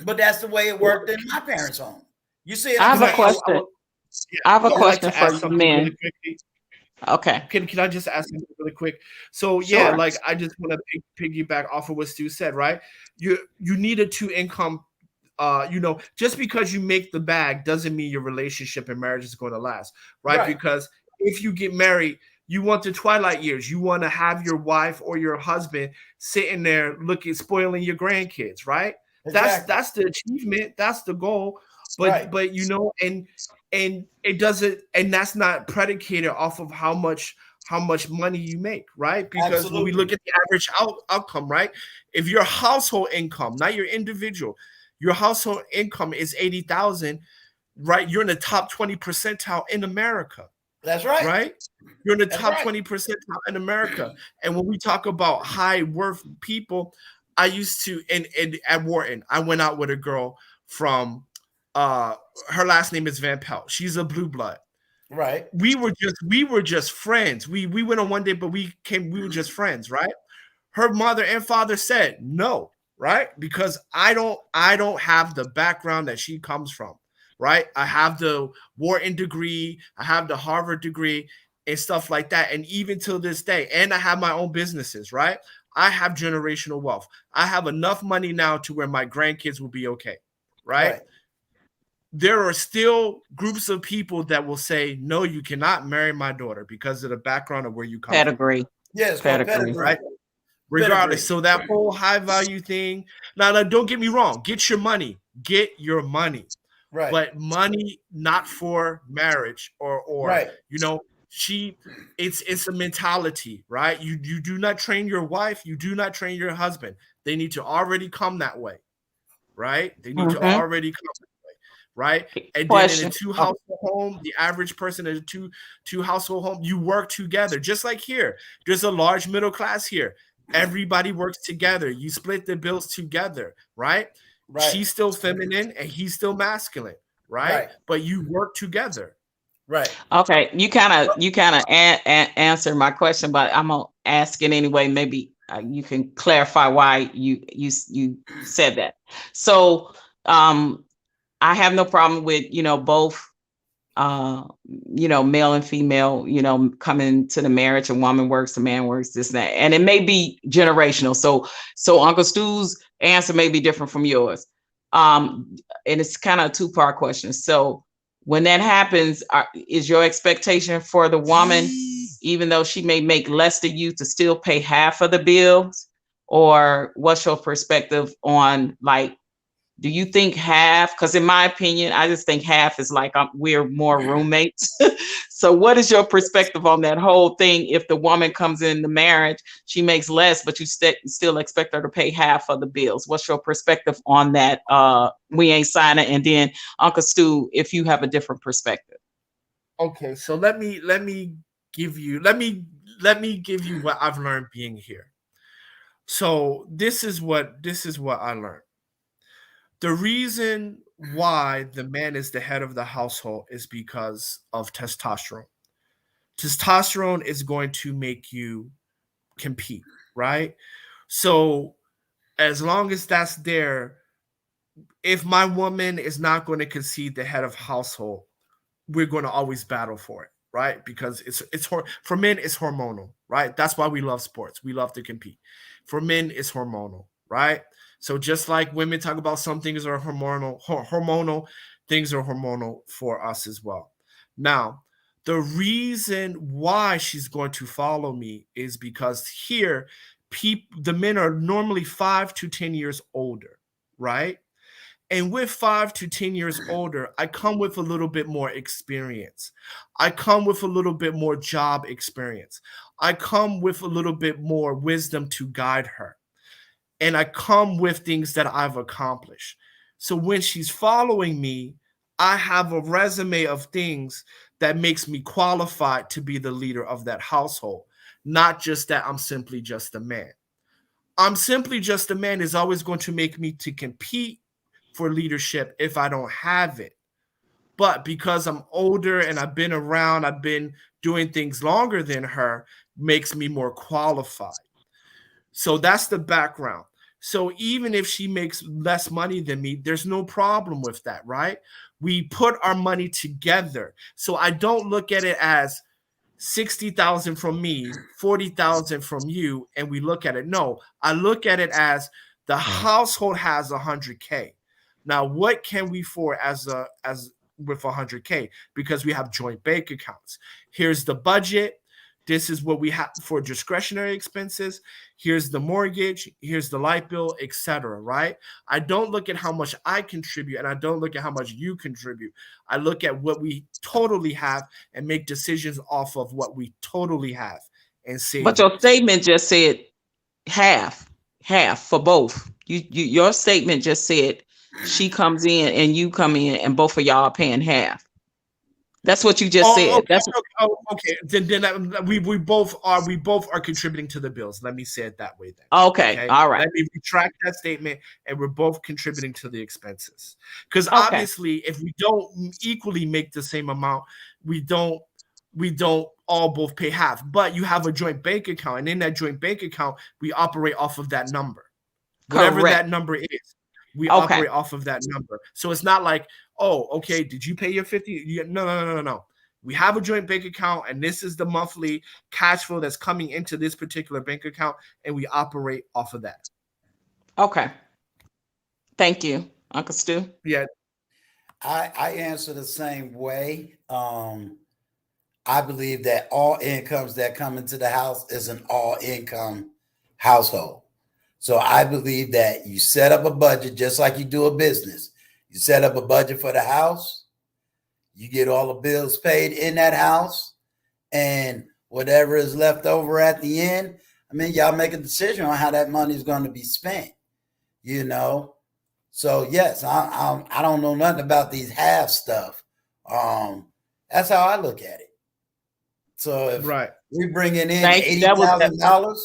But that's the way it worked in my parents' home. You see, I have a question. I have a question for you, men. Really okay. Can I just ask something really quick? So yeah, Sure. like I just want to piggyback off of what Stu said, right? You need a two income. Just because you make the bag doesn't mean your relationship and marriage is going to last, right? Because if you get married, you want the twilight years. You want to have your wife or your husband sitting there spoiling your grandkids, right? Exactly. That's the achievement. That's the goal. But and it doesn't, and that's not predicated off of how much money you make, right? Because when we look at the average outcome, right? If your household income, not your individual, your household income is 80,000, right? You're in the top 20 percentile in America. That's right. Right? You're in the top 20 percentile in America. And when we talk about high worth people, I used to, and at Wharton, I went out with a girl from, her last name is Van Pelt. She's a blue blood. Right. We were just friends. We went on one day, but we were just friends, right? Her mother and father said no, right? Because I don't have the background that she comes from. Right? I have the Wharton degree, I have the Harvard degree and stuff like that. And even till this day, and I have my own businesses, right? I have generational wealth. I have enough money now to where my grandkids will be okay, right? There are still groups of people that will say, no, you cannot marry my daughter because of the background of where you come Pedigree. from. Yes, pedigree. Right? Regardless. So that whole high value thing. Now, don't get me wrong. Get your money. Get your money. Right. But money not for marriage or it's a mentality, right? You do not train your wife, you do not train your husband. They need to already come that way, right? They need to already come that way, right? And then in a two household home, the average person in a two household home, you work together. Just like here, there's a large middle class here. Everybody works together. You split the bills together, right? She's still feminine and he's still masculine, right? But you work together. Right. Okay. You kind of answered my question, but I'm gonna ask it anyway. Maybe you can clarify why you said that. So I have no problem with both male and female, coming to the marriage. A woman works, a man works, this and that, and it may be generational. So Uncle Stu's answer may be different from yours. And it's kind of a two-part question. So when that happens, is your expectation for the woman, even though she may make less than you, to still pay half of the bills? Or what's your perspective on, like, do you think half? Because in my opinion, I just think half is like we're more roommates. So what is your perspective on that whole thing? If the woman comes in the marriage, she makes less, but you still expect her to pay half of the bills. What's your perspective on that? We ain't signing. And then Uncle Stu, if you have a different perspective. Okay, so let me give you what I've learned being here. So this is what I learned. The reason why the man is the head of the household is because of testosterone. Testosterone is going to make you compete, right? So as long as that's there, if my woman is not going to concede the head of household, we're going to always battle for it, right? Because it's for men, it's hormonal, right? That's why we love sports. We love to compete. For men, it's hormonal, right? So just like women talk about some things are hormonal, things are hormonal for us as well. Now, the reason why she's going to follow me is because here, the men are normally 5 to 10 years older, right? And with 5 to 10 years older, I come with a little bit more experience. I come with a little bit more job experience. I come with a little bit more wisdom to guide her. And I come with things that I've accomplished. So when she's following me, I have a resume of things that makes me qualified to be the leader of that household, not just that I'm simply just a man. I'm simply just a man is always going to make me to compete for leadership if I don't have it. But because I'm older and I've been around, I've been doing things longer than her, makes me more qualified. So that's the background. So even if she makes less money than me, there's no problem with that, right? We put our money together. So I don't look at it as 60,000 from me, 40,000 from you, and we look at it. No, I look at it as the household has 100K. Now, what can we afford as with 100K? Because we have joint bank accounts. Here's the budget. This is what we have for discretionary expenses. Here's the mortgage. Here's the light bill, etc. Right? I don't look at how much I contribute, and I don't look at how much you contribute. I look at what we totally have and make decisions off of what we totally have and save. But your statement just said half for both. Your statement just said she comes in and you come in and both of y'all are paying half. That's what you just said. Okay, That's okay. Then we both are contributing to the bills. Let me say it that way then. okay. All right. Let me retract that statement, and we're both contributing to the expenses. Because obviously, if we don't equally make the same amount, we don't all both pay half. But you have a joint bank account, and in that joint bank account, we operate off of that number, whatever that number is. We operate off of that number. So it's not like, oh, okay, did you pay your 50? No. We have a joint bank account, and this is the monthly cash flow that's coming into this particular bank account, and we operate off of that. Okay. Thank you, Uncle Stu. Yeah. I answer the same way. I believe that all incomes that come into the house is an all income household. So I believe that you set up a budget just like you do a business. You set up a budget for the house. You get all the bills paid in that house. And whatever is left over at the end, I mean, y'all make a decision on how that money is going to be spent, you know? So, yes, I don't know nothing about these half stuff. That's how I look at it. So if we bringing in $80,000,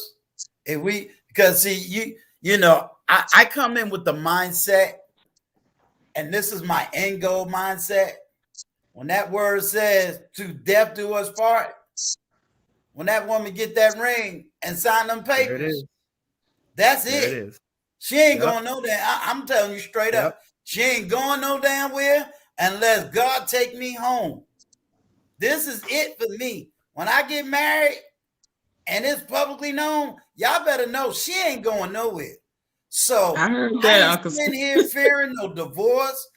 if we... Because see, you know, I come in with the mindset, and this is my end goal mindset. When that word says "to death do us part," when that woman get that ring and sign them papers, that's it. She ain't going no damn. I'm telling you straight up, she ain't going no damn where unless God take me home. This is it for me. When I get married, and it's publicly known, y'all better know she ain't going nowhere. So I ain't sitting here fearing no divorce.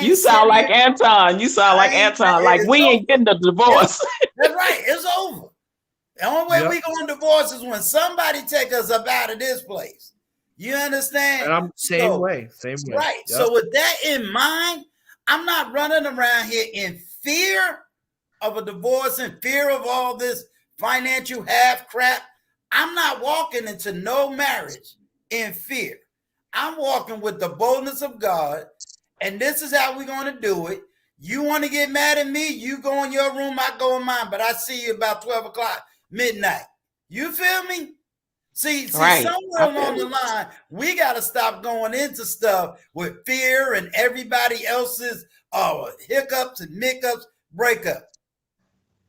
You sound like Anton. You sound like Anton. Like we ain't getting the divorce. That's right. It's over. The only way we going to divorce is when somebody take us up out of this place. You understand? And I'm same way. Right. Yep. So with that in mind, I'm not running around here in fear of a divorce and fear of all this financial half crap. I'm not walking into no marriage in fear. I'm walking with the boldness of God, and this is how we're going to do it. You want to get mad at me, you go in your room, I go in mine, but I see you about 12 o'clock, midnight. You feel me? See, somewhere along the line, we got to stop going into stuff with fear and everybody else's hiccups and miccups, breakup.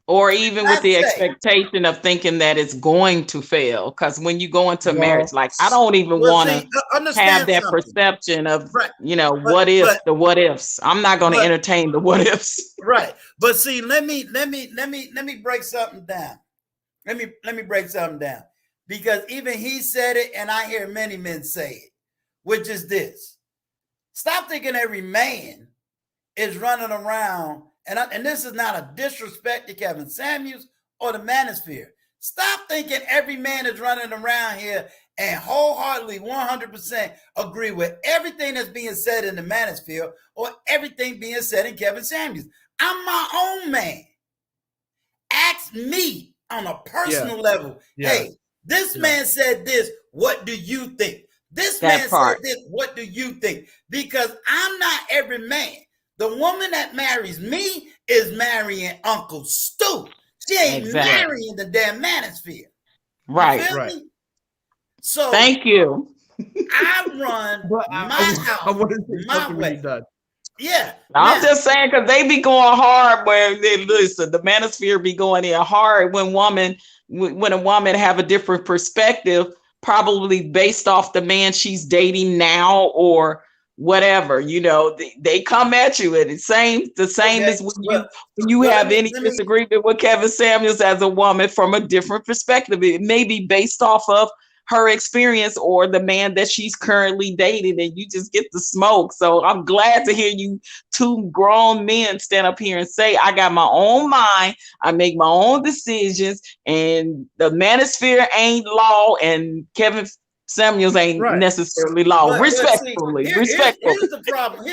Or even with I'd the say, expectation of thinking that it's going to fail. Because when you go into marriage, Well, like I don't even well, want see, to have understand that something, perception of, right? But what if, but the what ifs. I'm not going to but entertain the what ifs. right. But see, let me break something down. Let me break something down. Because even he said it, and I hear many men say it, which is this: stop thinking every man is running around, and this is not a disrespect to Kevin Samuels or the Manosphere. Stop thinking every man is running around here and wholeheartedly 100% agree with everything that's being said in the Manosphere or everything being said in Kevin Samuels. I'm my own man. Ask me on a personal level, yeah, hey, this yeah. man said this, what do you think? This That man part. said this, what do you think? Because I'm not every man. The woman that marries me is marrying Uncle Stu. She ain't Exactly. marrying the damn Manosphere. You Right. feel Right. me? So Thank you. I run But my I house want to say my something when you're way. done. Yeah. I'm Now, just saying because they be going hard where they listen. The Manosphere be going in hard when a woman have a different perspective, probably based off the man she's dating now or whatever. They come at you, and the same okay. as when Well, you well, have any let me disagreement with Kevin Samuels as a woman from a different perspective. It may be based off of her experience or the man that she's currently dating, and you just get the smoke. So I'm glad to hear you two grown men stand up here and say, I got my own mind, I make my own decisions, and the Manosphere ain't law and Kevin Samuels ain't Right. necessarily law. but see, Respectfully. here's the problem.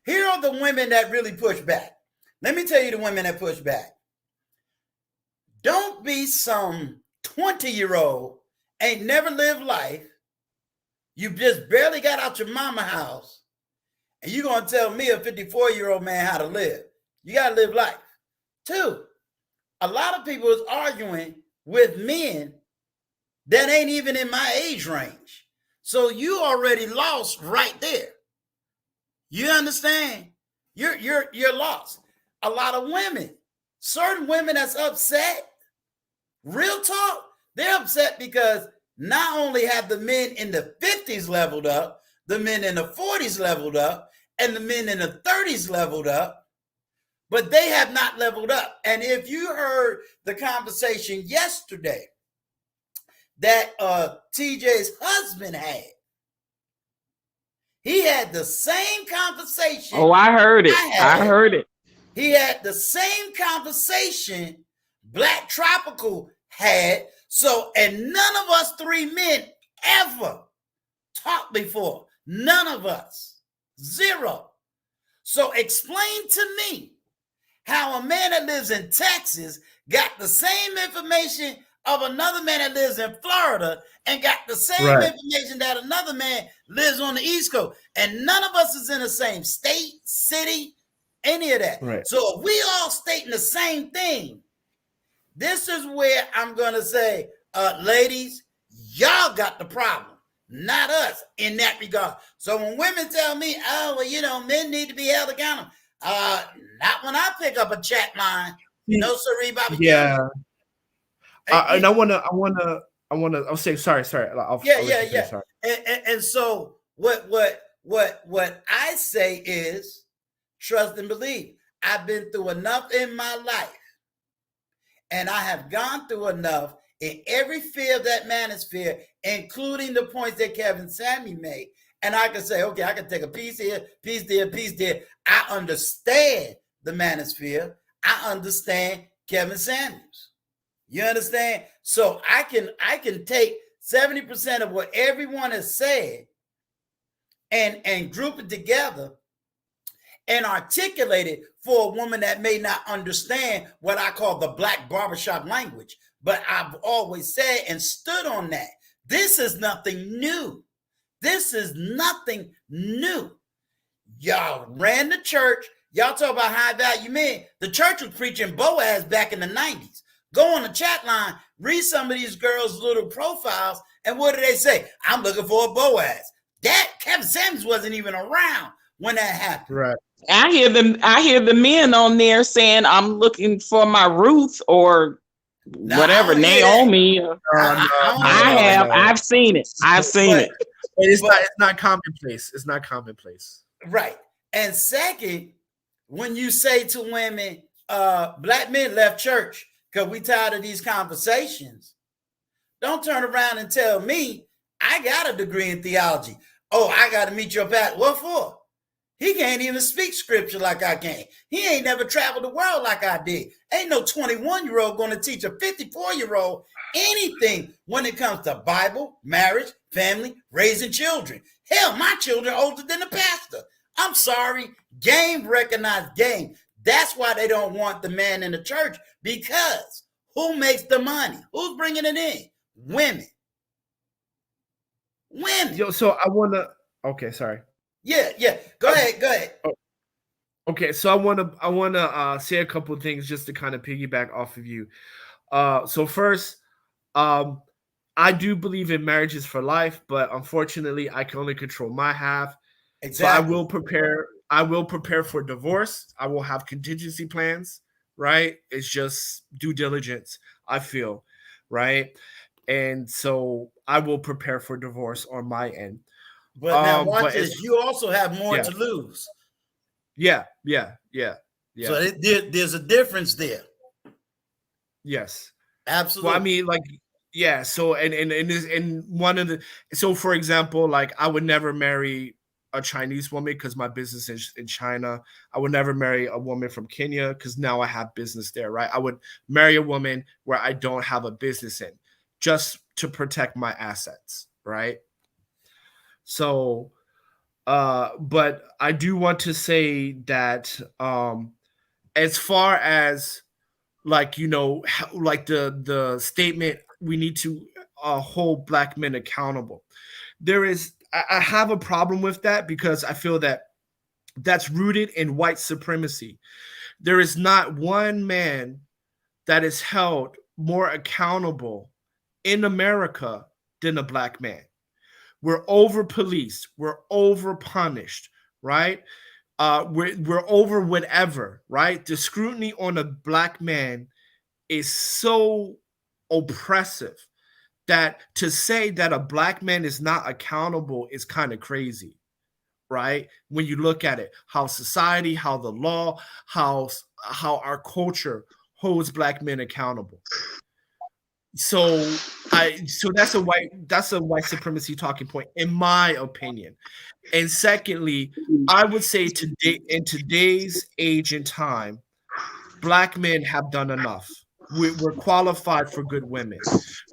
Here are the women that really push back. Let me tell you the women that push back. Don't be some 20-year-old, ain't never lived life. You just barely got out your mama house, and you gonna tell me a 54-year-old man how to live. You gotta live life. Two, a lot of people is arguing with men that ain't even in my age range. So you already lost right there. You understand? You're lost. A lot of women, certain women that's upset, real talk, they're upset because not only have the men in the 50s leveled up, the men in the 40s leveled up, and the men in the 30s leveled up, but they have not leveled up. And if you heard the conversation yesterday that TJ's husband had, he had the same conversation. Oh, I heard it. I heard it. He had the same conversation Black Tropical had. So, and none of us three men ever talked before. None of us. Zero. So explain to me how a man that lives in Texas got the same information of another man that lives in Florida and got the same information that another man lives on the East Coast. And none of us is in the same state, city, any of that. Right. So if we all stating the same thing, this is where I'm going to say, ladies, y'all got the problem, not us in that regard. So when women tell me, oh, well, men need to be held accountable. Not when I pick up a chat line. No, sirree, Bobby. Yeah. And I'll say, sorry. I'll Yeah. Sorry. And so what I say is trust and believe. I've been through enough in my life, and I have gone through enough in every sphere of that manosphere, including the points that Kevin Sammy made. And I can say, okay, I can take a piece here, piece there, piece there. I understand the manosphere. I understand Kevin Samuels. You understand? So I can take 70% of what everyone has said and group it together and articulate it for a woman that may not understand what I call the Black barbershop language. But I've always said and stood on that. This is nothing new. This is nothing new. Y'all ran the church. Y'all talk about high value men. The church was preaching Boaz back in the 90s. Go on the chat line, read some of these girls' little profiles, and what do they say? I'm looking for a Boaz. That Kevin Samuels wasn't even around when that happens. Right. I hear the men on there saying, I'm looking for my Ruth or Now, I whatever, don't hear that. Naomi. I've seen it. I've seen But- it. But it's not commonplace. It's not commonplace. Right. And second, when you say to women, black men left church because we tired of these conversations, don't turn around and tell me I got a degree in theology. Oh, I got to meet your pastor. What for? He can't even speak scripture like I can. He ain't never traveled the world like I did. Ain't no 21-year-old going to teach a 54-year-old anything when it comes to Bible, marriage, family, raising children. Hell, my children are older than the pastor. I'm sorry. Game recognized game. That's why they don't want the man in the church, because who makes the money? Who's bringing it in? Women. Women. Yo, so I want to. Okay, sorry. Yeah. Go ahead. Okay, so I want to say a couple of things just to kind of piggyback off of you. So first, I do believe in marriages for life, but unfortunately, I can only control my half. Exactly. So I will prepare for divorce. I will have contingency plans. Right? It's just due diligence, I feel, right? And so I will prepare for divorce on my end. But now watch this. You also have more to lose. Yeah. So there's a difference there. Yes. Absolutely. Well, I mean, like, yeah. So and one of the, so for example, like I would never marry a Chinese woman because my business is in China. I would never marry a woman from Kenya because now I have business there, right? I would marry a woman where I don't have a business in, just to protect my assets, right? So, but I do want to say that as far as like, you know, like the statement, we need to hold black men accountable. I have a problem with that because I feel that that's rooted in white supremacy. There is not one man that is held more accountable in America than a black man. We're over policed. We're over punished, right? We're over whatever, right? The scrutiny on a black man is so oppressive that to say that a black man is not accountable is kind of crazy, right? When you look at it, how society, how the law, how our culture holds black men accountable. So that's a white supremacy talking point, in my opinion. And secondly, I would say today, in today's age and time, black men have done enough. We're qualified for good women.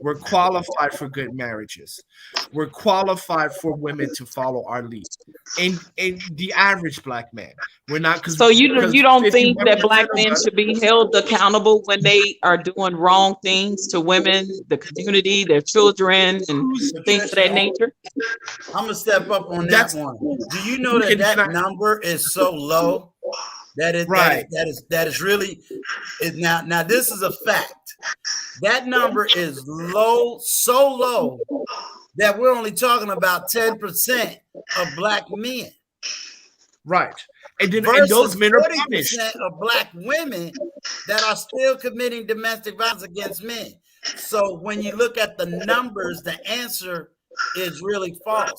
We're qualified for good marriages. We're qualified for women to follow our lead. And the average black man, we're not. So you don't think that black men should be held accountable when they are doing wrong things to women, the community, their children, and things of that nature? I'm gonna step up on that one. Do you know that number is so low that is really now this is a fact. That number is low, so low that we're only talking about 10% of black men. Right. And then versus those men are punished. 40% of black women that are still committing domestic violence against men. So when you look at the numbers, the answer is really false.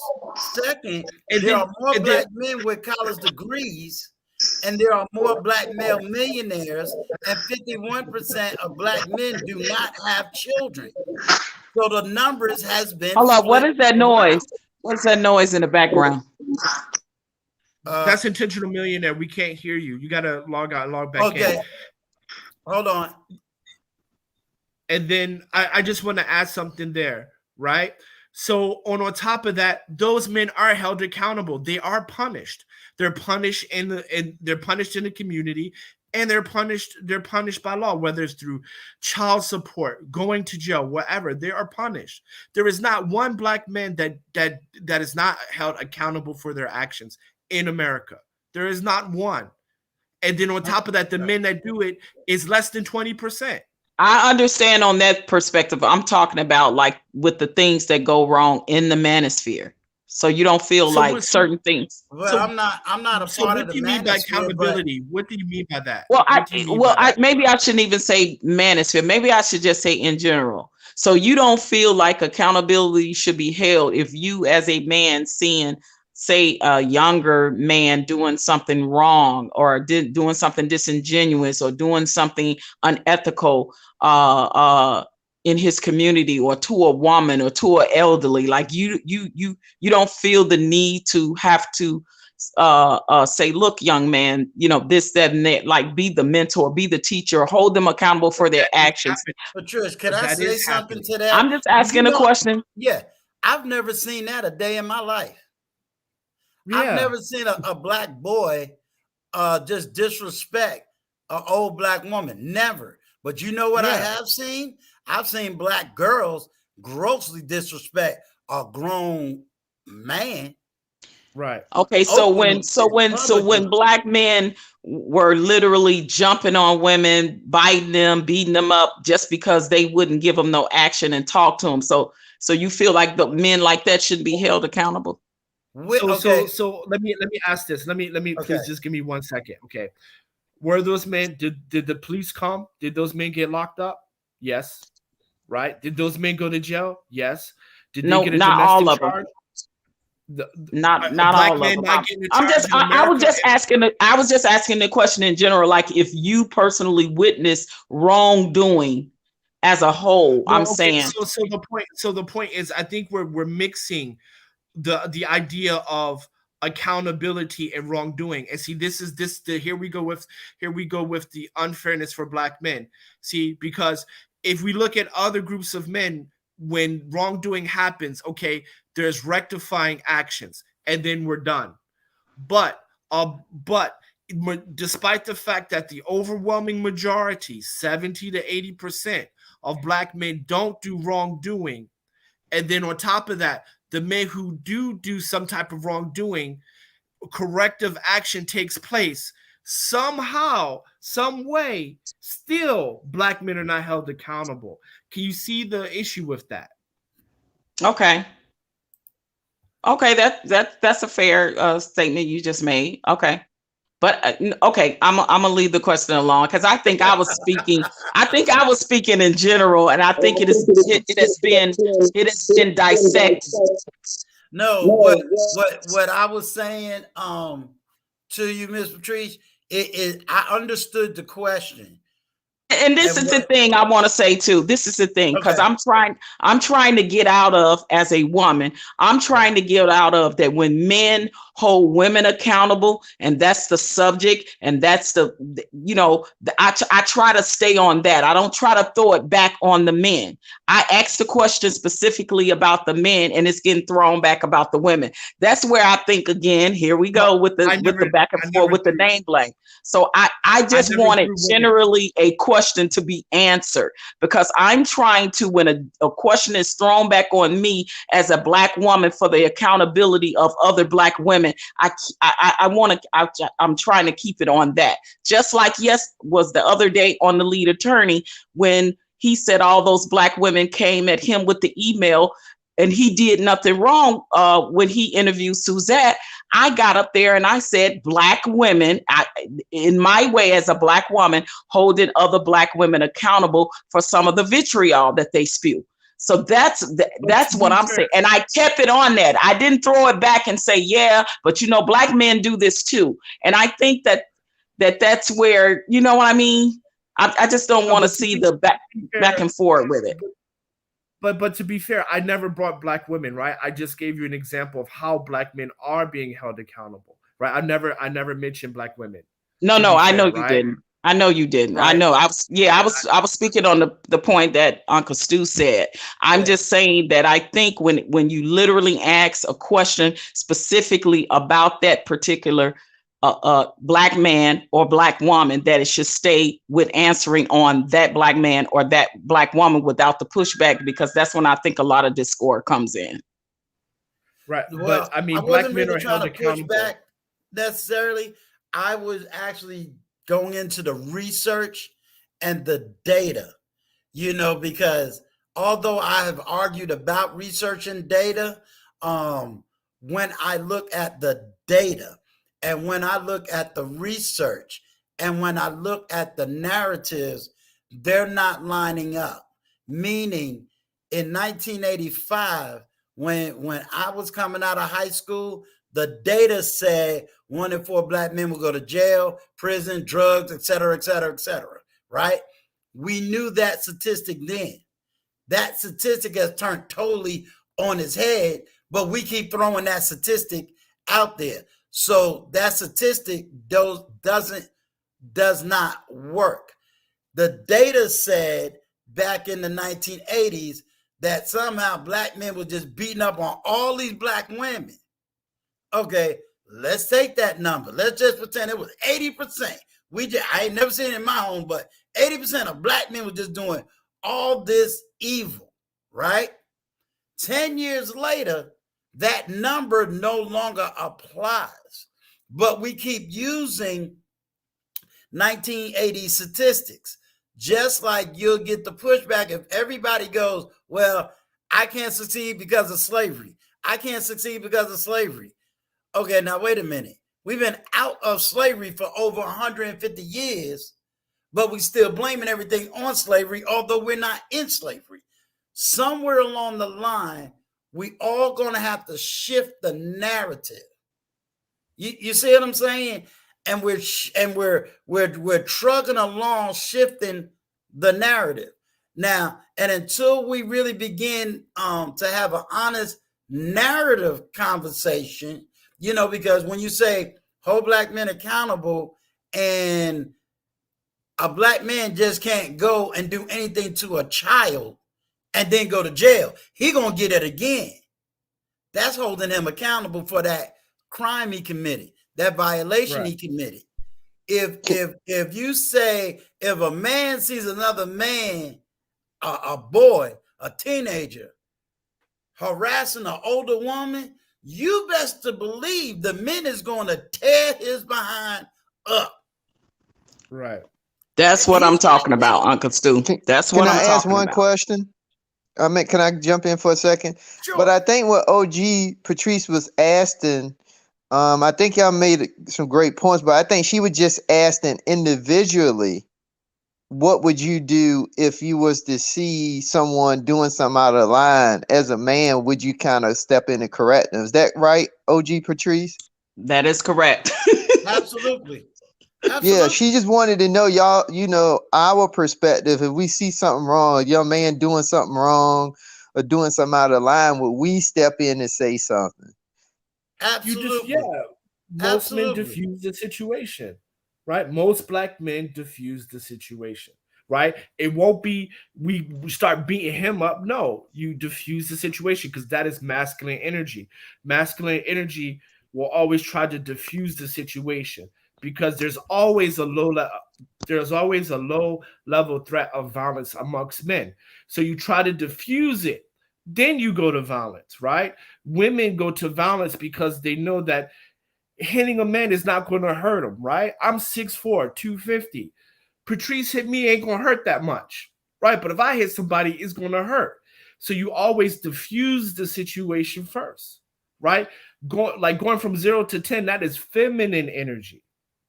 Second, there are more black men with college degrees, and there are more black male millionaires, and 51% of black men do not have children. So the numbers has been. Hold up, what is that noise? What's that noise in the background? That's Intentional Millionaire. We can't hear you. You gotta log out, log back in. Okay. Hold on. And then I just want to add something there, right? So on top of that, those men are held accountable. They are punished. They're punished in the community, and they're punished by law, whether it's through child support, going to jail, whatever. They are punished. There is not one black man that is not held accountable for their actions in America. There is not one. And then on top of that, the men that do it is less than 20%. I understand on that perspective. I'm talking about like with the things that go wrong in the manosphere. So you don't feel So like what? certain things. Well, So I'm not a so part what of the do you mean by manosphere, but accountability? What do you mean by that? Well, What do you mean by that? maybe I shouldn't even say manosphere. Maybe I should just say in general. So you don't feel like accountability should be held if you, as a man, seeing, say, a younger man doing something wrong or doing something disingenuous or doing something unethical in his community, or to a woman or to an elderly, like you don't feel the need to have to say, look, young man, you know, this, that, and that, like be the mentor, be the teacher, hold them accountable for their That is actions. happening. Patrice, could But I that say is something happening. to that? I'm just You asking a know, question. yeah, I've never seen that a day in my life. I've Yeah. never seen a black boy just disrespect an old black woman. Never. But you know what I Yeah. have seen? I've seen black girls grossly disrespect a grown man. Right. Okay, Openly and so when publicly. black men were literally jumping on women, biting them, beating them up just because they wouldn't give them no action and talk to them. So you feel like the men like that should be held accountable? Okay. So let me ask this. Let me Okay. please just give me 1 second. Okay. Were those men, did the police come? Did those men get locked up? Yes. Right? Did those men go to jail? Yes. Did they No, get a not all domestic of them. charge? Not A black all of man them. not getting a I'm charge just in I was America? just asking I was just asking the question in general, like if you personally witnessed wrongdoing as a whole. No, I'm okay. saying, So the point is, I think we're mixing the idea of accountability and wrongdoing. And see, here we go with the unfairness for black men. See, because if we look at other groups of men, when wrongdoing happens, okay, there's rectifying actions and then we're done. But despite the fact that the overwhelming majority, 70 to 80% of black men don't do wrongdoing, and then on top of that, the men who do some type of wrongdoing, corrective action takes place. Somehow, some way, still black men are not held accountable. Can you see the issue with that? okay, that's a fair statement you just made. Okay. But okay, I'm gonna leave the question alone because I think I was speaking. I think I was speaking in general, and I think it has been dissected. No, what I was saying to you, Miss Patrice, I understood the question. And this is the thing I want to say too. This is the thing, because Okay. I'm trying to get out of, as a woman, I'm trying to get out of that when men hold women accountable, and that's the subject, and that's I try to stay on that. I don't try to throw it back on the men. I asked the question specifically about the men, and it's getting thrown back about the women. That's where I think, again, here we go with the back and forth with the name blank. So I just wanted generally a question to be answered, because I'm trying to, when a question is thrown back on me as a black woman for the accountability of other black women, I'm trying to keep it on that. Just like was the other day on the lead attorney, when he said all those black women came at him with the email, and he did nothing wrong when he interviewed Suzette. I got up there and I said, black women, in my way as a black woman, holding other black women accountable for some of the vitriol that they spew. So that's what I'm saying. And I kept it on that. I didn't throw it back and say, yeah, but black men do this too. And I think that's where, you know what I mean? I just don't want to see the back and forth with it. But to be fair, I never brought black women, right? I just gave you an example of how black men are being held accountable, right? I never mentioned black women. No, I know you didn't. I know you didn't. Right? I know. I was speaking on the point that Uncle Stu said. I'm just saying that I think when you literally ask a question specifically about that particular black man or black woman, that it should stay with answering on that black man or that black woman without the pushback, because that's when I think a lot of discord comes in. Right. Well, but I mean, I black men really are held accountable. Push back necessarily. I was actually going into the research and the data, because although I have argued about research and data, when I look at the data and when I look at the research and when I look at the narratives, they're not lining up. Meaning in 1985, when I was coming out of high school, the data said 1 in 4 Black men will go to jail, prison, drugs, et cetera, et cetera, et cetera, right? We knew that statistic then. That statistic has turned totally on its head, but we keep throwing that statistic out there. So that statistic does not work. The data said back in the 1980s that somehow Black men were just beating up on all these Black women. Okay, let's take that number. Let's just pretend it was 80%. I ain't never seen it in my home, but 80% of Black men were just doing all this evil, right? 10 years later, that number no longer applies, but we keep using 1980 statistics. Just like you'll get the pushback if everybody goes, well, I can't succeed because of slavery. I can't succeed because of slavery. Okay, now wait a minute. We've been out of slavery for over 150 years, but we still blaming everything on slavery, although we're not in slavery. Somewhere along the line, we all going to have to shift the narrative. You see what I'm saying? And we're trucking along, shifting the narrative. Now, and until we really begin to have an honest narrative conversation, because when you say hold Black men accountable and a Black man just can't go and do anything to a child and then go to jail, he gonna get it again. That's holding him accountable for that crime he committed, that violation he committed. If you say, if a man sees another man, a boy, a teenager, harassing an older woman, you best to believe the man is going to tear his behind up. Right. That's what I'm talking about, Uncle Stu. That's what I'm talking about. Can I ask one question? Can I jump in for a second? Sure. But I think what OG Patrice was asking, I think y'all made some great points, but I think she was just asking individually, what would you do if you was to see someone doing something out of line? As a man, would you kind of step in and correct them? Is that right, OG Patrice? That is correct. Absolutely. Yeah, she just wanted to know, y'all, our perspective. If we see something wrong, a young man doing something wrong or doing something out of line, would we step in and say something? Absolutely. Most men diffuse the situation, right? Most Black men diffuse the situation, right? It won't be we start beating him up. No, you diffuse the situation because that is masculine energy. Masculine energy will always try to diffuse the situation because there's always a low level threat of violence amongst men. So you try to diffuse it. Then you go to violence, right? Women go to violence because they know that hitting a man is not going to hurt him, right? I'm 6'4", 250. Patrice hit me ain't going to hurt that much, right? But if I hit somebody, it's going to hurt. So you always diffuse the situation first, right? Going from 0 to 10, that is feminine energy,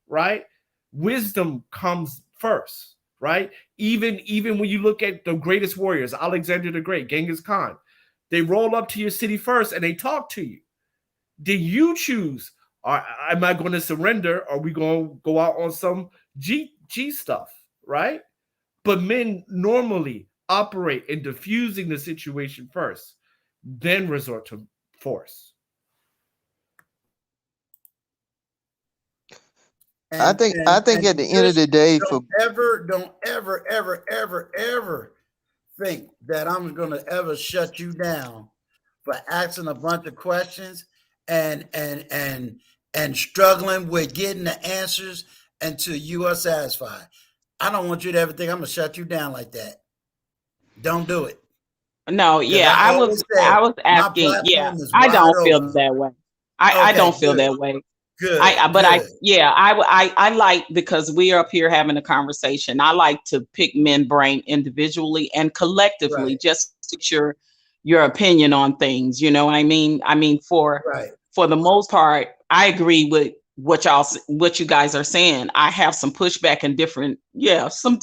right? Wisdom comes first, right? Even when you look at the greatest warriors, Alexander the Great, Genghis Khan, they roll up to your city first and they talk to you. Then you choose, am I going to surrender? Or are we going to go out on some G stuff, right? But men normally operate in diffusing the situation first, then resort to force. I think at the end of the day, don't ever think that I'm going to ever shut you down for asking a bunch of questions and struggling with getting the answers until you are satisfied. I don't want you to ever think I'm going to shut you down like that. Don't do it. No, yeah, I was asking. Yeah, I don't feel that way. I don't feel that way. Good. I like, because we are up here having a conversation, I like to pick men brain individually and collectively, just to your opinion on things. You know what I mean? I mean, for for the most part, I agree with what you guys are saying. I have some pushback and different, some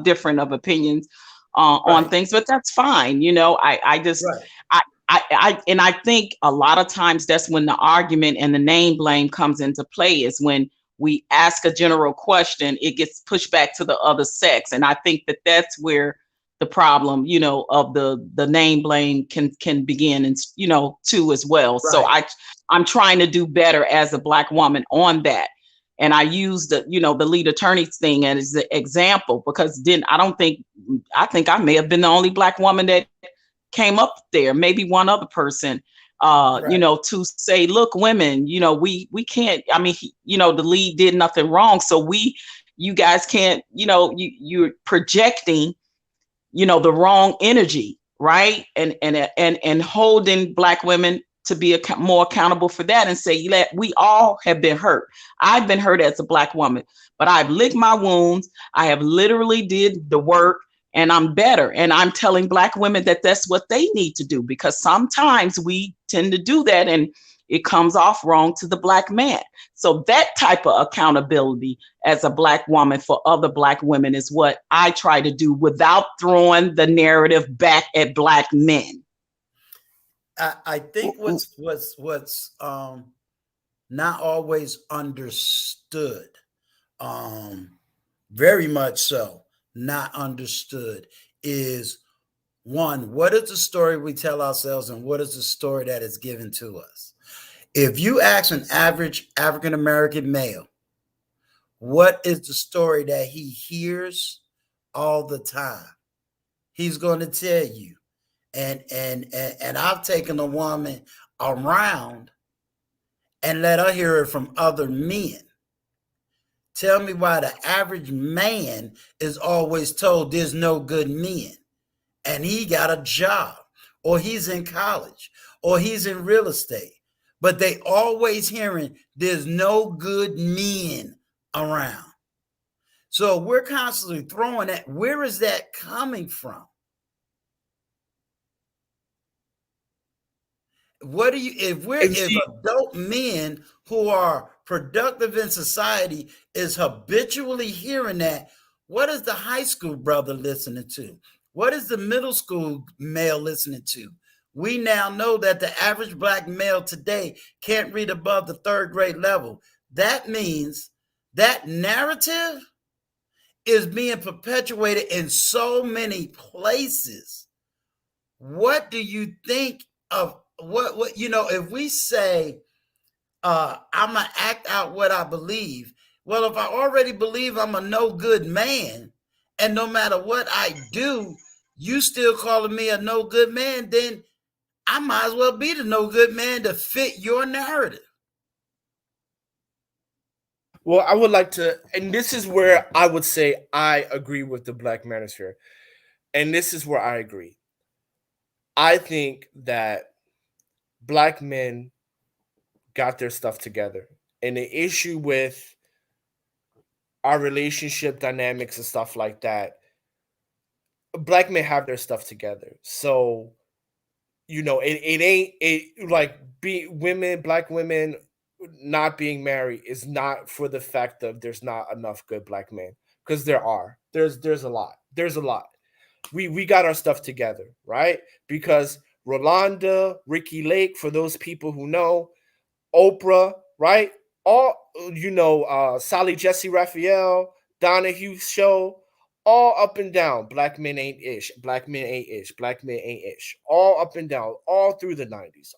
different of opinions on things, but that's fine. You know, I just, and I think a lot of times that's when the argument and the name blame comes into play, is when we ask a general question, it gets pushed back to the other sex. And I think that that's where the problem, you know, of the name blame can begin, and, you know, too, as well. So I'm trying to do better as a Black woman on that. And I use the lead attorneys thing as the example, because I think I may have been the only Black woman that came up there, maybe one other person, you know, to say, look, women, you know, we can't, I mean, you know, the lead did nothing wrong. So you guys can't, you know, you're projecting, you know, the wrong energy, right? And holding Black women to be more accountable for that, and say, we all have been hurt. I've been hurt as a Black woman, but I've licked my wounds. I have literally did the work, and I'm better. And I'm telling Black women that that's what they need to do, because sometimes we tend to do that and it comes off wrong to the Black man. So that type of accountability as a Black woman for other Black women is what I try to do, without throwing the narrative back at Black men. I think what's not always understood, very much so, not understood, is one, what is the story we tell ourselves, and what is the story that is given to us? If you ask an average African-American male, what is the story that he hears all the time, he's going to tell you. And I've taken a woman around and let her hear it from other men. Tell me why the average man is always told there's no good men, and he got a job, or he's in college, or he's in real estate, but they always hearing there's no good men around. So we're constantly throwing that. Where is that coming from? What do you, if adult men who are productive in society is habitually hearing that, what is the high school brother listening to? What is the middle school male listening to? We now know that the average Black male today can't read above the 3rd grade level. That means that narrative is being perpetuated in so many places. What do you think of what you know, if we say I'm gonna act out what I believe, well, if I already believe I'm a no good man, and no matter what I do, you still calling me a no good man, then I might as well be the no good man to fit your narrative. Well, I would like to, and this is where I would say I agree with the Black Manosphere, and this is where I agree. I think that Black men got their stuff together, and the issue with our relationship dynamics and stuff like that, Black men have their stuff together. So, you know, it ain't like Black women not being married is not for the fact that there's not enough good Black men, because there's a lot. We got our stuff together, right? Because Rolanda, Ricky Lake, for those people who know, Oprah, right? All, you know, Sally Jesse Raphael, Donahue Show, all up and down. Black men ain't ish. Black men ain't ish. Black men ain't ish. All up and down, all through the 90s.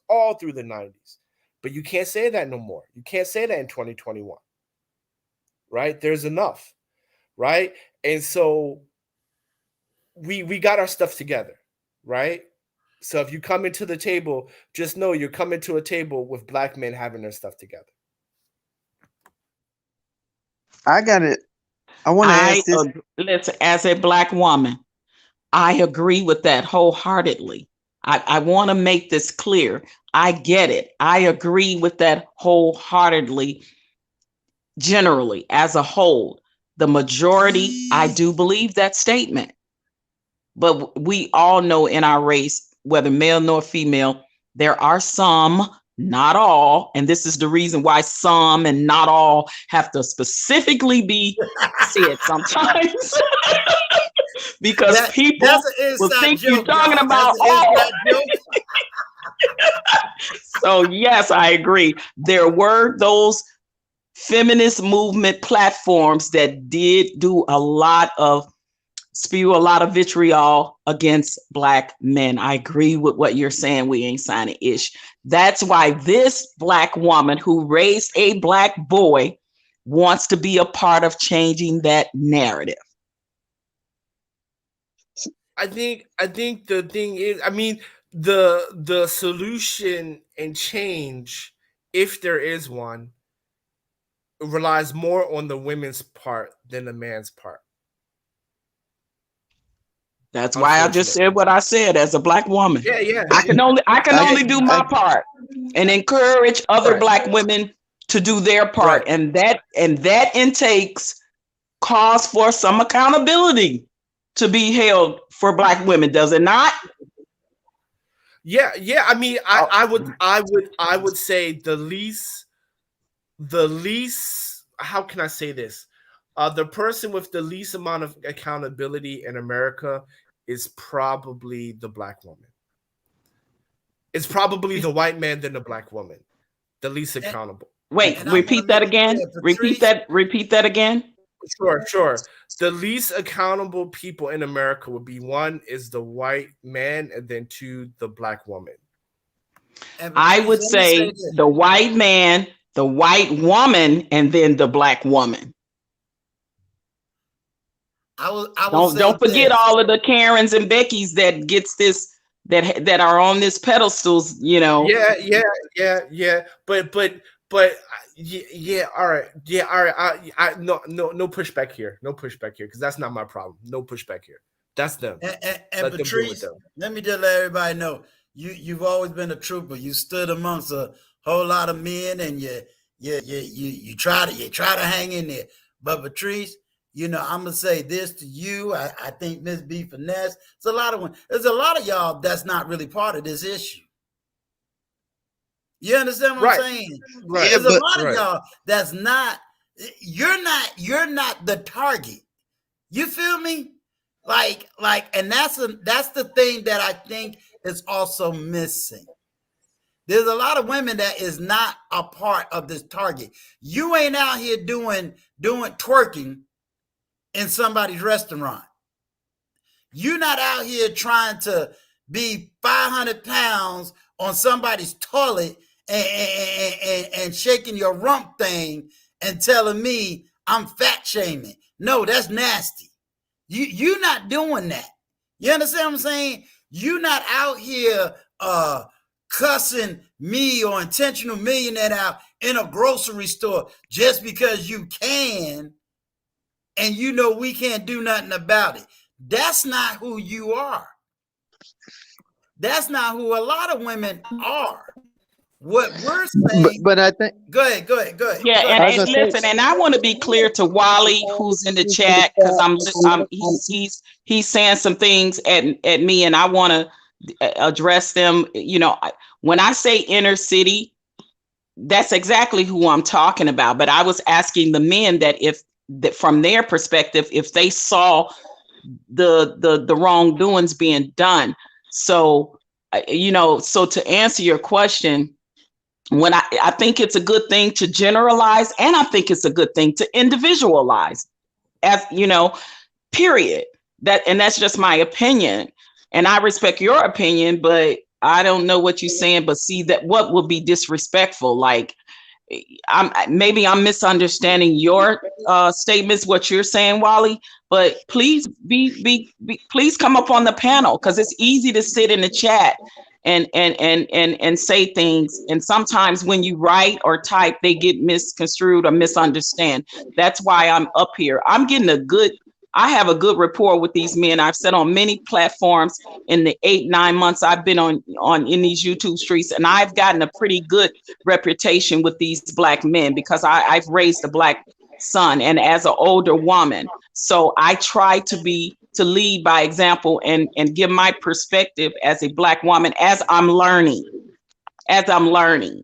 But you can't say that no more. You can't say that in 2021, right? There's enough, right? And so we got our stuff together, right? So if you come into the table, just know you're coming to a table with Black men having their stuff together. I got it. I want to ask this. Listen, as a Black woman, I agree with that wholeheartedly. I want to make this clear. I get it. I agree with that wholeheartedly. Generally, as a whole, the majority, I do believe that statement. But we all know in our race, whether male nor female, there are some not all, and this is the reason why some and not all have to specifically be said sometimes, because people That's an will inside think you're joke, talking y'all. about That's an all. inside joke. So yes, I agree. There were those feminist movement platforms that did do a lot of spew a lot of vitriol against Black men. I agree with what you're saying. We ain't signing ish. That's why this Black woman who raised a Black boy wants to be a part of changing that narrative. I think the thing is, I mean, the solution and change, if there is one, relies more on the women's part than the man's part. That's why I just said what I said as a Black woman. Yeah. I can only do my part and encourage other Black women to do their part. And that intakes calls for some accountability to be held for Black women, does it not? Yeah. I mean, I would say the least, how can I say this? The person with the least amount of accountability in America is probably the Black woman. It's probably the white man than the Black woman, the least accountable. Wait, repeat that again. Repeat that again. Sure. The least accountable people in America would be, one is the white man, and then two, the Black woman. I would say the white man, the white woman, and then the Black woman. Don't forget all of the Karens and Beckys that gets this that are on this pedestals, you know. Yeah. But yeah. All right. I no pushback here. No pushback here, because that's not my problem. No pushback here. That's them. And Patrice, let me just let everybody know, you've always been a trooper. You stood amongst a whole lot of men, and you try to hang in there. But Patrice, you know, I'm gonna say this to you. I think Miss B Finesse. There's a lot of y'all that's not really part of this issue. You understand what I'm saying? Right. There's a lot of y'all that's not. You're not the target. You feel me? Like, and that's the thing that I think is also missing. There's a lot of women that is not a part of this target. You ain't out here doing twerking in somebody's restaurant. You're not out here trying to be 500 pounds on somebody's toilet and shaking your rump thing and telling me I'm fat shaming. No, that's nasty. You're not doing that. You understand what I'm saying? You're not out here cussing me or Intentional Millionaire out in a grocery store just because you can, and you know we can't do nothing about it. That's not who you are. That's not who a lot of women are. What we're saying, but I think. Go ahead. Yeah, and listen, and I want to be clear to Wally, who's in the chat, because he's saying some things at me, and I want to address them. You know, when I say inner city, that's exactly who I'm talking about. But I was asking the men that from their perspective, if they saw the wrongdoings being done. So, you know, so to answer your question, when I think it's a good thing to generalize, and I think it's a good thing to individualize, as you know, period. That's just my opinion, and I respect your opinion, but I don't know what you're saying. But see, that what would be disrespectful? Like, I'm misunderstanding your statements, what you're saying, Wally. But please please come up on the panel, because it's easy to sit in the chat and say things, and sometimes when you write or type, they get misconstrued or misunderstand. That's why I'm up here. I have a good rapport with these men. I've said on many platforms in the 8-9 months I've been on in these YouTube streets, and I've gotten a pretty good reputation with these Black men because I've raised a Black son, and as an older woman, so I try to lead by example and give my perspective as a Black woman as I'm learning. as I'm learning.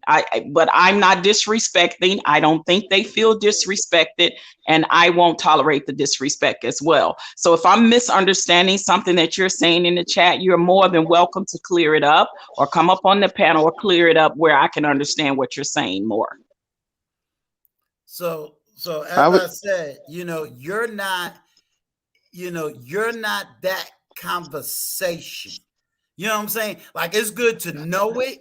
But I'm not disrespecting. I don't think they feel disrespected, and I won't tolerate the disrespect as well. So if I'm misunderstanding something that you're saying in the chat, you're more than welcome to clear it up or come up on the panel or clear it up where I can understand what you're saying more. So as I said, you're not that conversation. You know what I'm saying? Like, it's good to know it,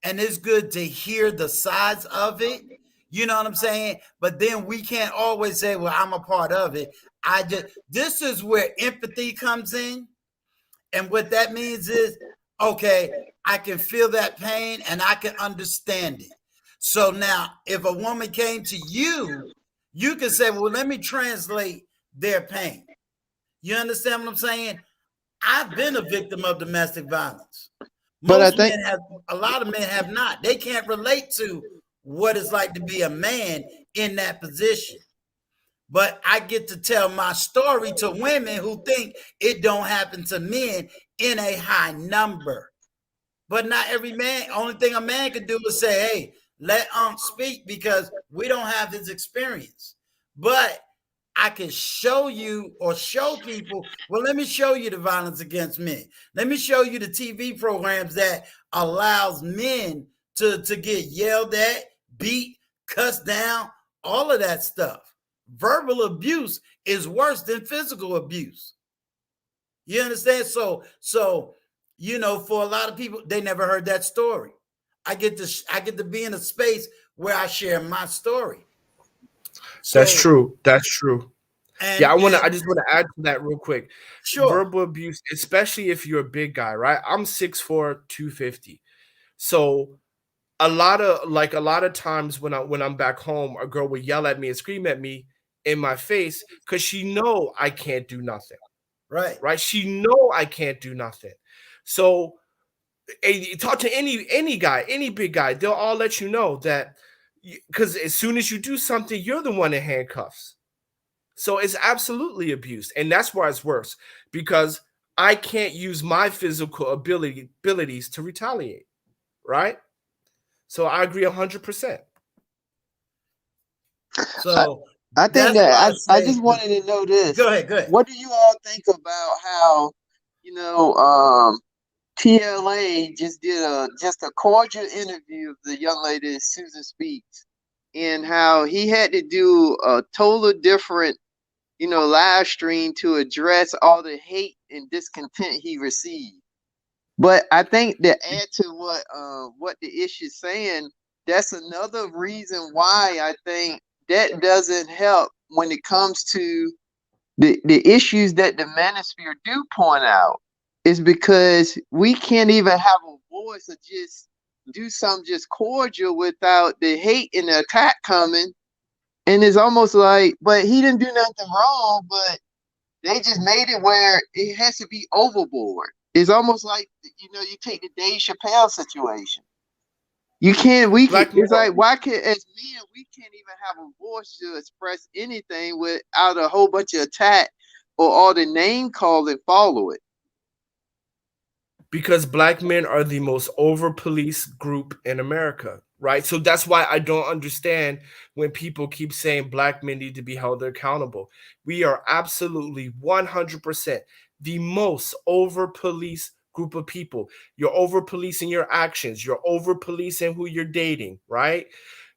and it's good to hear the sides of it. You know what I'm saying? But then we can't always say, well, I'm a part of it. This is where empathy comes in. And what that means is, okay, I can feel that pain and I can understand it. So now, if a woman came to you, you can say, well, let me translate their pain. You understand what I'm saying? I've been a victim of domestic violence. A lot of men have not. They can't relate to what it's like to be a man in that position. But I get to tell my story to women who think it don't happen to men in a high number. But not every man. Only thing a man can do is say, hey, let speak, because we don't have his experience. But I can show you or show people, well, let me show you the violence against men. Let me show you the TV programs that allows men to get yelled at, beat, cussed down, all of that stuff. Verbal abuse is worse than physical abuse. You understand? So, for a lot of people, they never heard that story. I get to be in a space where I share my story. That's true. I just want to add to that real quick. Sure. Verbal abuse, especially if you're a big guy, right? I'm 6'4", 250. So a lot of times when I'm back home, a girl would yell at me and scream at me in my face because she know I can't do nothing. Right. She know I can't do nothing. So talk to any guy, any big guy, they'll all let you know that, because as soon as you do something, you're the one in handcuffs. So it's absolutely abuse. And that's why it's worse, because I can't use my physical abilities to retaliate. Right. So I agree 100%. So I think that I just wanted to know this. Go ahead. What do you all think about how, TLA just did a cordial interview of the young lady Susan Speaks, and how he had to do a total different, live stream to address all the hate and discontent he received. But I think to add to what the issue is saying, that's another reason why I think that doesn't help when it comes to the issues that the Manosphere do point out, is because we can't even have a voice or just do something just cordial without the hate and the attack coming. And it's almost like, but he didn't do nothing wrong, but they just made it where it has to be overboard. It's almost like, you take the Dave Chappelle situation. It's like, why can't, as men, we can't even have a voice to express anything without a whole bunch of attack or all the name calling follow it? Because Black men are the most over-policed group in America, right? So that's why I don't understand when people keep saying Black men need to be held accountable. We are absolutely 100% the most over-policed group of people. You're over-policing your actions. You're over-policing who you're dating, right?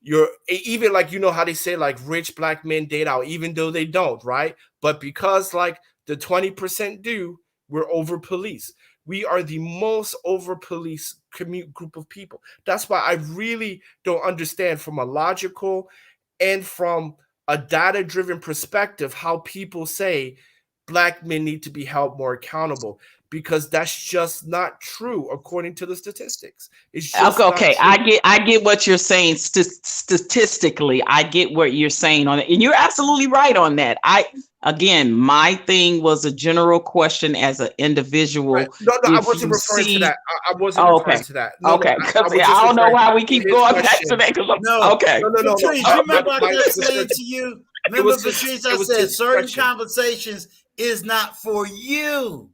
You're even like, how they say like rich Black men date out, even though they don't, right? But because like the 20% do, we're over-policed. We are the most over-policed group of people. That's why I really don't understand from a logical and from a data-driven perspective how people say Black men need to be held more accountable, because that's just not true according to the statistics. It's just okay. I get what you're saying statistically. I get what you're saying on it, and you're absolutely right on that. Again, my thing was a general question as an individual. Right. No, I wasn't referring to that. I wasn't referring to that. No, okay, because I don't know why we keep going back to that. Okay. No. Patrice, you remember I kept saying to you? Remember, Patrice, I said certain conversations is not for you.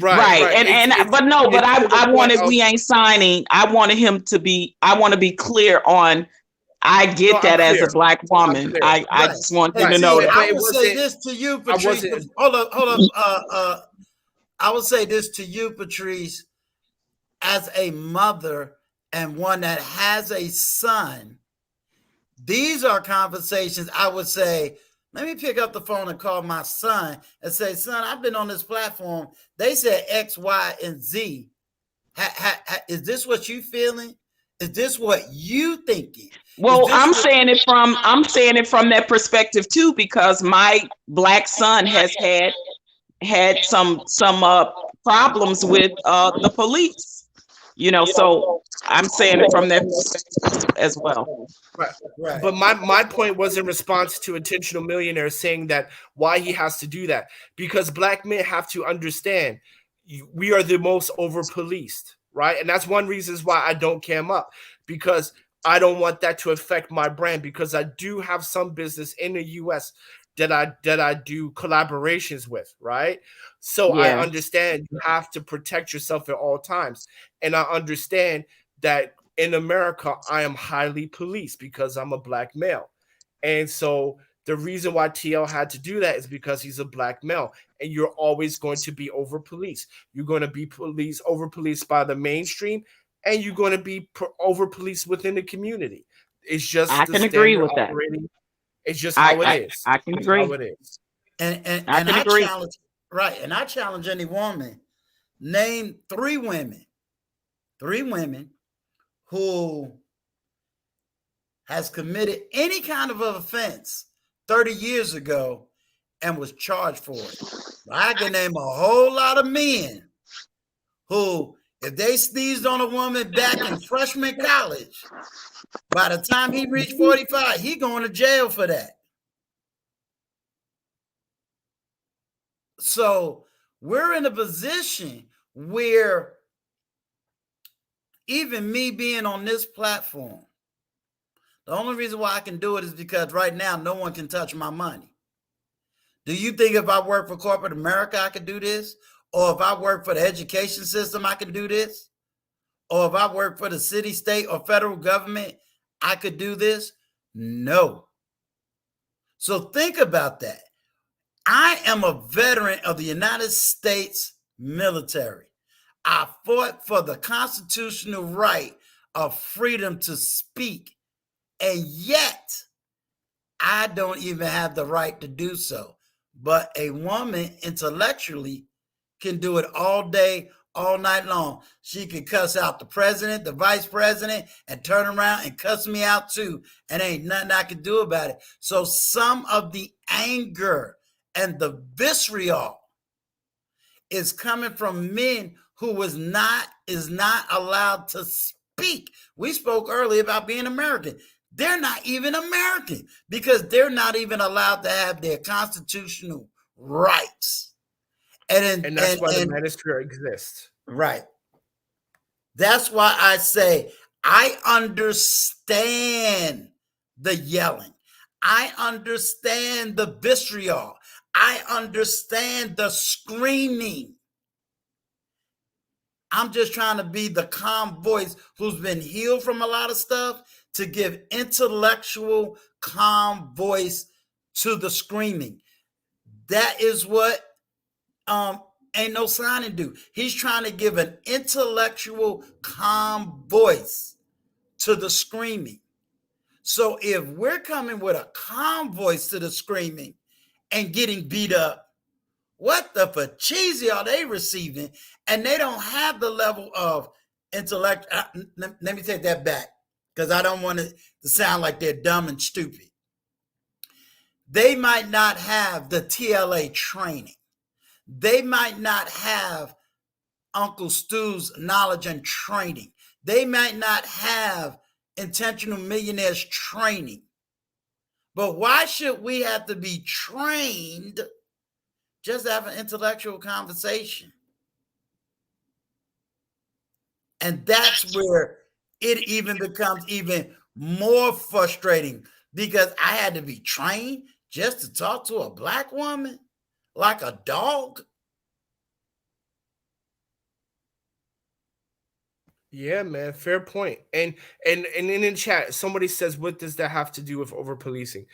Right. But no, but I wanted, we ain't signing. I want to be clear on, I get that as a Black woman. I just want you to know that. I will say this to you, Patrice. Hold up. I will say this to you, Patrice, as a mother and one that has a son. These are conversations I would say, let me pick up the phone and call my son and say, son, I've been on this platform. They said X, Y, and Z. Is this what you feeling? Is this what you thinking? Well, I'm saying it from that perspective too, because my Black son has had some problems with the police. So I'm saying it from that perspective as well. Right. But my point was in response to Intentional Millionaire saying that why he has to do that, because Black men have to understand we are the most over policed, right? And that's one reason why I don't cam up, because I don't want that to affect my brand, because I do have some business in the US that I do collaborations with, right? So I understand you have to protect yourself at all times. And I understand that in America, I am highly policed because I'm a Black male. And so the reason why TL had to do that is because he's a Black male, and you're always going to be over policed. You're going to be over policed by the mainstream, and you're going to be over policed within the community. It's just I can agree with that. It's just how it is. I can agree. How it is. And I challenge, right? And I challenge any woman. Name three women who has committed any kind of offense 30 years ago and was charged for it. I can name a whole lot of men who, if they sneezed on a woman back in freshman college, by the time he reached 45, he going to jail for that. So we're in a position where even me being on this platform, the only reason why I can do it is because right now no one can touch my money. Do you think if I work for corporate America, I could do this? Or if I work for the education system, I can do this? Or if I work for the city, state, or federal government, I could do this? No. So think about that. I am a veteran of the United States military. I fought for the constitutional right of freedom to speak, and yet I don't even have the right to do so. But a woman intellectually can do it all day, all night long. She can cuss out the president, the vice president, and turn around and cuss me out too. And ain't nothing I can do about it. So some of the anger and the vitriol is coming from men who is not allowed to speak. We spoke earlier about being American. They're not even American because they're not even allowed to have their constitutional rights. And that's why the Manosphere exists. Right. That's why I say I understand the yelling. I understand the vitriol. I understand the screaming. I'm just trying to be the calm voice who's been healed from a lot of stuff to give intellectual, calm voice to the screaming. That is what Ain't No Signing do. He's trying to give an intellectual, calm voice to the screaming. So if we're coming with a calm voice to the screaming and getting beat up, what the cheesy are they receiving? And they don't have the level of intellect. Let me take that back because I don't want it to sound like they're dumb and stupid. They might not have the TLA training. They might not have Uncle Stu's knowledge and training. They might not have Intentional Millionaires training. But why should we have to be trained just to have an intellectual conversation? And that's where it even becomes even more frustrating because I had to be trained just to talk to a Black woman like a dog. Yeah, man, fair point. And in the chat, somebody says, "What does that have to do with over policing?"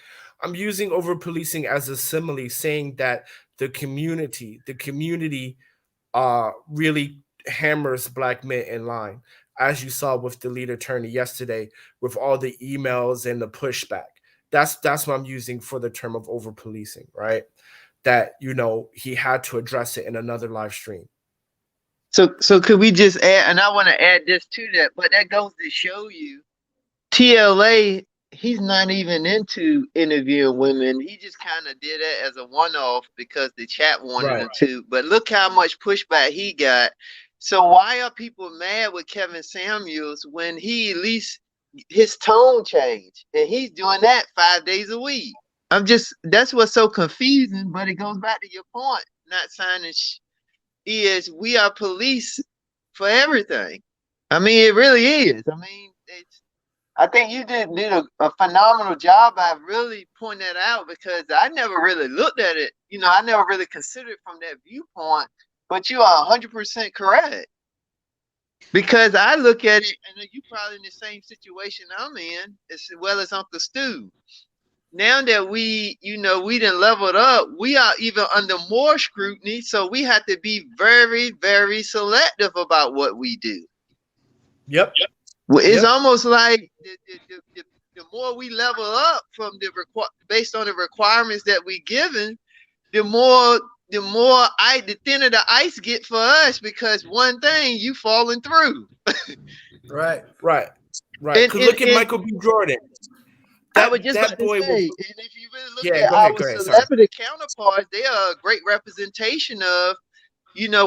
I'm using over policing as a simile, saying that the community, really hammers black men in line, as you saw with the lead attorney yesterday, with all the emails and the pushback. That's what I'm using for the term of over policing, right? That he had to address it in another live stream. So could we just add, and I want to add this to that, but that goes to show you TLA, he's not even into interviewing women. He just kind of did it as a one-off because the chat wanted him to. But look how much pushback he got. So why are people mad with Kevin Samuels when he at least his tone changed and he's doing that 5 days a week? That's what's so confusing. But it goes back to your point, not signing is we are police for everything. I mean, it really is. I mean, I think you did a phenomenal job by really pointing that out because I never really looked at it. I never really considered it from that viewpoint. But you are 100% correct. Because I look at it, and you probably in the same situation I'm in, as well as Uncle Stu. Now that we done leveled up, we are even under more scrutiny. So we have to be very, very selective about what we do. Yep. Well, it's almost like the more we level up from based on the requirements that we given, the thinner the ice get for us because one thing you falling through. Right. Because look at Michael B. Jordan. I was just about to say, and if you really look at our celebrity counterparts, they are a great representation of,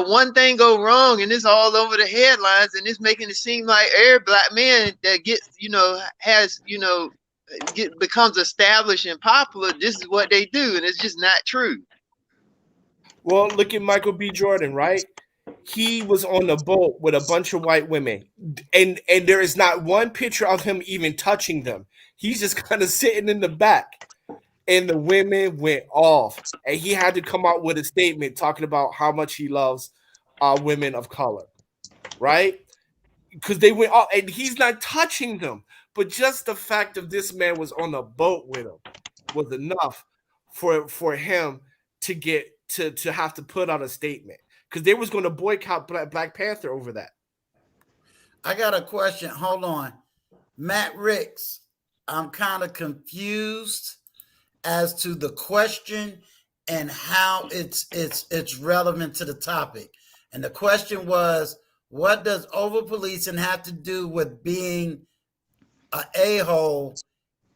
one thing go wrong and it's all over the headlines and it's making it seem like every black man that gets, becomes established and popular, this is what they do, and it's just not true. Well, look at Michael B. Jordan, right? He was on a boat with a bunch of white women, and there is not one picture of him even touching them. He's just kind of sitting in the back, and the women went off, and he had to come out with a statement talking about how much he loves women of color, right? Because they went off, and he's not touching them. But just the fact of this man was on a boat with him was enough for him to get to have to put out a statement because they was going to boycott Black Panther over that. I got a question. Hold on. Matt Ricks, I'm kind of confused as to the question and how it's relevant to the topic. And the question was, what does over-policing have to do with being an a-hole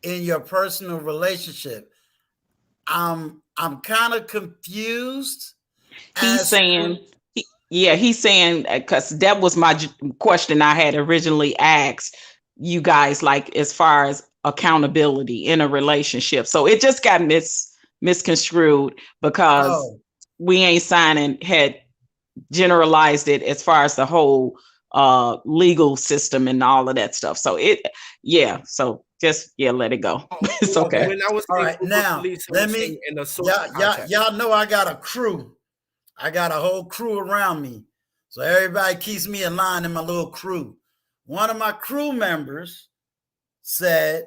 in your personal relationship? I'm kind of confused. He's saying because that was my question I had originally asked you guys, like as far as accountability in a relationship. So it just got misconstrued because we ain't had generalized it as far as the whole legal system and all of that stuff. So so just let it go. It's okay. When I was all right, now let me y'all know I got a crew. I got a whole crew around me. So everybody keeps me in line in my little crew. One of my crew members said,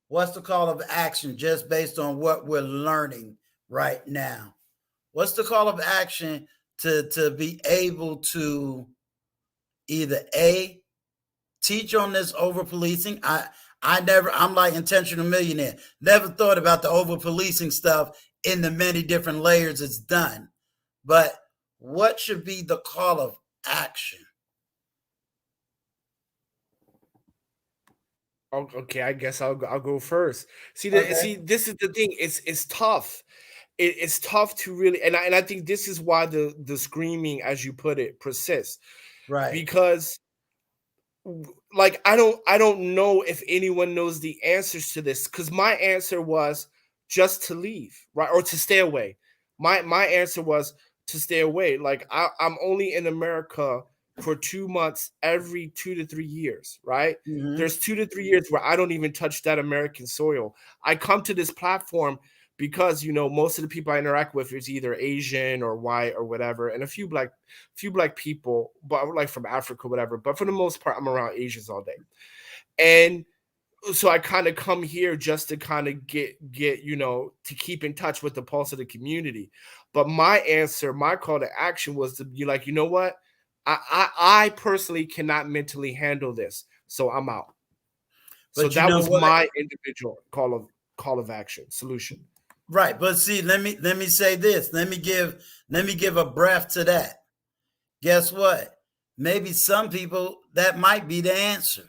what's the call of action just based on what we're learning right now? What's the call of action to be able to either A, teach on this over policing? I'm like intentional millionaire. Never thought about the over policing stuff in the many different layers it's done. But what should be the call of action? Okay, I guess I'll go first. See, this is the thing. It's tough. It's tough to really, and I think this is why the screaming, as you put it, persists. Right. Because, like, I don't know if anyone knows the answers to this. Because my answer was just to leave, right, or to stay away. My answer was to stay away. Like I'm only in America for 2 months every 2 to 3 years, right? Mm-hmm. There's 2 to 3 years where I don't even touch that American soil. I come to this platform because most of the people I interact with is either Asian or white or whatever, and a few black people, but like from Africa, whatever. But for the most part, I'm around Asians all day, and so I kind of come here just to kind of get to keep in touch with the pulse of the community. But my call to action was to be like, you know what, I personally cannot mentally handle this, so I'm out. So that was my individual call of action solution. Right, but see, let me say this. Let me give a breath to that. Guess what? Maybe some people that might be the answer.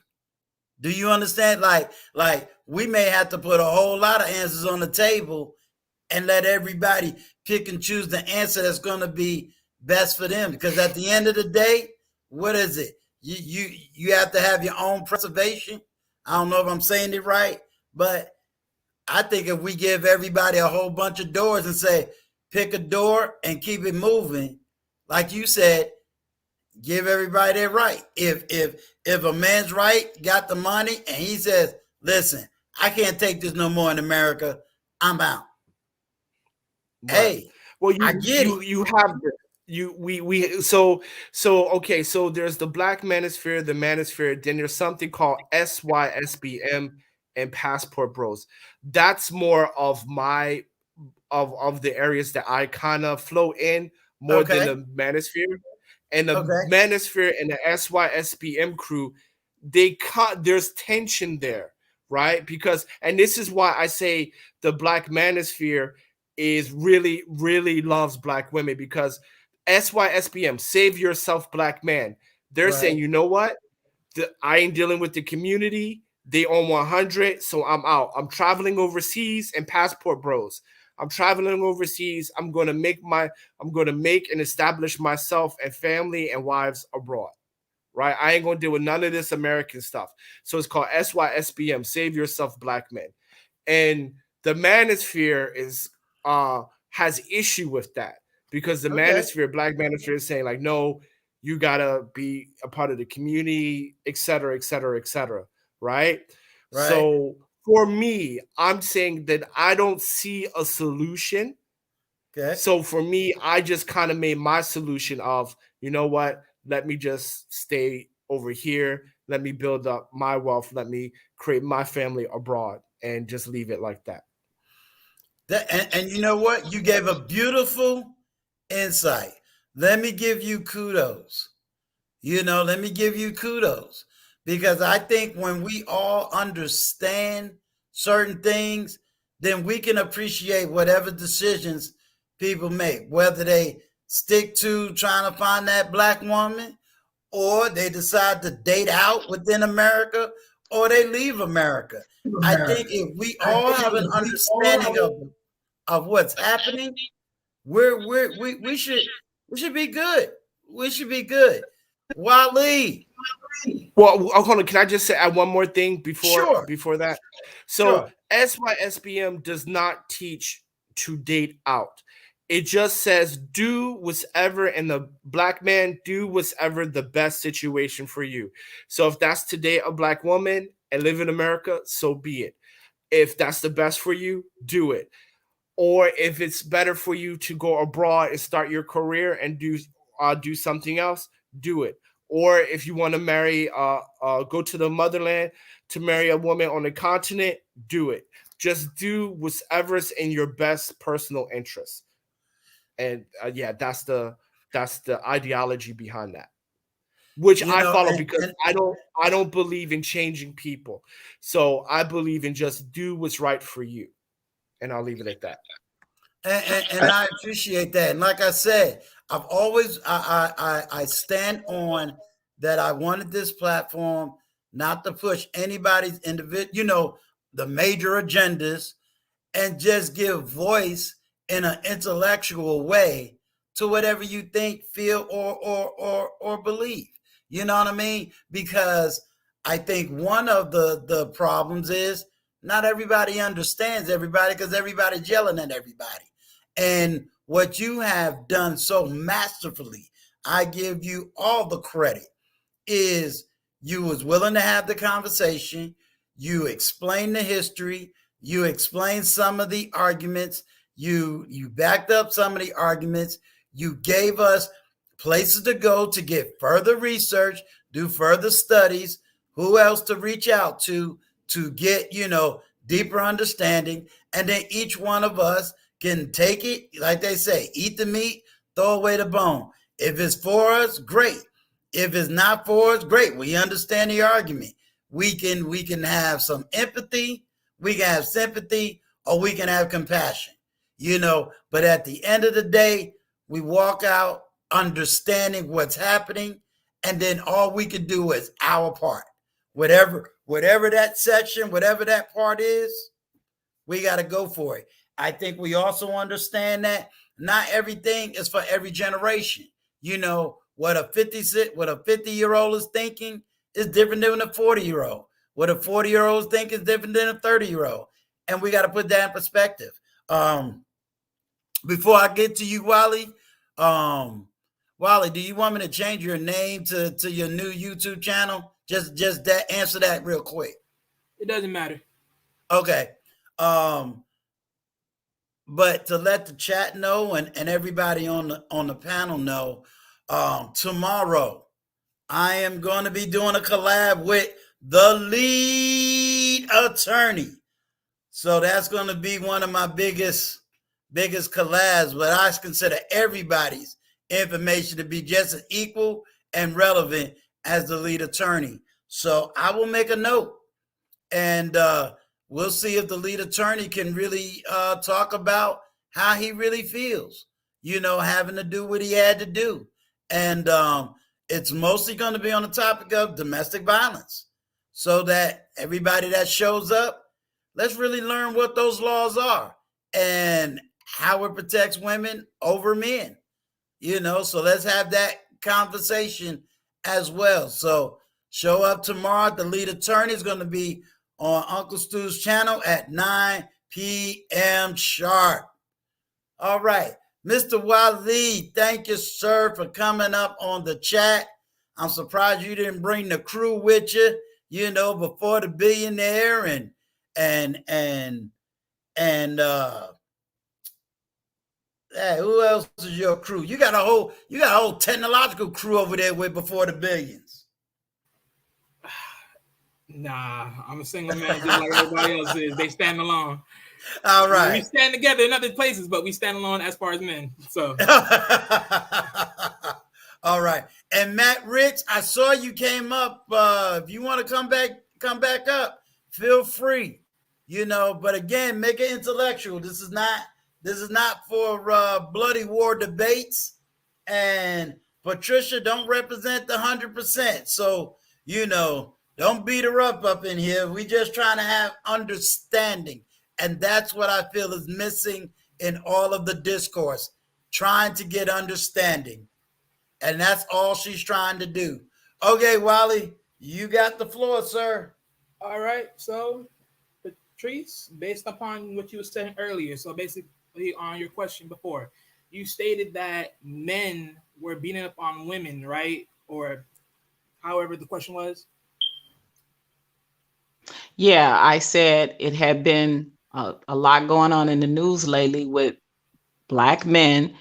Do you understand? Like we may have to put a whole lot of answers on the table and let everybody pick and choose the answer that's going to be best for them. Because at the end of the day, what is it? You have to have your own preservation. I don't know if I'm saying it right, but I think if we give everybody a whole bunch of doors and say, pick a door and keep it moving, like you said, give everybody their right. If a man's right, got the money, and he says, listen, I can't take this no more in America, I'm out. Right. Hey, well, I get it. You have so okay, so there's the Black Manosphere, the Manosphere, then there's something called SYSBM and Passport Bros. That's more of my of the areas that I kind of flow in more than the Manosphere. And the Manosphere and the SYSBM crew, there's tension there, right? Because, and this is why I say the Black Manosphere is really, really loves Black women, because SYSBM, Save Yourself Black Man, they're saying, you know what? I ain't dealing with the community. They own 100, so I'm out. I'm traveling overseas, and Passport Bros, I'm traveling overseas. I'm going to make and establish myself and family and wives abroad, right? I ain't going to deal with none of this American stuff. So it's called SYSBM, Save Yourself Black Men. And the Manosphere has issue with that, because the Manosphere, Black Manosphere, is saying like, no, you got to be a part of the community, et cetera, et cetera, et cetera, right? So for me, I'm saying that I don't see a solution. Okay. So for me, I just kind of made my solution of, you know what, let me just stay over here. Let me build up my wealth. Let me create my family abroad and just leave it like that. And you know what? You gave a beautiful insight. Let me give you kudos. Let me give you kudos. Because I think when we all understand certain things, then we can appreciate whatever decisions people make, whether they stick to trying to find that Black woman, or they decide to date out within America, or they leave America. I think if we all have an understanding of what's happening, we should be good. We should be good. Wally. Well, hold on. Can I just add one more thing before that? So SYSBM does not teach to date out. It just says do whatever, and the Black man, do whatever the best situation for you. So if that's to date a Black woman and live in America, so be it. If that's the best for you, do it. Or if it's better for you to go abroad and start your career and do something else, do it. Or if you want to marry, go to the motherland to marry a woman on the continent, do it. Just do whatever's in your best personal interest. And that's the ideology behind that, which I follow, because I don't believe in changing people. So I believe in just do what's right for you, and I'll leave it at that. And I appreciate that. And like I said, I've always I stand on that. I wanted this platform not to push anybody's individual, the major agendas, and just give voice in an intellectual way to whatever you think, feel, or believe. You know what I mean? Because I think one of the problems is not everybody understands everybody, because everybody's yelling at everybody. And what you have done so masterfully, I give you all the credit, is you was willing to have the conversation. You explained the history. You explained some of the arguments. You backed up some of the arguments. You gave us places to go to get further research, do further studies, who else to reach out to get, deeper understanding. And then each one of us can take it, like they say, eat the meat, throw away the bone. If it's for us, great. If it's not for us, great. We understand the argument. We can have some empathy, we can have sympathy, or we can have compassion. But at the end of the day, we walk out understanding what's happening, and then all we can do is our part. Whatever that section, whatever that part is, we got to go for it. I think we also understand that not everything is for every generation. What a 50-year-old is thinking is different than a 40-year-old. What a 40-year-old is thinking is different than a 30-year-old. And we got to put that in perspective. Before I get to you, Wally, do you want me to change your name to your new YouTube channel? Just that, answer that real quick. It doesn't matter. Okay. But to let the chat know and everybody on the panel know, tomorrow I am going to be doing a collab with the lead attorney. So that's going to be one of my biggest collabs, but I consider everybody's information to be just as equal and relevant as the lead attorney. So I will make a note, and we'll see if the lead attorney can really talk about how he really feels, having to do what he had to do. And it's mostly going to be on the topic of domestic violence, so that everybody that shows up, let's really learn what those laws are and how it protects women over men, so let's have that conversation as well. So show up tomorrow. The lead attorney is going to be on Uncle Stu's channel at 9 p.m. sharp. All right. Mr. Waleed, thank you, sir, for coming up on the chat. I'm surprised you didn't bring the crew with you, before the billionaire and who else is your crew? You got a whole technological crew over there with Before the Billions. Nah, I'm a single man just like everybody else is. They stand alone. All right. We stand together in other places, but we stand alone as far as men. So. All right. And Matt Rich, I saw you came up. If you want to come back up, feel free. But again, make it intellectual. This is not for bloody war debates. And Patricia don't represent the 100%. So, don't beat her up in here. We just trying to have understanding. And that's what I feel is missing in all of the discourse, trying to get understanding. And that's all she's trying to do. Okay, Wally, you got the floor, sir. All right. So, Patrice, based upon what you were saying earlier, so basically on your question before, you stated that men were beating up on women, right? Or however the question was. Yeah, I said it had been a lot going on in the news lately with Black men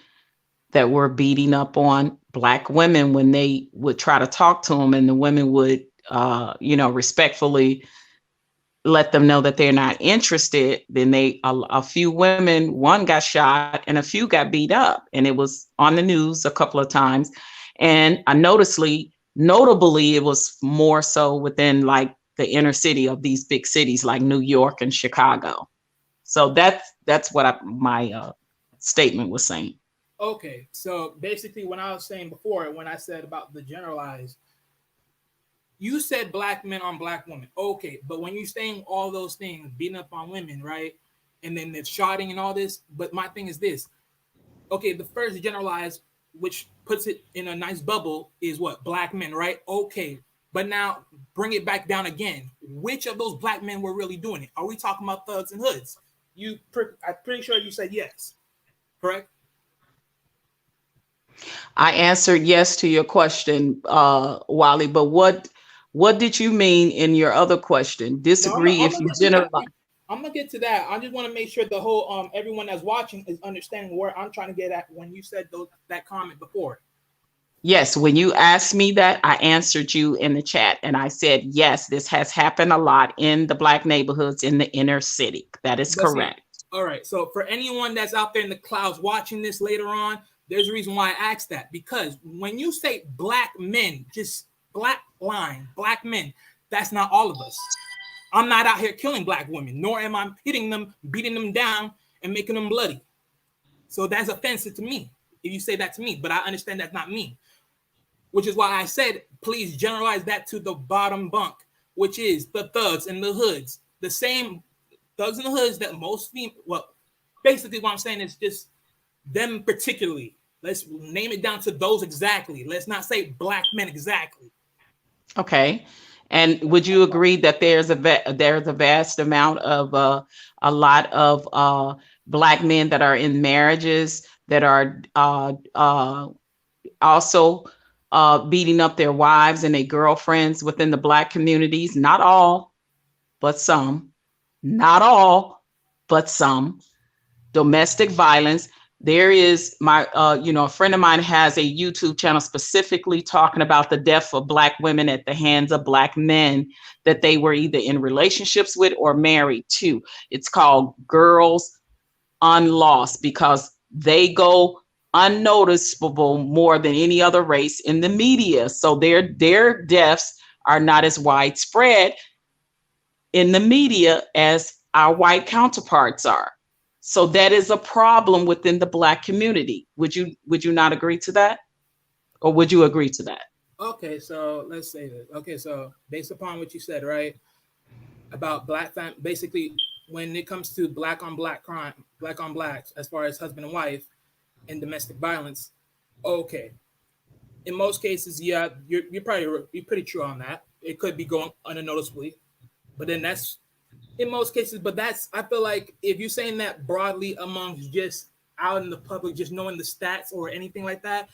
that were beating up on Black women when they would try to talk to them, and the women would, respectfully let them know that they're not interested. Then a few women, one got shot and a few got beat up, and it was on the news a couple of times. And notably, it was more so within like the inner city of these big cities like New York and Chicago. So that's what my statement was saying. Okay, so basically when I was saying before, when I said about the generalized, you said Black men on Black women. Okay, but when you're saying all those things, beating up on women, right? And then the shotting and all this, but my thing is this. Okay, the first generalized, which puts it in a nice bubble, is what? Black men, right? Okay, but now bring it back down again. Which of those Black men were really doing it? Are we talking about thugs and hoods? I'm pretty sure you said yes, correct? I answered yes to your question, Wally, but what did you mean in your other question? Disagree if you generalize. I'm gonna get to that. I just want to make sure the whole everyone that's watching is understanding where I'm trying to get at when you said that comment before. Yes, when you asked me that, I answered you in the chat and I said, yes, this has happened a lot in the Black neighborhoods in the inner city. That is correct. All right. So for anyone that's out there in the clouds watching this later on, there's a reason why I asked that. Because when you say Black men, just black line, Black men, that's not all of us. I'm not out here killing Black women, nor am I hitting them, beating them down, and making them bloody. So that's offensive to me if you say that to me. But I understand that's not me. Which is why I said, please generalize that to the bottom bunk, which is the thugs and the hoods. The same thugs and the hoods that most female, well, basically what I'm saying is just them particularly. Let's name it down to those exactly. Let's not say Black men exactly. Okay. And would you agree that there's a vast amount of a lot of Black men that are in marriages that are also beating up their wives and their girlfriends within the Black communities? Not all, but some. Not all, but some. Domestic violence. There is a friend of mine has a YouTube channel specifically talking about the death of Black women at the hands of Black men that they were either in relationships with or married to. It's called Girls Unlost because they go unnoticeable more than any other race in the media. So their deaths are not as widespread in the media as our white counterparts are. So that is a problem within the Black community. Would you not agree to that? Or would you agree to that? Okay, so let's say this. Okay, so based upon what you said, right, about basically when it comes to Black on Black crime, Black on Blacks, as far as husband and wife and domestic violence, okay. In most cases, yeah, you're pretty true on that. It could be going unnoticeably, but then that's in most cases, but I feel like if you're saying that broadly amongst just out in the public, just knowing the stats or anything like that,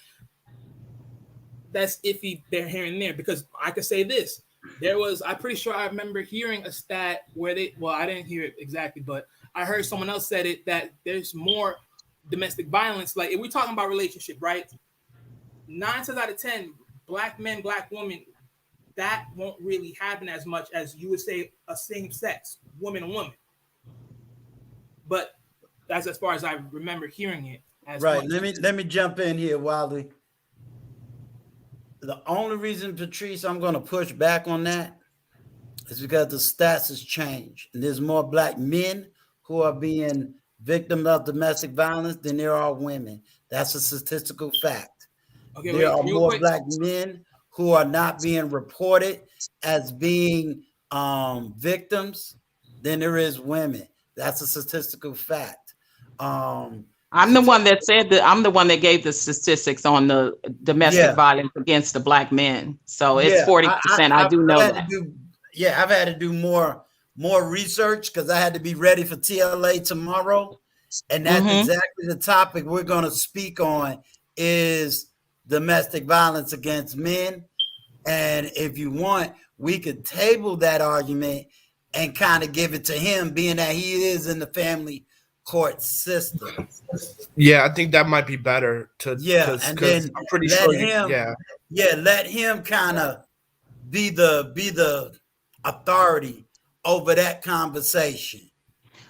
that's iffy there here and there. Because I could say this, I'm pretty sure I remember hearing a stat where I didn't hear it exactly, but I heard someone else said it, that there's more domestic violence. Like if we're talking about relationship, right? 9 times out of 10, Black men, Black women, that won't really happen as much as you would say a same sex, woman and woman. But that's as far as I remember hearing it. Right. Let me jump in here, Wally. The only reason, Patrice, I'm going to push back on that is because the stats has changed. And there's more Black men who are being victims of domestic violence than there are women. That's a statistical fact. Okay, there are more Black men who are not being reported as being victims than there is women. That's a statistical fact. I'm the one that said that. I'm the one that gave the statistics on the domestic violence against the Black men. So it's 40%. I do know that. I've had to do more research because I had to be ready for TLA tomorrow. And that's exactly the topic we're going to speak on is domestic violence against men. And if you want, we could table that argument and kind of give it to him, being that he is in the family court system. Yeah, I think that might be better to and then I'm pretty sure let him kind of be the authority over that conversation.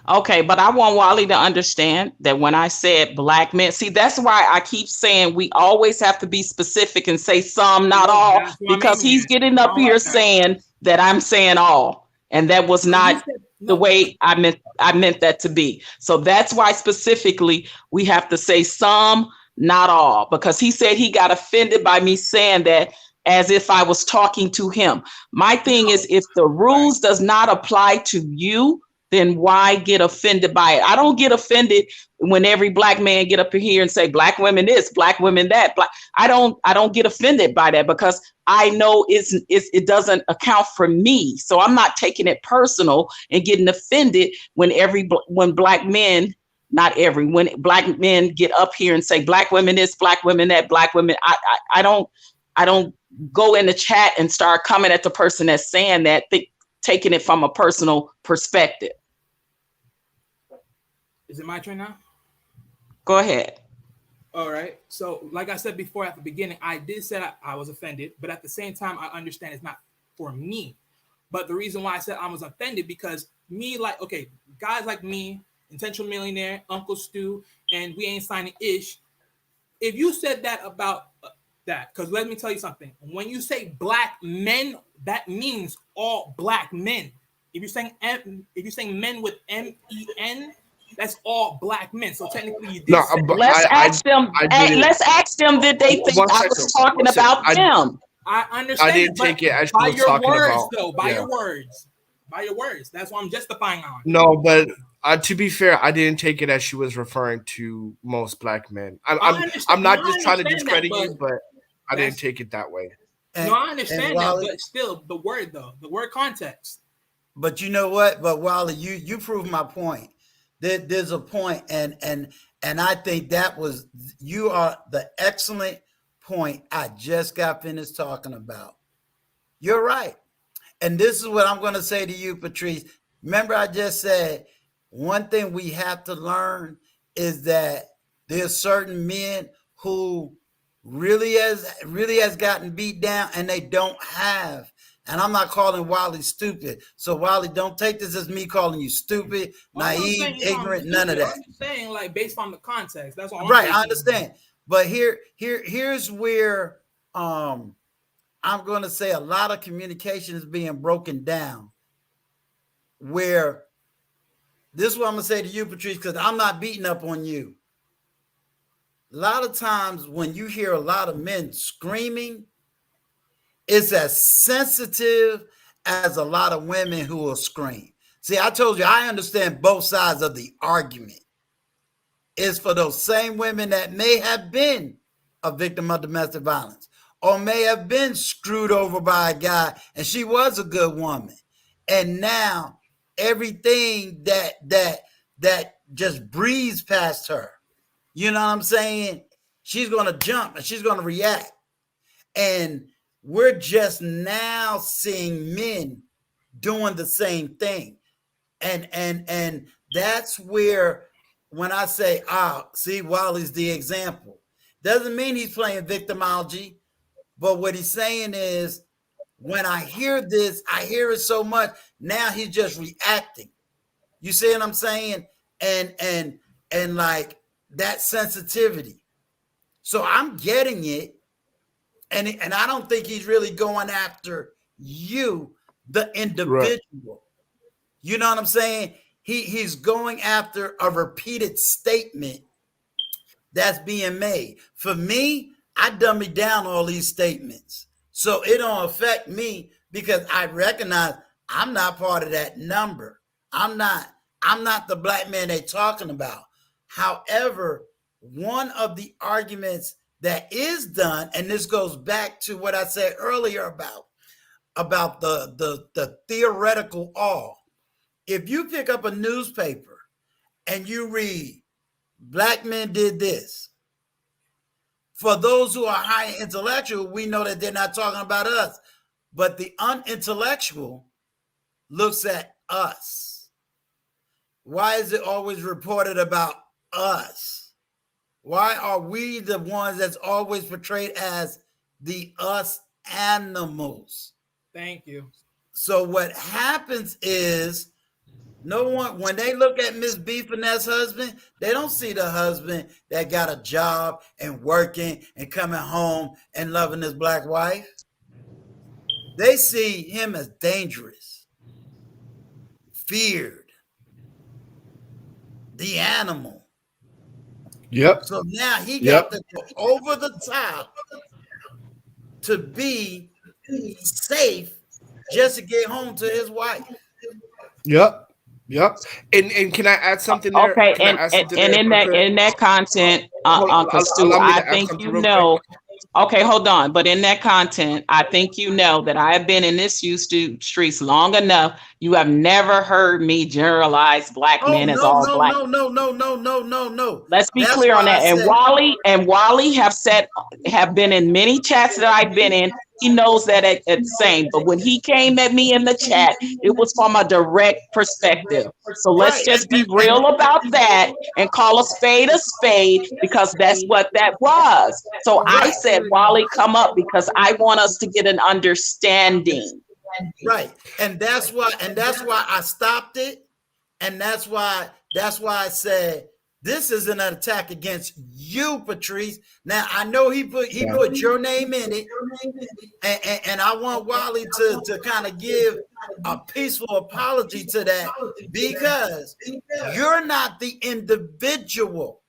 Okay, but I want Wally to understand that when I said Black men, see, that's why I keep saying we always have to be specific and say some, not all, because he's getting up here saying that I'm saying all, and that was not the way I meant that to be. So that's why specifically we have to say some, not all, because he said he got offended by me saying that as if I was talking to him. My thing is, if the rules does not apply to you, then why get offended by it? I don't get offended when every Black man get up here and say Black women this, Black women that. I don't get offended by that because I know it doesn't account for me. So I'm not taking it personal and getting offended when Black men, when Black men get up here and say Black women this, Black women that, Black women. I don't go in the chat and start coming at the person that's saying that, taking it from a personal perspective. Is it my turn now? Go ahead. All right. So, like I said before at the beginning, I did say I was offended, but at the same time, I understand it's not for me. But the reason why I said I was offended because me, like, okay, guys like me, Intentional Millionaire, Uncle Stu, and we ain't signing ish. If you said that about that, because let me tell you something. When you say black men, that means all black men. If you're saying men with MEN, that's all black men. So technically, you did. No, say but Let's ask them. Let's ask them. Did they think I was talking about them? I understand. I didn't take it as she by was your talking words, about. though. By yeah. your words. By your words. That's what I'm justifying on. No, but to be fair, I didn't take it as she was referring to most black men. I'm not just trying to discredit you, but I didn't take it that way. No, I understand that, but still, the word though, the word context. But you know what? But Wally, you proved my point. There's a point, and I think that was you are the excellent point I just got finished talking about. You're right. And this is what I'm going to say to you, Patrice. Remember, I just said one thing we have to learn is that there's certain men who really has gotten beat down and they don't have. And I'm not calling Wally stupid. So Wally, don't take this as me calling you stupid, naive, ignorant, none of that. I'm saying like based on the context. That's all. Right, I understand. But here's where I'm going to say a lot of communication is being broken down. Where this is what I'm going to say to you, Patrice, because I'm not beating up on you. A lot of times when you hear a lot of men screaming, it's as sensitive as a lot of women who will scream. See, I told you, I understand both sides of the argument. It's for those same women that may have been a victim of domestic violence or may have been screwed over by a guy and she was a good woman. And now everything that just breezed past her, you know what I'm saying? She's going to jump and she's going to react. And we're just now seeing men doing the same thing. And that's where when I say, see, Wally's the example. Doesn't mean he's playing victimology, but what he's saying is when I hear this, I hear it so much. Now he's just reacting. You see what I'm saying? And like that sensitivity. So I'm getting it. And I don't think he's really going after you, the individual. Right. You know what I'm saying? He's going after a repeated statement that's being made. For me, I dummy down all these statements. So it don't affect me because I recognize I'm not part of that number. I'm not the black man they're talking about. However, one of the arguments that is done, and this goes back to what I said earlier about the theoretical awe. If you pick up a newspaper and you read, black men did this, for those who are high intellectual, we know that they're not talking about us, but the unintellectual looks at us. Why is it always reported about us? Why are we the ones that's always portrayed as the us animals? Thank you. So what happens is no one, when they look at Miss B Finesse husband, they don't see the husband that got a job and working and coming home and loving his black wife. They see him as dangerous, feared, the animal. Yep. So now he got to go over the top to be safe just to get home to his wife. Yep. And can I add something there? Okay, and in that content, Uncle Stu, I think you know. Okay, hold on. But in that content, I think you know that I have been in this streets long enough. You have never heard me generalize black men as all black. No. Let's be clear on that. And Wally have been in many chats that I've been in, he knows that at the same. But when he came at me in the chat, it was from a direct perspective. So let's Right. just be real about that and call a spade because that's what that was. So I Right. said, Wally, come up because I want us to get an understanding. Right. And that's why I stopped it. And that's why I said this is an attack against you, Patrice. Now I know he put your name in it, and I want Wally to kind of give a peaceful apology to that, because you're not the individual.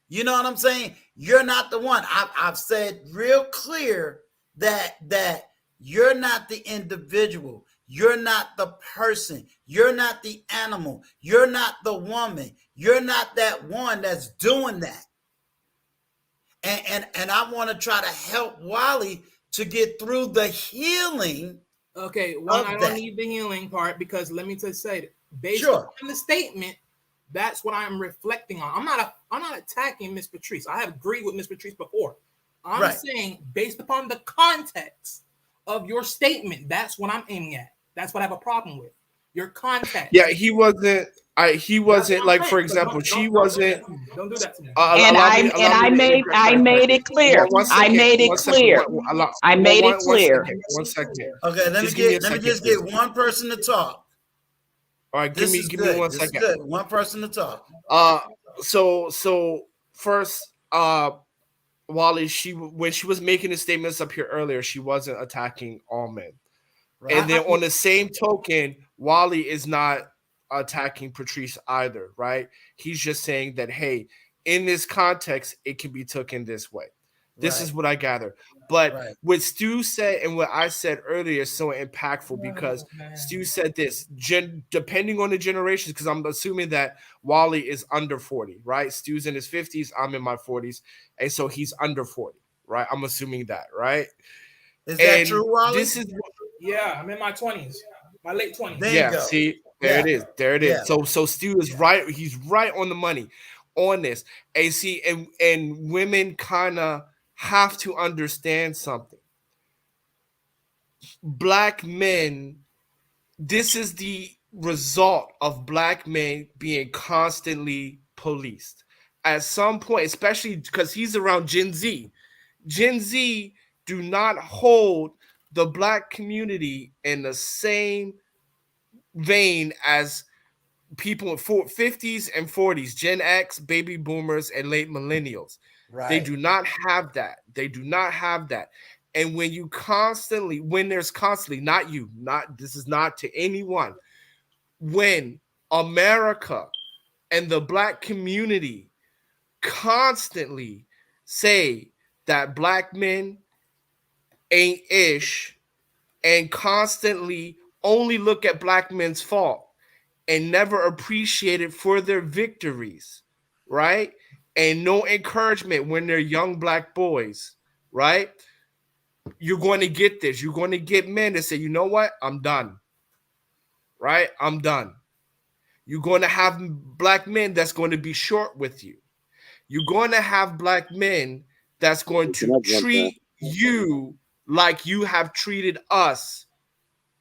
You know what I'm saying? You're not the one. I've said real clear that you're not the individual. You're not the person. You're not the animal. You're not the woman. You're not that one that's doing that. And I want to try to help Wally to get through the healing. Okay, I don't need the healing part, because let me just say that based Sure. on the statement, that's what I'm reflecting on. I'm not attacking Miss Patrice. I have agreed with Miss Patrice before. I'm saying based upon the context of your statement, that's what I'm aiming at. That's what I have a problem with. Your context. Yeah, he wasn't. He wasn't like, for example, she wasn't. Don't do that to me. I made it clear. I made it clear. I made it clear. One second. Okay, let me just get one person to talk. All right, give me 1 second. Good. One person to talk. So first, Wally, when she was making the statements up here earlier, she wasn't attacking all men. Right. And then on the same token, Wally is not attacking Patrice either, right? He's just saying that, hey, in this context, it can be taken this way. This is what I gather. But what Stu said and what I said earlier is so impactful, because Stu said this, depending on the generations, because I'm assuming that Wally is under 40, right? Stu's in his 50s, I'm in my 40s, and so he's under 40, right? I'm assuming that, right? Is that true, Wally? Yeah, I'm in my 20s, my late 20s. Yeah, see, there it is. Yeah. So Stu is right. He's right on the money on this. And see, and women kind of have to understand something. Black men, this is the result of black men being constantly policed. At some point, especially because he's around Gen Z. Gen Z do not hold the black community in the same vein as people in 50s and 40s, Gen X, baby boomers, and late millennials. Right. They do not have that. And when there's constantly, this is not to anyone, when America and the black community constantly say that black men ain't ish and constantly only look at black men's fault and never appreciate it for their victories, right? And no encouragement when they're young black boys, right? You're going to get this. You're going to get men that say, you know what? I'm done, right? I'm done. You're going to have black men that's going to be short with you. You're going to have black men that's going to treat you like you have treated us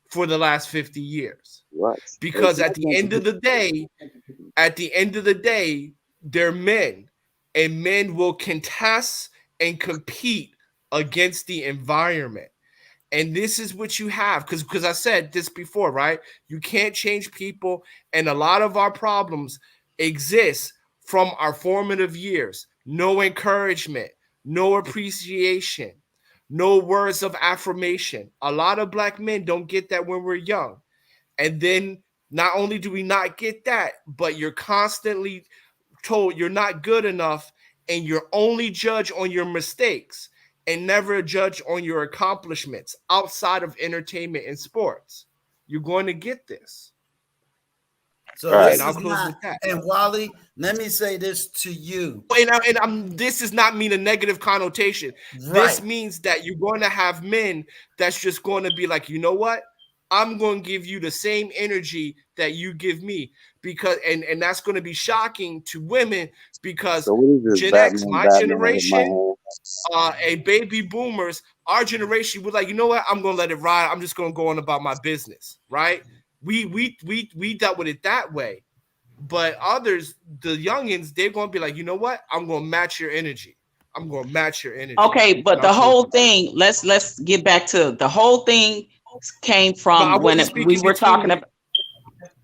for the last 50 years. Right. Because at the end of the day, they're men, and men will contest and compete against the environment. And this is what you have, because I said this before, right? You can't change people, and a lot of our problems exist from our formative years. No encouragement, no appreciation, no words of affirmation. A lot of black men don't get that when we're young. And then not only do we not get that, but you're constantly told you're not good enough, and you're only judged on your mistakes and never judged on your accomplishments outside of entertainment and sports. You're going to get this. So this is not, and Wally, let me say this to you. And this does not mean a negative connotation. Right. This means that you're going to have men that's just going to be like, you know what? I'm going to give you the same energy that you give me, because and that's going to be shocking to women, because Gen X, my generation, a baby boomers, our generation, we're like, you know what? I'm gonna let it ride. I'm just gonna go on about my business, right? We dealt with it that way. But others, the youngins, they're gonna be like, you know what? I'm gonna match your energy. I'm gonna match your energy. Okay, but the whole thing, let's get back to the whole thing came from when we were talking about.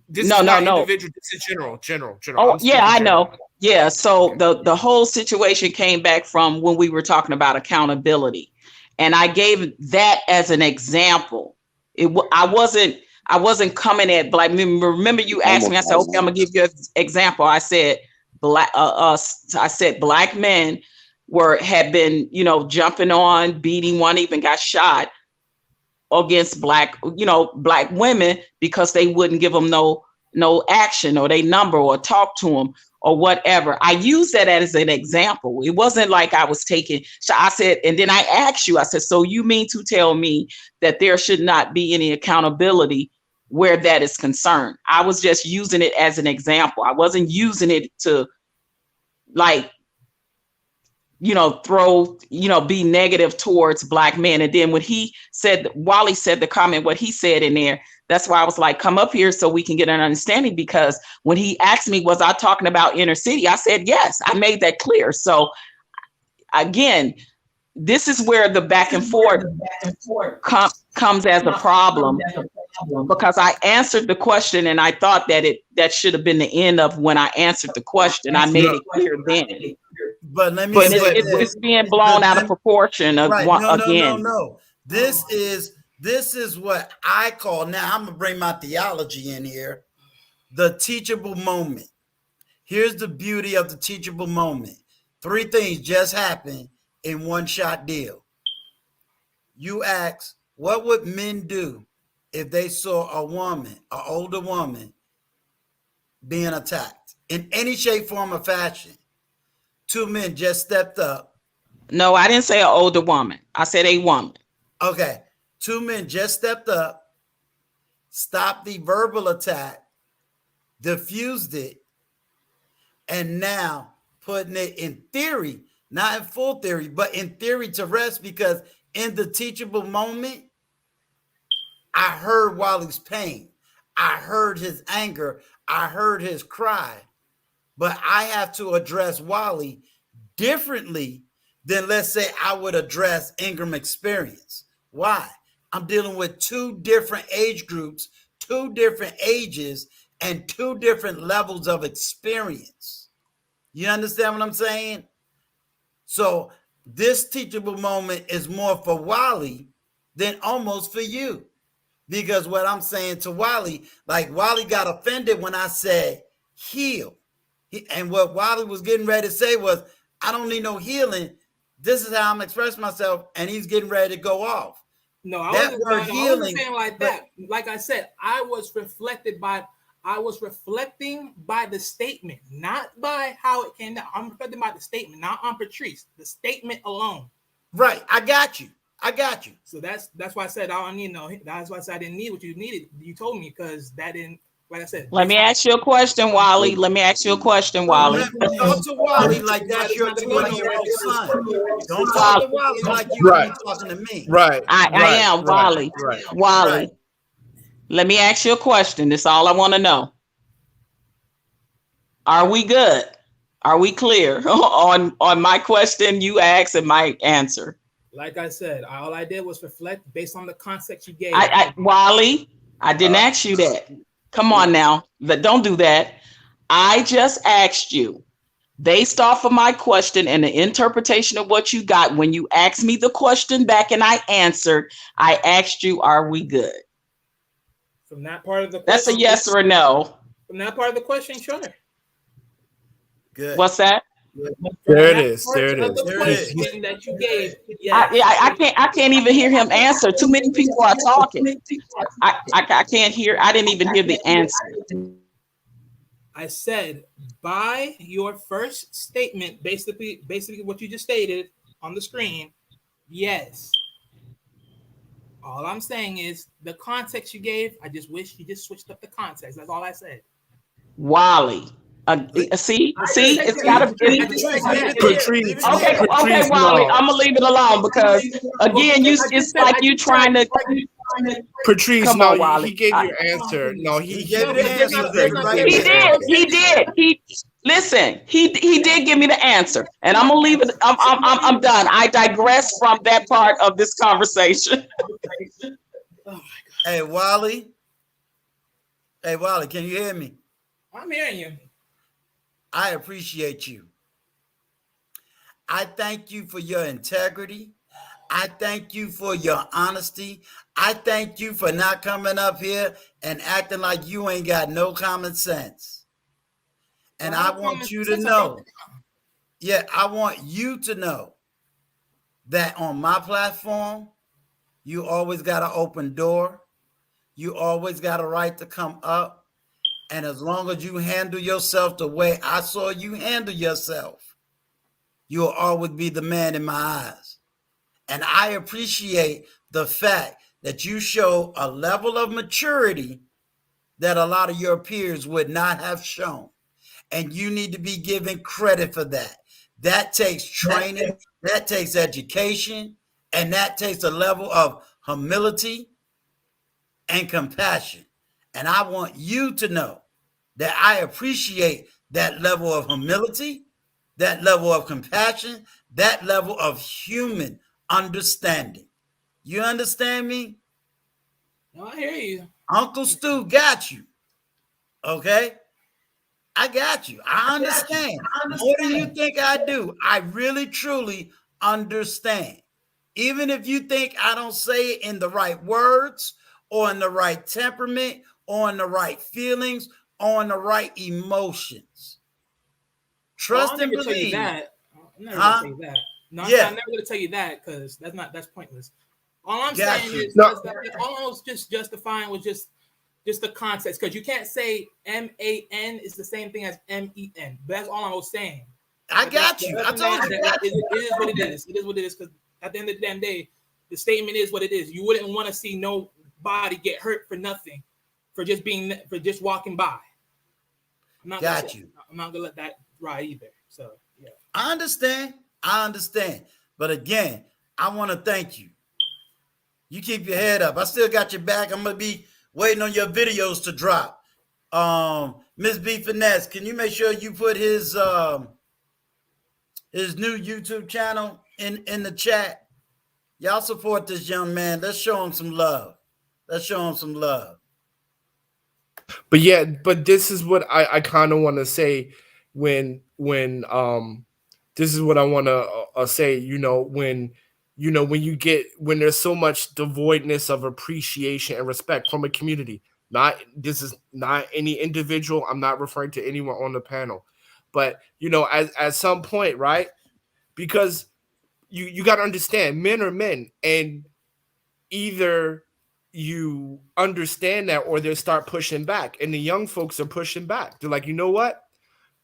This is not individual. This is general. Oh, yeah, I know. Yeah, so the whole situation came back from when we were talking about accountability, and I gave that as an example. I wasn't coming at black. Remember, you asked me. I said, okay, I'm gonna give you an example. I said black men had been, jumping on, beating, one even got shot against black women because they wouldn't give them no action or they number or talk to them or whatever. I use that as an example. It wasn't like I was taking. So I said, and then I asked you, I said, so you mean to tell me that there should not be any accountability where that is concerned? I was just using it as an example. I wasn't using it to be negative towards black men. And then when Wally said the comment, what he said in there, that's why I was like, come up here so we can get an understanding, because when he asked me, was I talking about inner city? I said, yes, I made that clear. So again, this is where the back and forth comes as a problem, because I answered the question and I thought that should have been the end of when I answered the question. I made it clear then. But let me say it's being blown out of proportion again. No. This is what I call, now I'm gonna bring my theology in here, the teachable moment. Here's the beauty of the teachable moment. 3 things just happened in one shot deal. You ask, what would men do if they saw a woman, an older woman, being attacked in any shape, form, or fashion? 2 men just stepped up. No, I didn't say an older woman. I said a woman. Okay. 2 men just stepped up, stopped the verbal attack, diffused it, and now putting it in theory, not in full theory, but in theory to rest, because in the teachable moment, I heard Wally's pain. I heard his anger. I heard his cry. But I have to address Wally differently than, let's say, I would address Ingram Experience. Why? I'm dealing with 2 different age groups, 2 different ages, and 2 different levels of experience. You understand what I'm saying? So this teachable moment is more for Wally than almost for you. Because what I'm saying to Wally, like Wally got offended when I said heal. And what Wally was getting ready to say was, I don't need no healing. This is how I'm expressing myself. And he's getting ready to go off. No, I wasn't saying like that. Like I said, I was reflecting by the statement, not by how it came down. I'm reflecting by the statement, not on Patrice. The statement alone. Right. I got you. So that's why I said I don't need no. That's why I said I didn't need what you needed. You told me, because that didn't. Like I said. Let me ask you a question, Wally. Let me ask you a question, Wally. Don't talk to Wally like that's your 20-year-old son. Don't talk to Wally like you be talking to me. Right. I am Wally. Wally. Let me ask you a question. That's all I want to know. Are we good? Are we clear on my question you asked and my answer? Like I said, all I did was reflect based on the context you gave. Wally, I didn't ask you that. Come on now. Don't do that. I just asked you, based off of my question and the interpretation of what you got, when you asked me the question back and I answered, I asked you, are we good? From that part of the question. That's a yes or a no. From that part of the question, sure. Good. What's that? There it is. That you gave. I can't even hear him answer. Too many people are talking. I can't hear. I didn't even hear the answer. I said, by your first statement, basically what you just stated on the screen, yes. All I'm saying is the context you gave. I just wish you just switched up the context. That's all I said. Wally, See, it's gotta. Patrice, Okay, Patrice, Wally, no. I'm gonna leave it alone because again, it's like you trying to. Patrice, Come no, on, he Wally. gave your answer. No, He he gave you the he answer. gave Leave it right He there. did. He did. Listen. He did give me the answer, and I'm gonna leave it. I'm done. I digress from that part of this conversation. Oh my God. Hey, Wally. Hey, Wally, can you hear me? I'm hearing you. I appreciate you. I thank you for your integrity. I thank you for your honesty. I thank you for not coming up here and acting like you ain't got no common sense. And I want you to know, I want you to know that on my platform, you always got an open door. You always got a right to come up. And as long as you handle yourself the way I saw you handle yourself, you'll always be the man in my eyes. And I appreciate the fact that you show a level of maturity that a lot of your peers would not have shown. And you need to be given credit for that. That takes training, that takes education, and that takes a level of humility and compassion. And I want you to know that I appreciate that level of humility, that level of compassion, that level of human understanding. You understand me? No, I hear you. Uncle Stu got you. Okay? I got you. I understand. More than you think I do. I really, truly understand. Even if you think I don't say it in the right words or in the right temperament or in the right feelings or in the right emotions. Trust and Tell you believe. that. I'm never gonna tell you that. No, I'm never gonna tell you that because that's pointless. All I'm saying is all I was just justifying was just the context because you can't say MAN is the same thing as MEN. That's all I was saying. I got you. I told you. It is what it is. It is what it is because at the end of the damn day, the statement is what it is. You wouldn't want to see nobody get hurt for nothing, for just walking by. I'm not gonna let that ride either. So yeah. I understand. But again, I want to thank you. You keep your head up. I still got your back. I'm gonna be waiting on your videos to drop. Miss B Finesse, can you make sure you put his new YouTube channel in the chat? Y'all support this young man. Let's show him some love. But yeah, but this is what I kind of want to say when this is what I want to say, when there's so much devoidness of appreciation and respect from a community. This is not any individual. I'm not referring to anyone on the panel, but at some point, right? Because you got to understand, men are men, and either you understand that or they start pushing back, and the young folks are pushing back. They're like, you know what?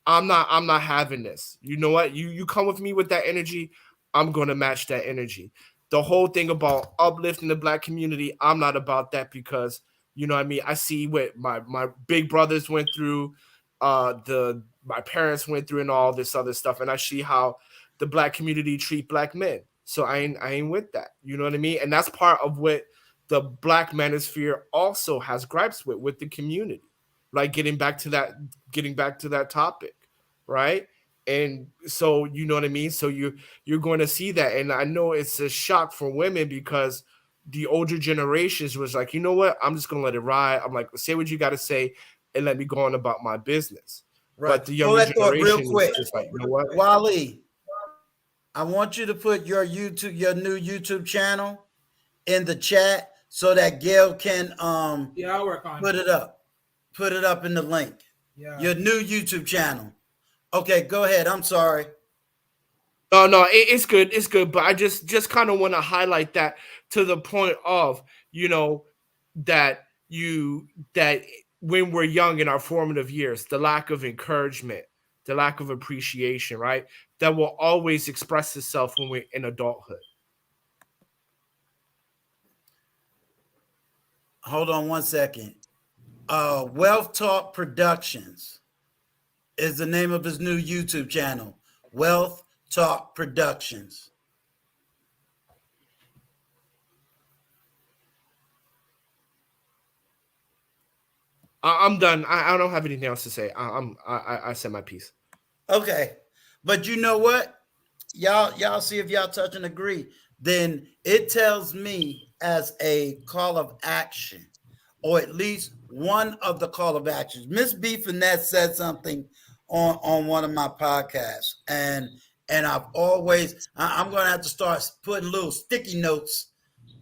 I'm not having this. You know what? You come with me with that energy, I'm going to match that energy. The whole thing about uplifting the Black community, I'm not about that because, you know what I mean? I see what my big brothers went through, my parents went through and all this other stuff, and I see how the Black community treat Black men. So I ain't with that. You know what I mean? And that's part of what the Black Manosphere also has gripes with the community. Like getting back to that topic, right? And so you know what I mean? So you're going to see that. And I know it's a shock for women because the older generations was like, you know what? I'm just gonna let it ride. I'm like, say what you gotta say and let me go on about my business. Right. But the younger generation is just like, you know what? Wally, I want you to put your new YouTube channel in the chat so that Gail can I'll work on put it up. Put it up in the link. Yeah. Your new YouTube channel. Okay, go ahead. I'm sorry. No, it's good. It's good. But I just kind of want to highlight that to the point of, that when we're young in our formative years, the lack of encouragement, the lack of appreciation, right? That will always express itself when we're in adulthood. Hold on one second. Wealth Talk Productions. is the name of his new YouTube channel, Wealth Talk Productions. I'm done. I don't have anything else to say. I said my piece. Okay, but you know what? Y'all see if y'all touch and agree. Then it tells me as a call of action, or at least one of the call of actions. Miss B Finesse said something on one of my podcasts, and I've always I'm going to have to start putting little sticky notes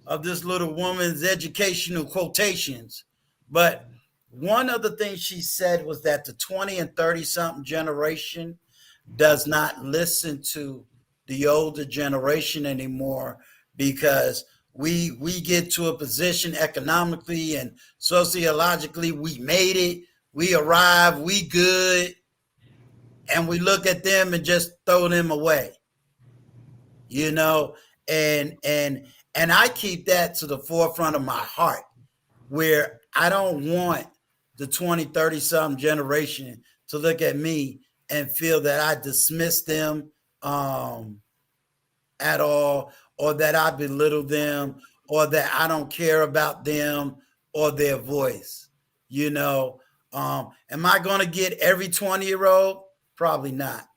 of this little woman's educational quotations. But one of the things she said was that the 20 and 30 something generation does not listen to the older generation anymore, because we get to a position economically and sociologically, we made it, we arrived, we good, and we look at them and just throw them away, you know. And I keep that to the forefront of my heart, where I don't want the 20, 30 something generation to look at me and feel that I dismiss them at all, or that I belittle them, or that I don't care about them or their voice. You know, am I going to get every 20-year-old? Probably not.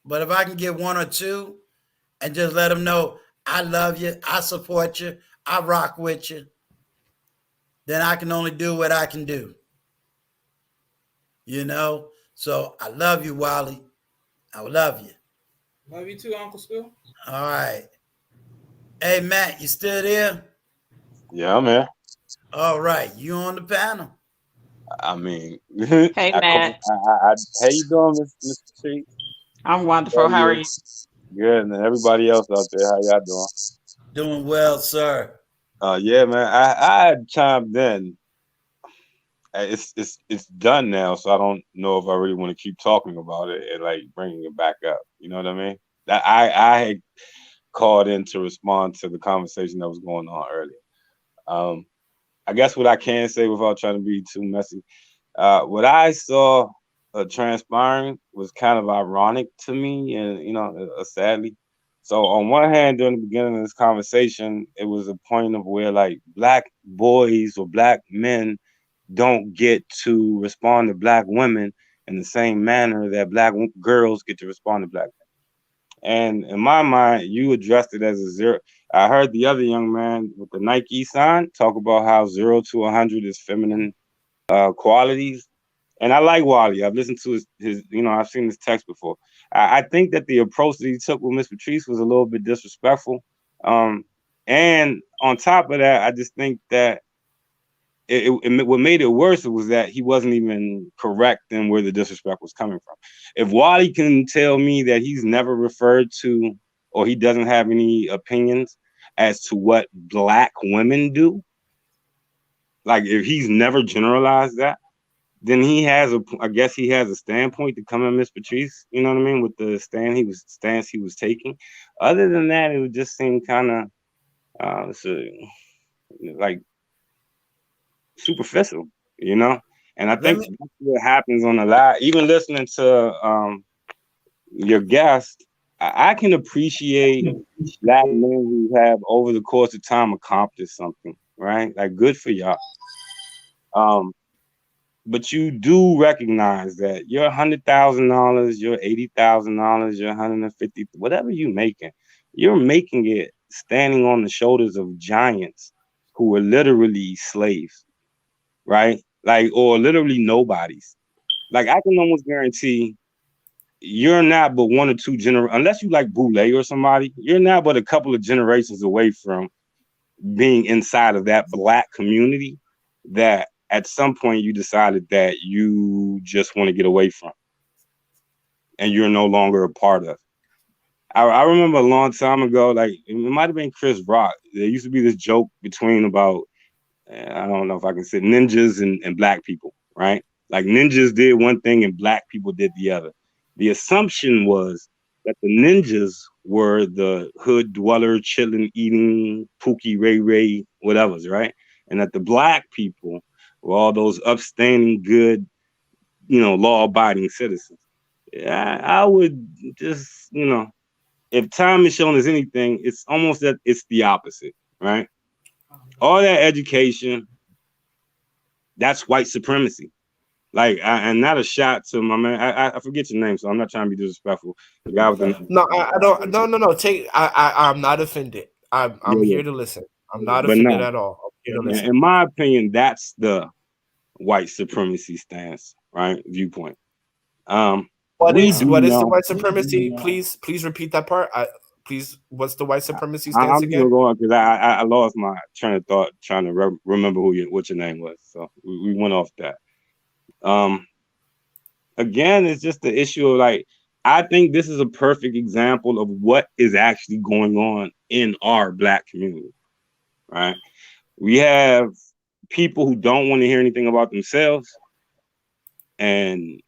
But if I can get one or two and just let them know I love you, I support you, I rock with you, then I can only do what I can do. You know? So I love you, Wally. I love you. Love you too, Uncle Stu. All right. Hey, Matt, you still there? Yeah, I'm here. All right. You on the panel. I mean, Hey, Matt. how you doing, Mr. T? I'm wonderful. How are you? Good, and then everybody else out there, how y'all doing? Doing well, sir. Yeah, man. I had chimed in. It's done now, so I don't know if I really want to keep talking about it and like bringing it back up. You know what I mean? That I had called in to respond to the conversation that was going on earlier. I guess what I can say without trying to be too messy, what I saw transpiring was kind of ironic to me, and sadly. So on one hand, during the beginning of this conversation, it was a point of where like black boys or black men don't get to respond to black women in the same manner that black girls get to respond to black men. And in my mind, you addressed it as a zero. I heard the other young man with the Nike sign talk about how 0 to 100 is feminine qualities. And I like Wally. I've listened to his I've seen his text before. I think that the approach that he took with Miss Patrice was a little bit disrespectful. And on top of that, I just think that what made it worse was that he wasn't even correct in where the disrespect was coming from. If Wally can tell me that he's never referred to, or he doesn't have any opinions as to what black women do, like if he's never generalized that, then I guess he has a standpoint to come at Miss Patrice, you know what I mean, with the stance he was taking. Other than that, it would just seem kind of like superficial, you know. And I think that's what happens on the live. Even listening to your guest, I can appreciate black men who have over the course of time accomplished something, right? Like good for y'all. But you do recognize that your $100,000, your $80,000, your $150, whatever you're making it standing on the shoulders of giants who were literally slaves, right? Like, or literally nobodies. Like, I can almost guarantee you're not but one or two unless you like Boulay or somebody, you're not but a couple of generations away from being inside of that black community that at some point you decided that you just want to get away from and you're no longer a part of. I remember a long time ago, like it might have been Chris Rock. There used to be this joke between about, I don't know if I can say ninjas and black people, right? Like ninjas did one thing and black people did the other. The assumption was that the ninjas were the hood dweller, chilling, eating, Pookie, Ray Ray, whatever's, right? And that the black people were all those upstanding, good, law-abiding citizens. I would just, if time is shown as anything, it's almost that it's the opposite, right? All that education, that's white supremacy. Like, and not a shot to my man. I forget your name, so I'm not trying to be disrespectful. The guy with the No, I don't. No. I'm not offended. I'm here to listen. I'm not but offended no, at all. I'm here to listen. in my opinion, that's the white supremacy stance, right? Viewpoint. What We is do the know. white supremacy? Please repeat that part. Please, what's the white supremacy I'm stance just gonna again? go on because I lost my train of thought trying to remember what your name was. So we went off that. Again, it's just the issue of like, I think this is a perfect example of what is actually going on in our Black community, right? We have people who don't want to hear anything about themselves, and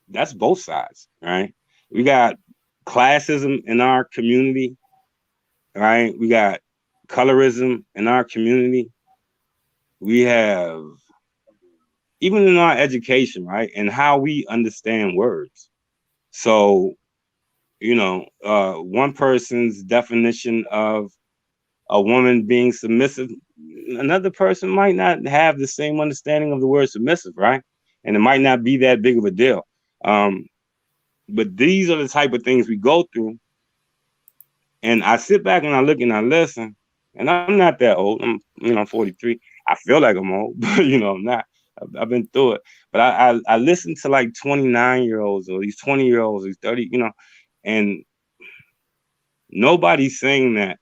that's both sides, right? We got classism in our community, right? We got colorism in our community. We have, even in our education, right? And how we understand words. So, one person's definition of a woman being submissive, another person might not have the same understanding of the word submissive, right? And it might not be that big of a deal. But these are the type of things we go through. And I sit back and I look and I listen, and I'm not that old. I'm 43. I feel like I'm old, but I'm not. I've been through it. But I listen to like 29-year-olds or these 20-year-olds, these 30, and nobody's saying that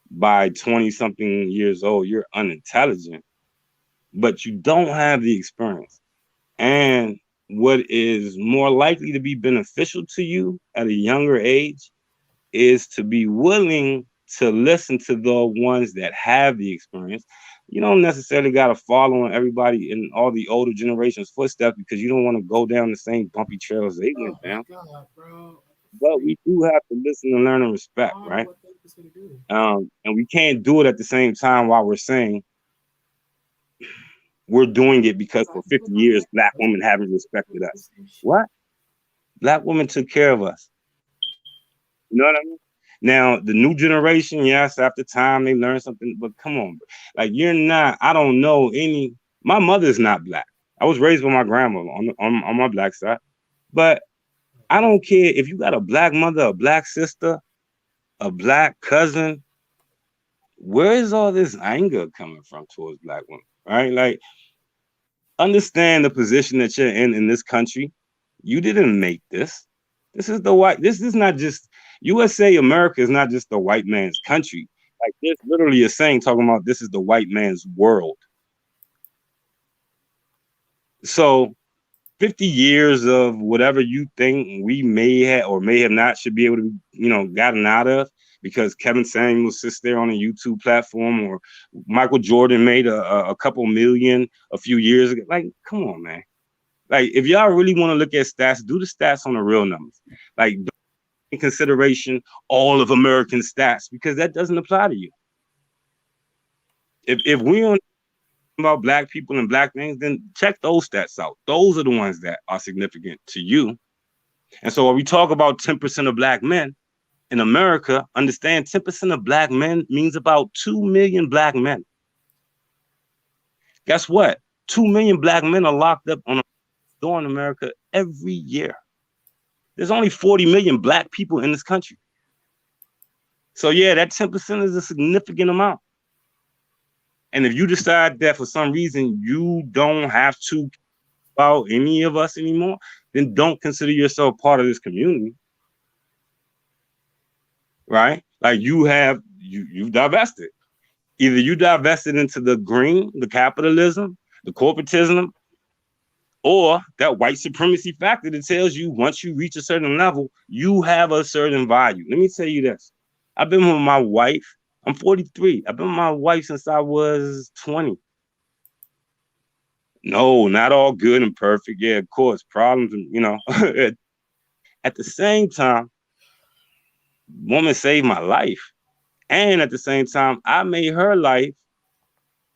by 20-something years old, you're unintelligent, but you don't have the experience. And what is more likely to be beneficial to you at a younger age is to be willing to listen to the ones that have the experience. You don't necessarily got to follow on everybody in all the older generation's footsteps because you don't want to go down the same bumpy trails they went down. God, bro. But we do have to listen and learn and respect, right? And we can't do it at the same time while we're saying we're doing it because for 50 years, Black women haven't respected us. What? Black women took care of us. You know what I mean? Now, the new generation, yes, after time, they learn something, but come on. Like, I don't know any, my mother's not Black. I was raised by my grandmother on my Black side, but I don't care if you got a Black mother, a Black sister, a Black cousin. Where is all this anger coming from towards Black women, right? Like, understand the position that you're in this country. You didn't make this. This is not just, USA, America is not just the white man's country. Like, there's literally a saying talking about this is the white man's world. So 50 years of whatever you think we may have or may have not should be able to be, gotten out of because Kevin Samuels sits there on a YouTube platform or Michael Jordan made a couple million a few years ago. Like, come on, man. Like, if y'all really want to look at stats, do the stats on the real numbers. Like, don't take in consideration all of American stats because that doesn't apply to you. If we don't about Black people and Black things, then check those stats out. Those are the ones that are significant to you. And so when we talk about 10% of Black men in America, understand 10% of Black men means about 2 million Black men. Guess what? 2 million Black men are locked up on a door in America every year. There's only 40 million Black people in this country. So yeah, that 10% is a significant amount. And if you decide that for some reason you don't have to about any of us anymore, then don't consider yourself part of this community. Right? Like you've divested. Either you divested into the green, the capitalism, the corporatism, or that white supremacy factor that tells you once you reach a certain level, you have a certain value. Let me tell you this. I've been with my wife. I'm 43. I've been with my wife since I was 20. No, not all good and perfect. Yeah, of course, problems, At the same time, woman saved my life. And at the same time, I made her life,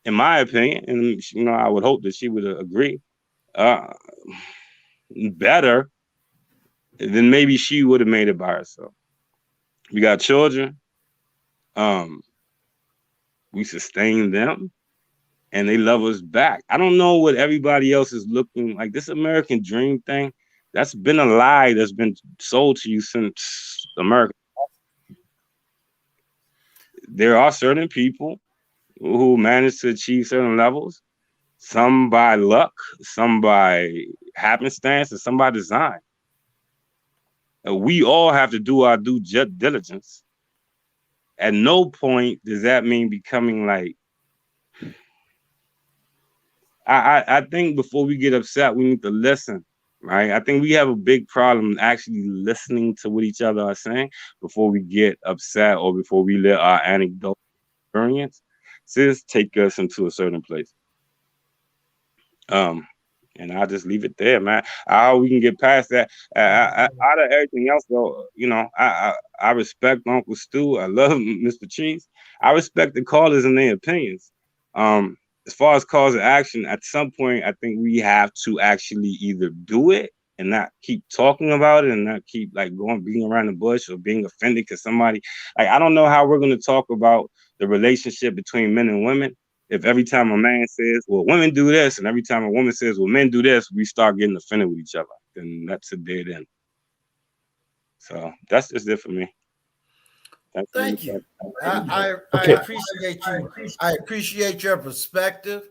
in my opinion, and I would hope that she would agree, better, then maybe she would have made it by herself. We got children. We sustain them, and they love us back. I don't know what everybody else is looking like. This American dream thing, that's been a lie that's been sold to you since America. There are certain people who manage to achieve certain levels, some by luck, some by happenstance, and some by design. We all have to do our due diligence. At no point does that mean becoming like, I think before we get upset, we need to listen, right? I think we have a big problem actually listening to what each other are saying before we get upset or before we let our anecdotal experiences take us into a certain place. And I'll just leave it there, man. How we can get past that. Out of everything else, though, you know, I respect Uncle Stu. I love Miss Patrice. I respect the callers and their opinions. As far as cause of action, at some point, I think we have to actually either do it and not keep talking about it and not keep like being around the bush or being offended because somebody, like, I don't know how we're going to talk about the relationship between men and women if every time a man says, well, women do this, and every time a woman says, well, men do this, we start getting offended with each other. Then that's a dead end. So that's just it for me. Thank you. I appreciate you. I appreciate your perspective.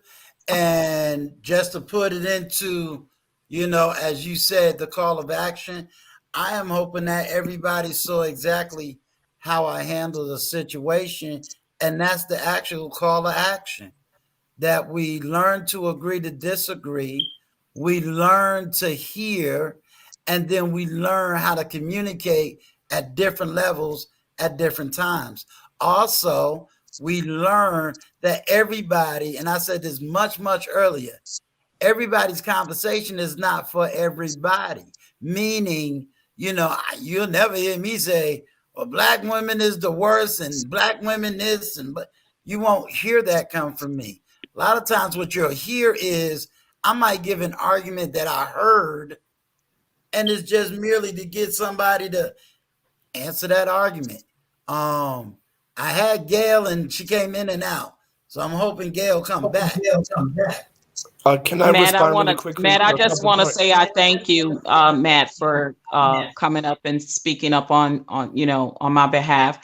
And just to put it into, you know, as you said, the call of action, I am hoping that everybody saw exactly how I handle the situation. And that's the actual call of action, that we learn to agree to disagree. We learn to hear, and then we learn how to communicate at different levels at different times. Also, we learn that everybody, and I said this much, much earlier, everybody's conversation is not for everybody. Meaning, you know, you'll never hear me say, well, black women is the worst and black women this, and but you won't hear that come from me. A lot of times what you'll hear is I might give an argument that I heard, and it's just merely to get somebody to answer that argument. I had Gail and she came in and out. So I'm hoping Gail come back. Can I Matt, respond really quickly? Matt, I to a just couple want to points? say I thank you, Matt, for coming up and speaking up on you know, on my behalf.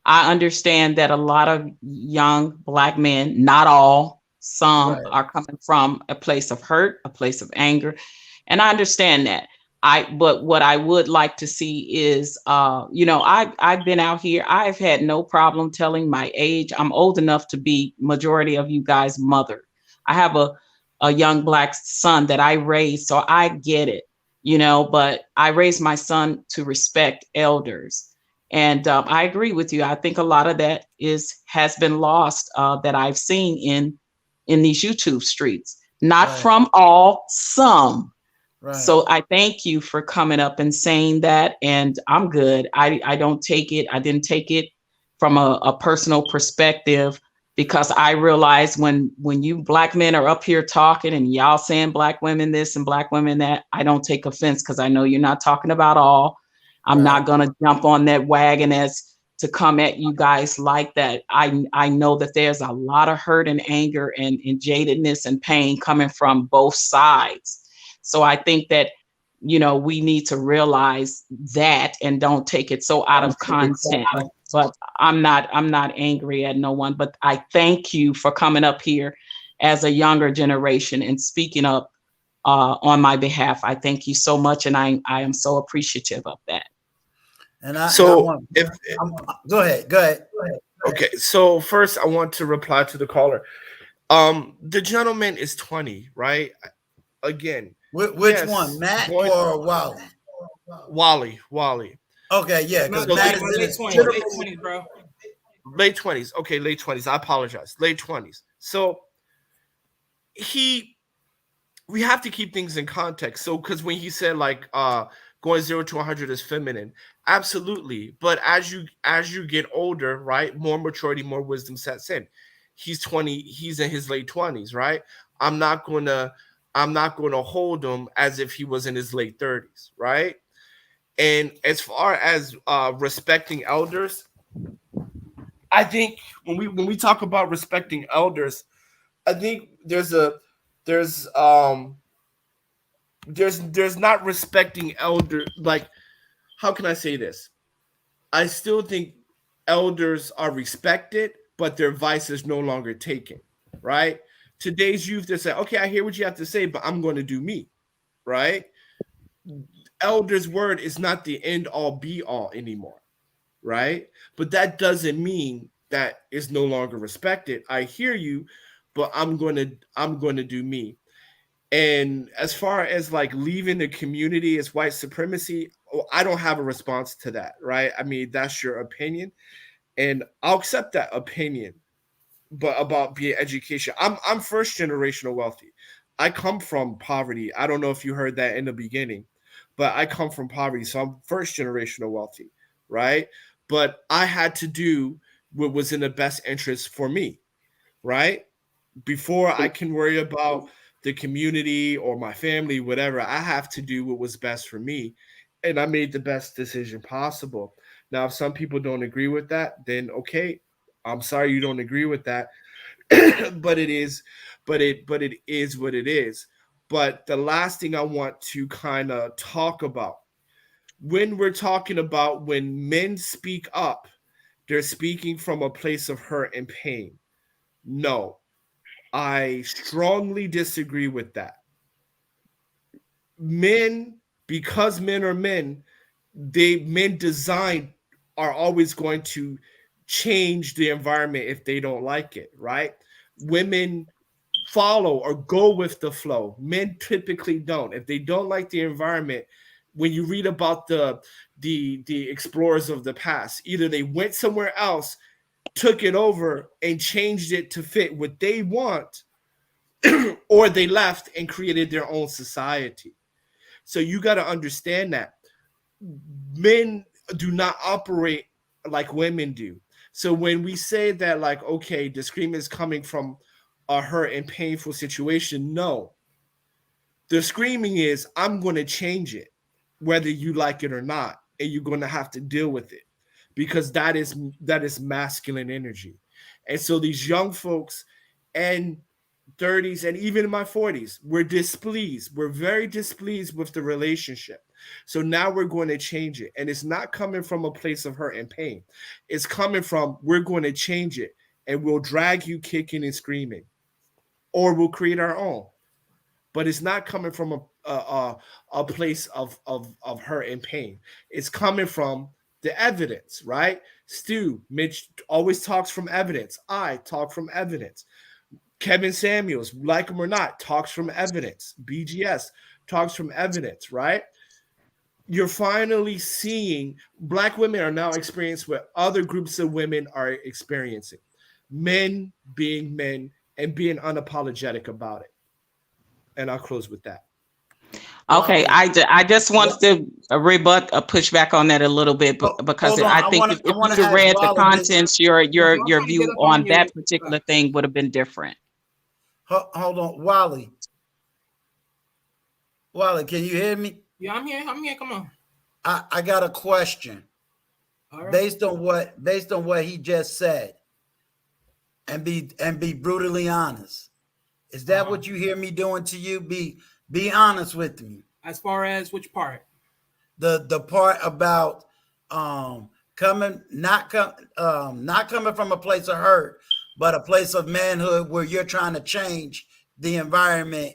I understand that a lot of young black men, not all, some Right. are coming from a place of hurt, a place of anger, and I understand that. But what I would like to see is, you know, I've been out here. I've had no problem telling my age. I'm old enough to be majority of you guys' mother. I have a young black son that I raised, so I get it, you know. But I raised my son to respect elders, and I agree with you. I think a lot of that has been lost that I've seen in these YouTube streets. Not Right. from all, some. Right. So I thank you for coming up and saying that, and I'm good. I don't take it. I didn't take it from a personal perspective, because I realize when you black men are up here talking and y'all saying black women this and black women that, I don't take offense because I know you're not talking about all. I'm not going to jump on that wagon as to come at you guys like that. I know that there's a lot of hurt and anger and jadedness and pain coming from both sides. So I think that, you know, we need to realize that and don't take it so out of content. But I'm not angry at no one, but I thank you for coming up here as a younger generation and speaking up on my behalf. I thank you so much, and I am so appreciative of that. And I So want, go ahead. Okay, so first I want to reply to the caller. The gentleman is 20, right? Again, Which yes, one, Matt going- or Wally? Wally. Okay, yeah, because No, Matt is late in his 20s, late 20s, bro. Late 20s. Okay, late 20s. I apologize. Late 20s. So we have to keep things in context. So because when he said like going 0 to 100 is feminine, absolutely. But as you get older, right, more maturity, more wisdom sets in. He's 20, he's in his late 20s, right? I'm not gonna I'm not going to hold him as if he was in his late 30s, right? And as far as respecting elders, I think when we talk about respecting elders, I think there's not respecting elder, like, how can I say this? I still think elders are respected, but their advice is no longer taken, right? Today's youth, they say, okay, I hear what you have to say, but I'm going to do me, right? Elders' word is not the end all be all anymore, right? But that doesn't mean that it's no longer respected. I hear you, but I'm going to do me. And as far as like leaving the community as white supremacy, I don't have a response to that, right? I mean, that's your opinion, and I'll accept that opinion. But about being education, I'm first generational wealthy. I come from poverty. I don't know if you heard that in the beginning, but I come from poverty, so I'm first generational wealthy, right? But I had to do what was in the best interest for me, right? Before I can worry about the community or my family, whatever, I have to do what was best for me. And I made the best decision possible. Now, if some people don't agree with that, then okay, I'm sorry you don't agree with that. but it is, but it is what it is. But the last thing I want to kind of talk about, when we're talking about when men speak up, they're speaking from a place of hurt and pain. No, I strongly disagree with that. Men, because men are men, men designed are always going to change the environment if they don't like it, right? Women follow or go with the flow. Men typically don't. If they don't like the environment, when you read about the explorers of the past, either they went somewhere else, took it over, and changed it to fit what they want, or they left and created their own society. So you got to understand that men do not operate like women do. So when we say that, like, okay, the scream is coming from a hurt and painful situation, no. The screaming is, I'm going to change it, whether you like it or not, and you're going to have to deal with it, because that is masculine energy. And so these young folks and 30s and even in my 40s, we're displeased. We're very displeased with the relationship. So now we're going to change it. And it's not coming from a place of hurt and pain. It's coming from, we're going to change it, and we'll drag you kicking and screaming, or we'll create our own. But it's not coming from a place of hurt and pain. It's coming from the evidence, right? Stu, Mitch always talks from evidence. I talk from evidence. Kevin Samuels, like him or not, talks from evidence. BGS talks from evidence, right? You're finally seeing Black women are now experiencing what other groups of women are experiencing. Men being men and being unapologetic about it. And I'll close with that. Okay, I just wanted to rebut a pushback on that a little bit, because I think if you read the contents, your view on that particular thing would have been different. Hold on, Wally. Wally, can you hear me? Yeah, I'm here. Come on. I got a question. All right. Based on what he just said, and be brutally honest. Is that what you hear me doing to you? Be honest with me. As far as which part? The part about not coming from a place of hurt, but a place of manhood where you're trying to change the environment,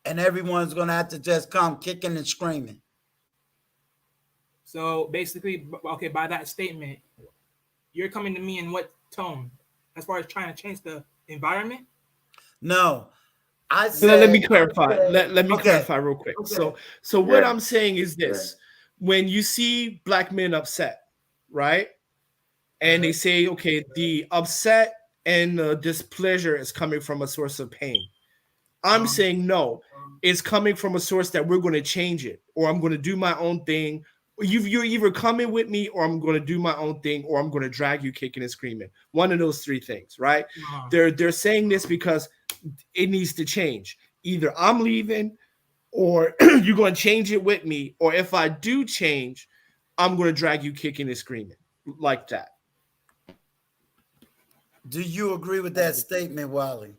and everyone's going to have to just come kicking and screaming. So basically, okay, by that statement, you're coming to me in what tone? As far as trying to change the environment? No. I said, let me clarify. Let me clarify real quick. Okay. So what I'm saying is this. When you see Black men upset, right? And they say, okay, the upset and the displeasure is coming from a source of pain. I'm saying no, it's coming from a source that we're going to change it, or I'm going to do my own thing. You're either coming with me, or I'm going to do my own thing, or I'm going to drag you kicking and screaming. One of those three things, right? They're saying this because it needs to change. either I'm leaving or you're going to change it with me. Or if I do change, I'm going to drag you kicking and screaming like that. Do you agree with that statement, Wally?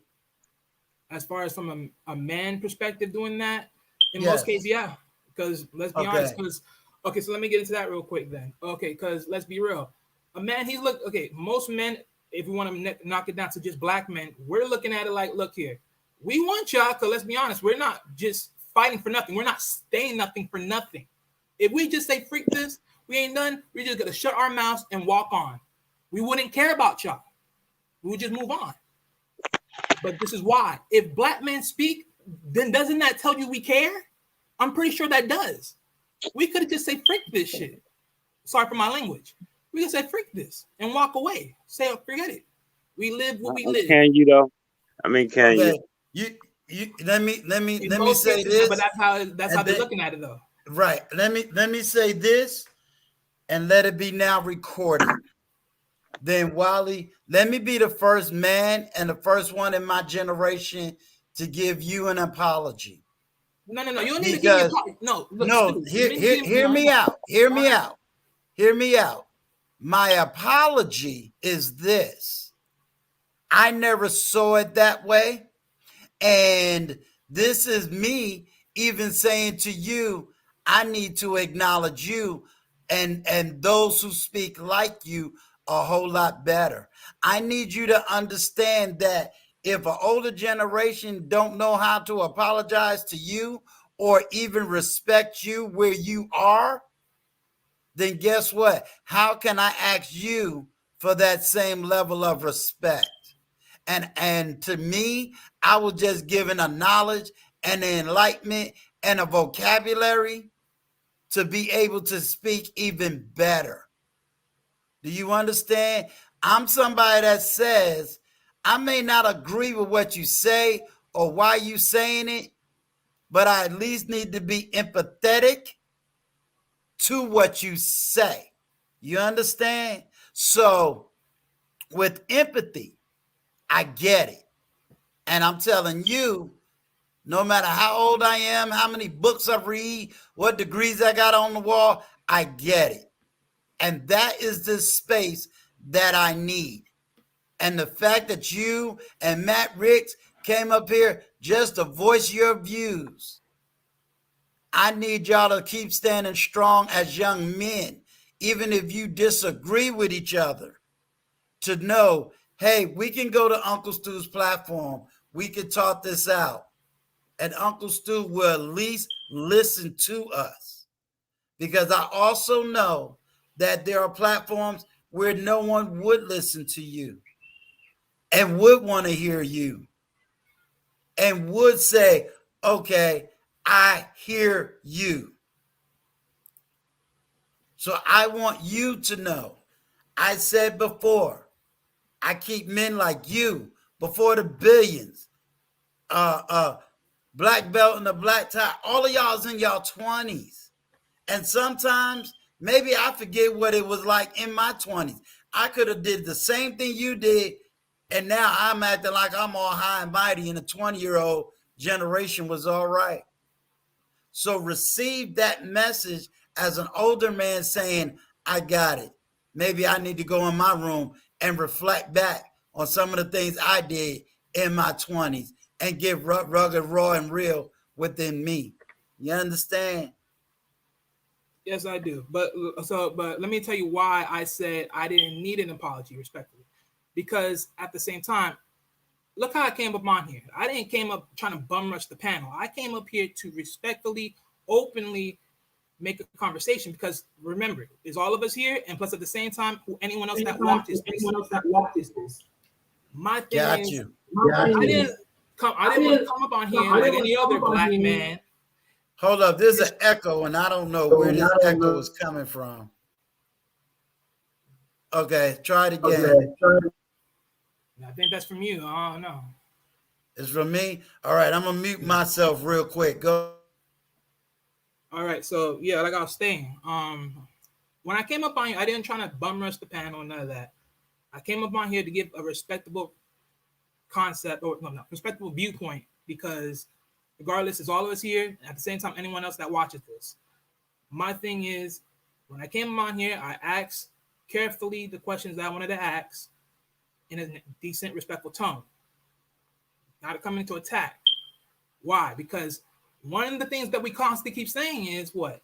As far as from a man perspective doing that, in Yes. most cases, yeah. Because let's be honest, because okay, so let me get into that real quick then. Okay, because let's be real. A man, most men, if we want to knock it down to just black men, we're looking at it like, look here, we want y'all, because let's be honest, we're not just fighting for nothing. We're not staying nothing for nothing. If we just say freak this, we ain't done, we're just gonna shut our mouths and walk on. We wouldn't care about y'all. We would just move on. But this is why. If black men speak, then doesn't that tell you we care? I'm pretty sure that does. We could have just said freak this shit. Sorry for my language. We could say freak this and walk away. Say, forget it. We live what we live. Can you though? I mean, can you? You let me say cases, this. But that's how they're looking at it though. Right. Let me say this and let it be now recorded. Then Wally, let me be the first man and the first one in my generation to give you an apology. No. You don't need to give me an apology. No. Hear me out. Hear me out. Hear me out. My apology is this. I never saw it that way. And this is me even saying to you, I need to acknowledge you and those who speak like you a whole lot better. I need you to understand that if an older generation don't know how to apologize to you or even respect you where you are, then guess what? How can I ask you for that same level of respect? And to me, I was just given a knowledge and an enlightenment and a vocabulary to be able to speak even better. Do you understand? I'm somebody that says, I may not agree with what you say or why you saying it, but I at least need to be empathetic to what you say. You understand? So with empathy, I get it. And I'm telling you, no matter how old I am, how many books I read, what degrees I got on the wall, I get it. And that is the space that I need. And the fact that you and Matt Ricks came up here just to voice your views, I need y'all to keep standing strong as young men, even if you disagree with each other, to know, hey, we can go to Uncle Stu's platform. We can talk this out. And Uncle Stu will at least listen to us. Because I also know that there are platforms where no one would listen to you and would want to hear you and would say, okay, I hear you. So I want you to know, I said before, I keep men like you before the billions. Black belt and the black tie, all of y'all is in y'all 20s. And sometimes maybe I forget what it was like in my 20s. I could have did the same thing you did, and now I'm acting like I'm all high and mighty, and the 20-year-old generation was all right. So receive that message as an older man saying, I got it. Maybe I need to go in my room and reflect back on some of the things I did in my 20s and get rugged, raw, and real within me. You understand? Yes, I do. But let me tell you why I said I didn't need an apology, respectfully. Because at the same time, look how I came up on here. I didn't came up trying to bum rush the panel. I came up here to respectfully, openly make a conversation. Because remember, there's all of us here, and plus at the same time, anyone else that walked this space. My thing is, I didn't want to come up on here like any other black man. Hold up, there's an echo, and I don't know where this echo is coming from. Okay, try it again. I think that's from you. I don't know. It's from me? All right, I'm going to mute myself real quick. Go. All right, so yeah, like I was saying, when I came up on here, I didn't try to bum rush the panel, none of that. I came up on here to give a respectable concept, or respectable viewpoint, because regardless, it's all of us here. At the same time, anyone else that watches this. My thing is, when I came on here, I asked carefully the questions that I wanted to ask in a decent, respectful tone. Not coming to attack. Why? Because one of the things that we constantly keep saying is what?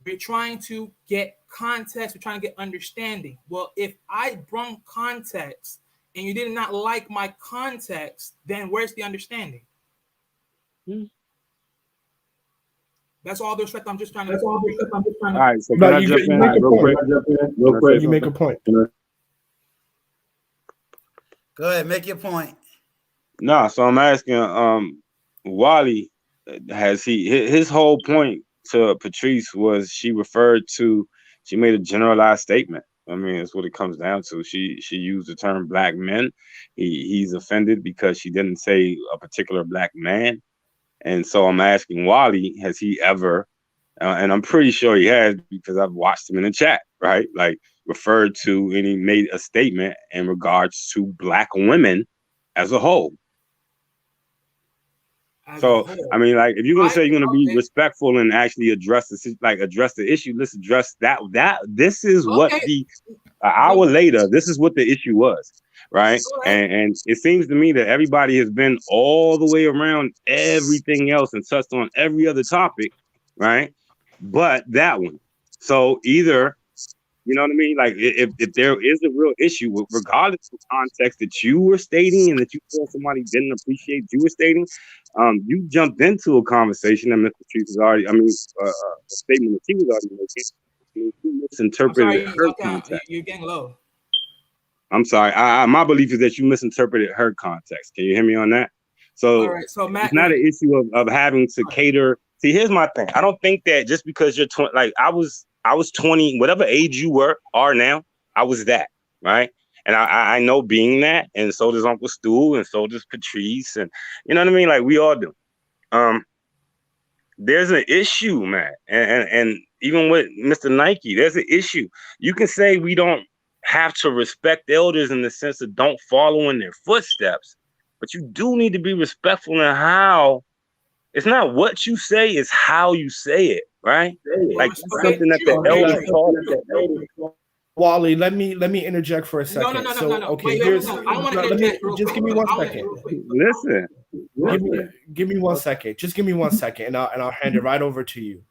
We're trying to get context. We're trying to get understanding. Well, if I brought context and you did not like my context, then where's the understanding? That's all the respect I'm just trying to. All right, so can I jump in real quick? Real quick, you make a point. Go ahead, make your point. No, so I'm asking, Wally, has his whole point to Patrice was she made a generalized statement. I mean, that's what it comes down to. She used the term black men. He's offended because she didn't say a particular black man. And so I'm asking Wally, has he ever, and I'm pretty sure he has because I've watched him in the chat, right? Like referred to, and he made a statement in regards to black women as a whole. So, I mean, like, if you're going to say you're going to be respectful and actually address the issue, let's address that. This is what an hour later, this is what the issue was, right? And it seems to me that everybody has been all the way around everything else and touched on every other topic, right? But that one. So either, you know what I mean? Like, if there is a real issue, regardless of the context that you were stating and that you feel somebody didn't appreciate you were stating, you jumped into a conversation that Mr. Patrice was already, a statement that he was already making. You misinterpreted her context. You're getting low. I'm sorry. My belief is that you misinterpreted her context. Can you hear me on that? So, Matt, it's not an issue of having to cater. See, here's my thing. I don't think that just because you're 20, like I was 20, whatever age you are now, I was that, right? And I know being that, and so does Uncle Stu, and so does Patrice, and you know what I mean? Like we all do. There's an issue, man. And even with Mr. Nike, there's an issue. You can say we don't have to respect elders in the sense of don't follow in their footsteps, but you do need to be respectful in how. It's not what you say, it's how you say it, right? Like something that the elders taught. Wally, let me interject for a second. No. Okay, just give me 1 second. Listen. Give me 1 second. Just give me 1 second, and I'll hand it right over to you.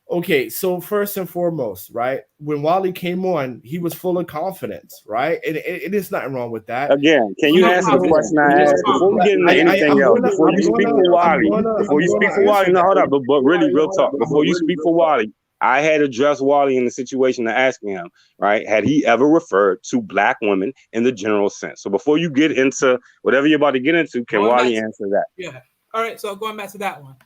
Okay, so first and foremost, right? When Wally came on, he was full of confidence, right? And it is nothing wrong with that. Again, can you answer the question I asked before we get into anything else? Before you speak for Wally, no, hold up, but really, real talk. Before you speak for Wally, I had addressed Wally in the situation of asking him, right? Had he ever referred to black women in the general sense? So before you get into whatever you're about to get into, can Wally answer that? Yeah. All right. So going back to that one,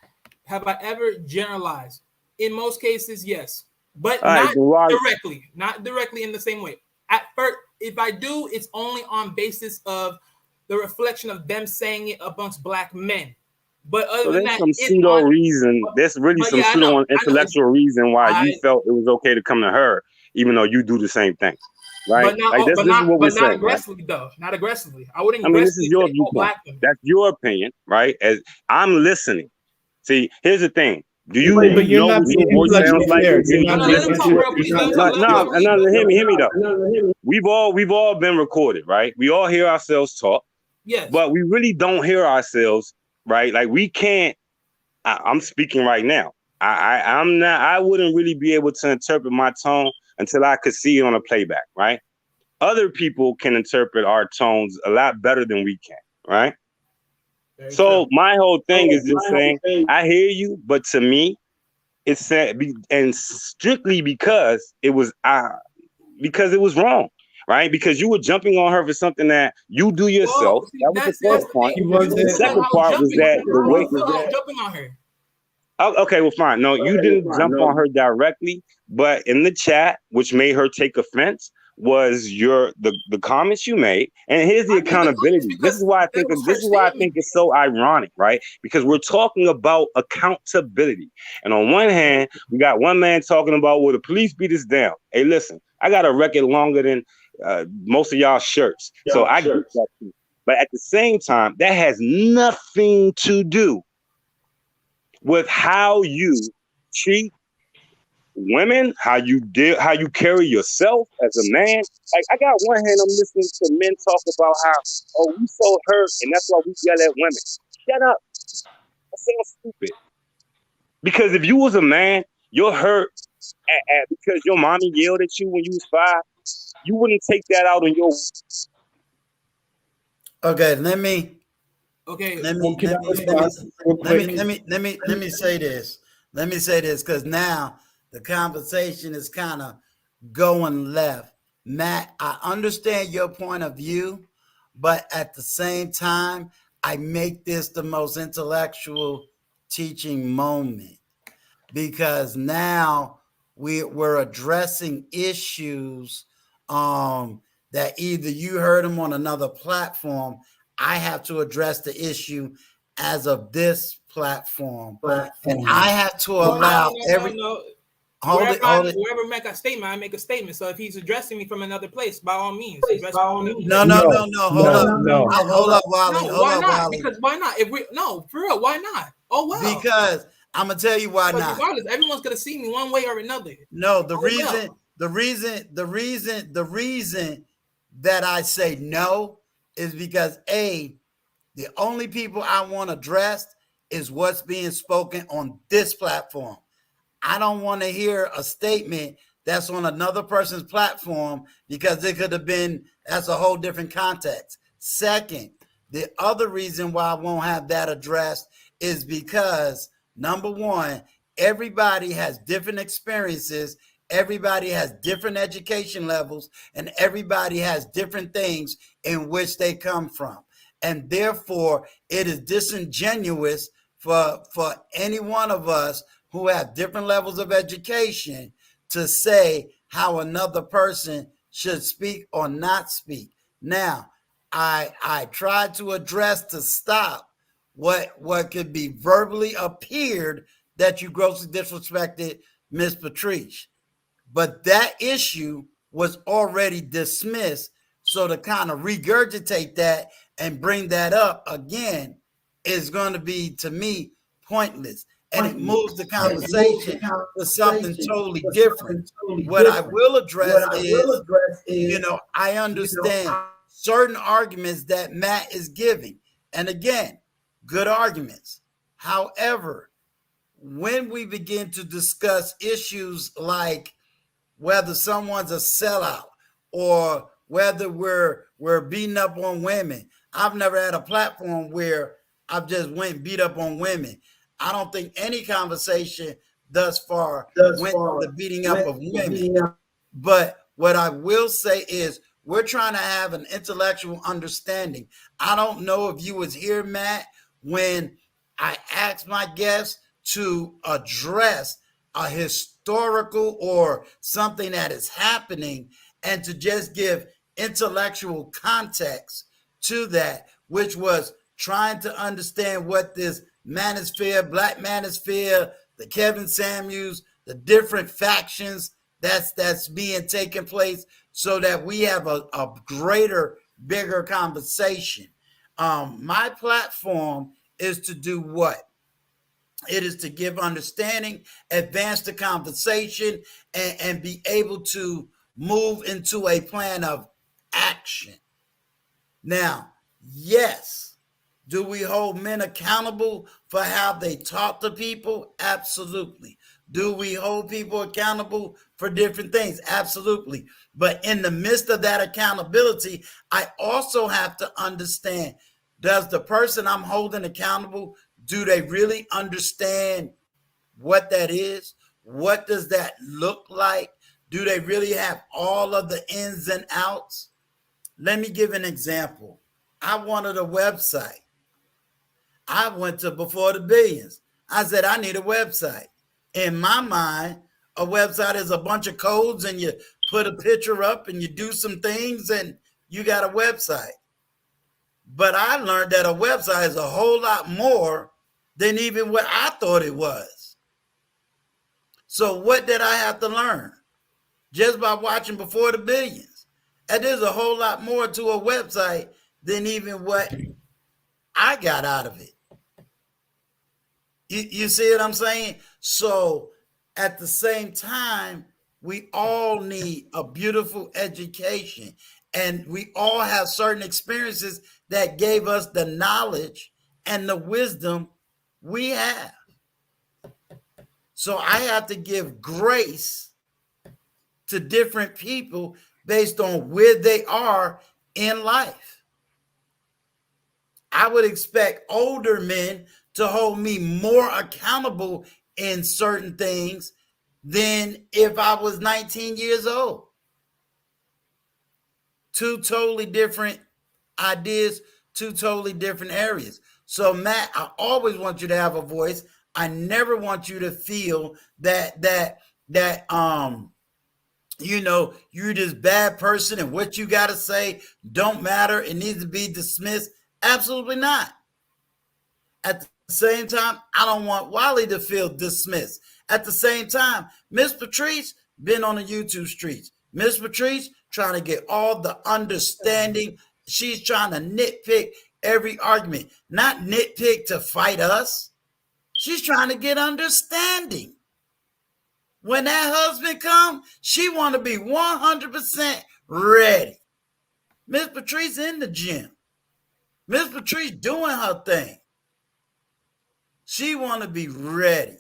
have I ever generalized? In most cases, yes, but not directly in the same way. At first, if I do, it's only on basis of the reflection of them saying it amongst black men. But other than that, some pseudo reason. There's really some pseudo intellectual reason why you felt it was okay to come to her, even though you do the same thing, right? But not, like this is what we're saying. Aggressively, though. Not aggressively. I wouldn't. This is your viewpoint. That's your opinion, right? As I'm listening. See, here's the thing. Do you know what your voice sounds like? No, hear me though. We've all been recorded, right? We all hear ourselves talk. Yes. But we really don't hear ourselves, right? Like we can't. I'm speaking right now. I'm not. I wouldn't really be able to interpret my tone until I could see it on a playback, right? Other people can interpret our tones a lot better than we can, right? So my whole thing is just saying, I hear you, but to me, it's sad, and strictly because it was wrong, right? Because you were jumping on her for something that you do yourself. That was the first part. The second part was that the way jumping on her. Oh, okay, well, fine. No, you didn't jump on her directly, but in the chat, which made her take offense, was the comments you made, and here's the accountability. This is why I think it's so ironic, right? Because we're talking about accountability, and on one hand, we got one man talking about, well, the police beat us down. Hey, listen, I got a record longer than most of y'all shirts, so I get that too. But at the same time, that has nothing to do with how you treat women, how you carry yourself as a man. Like, I got one hand, I'm listening to men talk about how, oh, we so hurt and that's why we yell at women. Shut up. That sounds stupid. Because if you was a man, you're hurt because your mommy yelled at you when you was 5. You wouldn't take that out on your. Okay, let me Can I respond real quick? let me say this. Let me say this, because now the conversation is kind of going left. Matt, I understand your point of view, but at the same time, I make this the most intellectual teaching moment, because now we're addressing issues that either you heard them on another platform. I have to address the issue as of this platform, and I have to allow No. Hold it. Wherever make a statement, I make a statement. So if he's addressing me from another place, by all means, address me from another No, hold up, Wally. No, Hold why up, not? Wally. Because why not? For real, why not? Oh well. Because I'm gonna tell you why Because not. regardless, everyone's gonna see me one way or another. No, the reason that I say no is because the only people I want addressed is what's being spoken on this platform. I don't want to hear a statement that's on another person's platform, because it could have been, that's a whole different context. Second, the other reason why I won't have that addressed is because, number one, everybody has different experiences, everybody has different education levels, and everybody has different things in which they come from. And therefore, it is disingenuous for any one of us who have different levels of education to say how another person should speak or not speak. Now, I tried to address to stop what could be verbally appeared that you grossly disrespected Miss Patrice. But that issue was already dismissed. So to kind of regurgitate that and bring that up again is going to be, to me, pointless. And it moves the conversation to something totally different. What I will address is, I understand certain arguments that Matt is giving. And again, good arguments. However, when we begin to discuss issues like whether someone's a sellout or whether we're beating up on women, I've never had a platform where I've just went and beat up on women. I don't think any conversation thus far went to the beating up of women. But what I will say is, we're trying to have an intellectual understanding. I don't know if you was here, Matt, when I asked my guests to address a historical or something that is happening, and to just give intellectual context to that, which was trying to understand what this Manosphere, Black Manosphere, the Kevin Samuels, the different factions that's being taken place, so that we have a greater, bigger conversation. My platform is to do what? It is to give understanding, advance the conversation, and be able to move into a plan of action. Now, yes, do we hold men accountable for how they talk to people? Absolutely. Do we hold people accountable for different things? Absolutely. But in the midst of that accountability, I also have to understand, does the person I'm holding accountable, do they really understand what that is? What does that look like? Do they really have all of the ins and outs? Let me give an example. I wanted a website. I went to Before the Billions. I said, I need a website. In my mind, a website is a bunch of codes, and you put a picture up and you do some things and you got a website. But I learned that a website is a whole lot more than even what I thought it was. So what did I have to learn? Just by watching Before the Billions. And there's a whole lot more to a website than even what I got out of it. You see what I'm saying? So at the same time, we all need a beautiful education, and we all have certain experiences that gave us the knowledge and the wisdom we have. So I have to give grace to different people based on where they are in life. I would expect older men to hold me more accountable in certain things than if I was 19 years old. Two totally different ideas, two totally different areas. So Matt, I always want you to have a voice. I never want you to feel that you know, you're this bad person and what you got to say don't matter. It needs to be dismissed. Absolutely not. At the same time, I don't want Wally to feel dismissed. At the same time, Miss Patrice been on the YouTube streets. Miss Patrice trying to get all the understanding. She's trying to nitpick every argument, not nitpick to fight us. She's trying to get understanding. When that husband comes, she want to be 100% ready. Miss Patrice in the gym. Miss Patrice doing her thing. She want to be ready.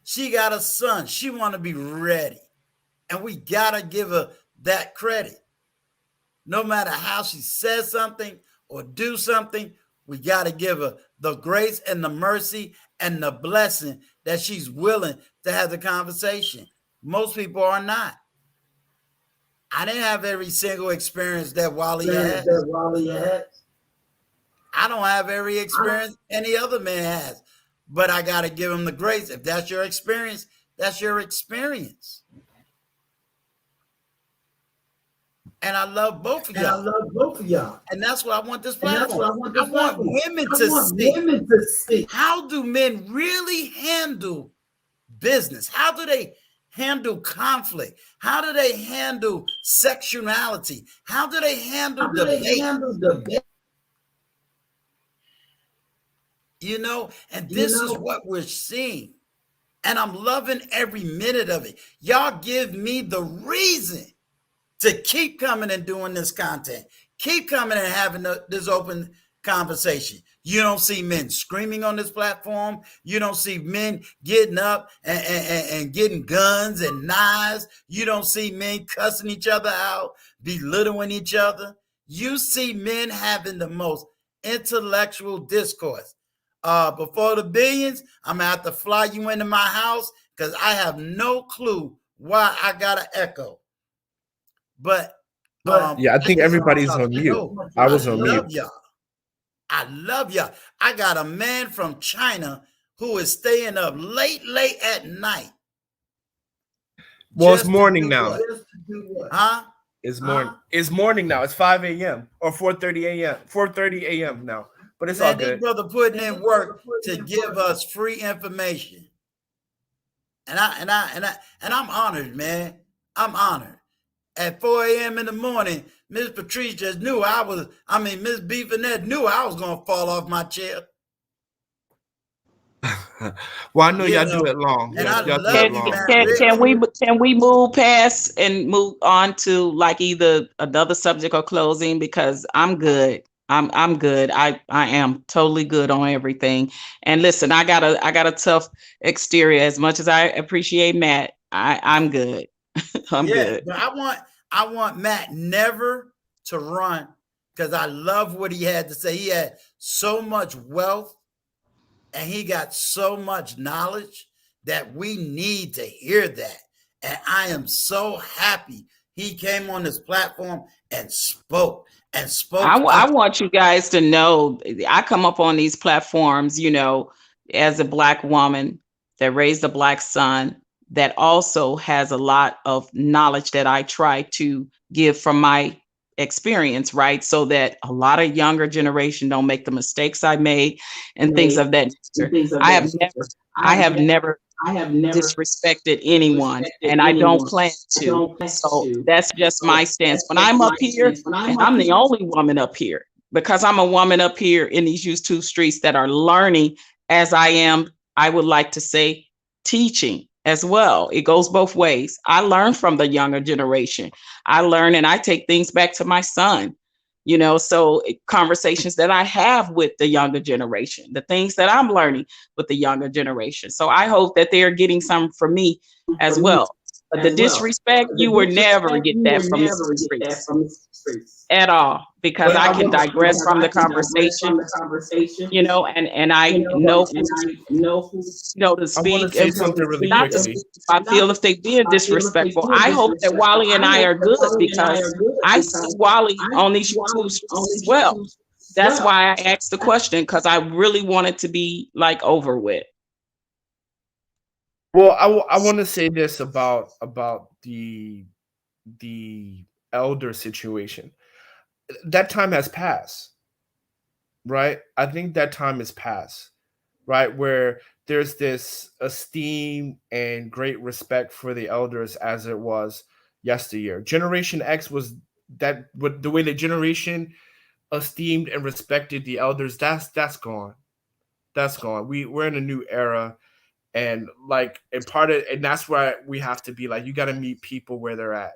She got a son. She want to be ready. And we got to give her that credit. No matter how she says something or do something, we got to give her the grace and the mercy and the blessing that she's willing to have the conversation. Most people are not. I didn't have every single experience that Wally had. I don't have every experience any other man has, but I got to give him the grace. If that's your experience, that's your experience. And I love both of y'all. And that's what I want this platform. I want women to see. How do men really handle business? How do they handle conflict? How do they handle sexuality? How do they handle debate? You know, and this is what we're seeing. And I'm loving every minute of it. Y'all give me the reason to keep coming and doing this content. Keep coming and having this open conversation. You don't see men screaming on this platform. You don't see men getting up and getting guns and knives. You don't see men cussing each other out, belittling each other. You see men having the most intellectual discourse. Before the billions, I'm going to have to fly you into my house because I have no clue why I got an echo. But yeah, I think everybody's on mute. I was on mute. I love y'all. I got a man from China who is staying up late at night. Well, it's morning now. Huh? It's morning. It's morning now. It's 5 a.m. or 4:30 a.m. 4:30 a.m. now. But it's all good. This brother putting in work to give us free information. And I'm honored, man. I'm honored. At 4 a.m. in the morning, Miss Patrice just knew Miss Beefinette knew I was going to fall off my chair. Well, I know y'all do it long. And Can we move past and move on to like either another subject or closing? Because I'm good. I'm good. I am totally good on everything. And listen, I got a tough exterior. As much as I appreciate Matt, I'm good. I'm good. But I want Matt never to run because I love what he had to say. He had so much wealth and he got so much knowledge that we need to hear that. And I am so happy he came on this platform and spoke. I want you guys to know I come up on these platforms, you know, as a Black woman that raised a Black son that also has a lot of knowledge that I try to give from my experience, right? So that a lot of younger generation don't make the mistakes I made and things of that nature. I have never disrespected anyone, and I don't plan to. So that's just my stance. When I'm up here, and I'm the only woman up here, because I'm a woman up here in these YouTube streets that are learning as I am I would like to say teaching as well. It goes both ways. I learn from the younger generation. I learn and I take things back to my son, so conversations that I have with the younger generation, the things that I'm learning with the younger generation. So I hope that they're getting some from me as well. But the disrespect, you will never get that from the streets at all, because But I I can want to digress from the conversation, and I know who to I want to speak say and something really not to quickly. speak if I feel if they being disrespectful. I hope that Wally and I are good, because I see Wally on these YouTube streets as well. That's why I asked the question, because I really wanted to be like over with. Well, I want to say this about the elder situation. That time has passed, right? I think that time has passed, right? Where there's this esteem and great respect for the elders as it was yesteryear. Generation X was that, with the way the generation esteemed and respected the elders. That's gone. That's gone. We're in a new era, and that's why we have to be like, you got to meet people where they're at,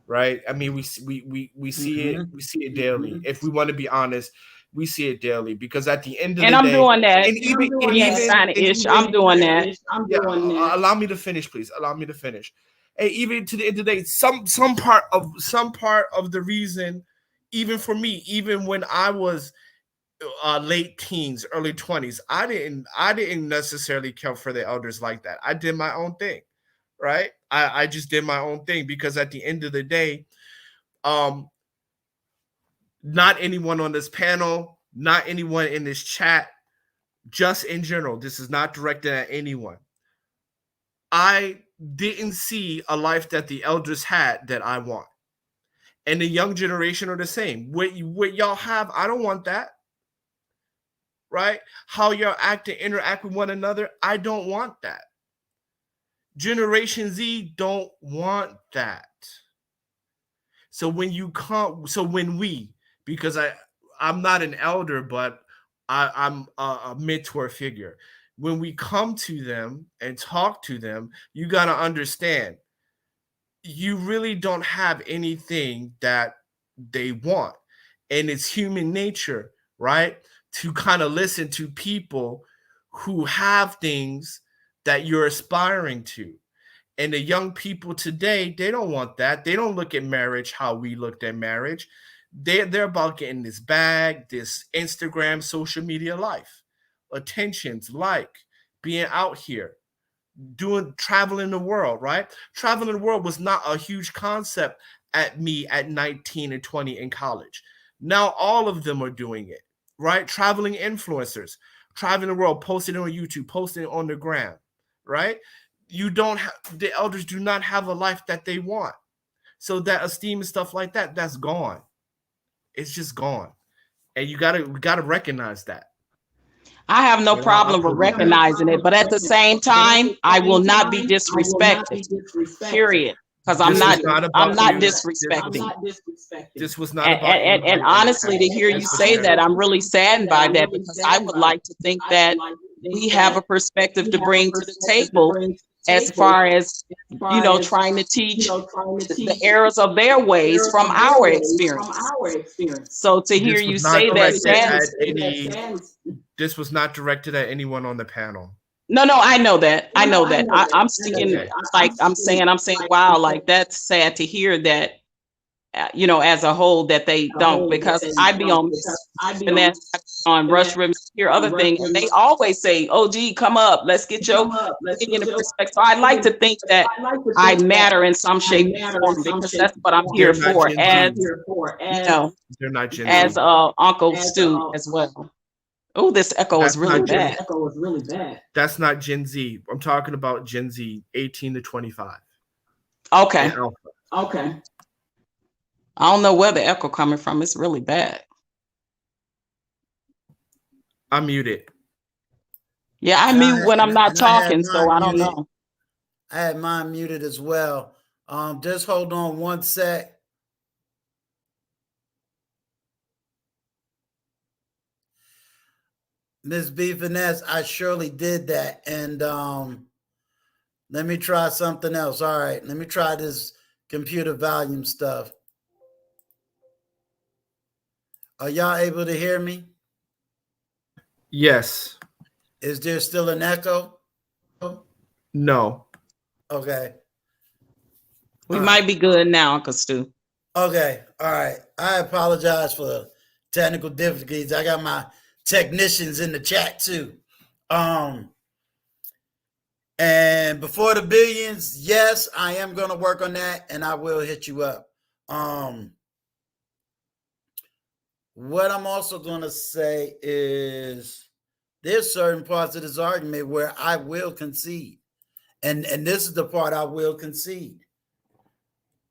right? I mean, we see it, we see it daily. If we want to be honest, we see it daily, because at the end of And the I'm day, doing that. and Yes, kind of ish. I'm doing that. yeah, allow me to finish, please. Allow me to finish. And even to the end of the day, some part of the reason, even for me, even when I was late teens, early 20s, I didn't necessarily care for the elders like that. I did my own thing, right? I just did my own thing, because at the end of the day, not anyone on this panel, not anyone in this chat, just in general, this is not directed at anyone. I didn't see a life that the elders had that I want. And the young generation are the same. What y'all have, I don't want that. Right? How y'all act and interact with one another, I don't want that. Generation Z don't want that. So when we, because I'm not an elder, but I'm a mentor figure. When we come to them and talk to them, you got to understand, you really don't have anything that they want. And it's human nature, right? To kind of listen to people who have things that you're aspiring to. And the young people today, they don't want that. They don't look at marriage how we looked at marriage. They're about getting this bag, this Instagram, social media life, attentions, being out here, traveling the world, right? Traveling the world was not a huge concept at 19 and 20 in college. Now all of them are doing it, right? Traveling influencers, traveling the world, posting on YouTube, posting on the gram, right? The elders do not have a life that they want. So that esteem and stuff like that, that's gone. It's just gone. And we gotta recognize that. I have no problem with recognizing it, but at the same time, I will not be disrespected. Period. Because I'm not disrespecting. This was not about you. And honestly, to hear you say that, I'm really saddened by that, because I would like to think that we have a perspective to bring to the table, as far as trying to teach the errors of their ways from our experience. So to hear you say that saddens. This was not directed at anyone on the panel. No, I know that. I'm speaking like I'm saying, wow, like that's sad to hear that, as a whole, that they don't, because I be on Rush Ribbon, hear other things, and they always say, "Oh, gee, come up, let's get your opinion and perspective." So I'd like to think that I matter in some shape or form, because that's what I'm here for, as they're not Gen as Z. Uncle Stu as well. Oh, this echo is really bad. That's not Gen Z. I'm talking about Gen Z, 18 to 25. Okay. I don't know where the echo coming from. It's really bad. I'm muted. Yeah, I mute when I'm not talking, so I don't know. I had mine muted as well. Just hold on one sec. Miss B Finesse, I surely did that. And let me try something else. All right, let me try this computer volume stuff. Are y'all able to hear me? Yes. Is there still an echo? No. Okay. We might be good now, Uncle Stu. Okay. All right. I apologize for technical difficulties. I got my technicians in the chat too. And before the billions, yes, I am going to work on that, and I will hit you up. What I'm also going to say is there's certain parts of this argument where I will concede. And this is the part I will concede.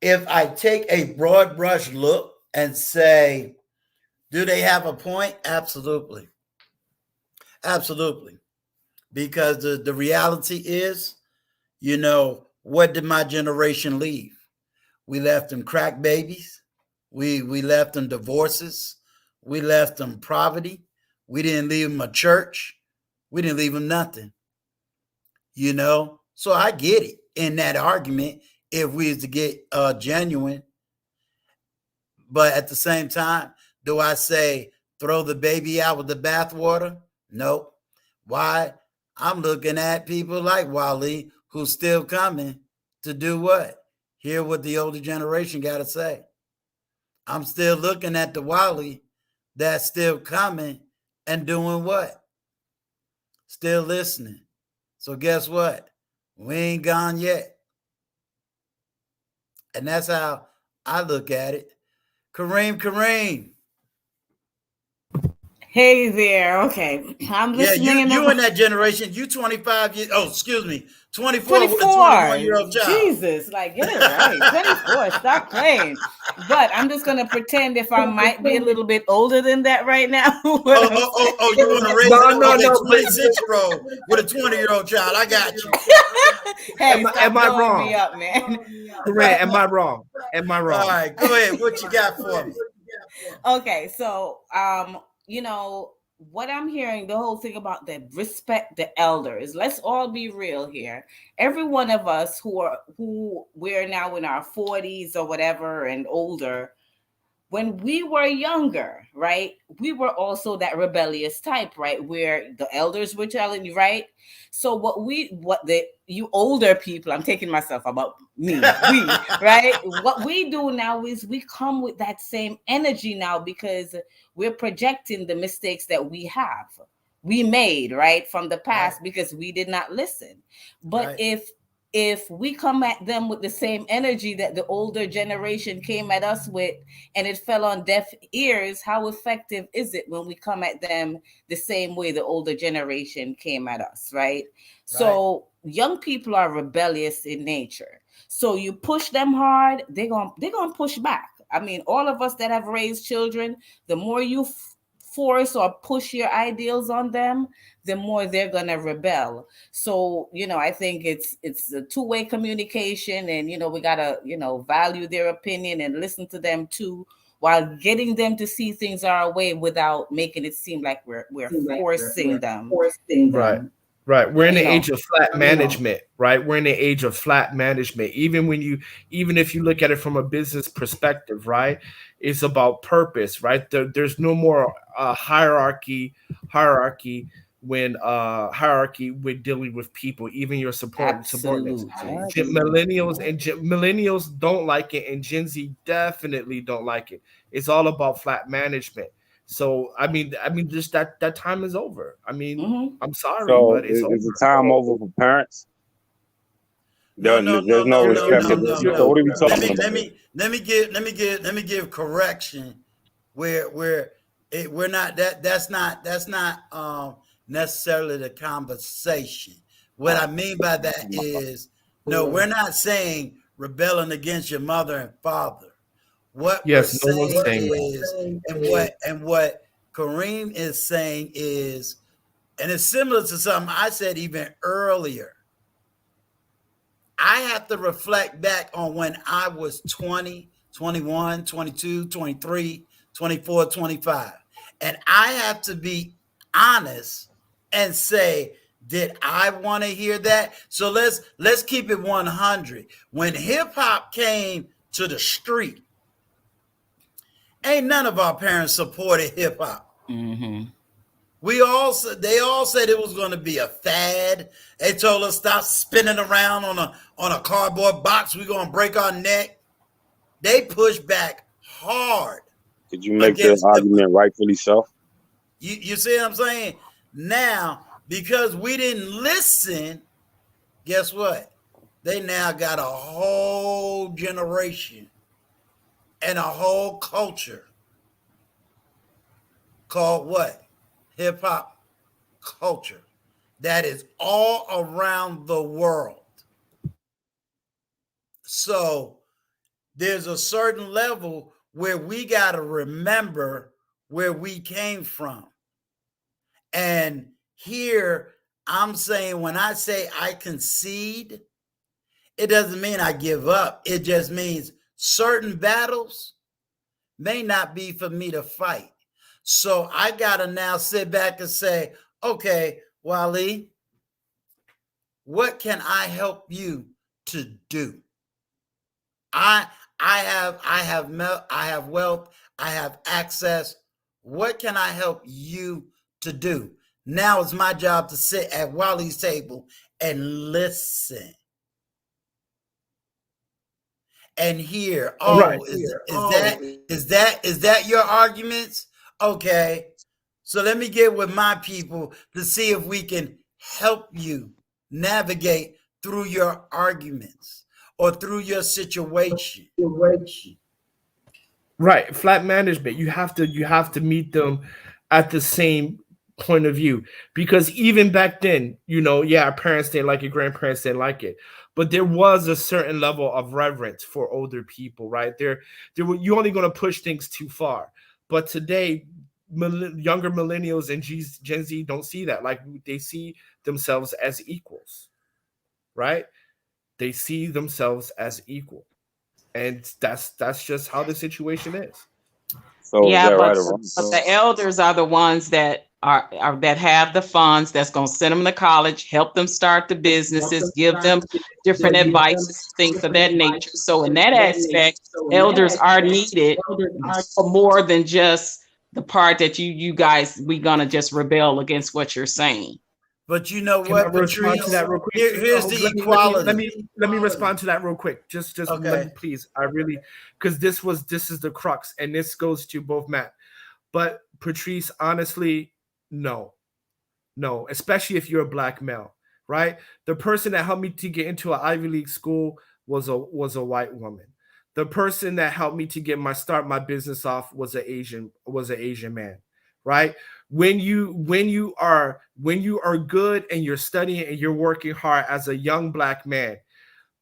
If I take a broad brush look and say, do they have a point? Absolutely. Absolutely. Because the reality is, what did my generation leave? We left them crack babies. We left them divorces. We left them poverty. We didn't leave them a church. We didn't leave them nothing. So I get it in that argument if we is to get genuine. But at the same time, do I say throw the baby out with the bathwater? Nope. Why? I'm looking at people like Wally who's still coming to do what? Hear what the older generation got to say. I'm still looking at the Wally that's still coming and doing what? Still listening. So guess what? We ain't gone yet. And that's how I look at it. Kareem. Hey there. Okay. I'm listening. Yeah, you in that generation. You 25 years. Oh, excuse me. 24 with a 24. 21-year-old child. Jesus, like get it right. 24. Stop playing. But I'm just gonna pretend if I might be a little bit older than that right now. You want to raise a 26-year-old with a 20-year-old child? I got you. Hey, am I wrong? Me up, man. Correct. Am I wrong? All right, go ahead. What you got for me? Okay, so what I'm hearing, the whole thing about the respect the elders. Let's all be real here. Every one of us who we're now in our 40s or whatever and older, when we were younger, right, we were also that rebellious type, right, where the elders were telling you, right? So you older people, I'm taking myself about me, right? What we do now is we come with that same energy now because we're projecting the mistakes that we made, right, from the past, right, because we did not listen. But right, if we come at them with the same energy that the older generation came at us with and it fell on deaf ears, how effective is it when we come at them the same way the older generation came at us, right? So young people are rebellious in nature. So you push them hard, they're gonna push back. I mean, all of us that have raised children, the more you force or push your ideals on them, the more they're gonna rebel. So I think it's a two-way communication, and we gotta value their opinion and listen to them too, while getting them to see things our way without making it seem like we're forcing them. Right. We're in the age of flat management, right? We're in the age of flat management. Even if you look at it from a business perspective, right? It's about purpose, right? There's no more hierarchy when dealing with people, even your subordinates. Millennials don't like it, and Gen Z definitely don't like it. It's all about flat management. So I mean, just that time is over. I mean, I'm sorry, but it's over. Is the time over for parents? There's no respect. So what are we talking about? Let me give correction where we're not that's not necessarily the conversation. What I mean by that is, no, we're not saying rebelling against your mother and father. What we're saying is, and what Kareem is saying is, and it's similar to something I said even earlier. I have to reflect back on when I was 20, 21, 22, 23, 24, 25. And I have to be honest and say, did I want to hear that? So let's keep it 100. When hip hop came to the street, ain't none of our parents supported hip hop. Mm-hmm. They all said it was going to be a fad. They told us stop spinning around on a cardboard box. We're going to break our neck. They pushed back hard. Could you make the argument rightfully so? You see what I'm saying? Now, because we didn't listen, guess what? They now got a whole generation and a whole culture called what? Hip hop culture. That is all around the world. So there's a certain level where we got to remember where we came from. And here I'm saying, when I say I concede, it doesn't mean I give up. It just means certain battles may not be for me to fight. So I got to now sit back and say, okay, Wally, what can I help you to do? I have wealth, I have access. What can I help you to do? Now it's my job to sit at Wally's table and listen and hear. Oh, Right. Is that your arguments? Okay. So let me get with my people to see if we can help you navigate through your arguments or through your situation. Right. Flat management. You have to meet them at the same point of view, because even back then, our parents didn't like it, grandparents didn't like it, but there was a certain level of reverence for older people, right? You're only going to push things too far. But today, younger millennials and Gen Z don't see that. Like, they see themselves as equals, right? They see themselves as equal, and that's just how the situation is. So Yeah, is that but, right or wrong? but the elders are the ones that are that have the funds that's going to send them to college, help them start the businesses, give them different advice, things of that nature. So in that aspect, elders are needed for more than just the part that you guys, we gonna just rebel against what you're saying. But you know Can I what, respond Patrice? to that real quick? Here's the equality. Let me respond to that real quick. Just Okay. let me, please. I really, because this is the crux, and this goes to both Matt. But Patrice, honestly, no, especially if you're a black male, right? The person that helped me to get into an Ivy League school was a white woman. The person that helped me to start my business off was an Asian man, right? When you are good and you're studying and you're working hard as a young black man,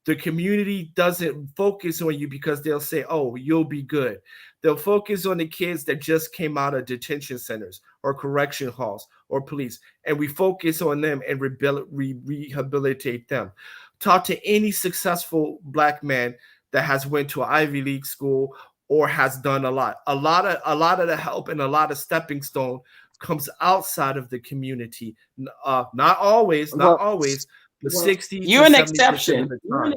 the community doesn't focus on you because they'll say, oh, you'll be good. They'll focus on the kids that just came out of detention centers or correction halls or police, and we focus on them and rehabilitate them. Talk to any successful black man that has went to an Ivy League school or has done a lot of the help and a lot of stepping stone comes outside of the community. Not always, but 60 you're to an 70% exception. of the time.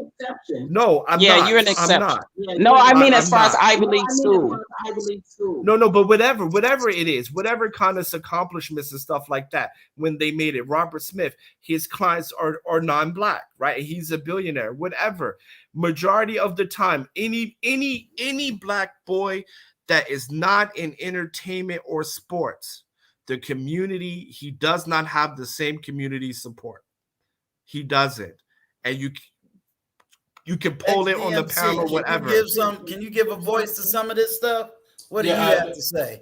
No, I'm Yeah, not. you're an I'm exception. not. No, I mean, as I'm far as not. Ivy League school. No, but whatever it is, whatever kind of accomplishments and stuff like that, when they made it, Robert Smith, his clients are non-black, right? He's a billionaire, whatever. Majority of the time, any black boy that is not in entertainment or sports, the community, he does not have the same community support. He doesn't. And you can pull it on the pound or whatever. Can you give a voice to some of this stuff? What do you have to say?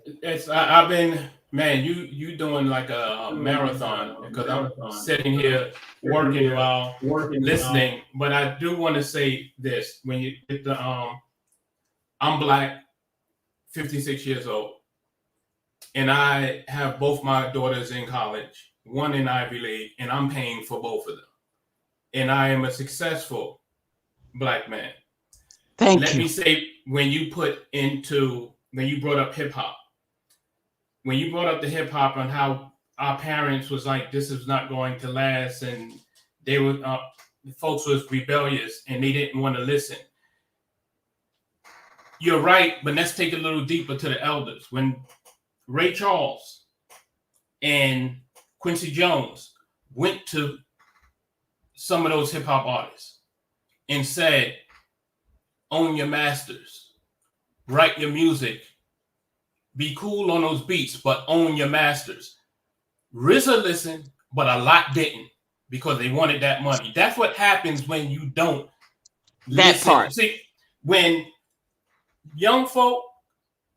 I've been, man, you doing like a marathon, because I'm sitting here working while listening. But I do want to say this: when you get the I'm black, 56 years old, and I have both my daughters in college, one in Ivy League, and I'm paying for both of them. And I am a successful black man. Let me say, when you brought up hip hop, when you brought up the hip hop and how our parents was like, this is not going to last, and they were folks was rebellious and they didn't want to listen. You're right, but let's take it a little deeper to the elders. When Ray Charles and Quincy Jones went to some of those hip hop artists and said, own your masters, write your music, be cool on those beats, but own your masters. RZA listened, but a lot didn't because they wanted that money. That's what happens when you don't listen. part. See, when young folk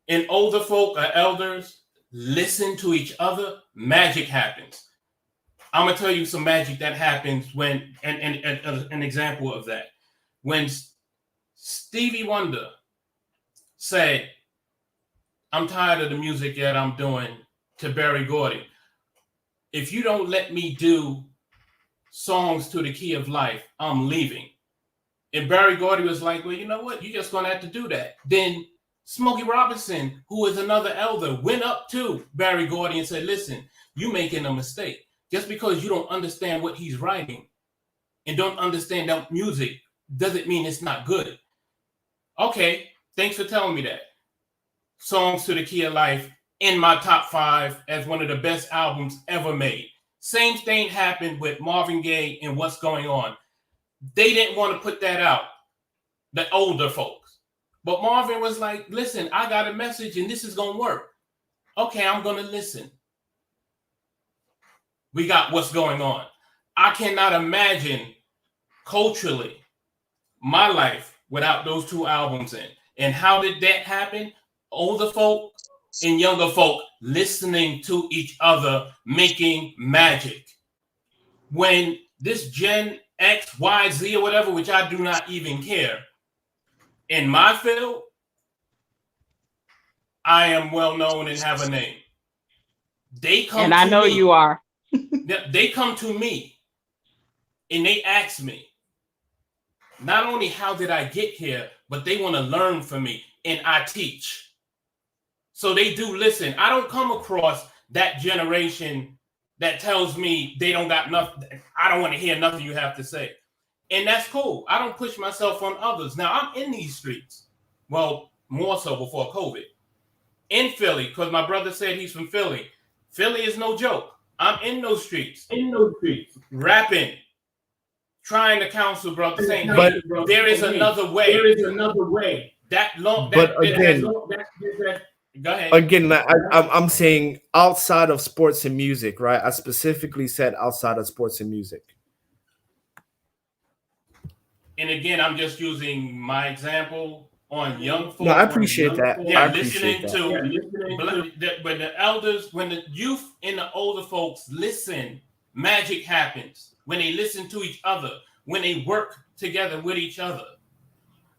and older folk or elders listen to each other, magic happens. I'm gonna tell you some magic that happens when, and an example of that. When Stevie Wonder said, I'm tired of the music that I'm doing, to Berry Gordy, if you don't let me do songs to the key of life, I'm leaving. And Berry Gordy was like, well, you know what? You're just gonna have to do that. Then Smokey Robinson, who is another elder, went up to Berry Gordy and said, listen, you're making a mistake. Just because you don't understand what he's writing and don't understand that music doesn't mean it's not good. Okay, thanks for telling me that. Songs to the Key of Life in my top 5 as one of the best albums ever made. Same thing happened with Marvin Gaye and What's Going On. They didn't want to put that out, the older folks. But Marvin was like, listen, I got a message and this is going to work. Okay, I'm going to listen. We got What's Going On. I cannot imagine culturally my life without those 2 albums in. And how did that happen? Older folk and younger folk listening to each other, making magic. When this Gen X, Y, Z, or whatever, which I do not even care, in my field, I am well known and have a name. They come and I to know me. you are. They come to me and they ask me, not only how did I get here, but they want to learn from me, and I teach. So they do listen. I don't come across that generation that tells me they don't got nothing. I don't want to hear nothing you have to say. And that's cool. I don't push myself on others. Now, I'm in these streets. Well, more so before COVID. In Philly, because my brother said he's from Philly. Philly is no joke. I'm in those streets. Rapping. Trying to counsel, brother, saying, hey, there is another way. There is another way. Go ahead. Again, I'm saying outside of sports and music, right? I specifically said outside of sports and music. And again, I'm just using my example on young folk. No, I appreciate that. Yeah, I appreciate when the elders, when the youth and the older folks listen, magic happens. When they listen to each other, when they work together with each other.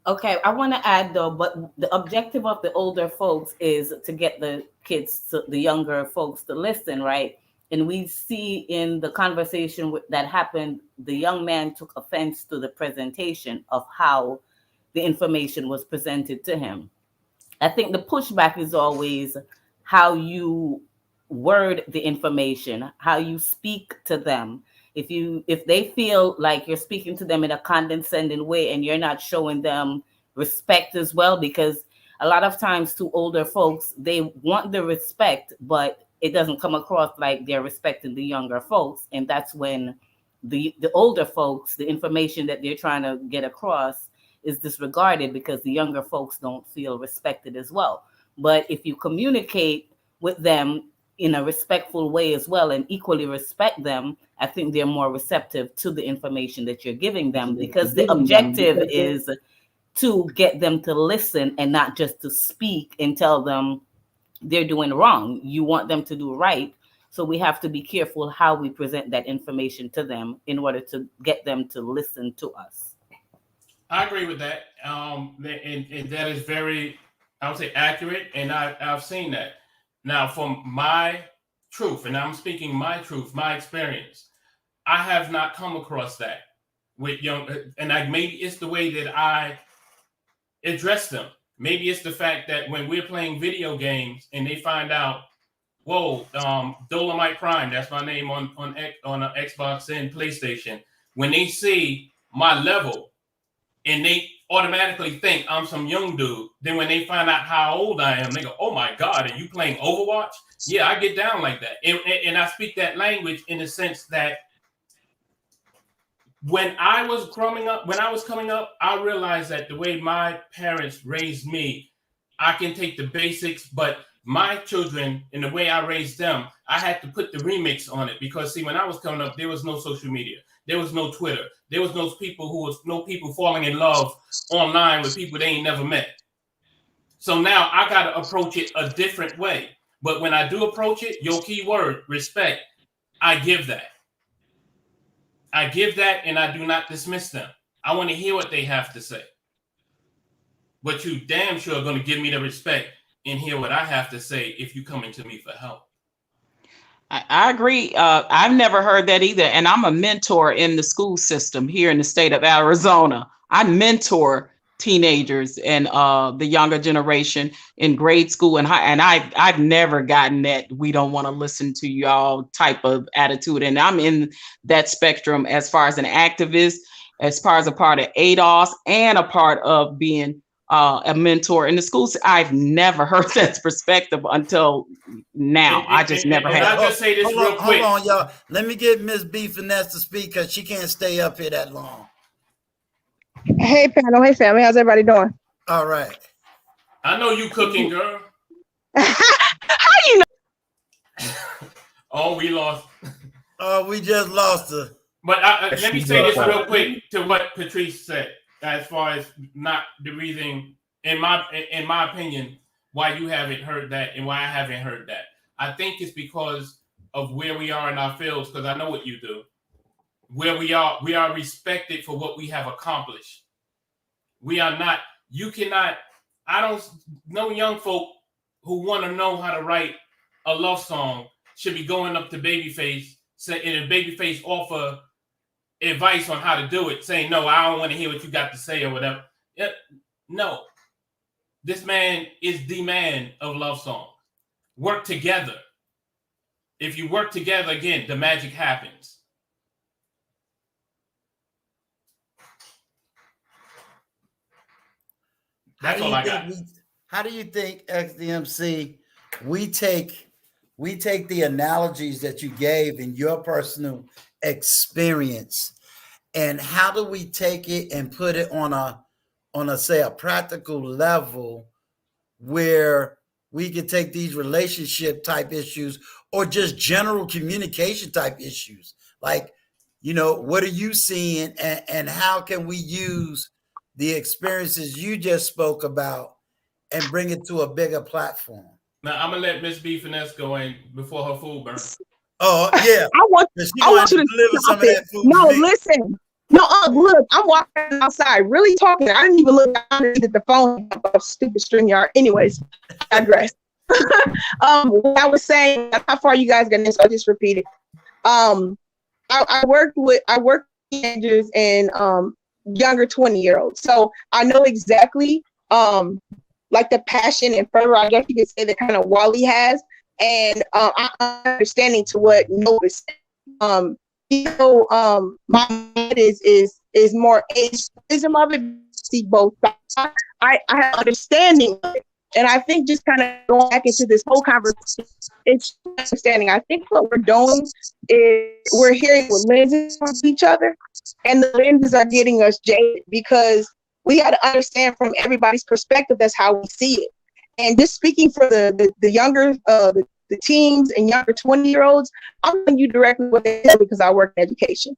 Okay, I want to add though, but the objective of the older folks is to get the kids, the younger folks, to listen, right? And we see in the conversation that happened, the young man took offense to the presentation of how the information was presented to him. I think the pushback is always how you word the information, how you speak to them. If they feel like you're speaking to them in a condescending way and you're not showing them respect as well, because a lot of times to older folks, they want the respect, but it doesn't come across like they're respecting the younger folks. And that's when the older folks, the information that they're trying to get across is disregarded because the younger folks don't feel respected as well. But if you communicate with them in a respectful way as well and equally respect them, I think they're more receptive to the information that you're giving them, because the objective is to get them to listen and not just to speak and tell them they're doing wrong. You want them to do right. So we have to be careful how we present that information to them in order to get them to listen to us. I agree with that. And that is very, I would say, accurate. And I've seen that. Now, from my truth, and I'm speaking my truth, my experience, I have not come across that with young, and maybe it's the way that I address them. Maybe it's the fact that when we're playing video games and they find out whoa, Dolomite Prime, that's my name on Xbox and PlayStation. When they see my level and they automatically think I'm some young dude, then when they find out how old I am, they go, oh my God, are you playing Overwatch? Yeah, I get down like that. And I speak that language in the sense that when I was coming up, I realized that the way my parents raised me, I can take the basics, but my children and the way I raised them, I had to put the remix on it because see, when I was coming up, there was no social media, there was no Twitter, there was no people falling in love online with people they ain't never met. So now I got to approach it a different way. But when I do approach it, your key word, respect, I give that. I give that and I do not dismiss them. I want to hear what they have to say. But you damn sure are going to give me the respect and hear what I have to say if you coming to me for help. I agree. I've never heard that either. And I'm a mentor in the school system here in the state of Arizona. I mentor teenagers and the younger generation in grade school and high. And I've never gotten that we don't want to listen to y'all type of attitude. And I'm in that spectrum as far as an activist, as far as a part of ADOS and a part of being a mentor in the schools. I've never heard that perspective until now. I just never had. I just say this real quick. Hold on, y'all. Let me get Miss B Finesse to speak because she can't stay up here that long. Hey, panel. Hey, family. How's everybody doing? All right. I know you cooking, girl. How you know? Oh, we lost. We just lost her. But let me say this real quick to what Patrice said, as far as not the reason, in my opinion, why you haven't heard that and why I haven't heard that. I think it's because of where we are in our fields, because I know what you do. Where we are respected for what we have accomplished. We are not, you cannot, I don't know young folk who want to know how to write a love song should be going up to Babyface, and Babyface offer advice on how to do it, saying, no, I don't want to hear what you got to say or whatever. No. This man is the man of love songs. Work together. If you work together, again, the magic happens. That's all I got. How do you think, XDMC, we take the analogies that you gave in your personal experience, and how do we take it and put it on a say a practical level where we can take these relationship type issues or just general communication type issues? Like, what are you seeing and how can we use the experiences you just spoke about and bring it to a bigger platform? Now, I'm going to let Miss B Finesse go in before her food burns. Oh, yeah. I want you to deliver some of that food. No, listen. No, look, I'm walking outside, really talking. I didn't even look down at the phone. Stupid StreamYard. Anyways, I digress. What I was saying, how far you guys got this? I'll just repeat it. I work with teenagers and younger 20-year-olds, so I know exactly like the passion and fervor, I guess you could say, that kind of Wally has, and I'm understanding to what Noah said. My head is more ageism of it. See both sides. I have understanding of it. And I think just kind of going back into this whole conversation, it's understanding. I think what we're doing is we're hearing with lenses from each other, and the lenses are getting us jaded because we got to understand from everybody's perspective. That's how we see it. And just speaking for the younger, the teens and younger 20-year-olds, I'm telling you directly what they say because I work in education.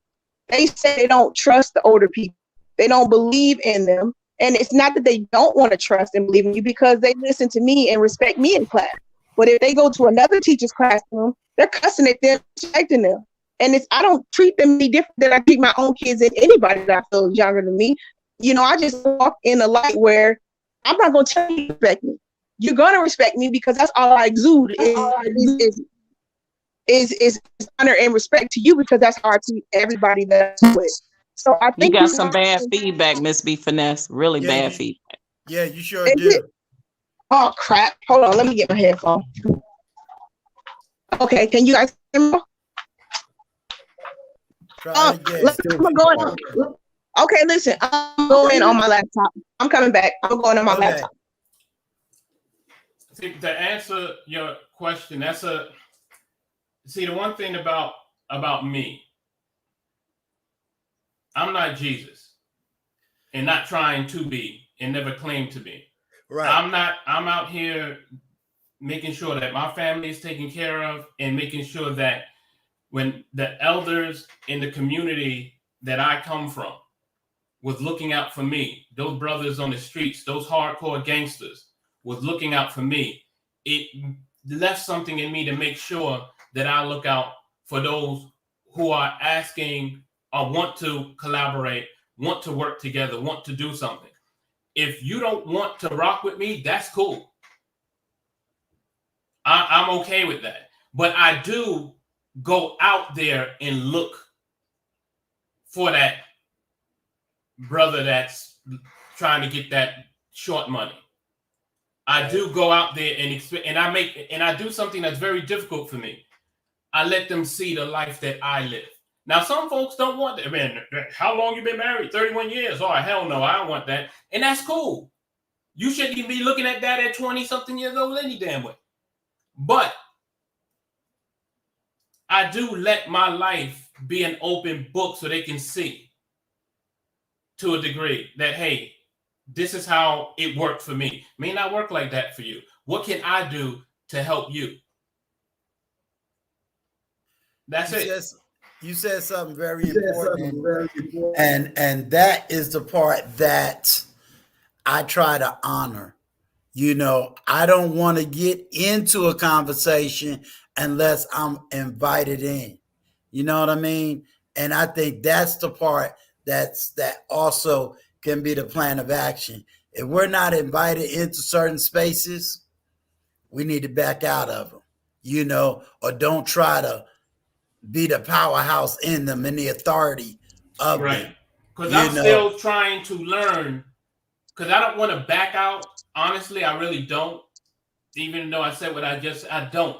They say they don't trust the older people. They don't believe in them. And it's not that they don't want to trust and believe in you, because they listen to me and respect me in class. But if they go to another teacher's classroom, they're cussing at them, respecting them. And I don't treat them any different than I treat my own kids and anybody that I feel is younger than me. I just walk in a light where I'm not going to tell you to respect me. You're going to respect me because that's all I exude is honor and respect to you, because that's how I treat everybody that I'm with. So I think you got some bad feedback, Miss B Finesse. Really bad feedback. Yeah, you sure do. Oh crap! Hold on, let me get my headphone. Okay, can you guys hear me? Try it again. I'm going. Okay, listen, I'm going on my laptop. I'm coming back. I'm going on my laptop. See, to answer your question, the one thing about me, I'm not Jesus, and not trying to be, and never claim to be. Right. I'm out here making sure that my family is taken care of, and making sure that when the elders in the community that I come from was looking out for me, those brothers on the streets, those hardcore gangsters was looking out for me. It left something in me to make sure that I look out for those who are asking or want to collaborate, want to work together, want to do something. If you don't want to rock with me, that's cool. I'm okay with that. But I do go out there and look for that brother that's trying to get that short money. I do go out there and I do something that's very difficult for me. I let them see the life that I live. Now, some folks don't want that. Man, how long you been married? 31 years. Oh, hell no, I don't want that. And that's cool. You shouldn't even be looking at that at 20-something years old any damn way. But I do let my life be an open book so they can see to a degree that, hey, this is how it worked for me. May not work like that for you. What can I do to help you? That's it. You said something very important, and that is the part that I try to honor. You know, I don't want to get into a conversation unless I'm invited in. You know what I mean? And I think that's the part that also can be the plan of action. If we're not invited into certain spaces, we need to back out of them, you know, or don't try to be the powerhouse in them and the authority of them. Because I'm still trying to learn, because I don't want to back out. Honestly, I really don't. Even though I said what I don't.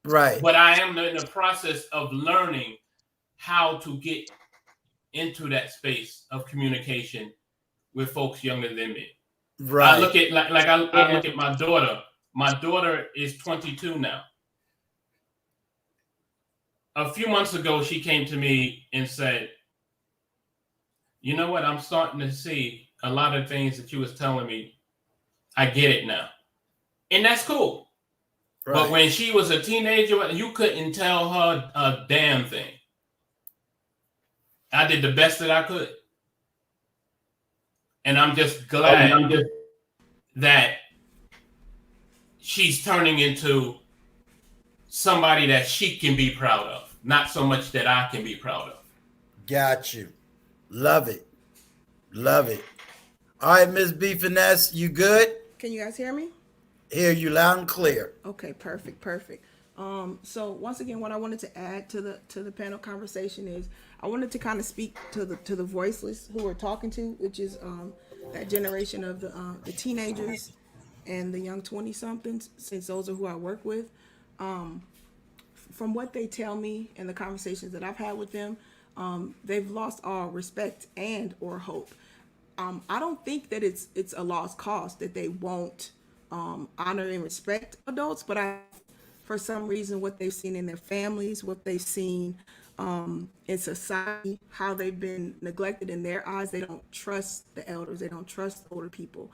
Right. But I am in the process of learning how to get into that space of communication with folks younger than me. Right. I look at I look at my daughter. My daughter is 22 now. A few months ago, she came to me and said, you know what? I'm starting to see a lot of things that you was telling me. I get it now. And that's cool. Right. But when she was a teenager, you couldn't tell her a damn thing. I did the best that I could. And I'm just glad that she's turning into somebody that she can be proud of, not so much that I can be proud of. Got you. Love it. Love it. All right, Miss B Finesse, you good? Can you guys hear me? Hear you loud and clear. Okay, perfect. So once again, what I wanted to add to the panel conversation is I wanted to kind of speak to the voiceless who we're talking to, which is that generation of the teenagers and the young 20-somethings, since those are who I work with. From what they tell me and the conversations that I've had with them, they've lost all respect and or hope. I don't think that it's a lost cause that they won't honor and respect adults, but for some reason, what they've seen in their families, what they've seen in society, how they've been neglected in their eyes, they don't trust the elders, they don't trust older people.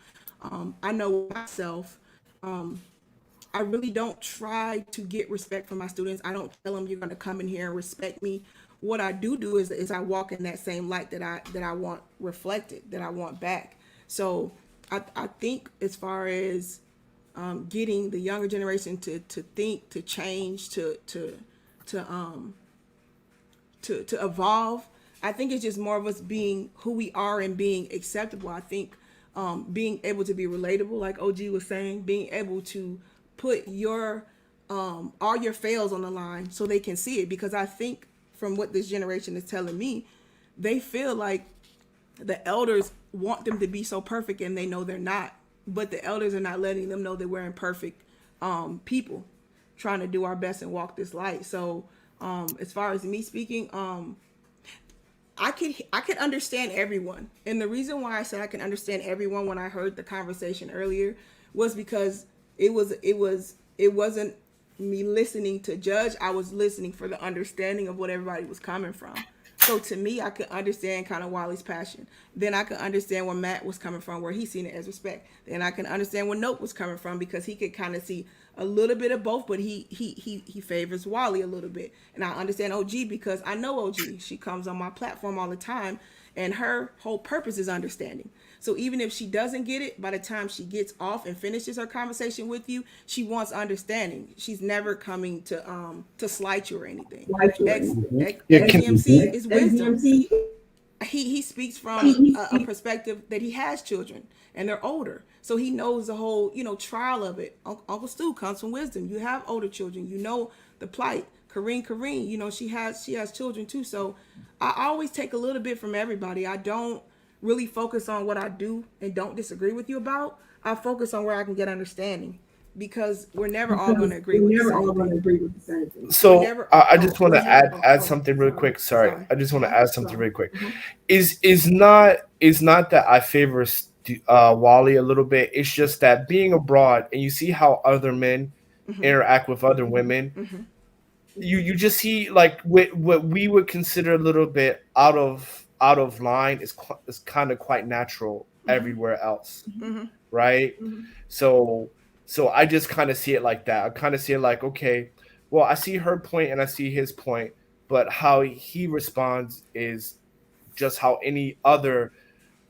I know myself, I really don't try to get respect from my students. I don't tell them you're going to come in here and respect me. What I do is I walk in that same light that I want reflected, that I want back. So I think as far as getting the younger generation to think, to change, to evolve, I think it's just more of us being who we are and being acceptable. I think being able to be relatable, like OG was saying, being able to put your all your fails on the line so they can see it, because I think from what this generation is telling me, they feel like the elders want them to be so perfect and they know they're not, but the elders are not letting them know that we're imperfect people. trying to do our best and walk this light. So as far as me speaking, I could understand everyone. And the reason why I said I can understand everyone when I heard the conversation earlier was because it wasn't me listening to judge. I was listening for the understanding of what everybody was coming from. So to me, I could understand kind of Wally's passion. Then I could understand where Matt was coming from, where he's seen it as respect. Then I can understand where Nope was coming from, because he could kind of see a little bit of both, but he favors Wally a little bit. And I understand OG because I know OG. She comes on my platform all the time, and her whole purpose is understanding. So even if she doesn't get it, by the time she gets off and finishes her conversation with you, she wants understanding. She's never coming to slight you or anything. XDMC is wisdom. He speaks from a perspective that he has children and they're older, so he knows the whole trial of it. Uncle Stu comes from wisdom. You have older children, the plight. Kareen, she has children too. So I always take a little bit from everybody. I don't really focus on what I do and don't disagree with you about. I focus on where I can get understanding, because we're never all going to agree with the same thing. So I just want to add something really quick. Sorry, I just want to add something really quick. Is not that I favor Wally a little bit. It's just that being abroad and you see how other men interact with other women, you just see like what we would consider a little bit out of line is kind of quite natural everywhere else, right? So I just kind of see it like that. I kind of see it like, okay, well, I see her point and I see his point, but how he responds is just how any other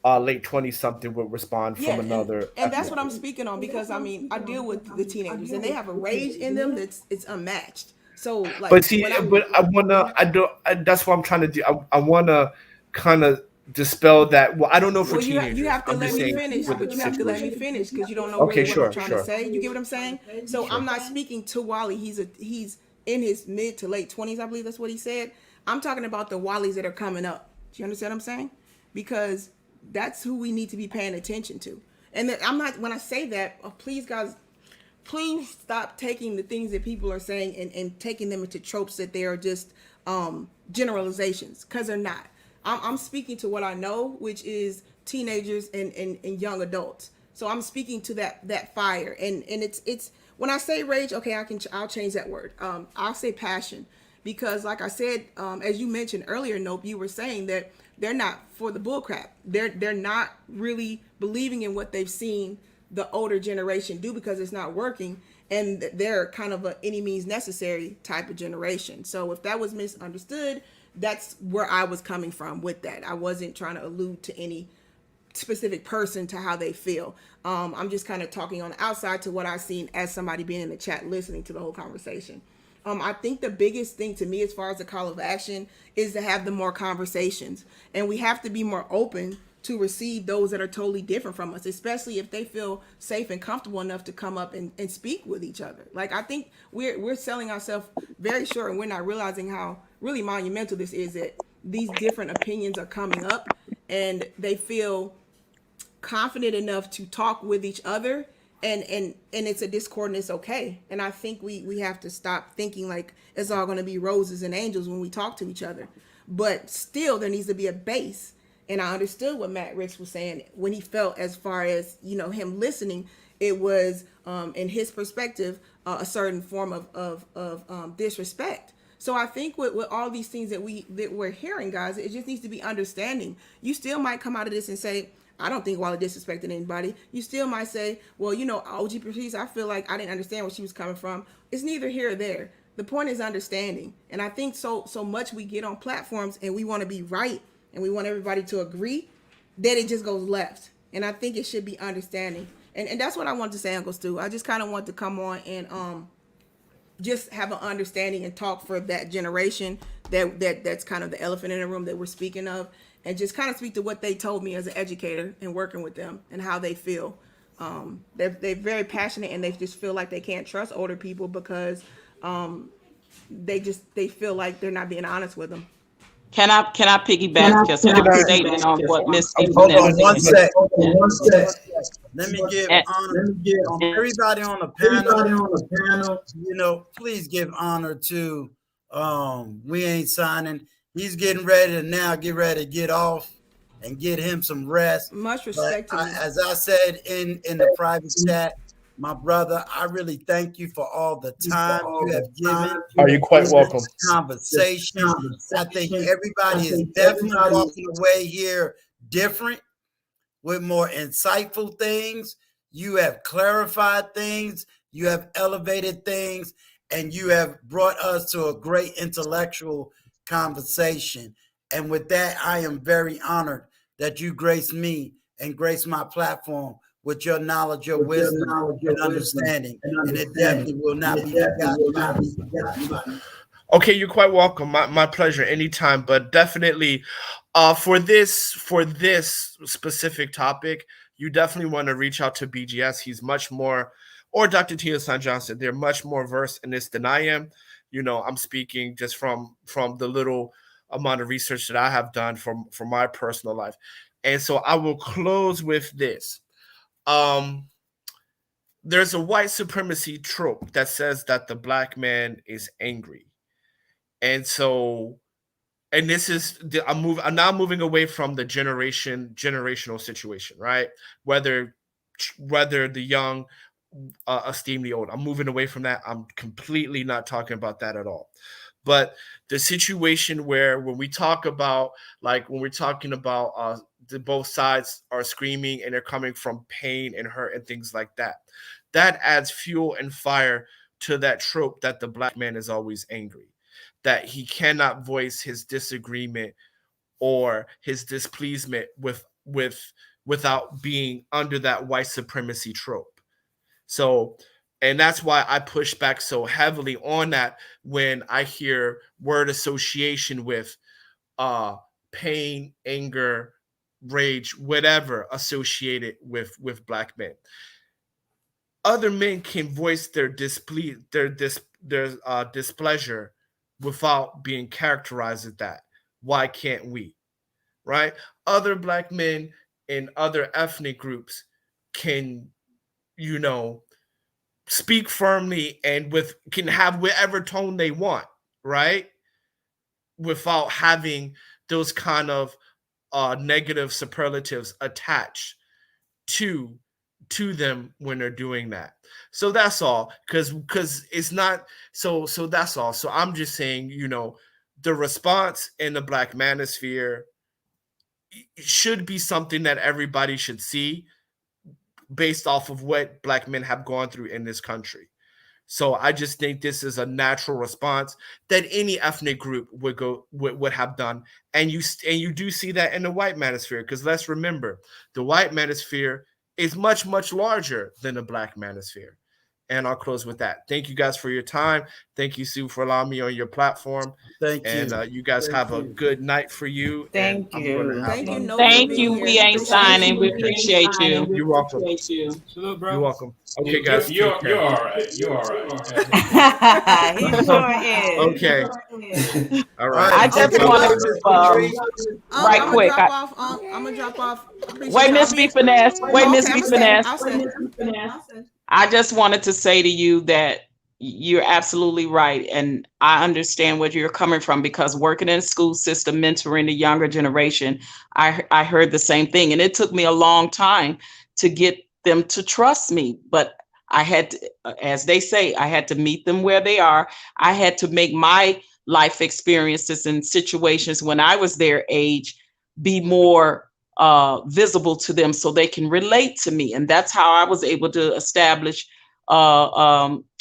late 20-something would respond from another. And that's what I'm speaking on, because I deal with the teenagers and they have a rage in them it's unmatched. So like, but see, that's what I'm trying to do. I want to kind of dispel that. Well, I don't know for teenagers. You have to let me finish, but you have to let me finish, because you don't know really what I'm trying to say. You get what I'm saying? So I'm not speaking to Wally. He's in his mid to late 20s, I believe that's what he said. I'm talking about the Wallies that are coming up. Do you understand what I'm saying? Because that's who we need to be paying attention to. And I'm not, when I say that, please guys, please stop taking the things that people are saying and taking them into tropes that they are just generalizations, because they're not. I'm speaking to what I know, which is teenagers and young adults. So I'm speaking to that fire, and it's when I say rage, okay, I'll change that word. I'll say passion, because like I said, as you mentioned earlier, Nope, you were saying that they're not for the bullcrap. They're not really believing in what they've seen the older generation do, because it's not working, and they're kind of a any means necessary type of generation. So if that was misunderstood, that's where I was coming from with that. I wasn't trying to allude to any specific person to how they feel. I'm just kind of talking on the outside to what I've seen as somebody being in the chat listening to the whole conversation. I think the biggest thing to me as far as the call of action is to have the more conversations, and we have to be more open to receive those that are totally different from us, especially if they feel safe and comfortable enough to come up and speak with each other. Like, I think we're selling ourselves very short, and we're not realizing how really monumental this is, that these different opinions are coming up and they feel confident enough to talk with each other, and it's a discord and it's okay. And I think we have to stop thinking like it's all going to be roses and angels when we talk to each other, but still there needs to be a base. And I understood what Matt Ricks was saying when he felt, as far as him listening, it was in his perspective a certain form of disrespect. So I think with all these things that we're hearing, guys, it just needs to be understanding. You still might come out of this and say, I don't think Wally disrespected anybody. You still might say, well, OG Patrice, I feel like I didn't understand where she was coming from. It's neither here or there. The point is understanding. And I think so much we get on platforms and we want to be right and we want everybody to agree, that it just goes left. And I think it should be understanding. And that's what I wanted to say, Uncle Stu. I just kind of want to come on and just have an understanding and talk for that generation that's kind of the elephant in the room that we're speaking of, and just kind of speak to what they told me as an educator and working with them and how they feel. They're very passionate, and they just feel like they can't trust older people because they feel like they're not being honest with them. Can I piggyback just one statement on what Miss Hold on one sec. Let me give And, honor. Everybody on the panel, you know, please give honor to We Ain't Signing. He's getting ready to now get ready to get off and get him some rest. Much respect to you. As I said in the private chat, my brother, I really thank you for all the time you have given. Are you quite in welcome? this conversation. I think everybody is definitely walking away here different, with more insightful things. You have clarified things, you have elevated things, and you have brought us to a great intellectual conversation. And with that, I am very honored that you grace me and grace my platform with your knowledge, your wisdom, and understanding. And it definitely will not be forgotten. Okay, you're quite welcome. My pleasure anytime. But definitely, for this specific topic, you definitely want to reach out to BGS. He's much more, or Dr. Tia San Johnson. They're much more versed in this than I am. You know, I'm speaking just from the little amount of research that I have done from my personal life. And so I will close with this. There's a white supremacy trope that says that the Black man is angry. And so, and this is I'm now moving away from the generational situation, right? Whether the young esteem the old. I'm moving away from that. I'm completely not talking about that at all. But the situation where when we're talking about the both sides are screaming and they're coming from pain and hurt and things like that, that adds fuel and fire to that trope that the Black man is always angry, that he cannot voice his disagreement or his displeasement without being under that white supremacy trope. So, and that's why I push back so heavily on that when I hear word association with pain, anger, rage, whatever associated with Black men. Other men can voice their displeasure without being characterized as that. Why can't we? Right? Other Black men in other ethnic groups can, you know, speak firmly and can have whatever tone they want, right? Without having those kind of negative superlatives attached to them when they're doing that. So that's all, because it's not so that's all. So I'm just saying, you know, the response in the Black Manosphere should be something that everybody should see based off of what Black men have gone through in this country. So I just think this is a natural response that any ethnic group would have done, and you do see that in the white manosphere, because let's remember, the white manosphere is much larger than the Black manosphere. And I'll close with that. Thank you guys for your time. Thank you, Sue, for allowing me on your platform. Thank you. And you guys have a good night for you. Thank you. Thank you. We ain't signing. We appreciate you. You're welcome. Hello, bro. You're welcome. Okay, guys. You're all right. You're all right. He sure is. Okay. All right. I just wanted to right I'm quick. gonna drop off. Wait, Miss B Finesse. Wait, Miss B Finesse. I'll say. I just wanted to say to you that you're absolutely right. And I understand where you're coming from, because working in a school system, mentoring the younger generation, I heard the same thing. And it took me a long time to get them to trust me. But I had to, as they say, I had to meet them where they are. I had to make my life experiences and situations when I was their age be more visible to them so they can relate to me. And that's how I was able to establish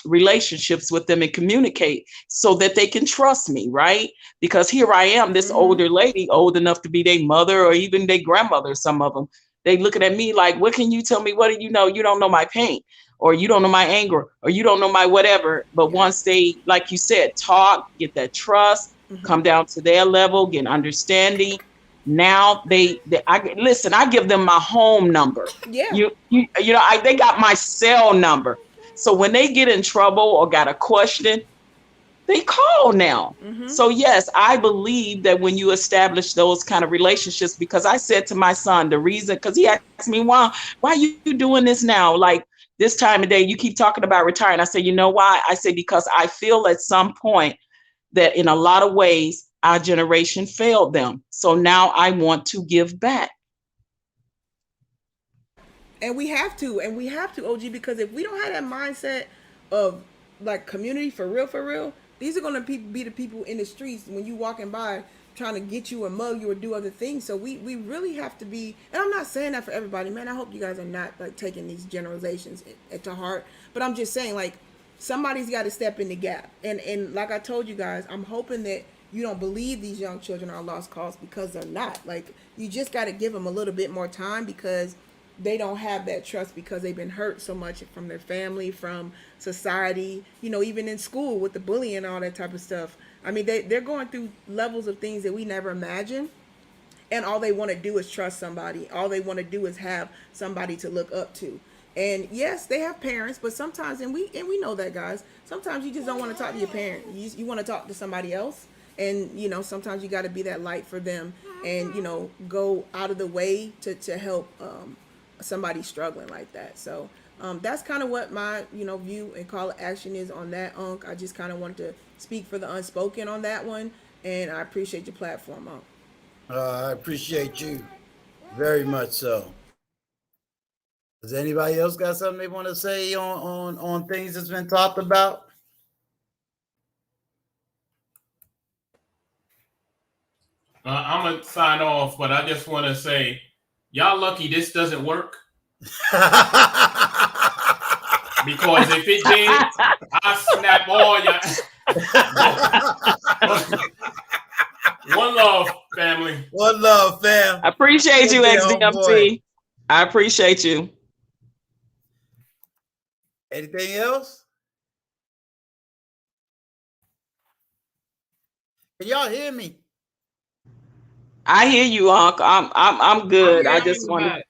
relationships with them and communicate so that they can trust me, right? Because here I am, this older lady, old enough to be their mother or even their grandmother, some of them. They looking at me like, what can you tell me? What do you know? You don't know my pain, or you don't know my anger, or you don't know my whatever. But once they, like you said, talk, get that trust, come down to their level, get understanding. Now I give them my home number. Yeah. They got my cell number. So when they get in trouble or got a question, they call now. So yes, I believe that when you establish those kind of relationships, because I said to my son, the reason, because he asked me, why are you doing this now? Like this time of day, you keep talking about retiring. I said, you know why? I say, because I feel at some point that in a lot of ways, our generation failed them. So now I want to give back. And we have to, OG, because if we don't have that mindset of like community for real, these are gonna be the people in the streets when you walking by trying to get you and mug you or do other things. So we really have to be, and I'm not saying that for everybody, man. I hope you guys are not like taking these generalizations to heart. But I'm just saying, like, somebody's got to step in the gap. And like I told you guys, I'm hoping that you don't believe these young children are a lost cause, because they're not. Like, you just got to give them a little bit more time, because they don't have that trust, because they've been hurt so much from their family, from society, you know, even in school with the bullying and all that type of stuff. I mean, they're going through levels of things that we never imagined. And all they want to do is trust somebody. All they want to do is have somebody to look up to. And yes, they have parents, but sometimes, and we know that, guys, sometimes you just don't want to talk to your parent. You want to talk to somebody else. And, you know, sometimes you got to be that light for them and, you know, go out of the way to help somebody struggling like that. So that's kind of what my, you know, view and call to action is on that, Unc. I just kind of wanted to speak for the unspoken on that one. And I appreciate your platform, Unc. I appreciate you very much so. Does anybody else got something they want to say on things that's been talked about? I'm going to sign off, but I just want to say, y'all lucky this doesn't work. Because if it did, I snap all y'all. One love, family. One love, fam. I appreciate you, XDMT. I appreciate you. Anything else? Can y'all hear me? I hear you, Unc. I'm good. I just want to.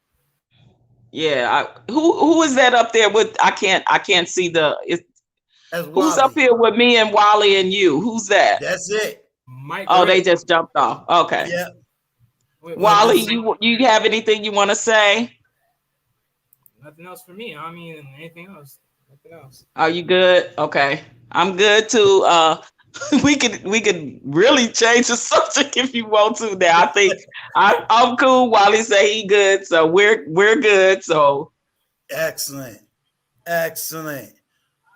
Yeah. Who is that up there with? I can't see the. Who's up here with me and Wally and you? Who's that? That's it. Mike they just jumped off. Okay. Yeah. Wally, you have anything you want to say? Nothing else for me. I mean, anything else? Nothing else. Are you good? Okay. I'm good too. We could really change the subject if you want to. Now I think I'm cool. Wally say he good, so we're good. So excellent.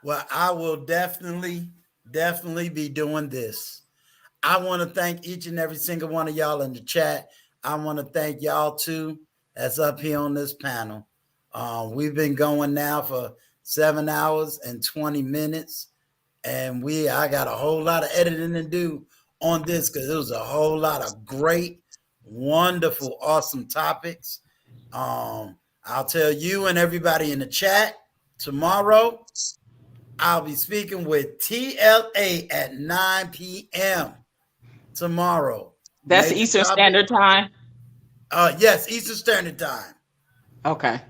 Well, I will definitely be doing this. I want to thank each and every single one of y'all in the chat. I want to thank y'all too, that's up here on this panel. We've been going now for 7 hours and 20 minutes. And I got a whole lot of editing to do on this, because it was a whole lot of great, wonderful, awesome topics. I'll tell you and everybody in the chat, tomorrow I'll be speaking with TLA at 9 p.m. tomorrow. That's Eastern Standard Time? Yes, Eastern Standard Time. Okay.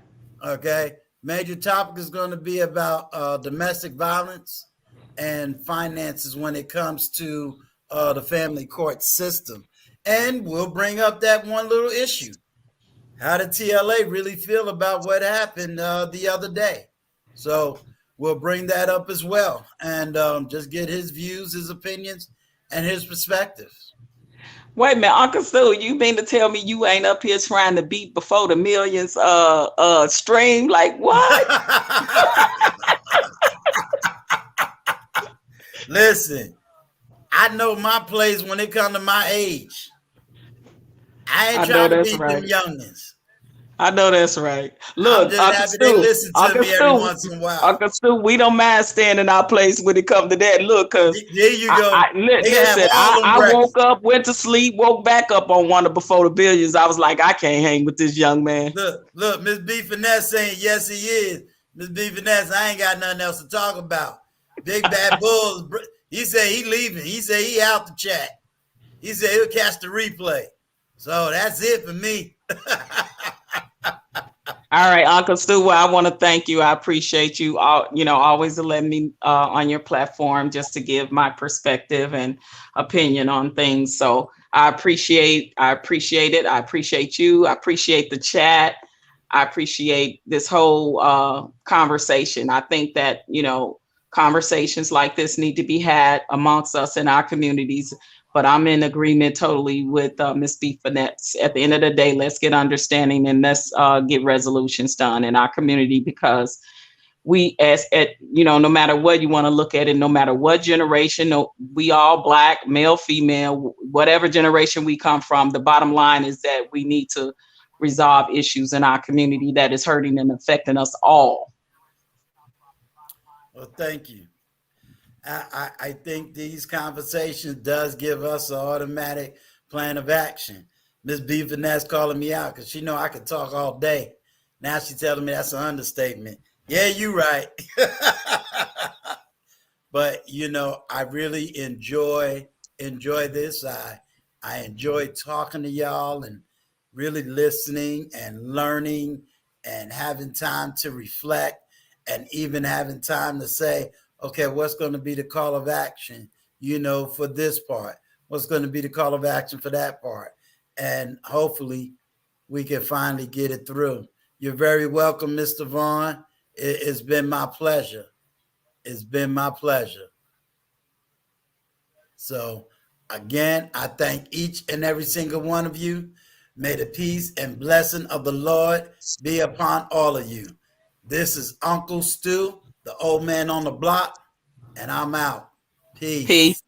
Major topic is going to be about domestic violence and finances when it comes to the family court system. And we'll bring up that one little issue. How did TLA really feel about what happened the other day? So we'll bring that up as well, and just get his views, his opinions, and his perspectives. Wait a minute, Uncle Stu, you mean to tell me you ain't up here trying to beat before the millions stream? Like what? Listen, I know my place when it comes to my age. I ain't trying to beat them youngins. I know that's right. Look, I'm just happy they listen to me every once in a while. Uncle Stu, we don't mind staying in our place when it comes to that. Look, because there you go. Listen, I woke up, went to sleep, woke back up on one of Before the Billions. I was like, I can't hang with this young man. Look, Miss B Finesse saying yes, he is. Miss B Finesse, I ain't got nothing else to talk about. Big Bad Bulls, he said he leaving. He said he out the chat. He said he'll catch the replay. So that's it for me. All right, Uncle Stu. Well, I want to thank you. I appreciate you all, always letting me on your platform just to give my perspective and opinion on things. So I appreciate it. I appreciate you. I appreciate the chat. I appreciate this whole conversation. I think that, conversations like this need to be had amongst us in our communities. But I'm in agreement totally with Ms. B. Finesse. At the end of the day, let's get understanding and let's get resolutions done in our community, because we, no matter what you want to look at it, no matter what generation, we all Black, male, female, whatever generation we come from, the bottom line is that we need to resolve issues in our community that is hurting and affecting us all. Well, thank you. I think these conversations does give us an automatic plan of action. Miss B. Vanessa calling me out because she know I could talk all day. Now she's telling me that's an understatement. Yeah, you right. But I really enjoy this. I enjoy talking to y'all and really listening and learning and having time to reflect and even having time to say, okay, what's going to be the call of action, for this part? What's going to be the call of action for that part? And hopefully we can finally get it through. You're very welcome, Mr. Vaughn. It's been my pleasure. It's been my pleasure. So again, I thank each and every single one of you. May the peace and blessing of the Lord be upon all of you. This is Uncle Stu, the old man on the block, and I'm out. Peace. Peace.